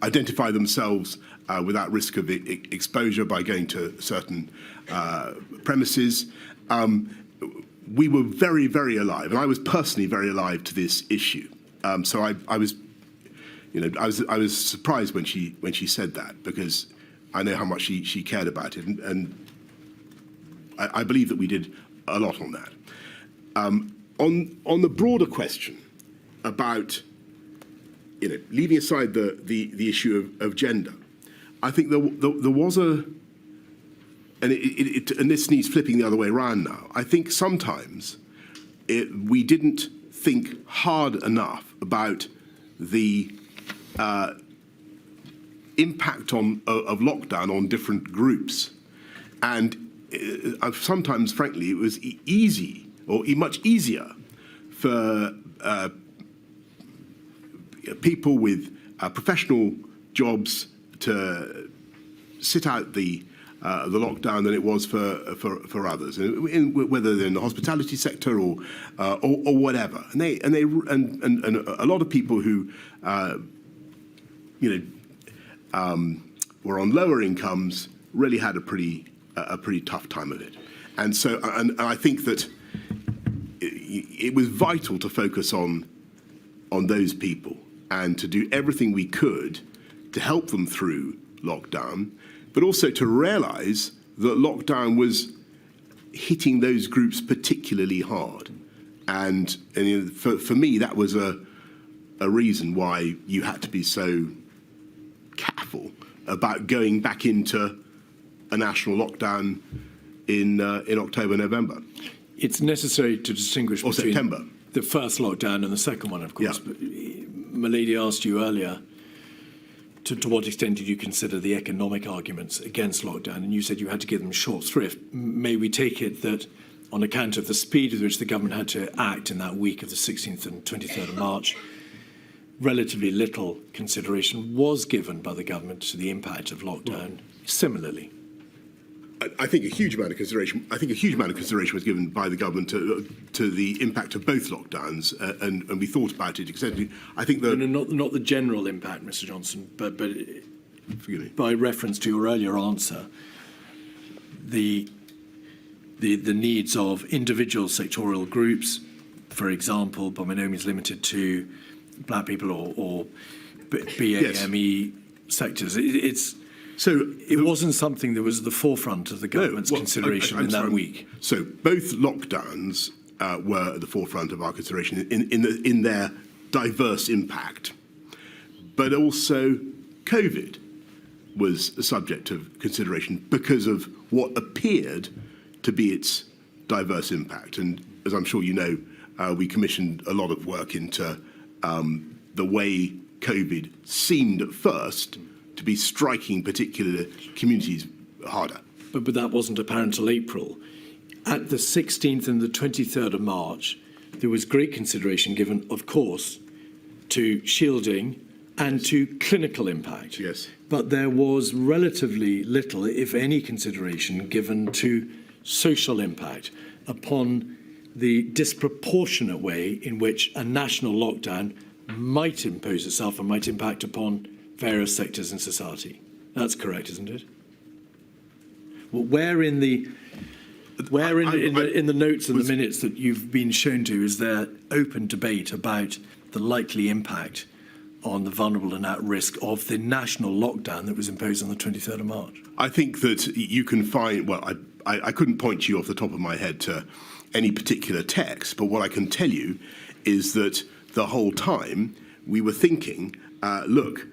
identify themselves without risk of exposure by going to certain premises. We were very, very alive, and I was personally very alive to this issue. So I was surprised when she said that, because I know how much she cared about it, and I believe that we did a lot on that. On the broader question about leaving aside the issue of gender, I think there was and this needs flipping the other way around now. I think sometimes we didn't think hard enough about the impact of lockdown on different groups. And sometimes, frankly, it was easy, or much easier, for people with professional jobs to sit out the lockdown than it was for others, whether they're in the hospitality sector or whatever. And a lot of people who were on lower incomes really had a pretty tough time of it. And so, and I think that it was vital to focus on those people and to do everything we could to help them through lockdown, but also to realise that lockdown was hitting those groups particularly hard. And for me, that was a reason why you had to be so careful about going back into a national lockdown in October, November. It's necessary to distinguish between September. The first lockdown and the second one, of course. Yeah. But Milady asked you earlier, to what extent did you consider the economic arguments against lockdown? And you said you had to give them short shrift. May we take it that on account of the speed with which the government had to act in that week of the 16th and 23rd of March, relatively little consideration was given by the government to the impact of lockdown similarly? I think a huge amount of consideration. I think a huge amount of consideration was given by the government to the impact of both lockdowns, and we thought about it extensively. I think not the general impact, Mr. Johnson, but forgive me. By reference to your earlier answer, the needs of individual sectorial groups, for example, by no means limited to black people or BAME sectors. It wasn't something that was at the forefront of the government's consideration in that week. So both lockdowns were at the forefront of our consideration in their diverse impact, but also COVID was a subject of consideration because of what appeared to be its diverse impact. And as I'm sure you know, we commissioned a lot of work into the way COVID seemed at first to be striking particular communities harder. But that wasn't apparent till April. At the 16th and the 23rd of March, there was great consideration given, of course, to shielding and to clinical impact. Yes. But there was relatively little, if any, consideration given to social impact upon the disproportionate way in which a national lockdown might impose itself and might impact upon various sectors in society. That's correct, isn't it? Well, where in the notes and the minutes that you've been shown to is there open debate about the likely impact on the vulnerable and at risk of the national lockdown that was imposed on the 23rd of March? I think that you can find, well, I couldn't point you off the top of my head to any particular text, but what I can tell you is that the whole time we were thinking, look,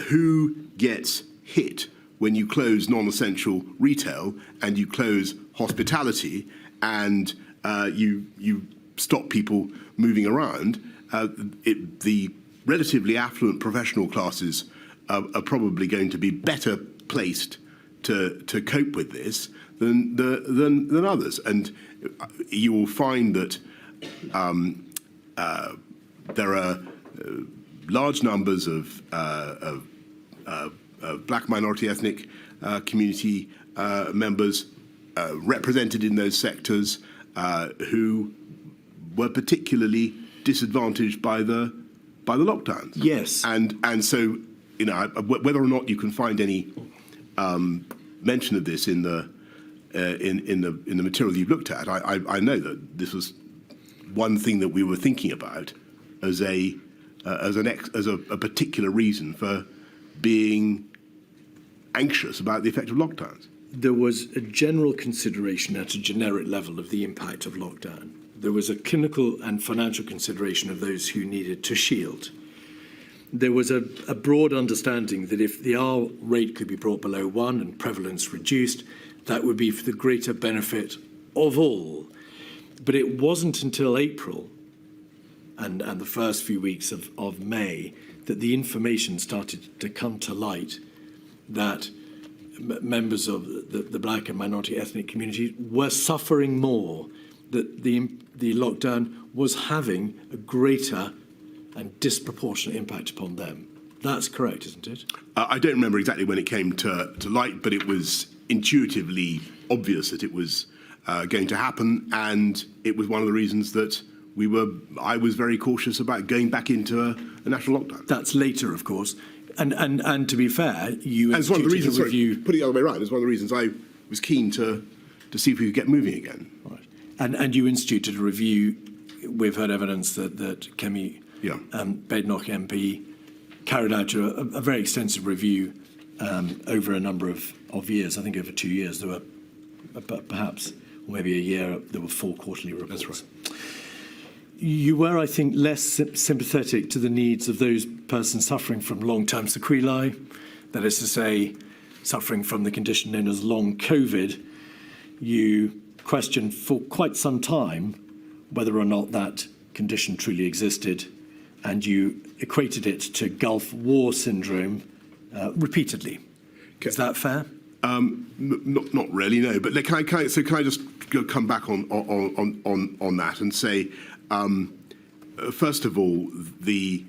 who gets hit when you close non-essential retail and you close hospitality and you stop people moving around? The relatively affluent professional classes are probably going to be better placed to cope with this than others, and you will find that there are large numbers of black minority ethnic community members represented in those sectors who were particularly disadvantaged by the lockdowns. Yes. And so, you know, whether or not you can find any mention of this in the material you've looked at, I know that this was one thing that we were thinking about as a particular reason for being anxious about the effect of lockdowns. There was a general consideration at a generic level of the impact of lockdown. There was a clinical and financial consideration of those who needed to shield. There was a broad understanding that if the R rate could be brought below 1 and prevalence reduced, that would be for the greater benefit of all. But it wasn't until April and the first few weeks of May that the information started to come to light that members of the black and minority ethnic community were suffering more, that the lockdown was having a greater and disproportionate impact upon them. That's correct, isn't it? I don't remember exactly when it came to light, but it was intuitively obvious that it was going to happen, and it was one of the reasons that I was very cautious about going back into a national lockdown. That's later, of course. And to be fair, you it's one of the reasons, a review. Sorry, put it the other way around, it's one of the reasons I was keen to see if we could get moving again. Right. And you instituted a review. We've heard evidence that Kemi Badenoch MP carried out a very extensive review over a number of years. I think over 2 years. There were perhaps maybe a year, there were 4 quarterly reports. That's right. You were, I think, less sympathetic to the needs of those persons suffering from long-term sequelae, that is to say, suffering from the condition known as long COVID. You questioned for quite some time whether or not that condition truly existed, and you equated it to Gulf War syndrome repeatedly. Okay. Is that fair? Not really, no. But can I just come back on that and say, first of all, the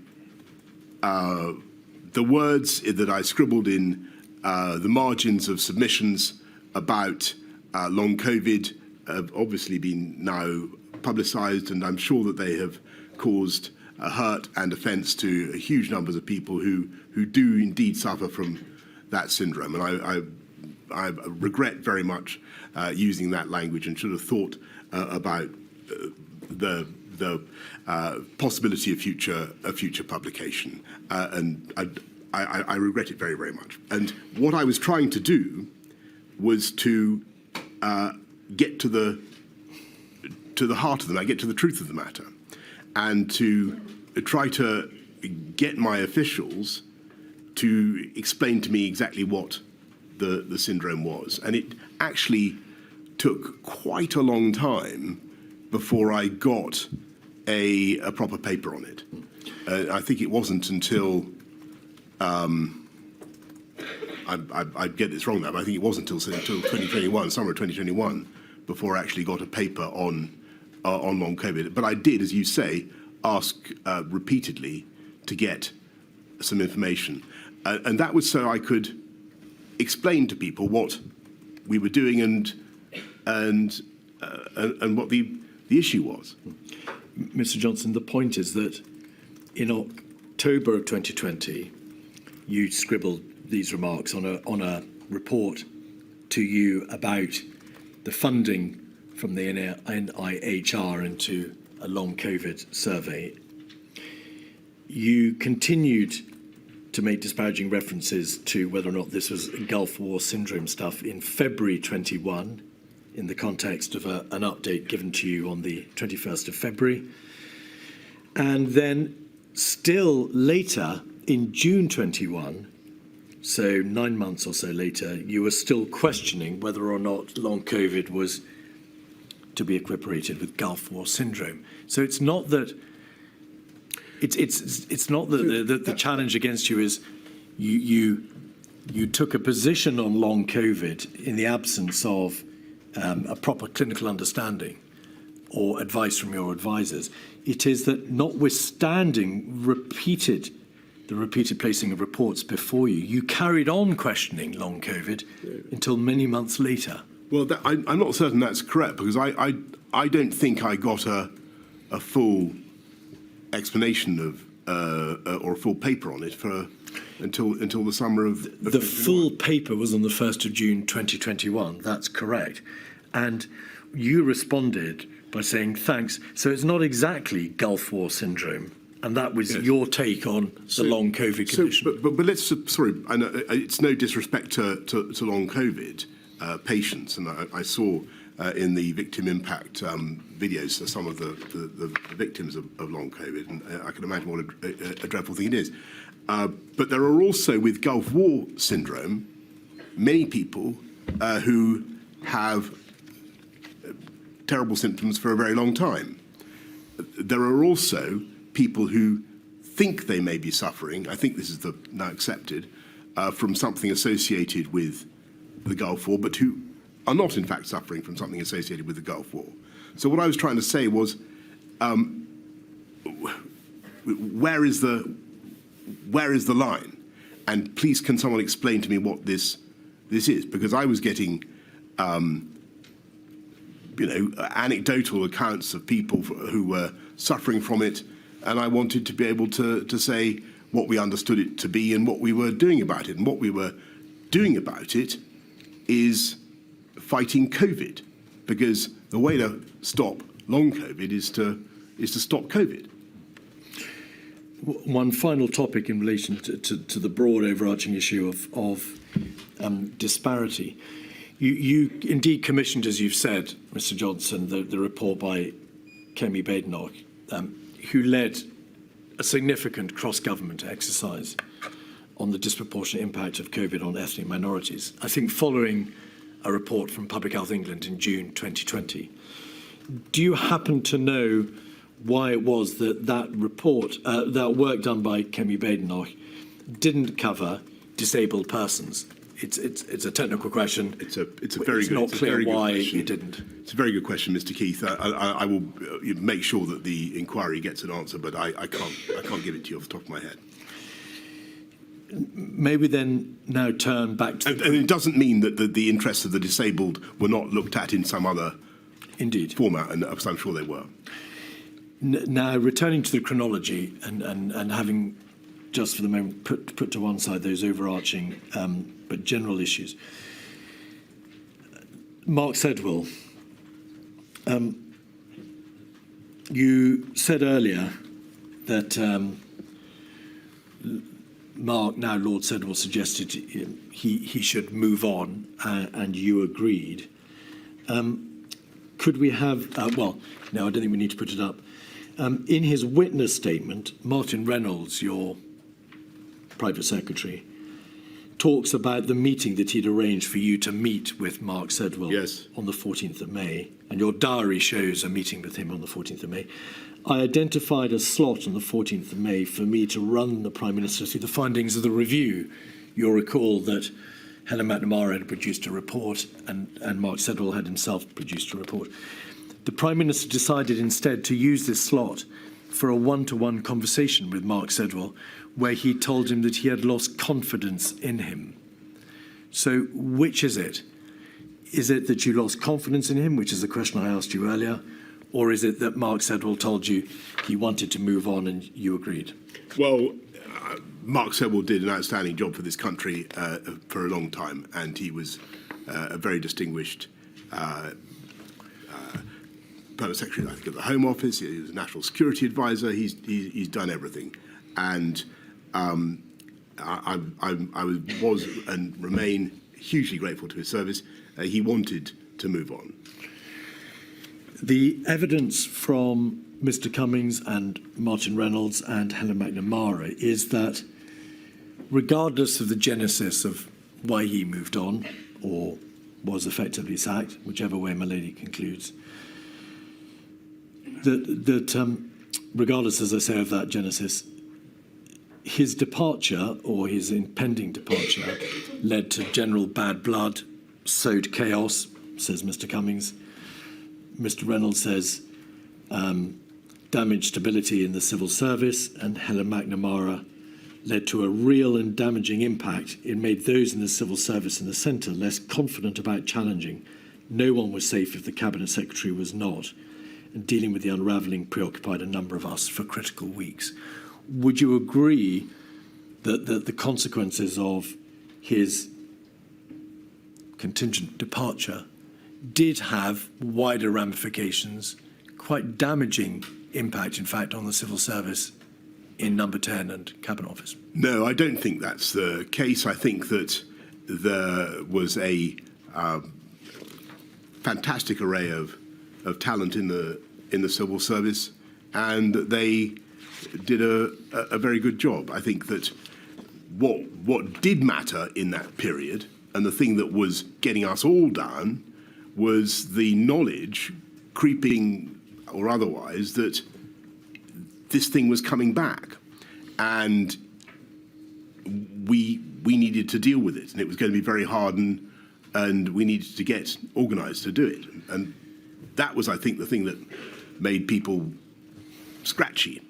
words that I scribbled in the margins of submissions about long COVID have obviously been now publicised, and I'm sure that they have caused hurt and offence to huge numbers of people who do indeed suffer from that syndrome. And I regret very much using that language, and should have thought about the possibility of future publication. And I regret it very, very much. And what I was trying to do was to get to the heart of the matter, get to the truth of the matter, and to try to get my officials to explain to me exactly what the syndrome was. And it actually took quite a long time before I got a proper paper on it. I think it wasn't until I get this wrong now, but I think it wasn't until 2021, summer of 2021, before I actually got a paper on long COVID. But I did, as you say, ask repeatedly to get some information, and that was so I could explain to people what we were doing and what the issue was. Mr. Johnson, the point is that in October of 2020, you scribbled these remarks on a report to you about the funding from the NIHR into a long COVID survey. You continued to make disparaging references to whether or not this was Gulf War syndrome stuff in February 21, in the context of an update given to you on the 21st of February. And then still later, in June 21, so 9 months or so later, you were still questioning whether or not long COVID was to be equiparated with Gulf War syndrome. So it's not that it's not that the challenge against you is you took a position on long COVID in the absence of a proper clinical understanding or advice from your advisors. It is that notwithstanding repeated the repeated placing of reports before you, you carried on questioning long COVID until many months later. Well, I'm not certain that's correct, because I don't think I got a full explanation of or a full paper on it until the summer of the full paper was on the 1st of June 2021. That's correct, and you responded by saying thanks. So it's not exactly Gulf War syndrome, and that was your take on the long COVID condition. But let's sorry, I know it's no disrespect to long COVID patients, and I saw in the victim impact videos some of the victims of long COVID, and I can imagine what a dreadful thing it is. But there are also, with Gulf War syndrome, many people who have terrible symptoms for a very long time. There are also people who think they may be suffering, I think this is now accepted, from something associated with the Gulf War, but who are not in fact suffering from something associated with the Gulf War. So what I was trying to say was, where is the line? And please, can someone explain to me what this is? Because I was getting anecdotal accounts of people who were suffering from it, and I wanted to be able to say what we understood it to be and what we were doing about it. And what we were doing about it is fighting COVID, because the way to stop long COVID is to stop COVID. One final topic in relation to the broad overarching issue of disparity. You indeed commissioned, as you've said, Mr. Johnson, the report by Kemi Badenoch, who led a significant cross-government exercise on the disproportionate impact of COVID on ethnic minorities, I think following a report from Public Health England in June 2020. Do you happen to know why it was that report, that work done by Kemi Badenoch, didn't cover disabled persons? It's a technical question. It's very good. Not clear why it didn't. It's a very good question, Mr. Keith. I will make sure that the inquiry gets an answer, but I can't give it to you off the top of my head. Maybe then now turn back to... And it doesn't mean that the interests of the disabled were not looked at in some other format, and I'm sure they were. Now, returning to the chronology and having, just for the moment, put to one side those overarching but general issues. Mark Sedwill, you said earlier that Mark, now Lord Sedwill, suggested he should move on, and you agreed. Could we have, well, no, I don't think we need to put it up. In his witness statement, Martin Reynolds, your private secretary, talks about the meeting that he'd arranged for you to meet with Mark Sedwill on the 14th of May, and your diary shows a meeting with him on the 14th of May. I identified a slot on the 14th of May for me to run the Prime Minister through the findings of the review. You'll recall that Helen McNamara had produced a report and Mark Sedwill had himself produced a report. The Prime Minister decided instead to use this slot for a one-to-one conversation with Mark Sedwill, where he told him that he had lost confidence in him. So which is it? Is it that you lost confidence in him, which is the question I asked you earlier, or is it that Mark Sedwill told you he wanted to move on and you agreed? Well, Mark Sedwill did an outstanding job for this country for a long time, and he was a very distinguished permanent secretary, I think, at the Home Office. He was a national security advisor. He's done everything, and I was and remain hugely grateful to his service. He wanted to move on. The evidence from Mr. Cummings and Martin Reynolds and Helen McNamara is that, regardless of the genesis of why he moved on or was effectively sacked, whichever way my lady concludes, that regardless, as I say, of that genesis, his departure or his impending departure led to general bad blood, sowed chaos, says Mr. Cummings. Mr. Reynolds says damaged stability in the civil service, and Helen McNamara led to a real and damaging impact. It made those in the civil service and the centre less confident about challenging. No one was safe if the Cabinet Secretary was not. And dealing with the unravelling preoccupied a number of us for critical weeks. Would you agree that the consequences of his contingent departure did have wider ramifications, quite damaging impact, in fact, on the civil service in Number 10 and Cabinet Office? No, I don't think that's the case. I think that there was a fantastic array of talent in the civil service, and they did a very good job. I think that what did matter in that period, and the thing that was getting us all down, was the knowledge, creeping or otherwise, that this thing was coming back, and we needed to deal with it, and it was going to be very hard, and we needed to get organised to do it, and that was, I think, the thing that made people scratchy.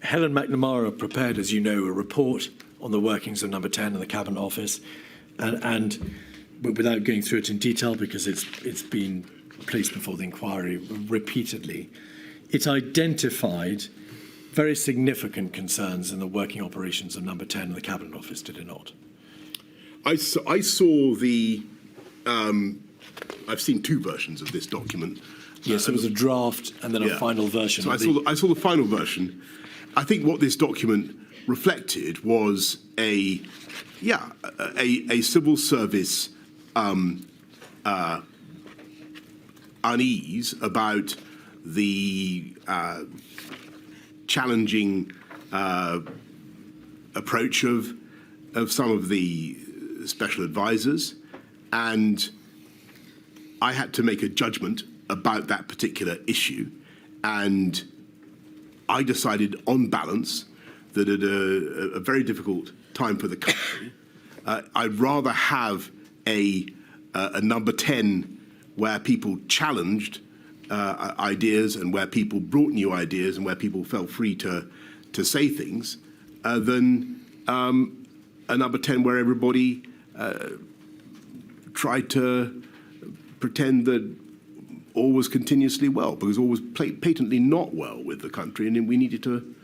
Helen McNamara prepared, as you know, a report on the workings of Number 10 and the Cabinet Office, and without going through it in detail, because it's been placed before the inquiry repeatedly, it identified very significant concerns in the working operations of Number 10 and the Cabinet Office, did it not? I saw the. I've seen two versions of this document. Yes, it was a draft and then a final version. So I saw the final version. I think what this document reflected was a civil service unease about the challenging approach of some of the special advisors, and I had to make a judgment about that particular issue, and I decided on balance that at a very difficult time for the country, I'd rather have a Number 10 where people challenged ideas and where people brought new ideas and where people felt free to say things than a Number 10 where everybody tried to pretend that all was continuously well, because all was patently not well with the country, and we needed to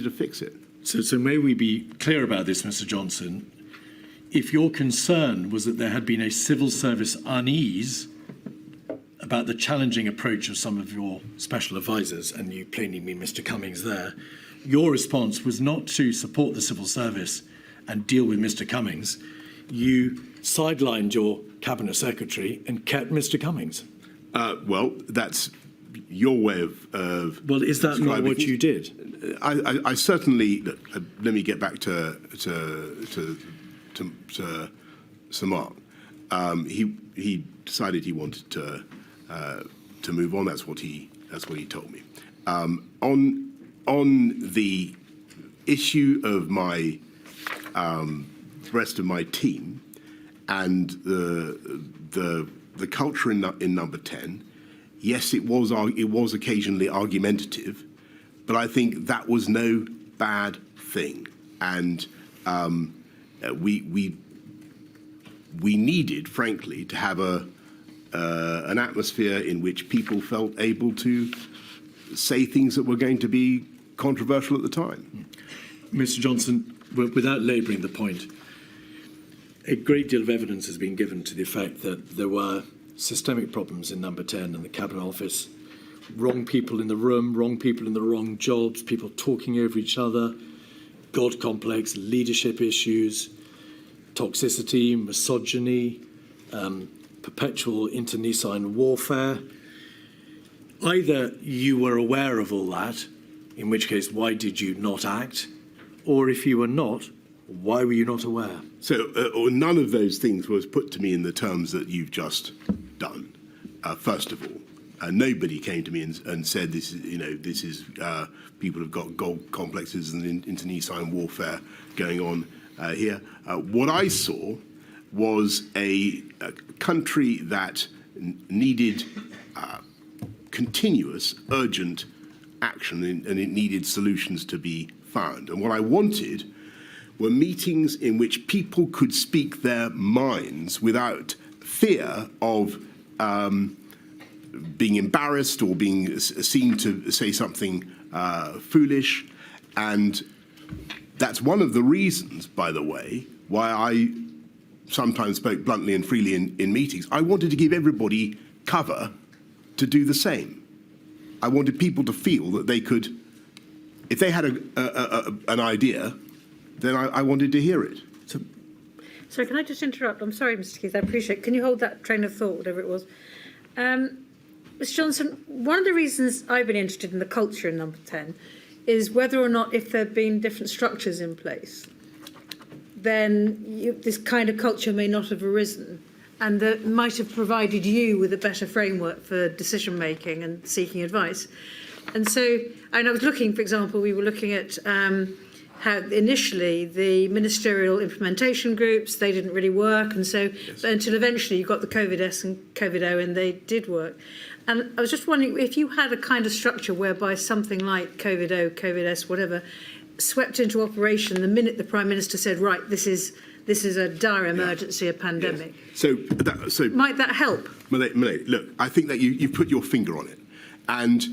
fix it. So may we be clear about this, Mr. Johnson? If your concern was that there had been a civil service unease about the challenging approach of some of your special advisors, and you plainly mean Mr. Cummings there, your response was not to support the civil service and deal with Mr. Cummings. You sidelined your Cabinet Secretary and kept Mr. Cummings. Well, that's your way of well, is that not what you did? I certainly. Let me get back to Sir Mark. He decided he wanted to move on. That's what he told me. On the issue of my rest of my team and the culture in Number 10, yes, it was occasionally argumentative, but I think that was no bad thing, and we needed, frankly, to have an atmosphere in which people felt able to say things that were going to be controversial at the time. Mr. Johnson, without labouring the point, a great deal of evidence has been given to the effect that there were systemic problems in Number 10 and the Cabinet Office. Wrong people in the room, wrong people in the wrong jobs, people talking over each other, God complex, leadership issues, toxicity, misogyny, perpetual internecine warfare. Either you were aware of all that, in which case, why did you not act? Or if you were not, why were you not aware? So none of those things was put to me in the terms that you've just done. First of all, nobody came to me and said this is people have got gold complexes and internecine warfare going on here. What I saw was a country that needed continuous, urgent action, and it needed solutions to be found. And what I wanted were meetings in which people could speak their minds without fear of being embarrassed or being seen to say something foolish. And that's one of the reasons, by the way, why I sometimes spoke bluntly and freely in meetings. I wanted to give everybody cover to do the same. I wanted people to feel that they could, if they had an idea, then I wanted to hear it. So can I just interrupt? I'm sorry, Mr. Keith, I appreciate it. Can you hold that train of thought, whatever it was? Mr. Johnson, one of the reasons I've been interested in the culture in number 10 is whether or not, if there have been different structures in place, then this kind of culture may not have arisen, and that might have provided you with a better framework for decision making and seeking advice. And so, and I was looking, for example, we were looking at how initially the ministerial implementation groups, they didn't really work, and so until eventually you got the COVID-S and COVID-O, and they did work. And I was just wondering if you had a kind of structure whereby something like COVID-O, COVID-S, whatever, swept into operation the minute the Prime Minister said, right, this is a dire emergency, a pandemic. Yes. So might that help? Malay, look, I think that you've put your finger on it, and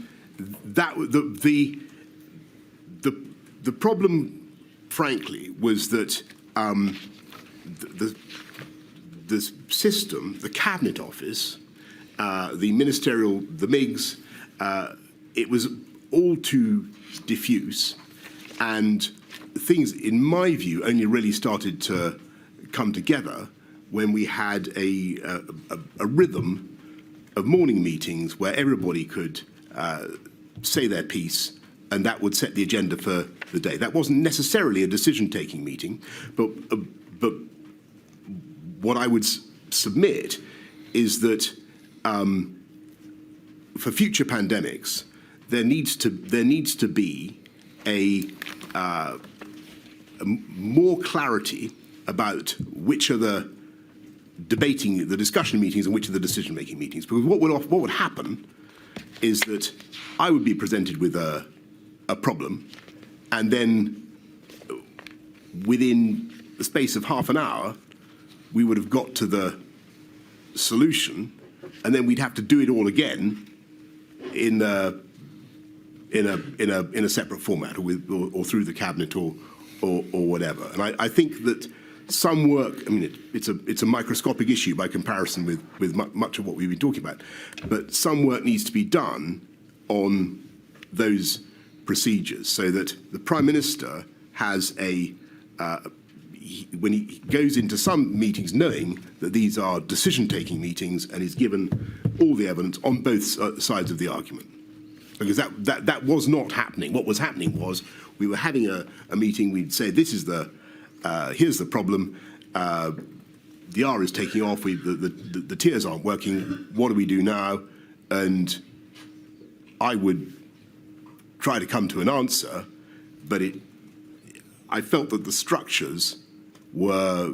that the problem, frankly, was that the system, the Cabinet Office, the ministerial, the MIGs, it was all too diffuse, and things, in my view, only really started to come together when we had a rhythm of morning meetings where everybody could say their piece, and that would set the agenda for the day. That wasn't necessarily a decision-taking meeting, but what I would submit is that for future pandemics, there needs to be a more clarity about which are the discussion meetings and which are the decision-making meetings. Because what would happen is that I would be presented with a problem, and then within the space of half an hour, we would have got to the solution, and then we'd have to do it all again in a separate format, or through the cabinet, or whatever. And I think that some work, I mean, it's a microscopic issue by comparison with much of what we've been talking about, but some work needs to be done on those procedures so that the Prime Minister has when he goes into some meetings knowing that these are decision-taking meetings, and is given all the evidence on both sides of the argument. Because that was not happening. What was happening was we were having a meeting, we'd say, this is here's the problem, the R is taking off, the tiers aren't working, what do we do now? And I would try to come to an answer, but I felt that the structures were,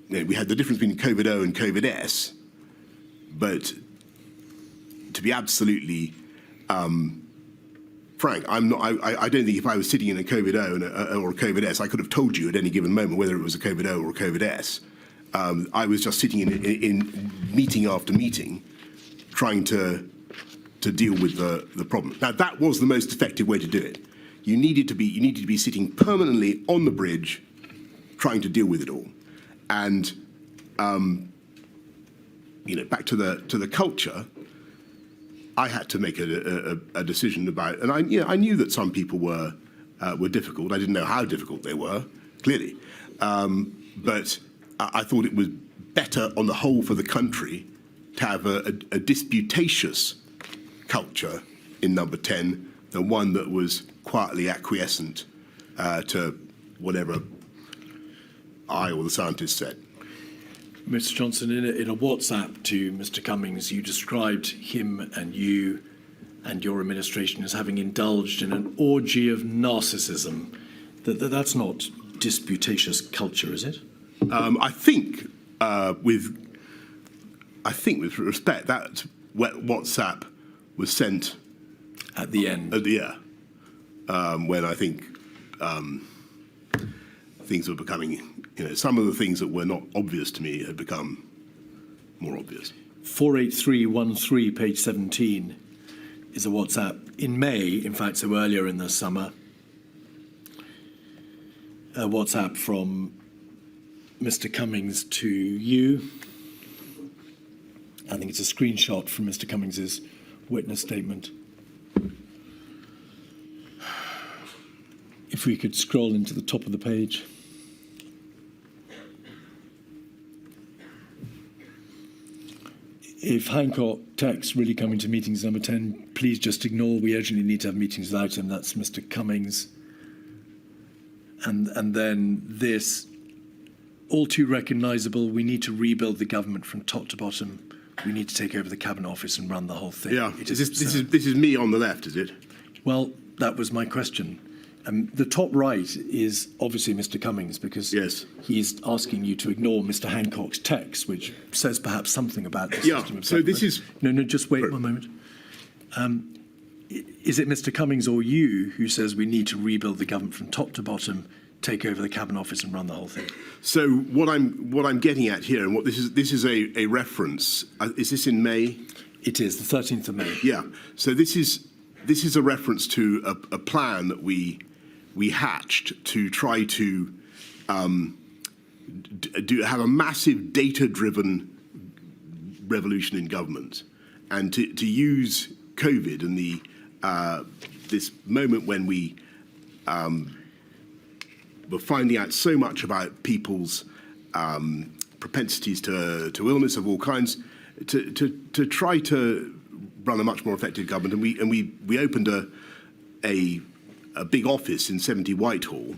we had the difference between COVID-O and COVID-S, but to be absolutely frank, I don't think if I was sitting in a COVID-O or a COVID-S, I could have told you at any given moment whether it was a COVID-O or a COVID-S. I was just sitting in meeting after meeting, trying to deal with the problem. Now, that was the most effective way to do it. You needed to be sitting permanently on the bridge, trying to deal with it all. And back to the culture, I had to make a decision about, and I knew that some people were difficult. I didn't know how difficult they were, clearly, but I thought it was better on the whole for the country to have a disputatious culture in number 10 than one that was quietly acquiescent to whatever I or the scientists said. Mr. Johnson, in a WhatsApp to Mr. Cummings, you described him and you and your administration as having indulged in an orgy of narcissism. That's not disputatious culture, is it? I think with respect, that WhatsApp was sent at the end. When I think things were becoming, some of the things that were not obvious to me had become more obvious. 48313, page 17, is a WhatsApp in May, in fact, so earlier in the summer. A WhatsApp from Mr. Cummings to you. I think it's a screenshot from Mr. Cummings's witness statement. If we could scroll into the top of the page. If Hancock texts really coming to meetings number 10, please just ignore. We urgently need to have meetings without him. That's Mr. Cummings. And then this, all too recognisable, we need to rebuild the government from top to bottom. We need to take over the Cabinet Office and run the whole thing. Yeah, this is me on the left, is it? Well, that was my question. The top right is obviously Mr. Cummings, because yes, he's asking you to ignore Mr. Hancock's text, which says perhaps something about the system of so government. this is... No, just wait one moment. Is it Mr. Cummings or you who says we need to rebuild the government from top to bottom, take over the Cabinet Office and run the whole thing? So what I'm getting at here, and what this is a reference. Is this in May? It is the 13th of May. Yeah. So this is a reference to a plan that we hatched to try to have a massive data-driven revolution in government, and to use COVID and this moment when we were finding out so much about people's propensities to illness of all kinds, to try to run a much more effective government. And we opened a big office in 70 Whitehall,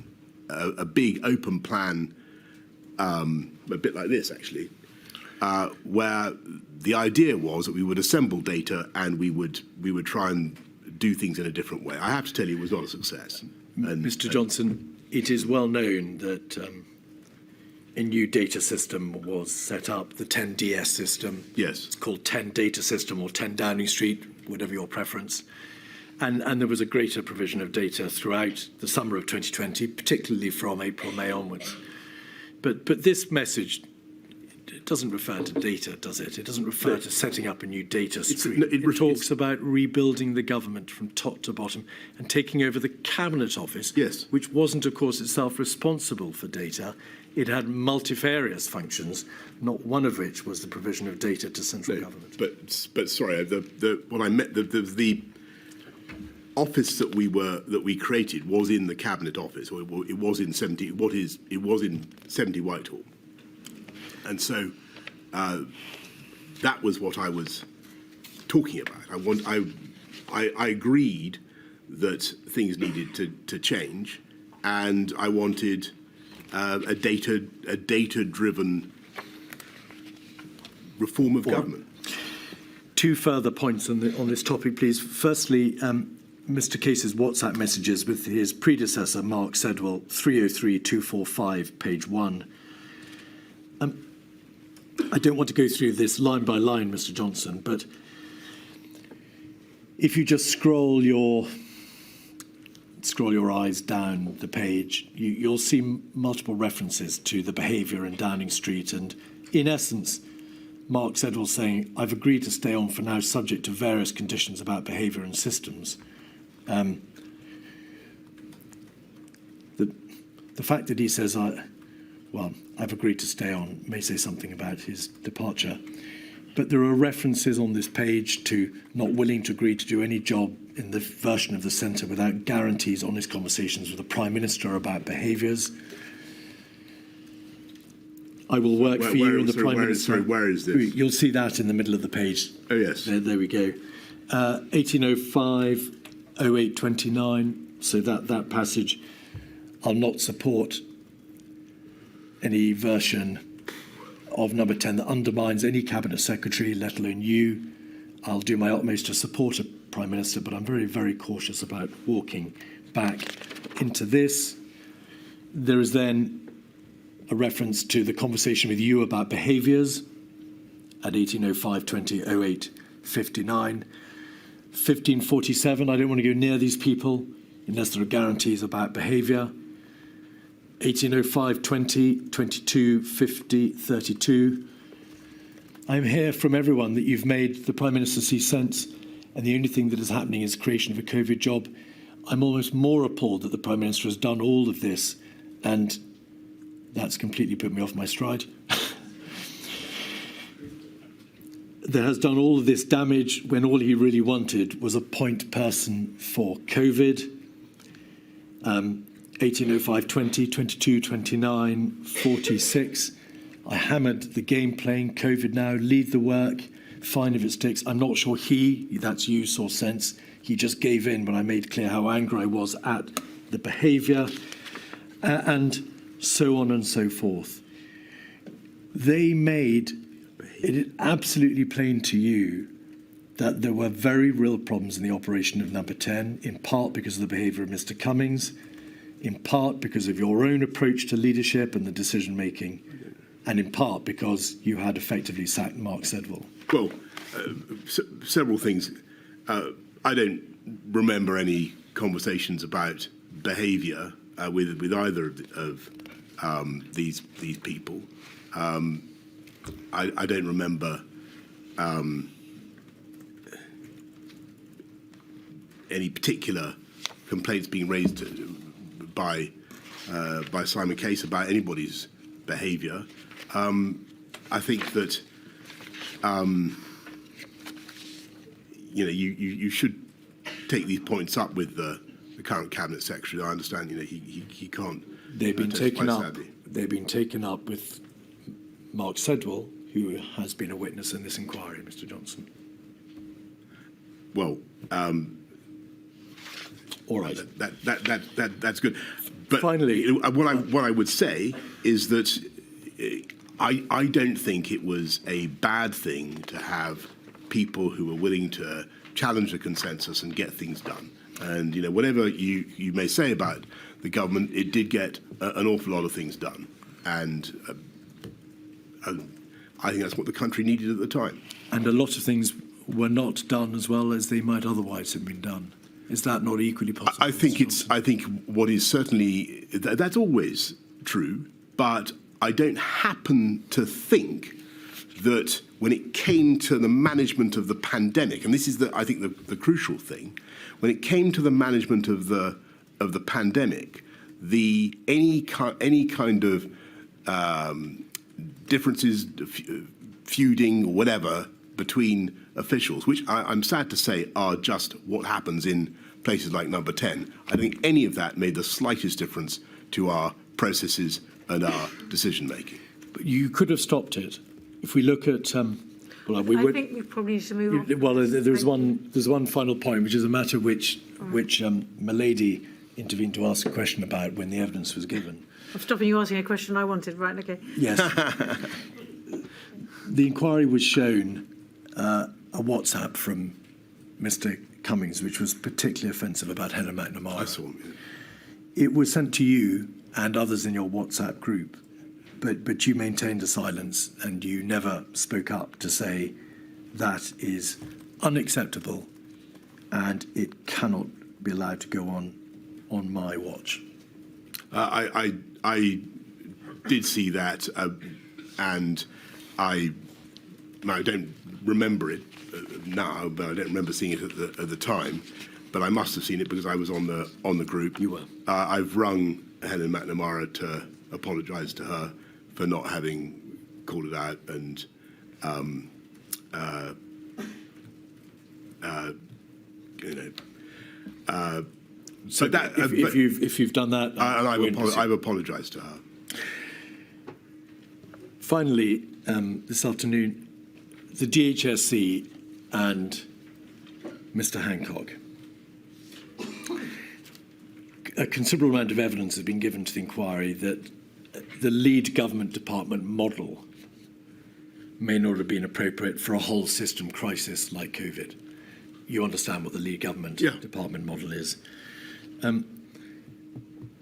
a big open plan, a bit like this actually, where the idea was that we would assemble data and we would try and do things in a different way. I have to tell you, it was not a success. Mr. Johnson, it is well known that a new data system was set up, the 10DS system. Yes. It's called 10 Data System or 10 Downing Street, whatever your preference. And there was a greater provision of data throughout the summer of 2020, particularly from April, May onwards. But this message, it doesn't refer to data, does it? It doesn't refer to setting up a new data stream. It talks about rebuilding the government from top to bottom and taking over the Cabinet Office, yes, which wasn't, of course, itself responsible for data. It had multifarious functions, not one of which was the provision of data to central government. But sorry, what I meant, the office that we created was in the Cabinet Office, or it was in 70 Whitehall, and so that was what I was talking about. I agreed that things needed to change, and I wanted a data-driven reform of government. Two further points on this topic, please. Firstly, Mr. Case's WhatsApp messages with his predecessor, Mark Sedwell, 303245, page 1. I don't want to go through this line by line, Mr. Johnson, but if you just scroll your eyes down the page, you'll see multiple references to the behaviour in Downing Street, and in essence, Mark Sedwell saying, I've agreed to stay on for now subject to various conditions about behaviour and systems. The fact that he says, I've agreed to stay on may say something about his departure. But there are references on this page to not willing to agree to do any job in the version of the centre without guarantees on his conversations with the Prime Minister about behaviours. I will work for you and the Prime Minister. Where is this? You'll see that in the middle of the page. Oh, yes. There we go. 1805, 0829. So that passage, I'll not support any version of number 10 that undermines any Cabinet Secretary, let alone you. I'll do my utmost to support a Prime Minister, but I'm very, very cautious about walking back into this. There is then a reference to the conversation with you about behaviours at 1805, 20, 08, 59. 1547, I don't want to go near these people. unless there are guarantees about behaviour. 1805, 20, 22, 50, 32. I'm here from everyone that you've made the Prime Minister see sense, and the only thing that is happening is creation of a COVID job. I'm almost more appalled that the Prime Minister has done all of this, and that's completely put me off my stride. That has done all of this damage when all he really wanted was a point person for COVID. 1805, 20, 22, 29, 46. I hammered the game playing COVID now, lead the work, fine if it sticks. I'm not sure that's you, saw sense. He just gave in when I made clear how angry I was at the behaviour, and so on and so forth. They made it absolutely plain to you that there were very real problems in the operation of Number 10, in part because of the behaviour of Mr. Cummings, in part because of your own approach to leadership and the decision-making, and in part because you had effectively sacked Mark Sedwill. Well, several things. I don't remember any conversations about behaviour with either of these people. I don't remember any particular complaints being raised by Simon Case about anybody's behaviour. I think that you should take these points up with the current cabinet secretary. I understand he can't. They've been taken up. They've been taken up with Mark Sedwill, who has been a witness in this inquiry, Mr. Johnson. Well, all right. That's good. But finally, what I would say is that I don't think it was a bad thing to have people who were willing to challenge the consensus and get things done. And whatever you may say about the government, it did get an awful lot of things done, and I think that's what the country needed at the time. And a lot of things were not done as well as they might otherwise have been done. Is that not equally possible? I think what is certainly that's always true, but I don't happen to think that when it came to the management of the pandemic, and this is I think the crucial thing, when it came to the management of the pandemic, any kind of differences, feuding or whatever between officials, which I'm sad to say are just what happens in places like Number 10. I think any of that made the slightest difference to our processes and our decision making. But you could have stopped it. If we look at, I think we probably need to move on. Well, there's one final point, which is a matter which Milady intervened to ask a question about when the evidence was given. I'm stopping you asking a question I wanted, right? Okay. Yes. The inquiry was shown a WhatsApp from Mr. Cummings, which was particularly offensive about Helen McNamara. I saw him. It was sent to you and others in your WhatsApp group, but you maintained a silence and you never spoke up to say that is unacceptable and it cannot be allowed to go on my watch. I did see that, and I don't remember it now, but I don't remember seeing it at the time. But I must have seen it because I was on the group. You were. I've rung Helen McNamara to apologise to her for not having called it out, and so if you've done that, and I've apologised to her. Finally, this afternoon, the DHSC and Mr. Hancock. A considerable amount of evidence has been given to the inquiry that the lead government department model may not have been appropriate for a whole system crisis like COVID. You understand what the lead government department model is.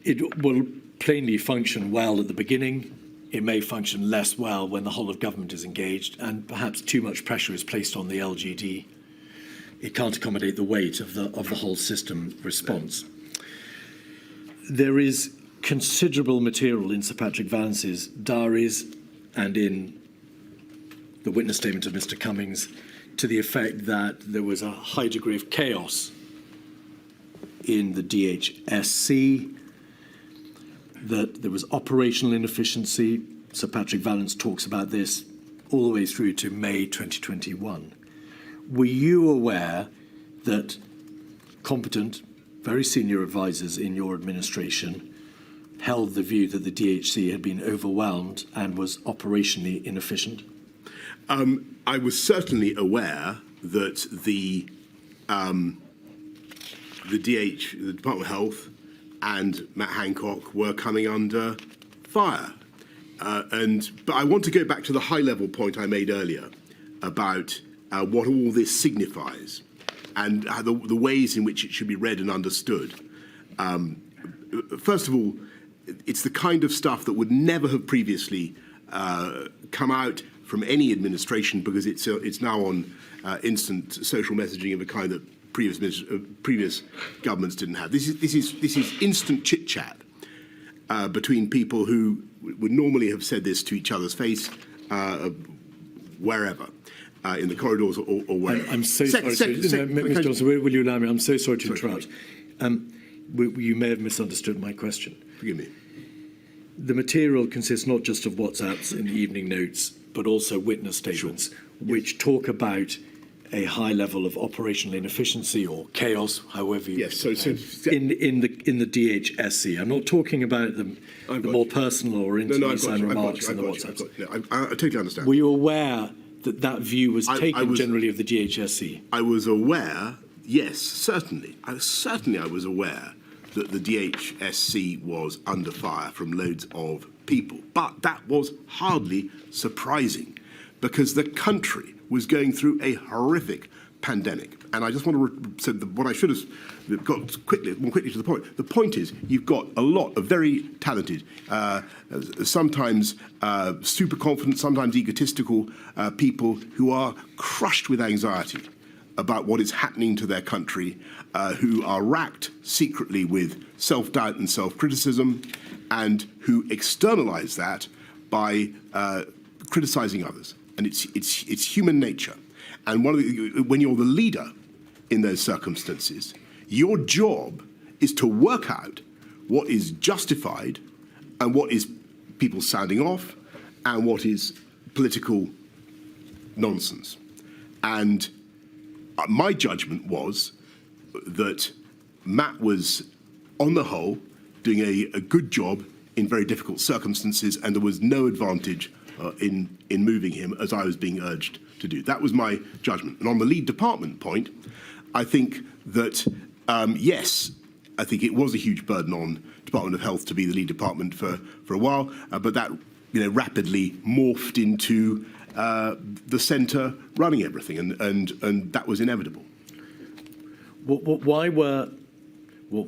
It will plainly function well at the beginning. It may function less well when the whole of government is engaged and perhaps too much pressure is placed on the LGD. It can't accommodate the weight of the whole system response. there is considerable material in Sir Patrick Vallance's diaries and in the witness statement of Mr. Cummings to the effect that there was a high degree of chaos in the DHSC, that there was operational inefficiency. Sir Patrick Vallance talks about this all the way through to May 2021. Were you aware that competent, very senior advisors in your administration held the view that the DHC had been overwhelmed and was operationally inefficient? I was certainly aware that the Department of Health and Matt Hancock were coming under fire. But I want to go back to the high-level point I made earlier about what all this signifies and the ways in which it should be read and understood. First of all, it's the kind of stuff that would never have previously come out from any administration because it's now on instant social messaging of a kind that previous governments didn't have. This is instant chit-chat between people who would normally have said this to each other's face wherever. In the corridors or wherever. I'm so sorry. Mr. Johnson, will you allow me? I'm so sorry to interrupt. You may have misunderstood my question. Forgive me. The material consists not just of WhatsApps in the evening notes, but also witness statements, which talk about a high level of operational inefficiency or chaos, however you in the DHSC. I'm not talking about the more personal or intimate remarks in the WhatsApps. I totally understand. Were you aware that view was taken generally of the DHSC? I was aware, yes, certainly. I was aware that the DHSC was under fire from loads of people. But that was hardly surprising because the country was going through a horrific pandemic. And I just want to say what I should have got more quickly to the point. The point is, you've got a lot of very talented, sometimes super confident, sometimes egotistical people who are crushed with anxiety about what is happening to their country, who are racked secretly with self-doubt and self-criticism, and who externalize that by criticizing others. And it's human nature. And when you're the leader in those circumstances, your job is to work out what is justified and what is people sounding off and what is political nonsense. And my judgment was that Matt was, on the whole, doing a good job in very difficult circumstances, and there was no advantage in moving him as I was being urged to do. That was my judgment. And on the lead department point, I think that, yes, I think it was a huge burden on Department of Health to be the lead department for a while, but that rapidly morphed into the centre running everything, and that was inevitable. Why were... Well,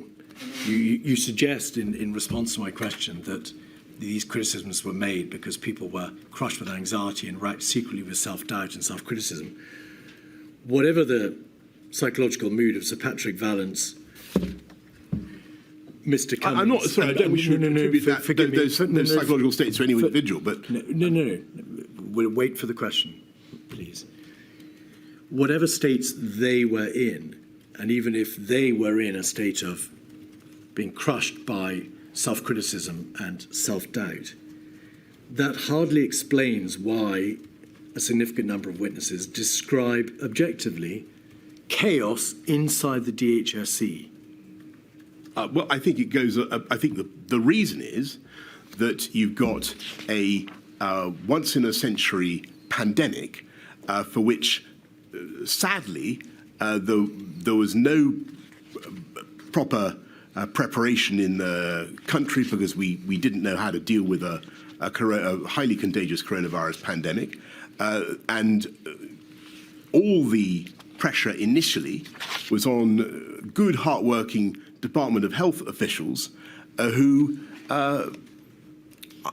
you suggest in response to my question that these criticisms were made because people were crushed with anxiety and racked secretly with self-doubt and self-criticism. Whatever the psychological mood of Sir Patrick Vallance, Mr. Cummings... I'm not sorry. I don't wish to attribute those psychological states to any individual, but no. We'll wait for the question, please. Whatever states they were in, and even if they were in a state of being crushed by self-criticism and self-doubt, that hardly explains why a significant number of witnesses describe objectively chaos inside the DHSC. Well, I think it goes. I think the reason is that you've got a once-in-a-century pandemic for which, sadly, there was no proper preparation in the country because we didn't know how to deal with a highly contagious coronavirus pandemic, and all the pressure initially was on good, hard-working Department of Health officials who,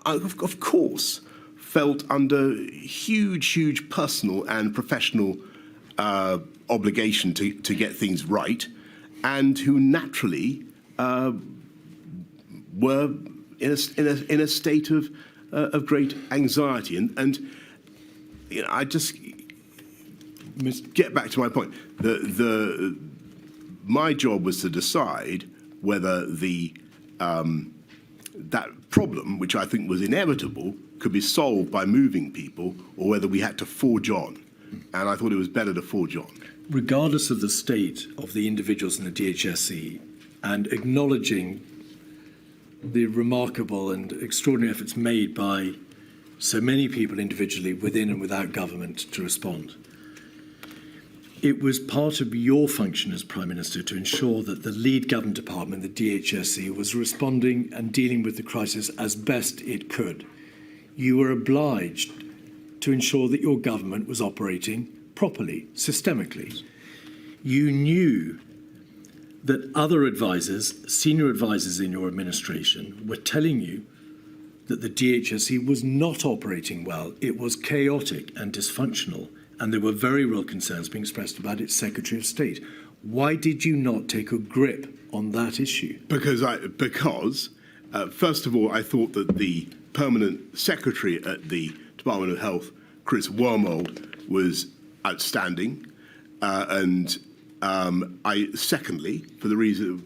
of course, felt under huge personal and professional obligation to get things right, and who naturally were in a state of great anxiety. And you know, I just get back to my point. My job was to decide whether that problem, which I think was inevitable, could be solved by moving people, or whether we had to forge on. And I thought it was better to forge on. Regardless of the state of the individuals in the DHSC, and acknowledging the remarkable and extraordinary efforts made by so many people individually within and without government to respond, it was part of your function as Prime Minister to ensure that the lead government department, the DHSC, was responding and dealing with the crisis as best it could. You were obliged to ensure that your government was operating properly, systemically. You knew that other advisors, senior advisors in your administration, were telling you that the DHSC was not operating well. It was chaotic and dysfunctional, and there were very real concerns being expressed about its Secretary of State. Why did you not take a grip on that issue? Because first of all, I thought that the permanent secretary at the Department of Health, Chris Wormold, was outstanding, and secondly, for the reason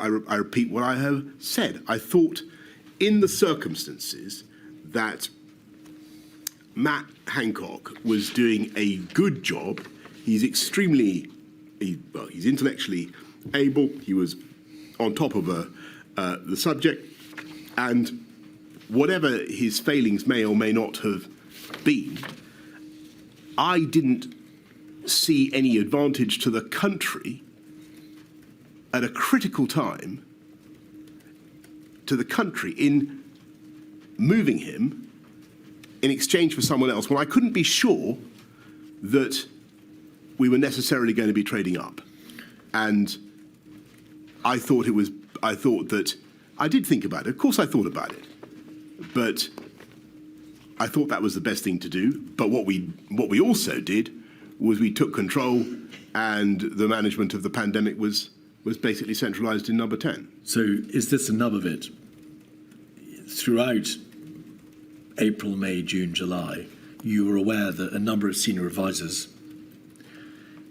I repeat what I have said, I thought in the circumstances that Matt Hancock was doing a good job. He's he's intellectually able. He was on top of the subject, and whatever his failings may or may not have been, I didn't see any advantage to the country at a critical time to the country in moving him in exchange for someone else when I couldn't be sure that we were necessarily going to be trading up. And I did think about it. Of course I thought about it. But I thought that was the best thing to do. But what we also did was we took control, and the management of the pandemic was basically centralised in Number 10. So is this a nub of it? Throughout April, May, June, July, you were aware that a number of senior advisors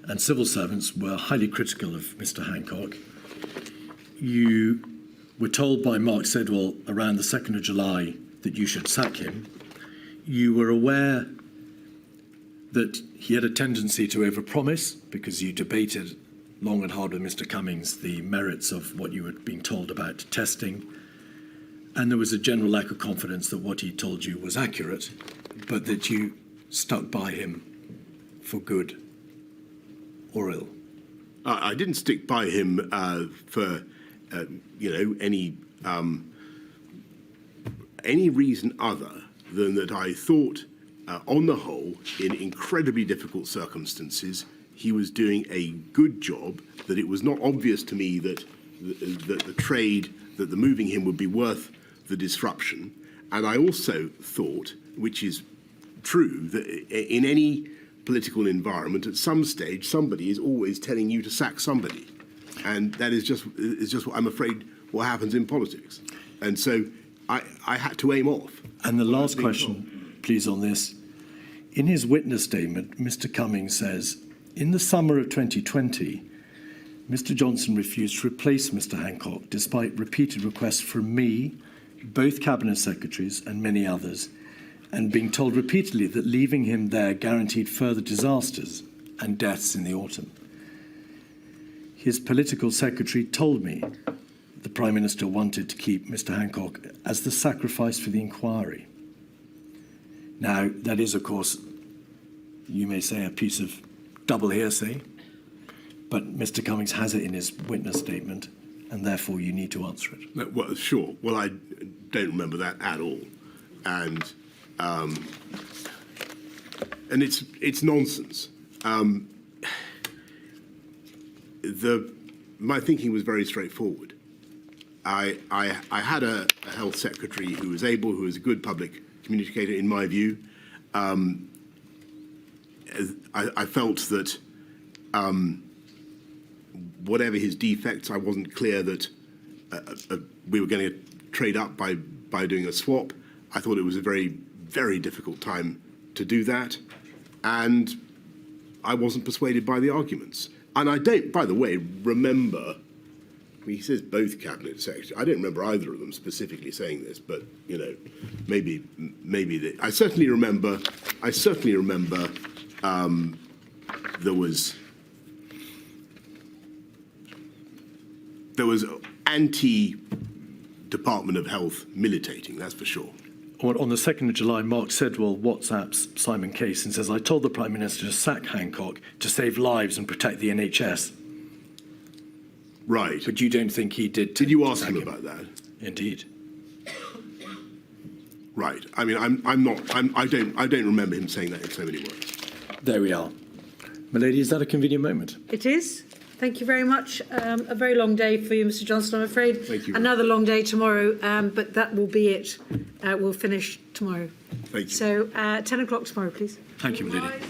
and civil servants were highly critical of Mr. Hancock. You were told by Mark Sedwell around the 2nd of July that you should sack him. You were aware that he had a tendency to overpromise because you debated long and hard with Mr. Cummings the merits of what you were being told about testing. And there was a general lack of confidence that what he told you was accurate, but that you stuck by him for good or ill. I didn't stick by him for any reason other than that I thought, on the whole, in incredibly difficult circumstances, he was doing a good job. That it was not obvious to me that the moving him would be worth the disruption. And I also thought, which is true, that in any political environment, at some stage, somebody is always telling you to sack somebody. And that is just what I'm afraid what happens in politics. And so I had to aim off. And the last question, please, on this. In his witness statement, Mr. Cummings says, in the summer of 2020, Mr. Johnson refused to replace Mr. Hancock, despite repeated requests from me, both cabinet secretaries and many others, and being told repeatedly that leaving him there guaranteed further disasters and deaths in the autumn. His political secretary told me the Prime Minister wanted to keep Mr. Hancock as the sacrifice for the inquiry. Now, that is, of course, you may say, a piece of double hearsay, but Mr. Cummings has it in his witness statement, and therefore you need to answer it. No, well, sure. Well, I don't remember that at all, and it's nonsense. My thinking was very straightforward. I had a health secretary who was able, who was a good public communicator, in my view. I felt that whatever his defects, I wasn't clear that we were going to trade up by doing a swap. I thought it was a very, very difficult time to do that, and I wasn't persuaded by the arguments. And I don't, by the way, remember. He says both cabinet secretaries. I don't remember either of them specifically saying this, but you know, maybe I certainly remember. There was anti-Department of Health militating. That's for sure. On the 2nd of July, Mark Sedwell WhatsApps Simon Case and says, "I told the Prime Minister to sack Hancock to save lives and protect the NHS." Right. But you don't think he did? Did you ask him about that? Indeed. Right. I mean, I don't remember him saying that in so many words. There we are. Milady, is that a convenient moment? It is. Thank you very much. A very long day for you, Mr. Johnson, I'm afraid. Thank you. Another long day tomorrow, but that will be it. We'll finish tomorrow. Thank you. So 10 o'clock tomorrow, please. Thank you, Milady.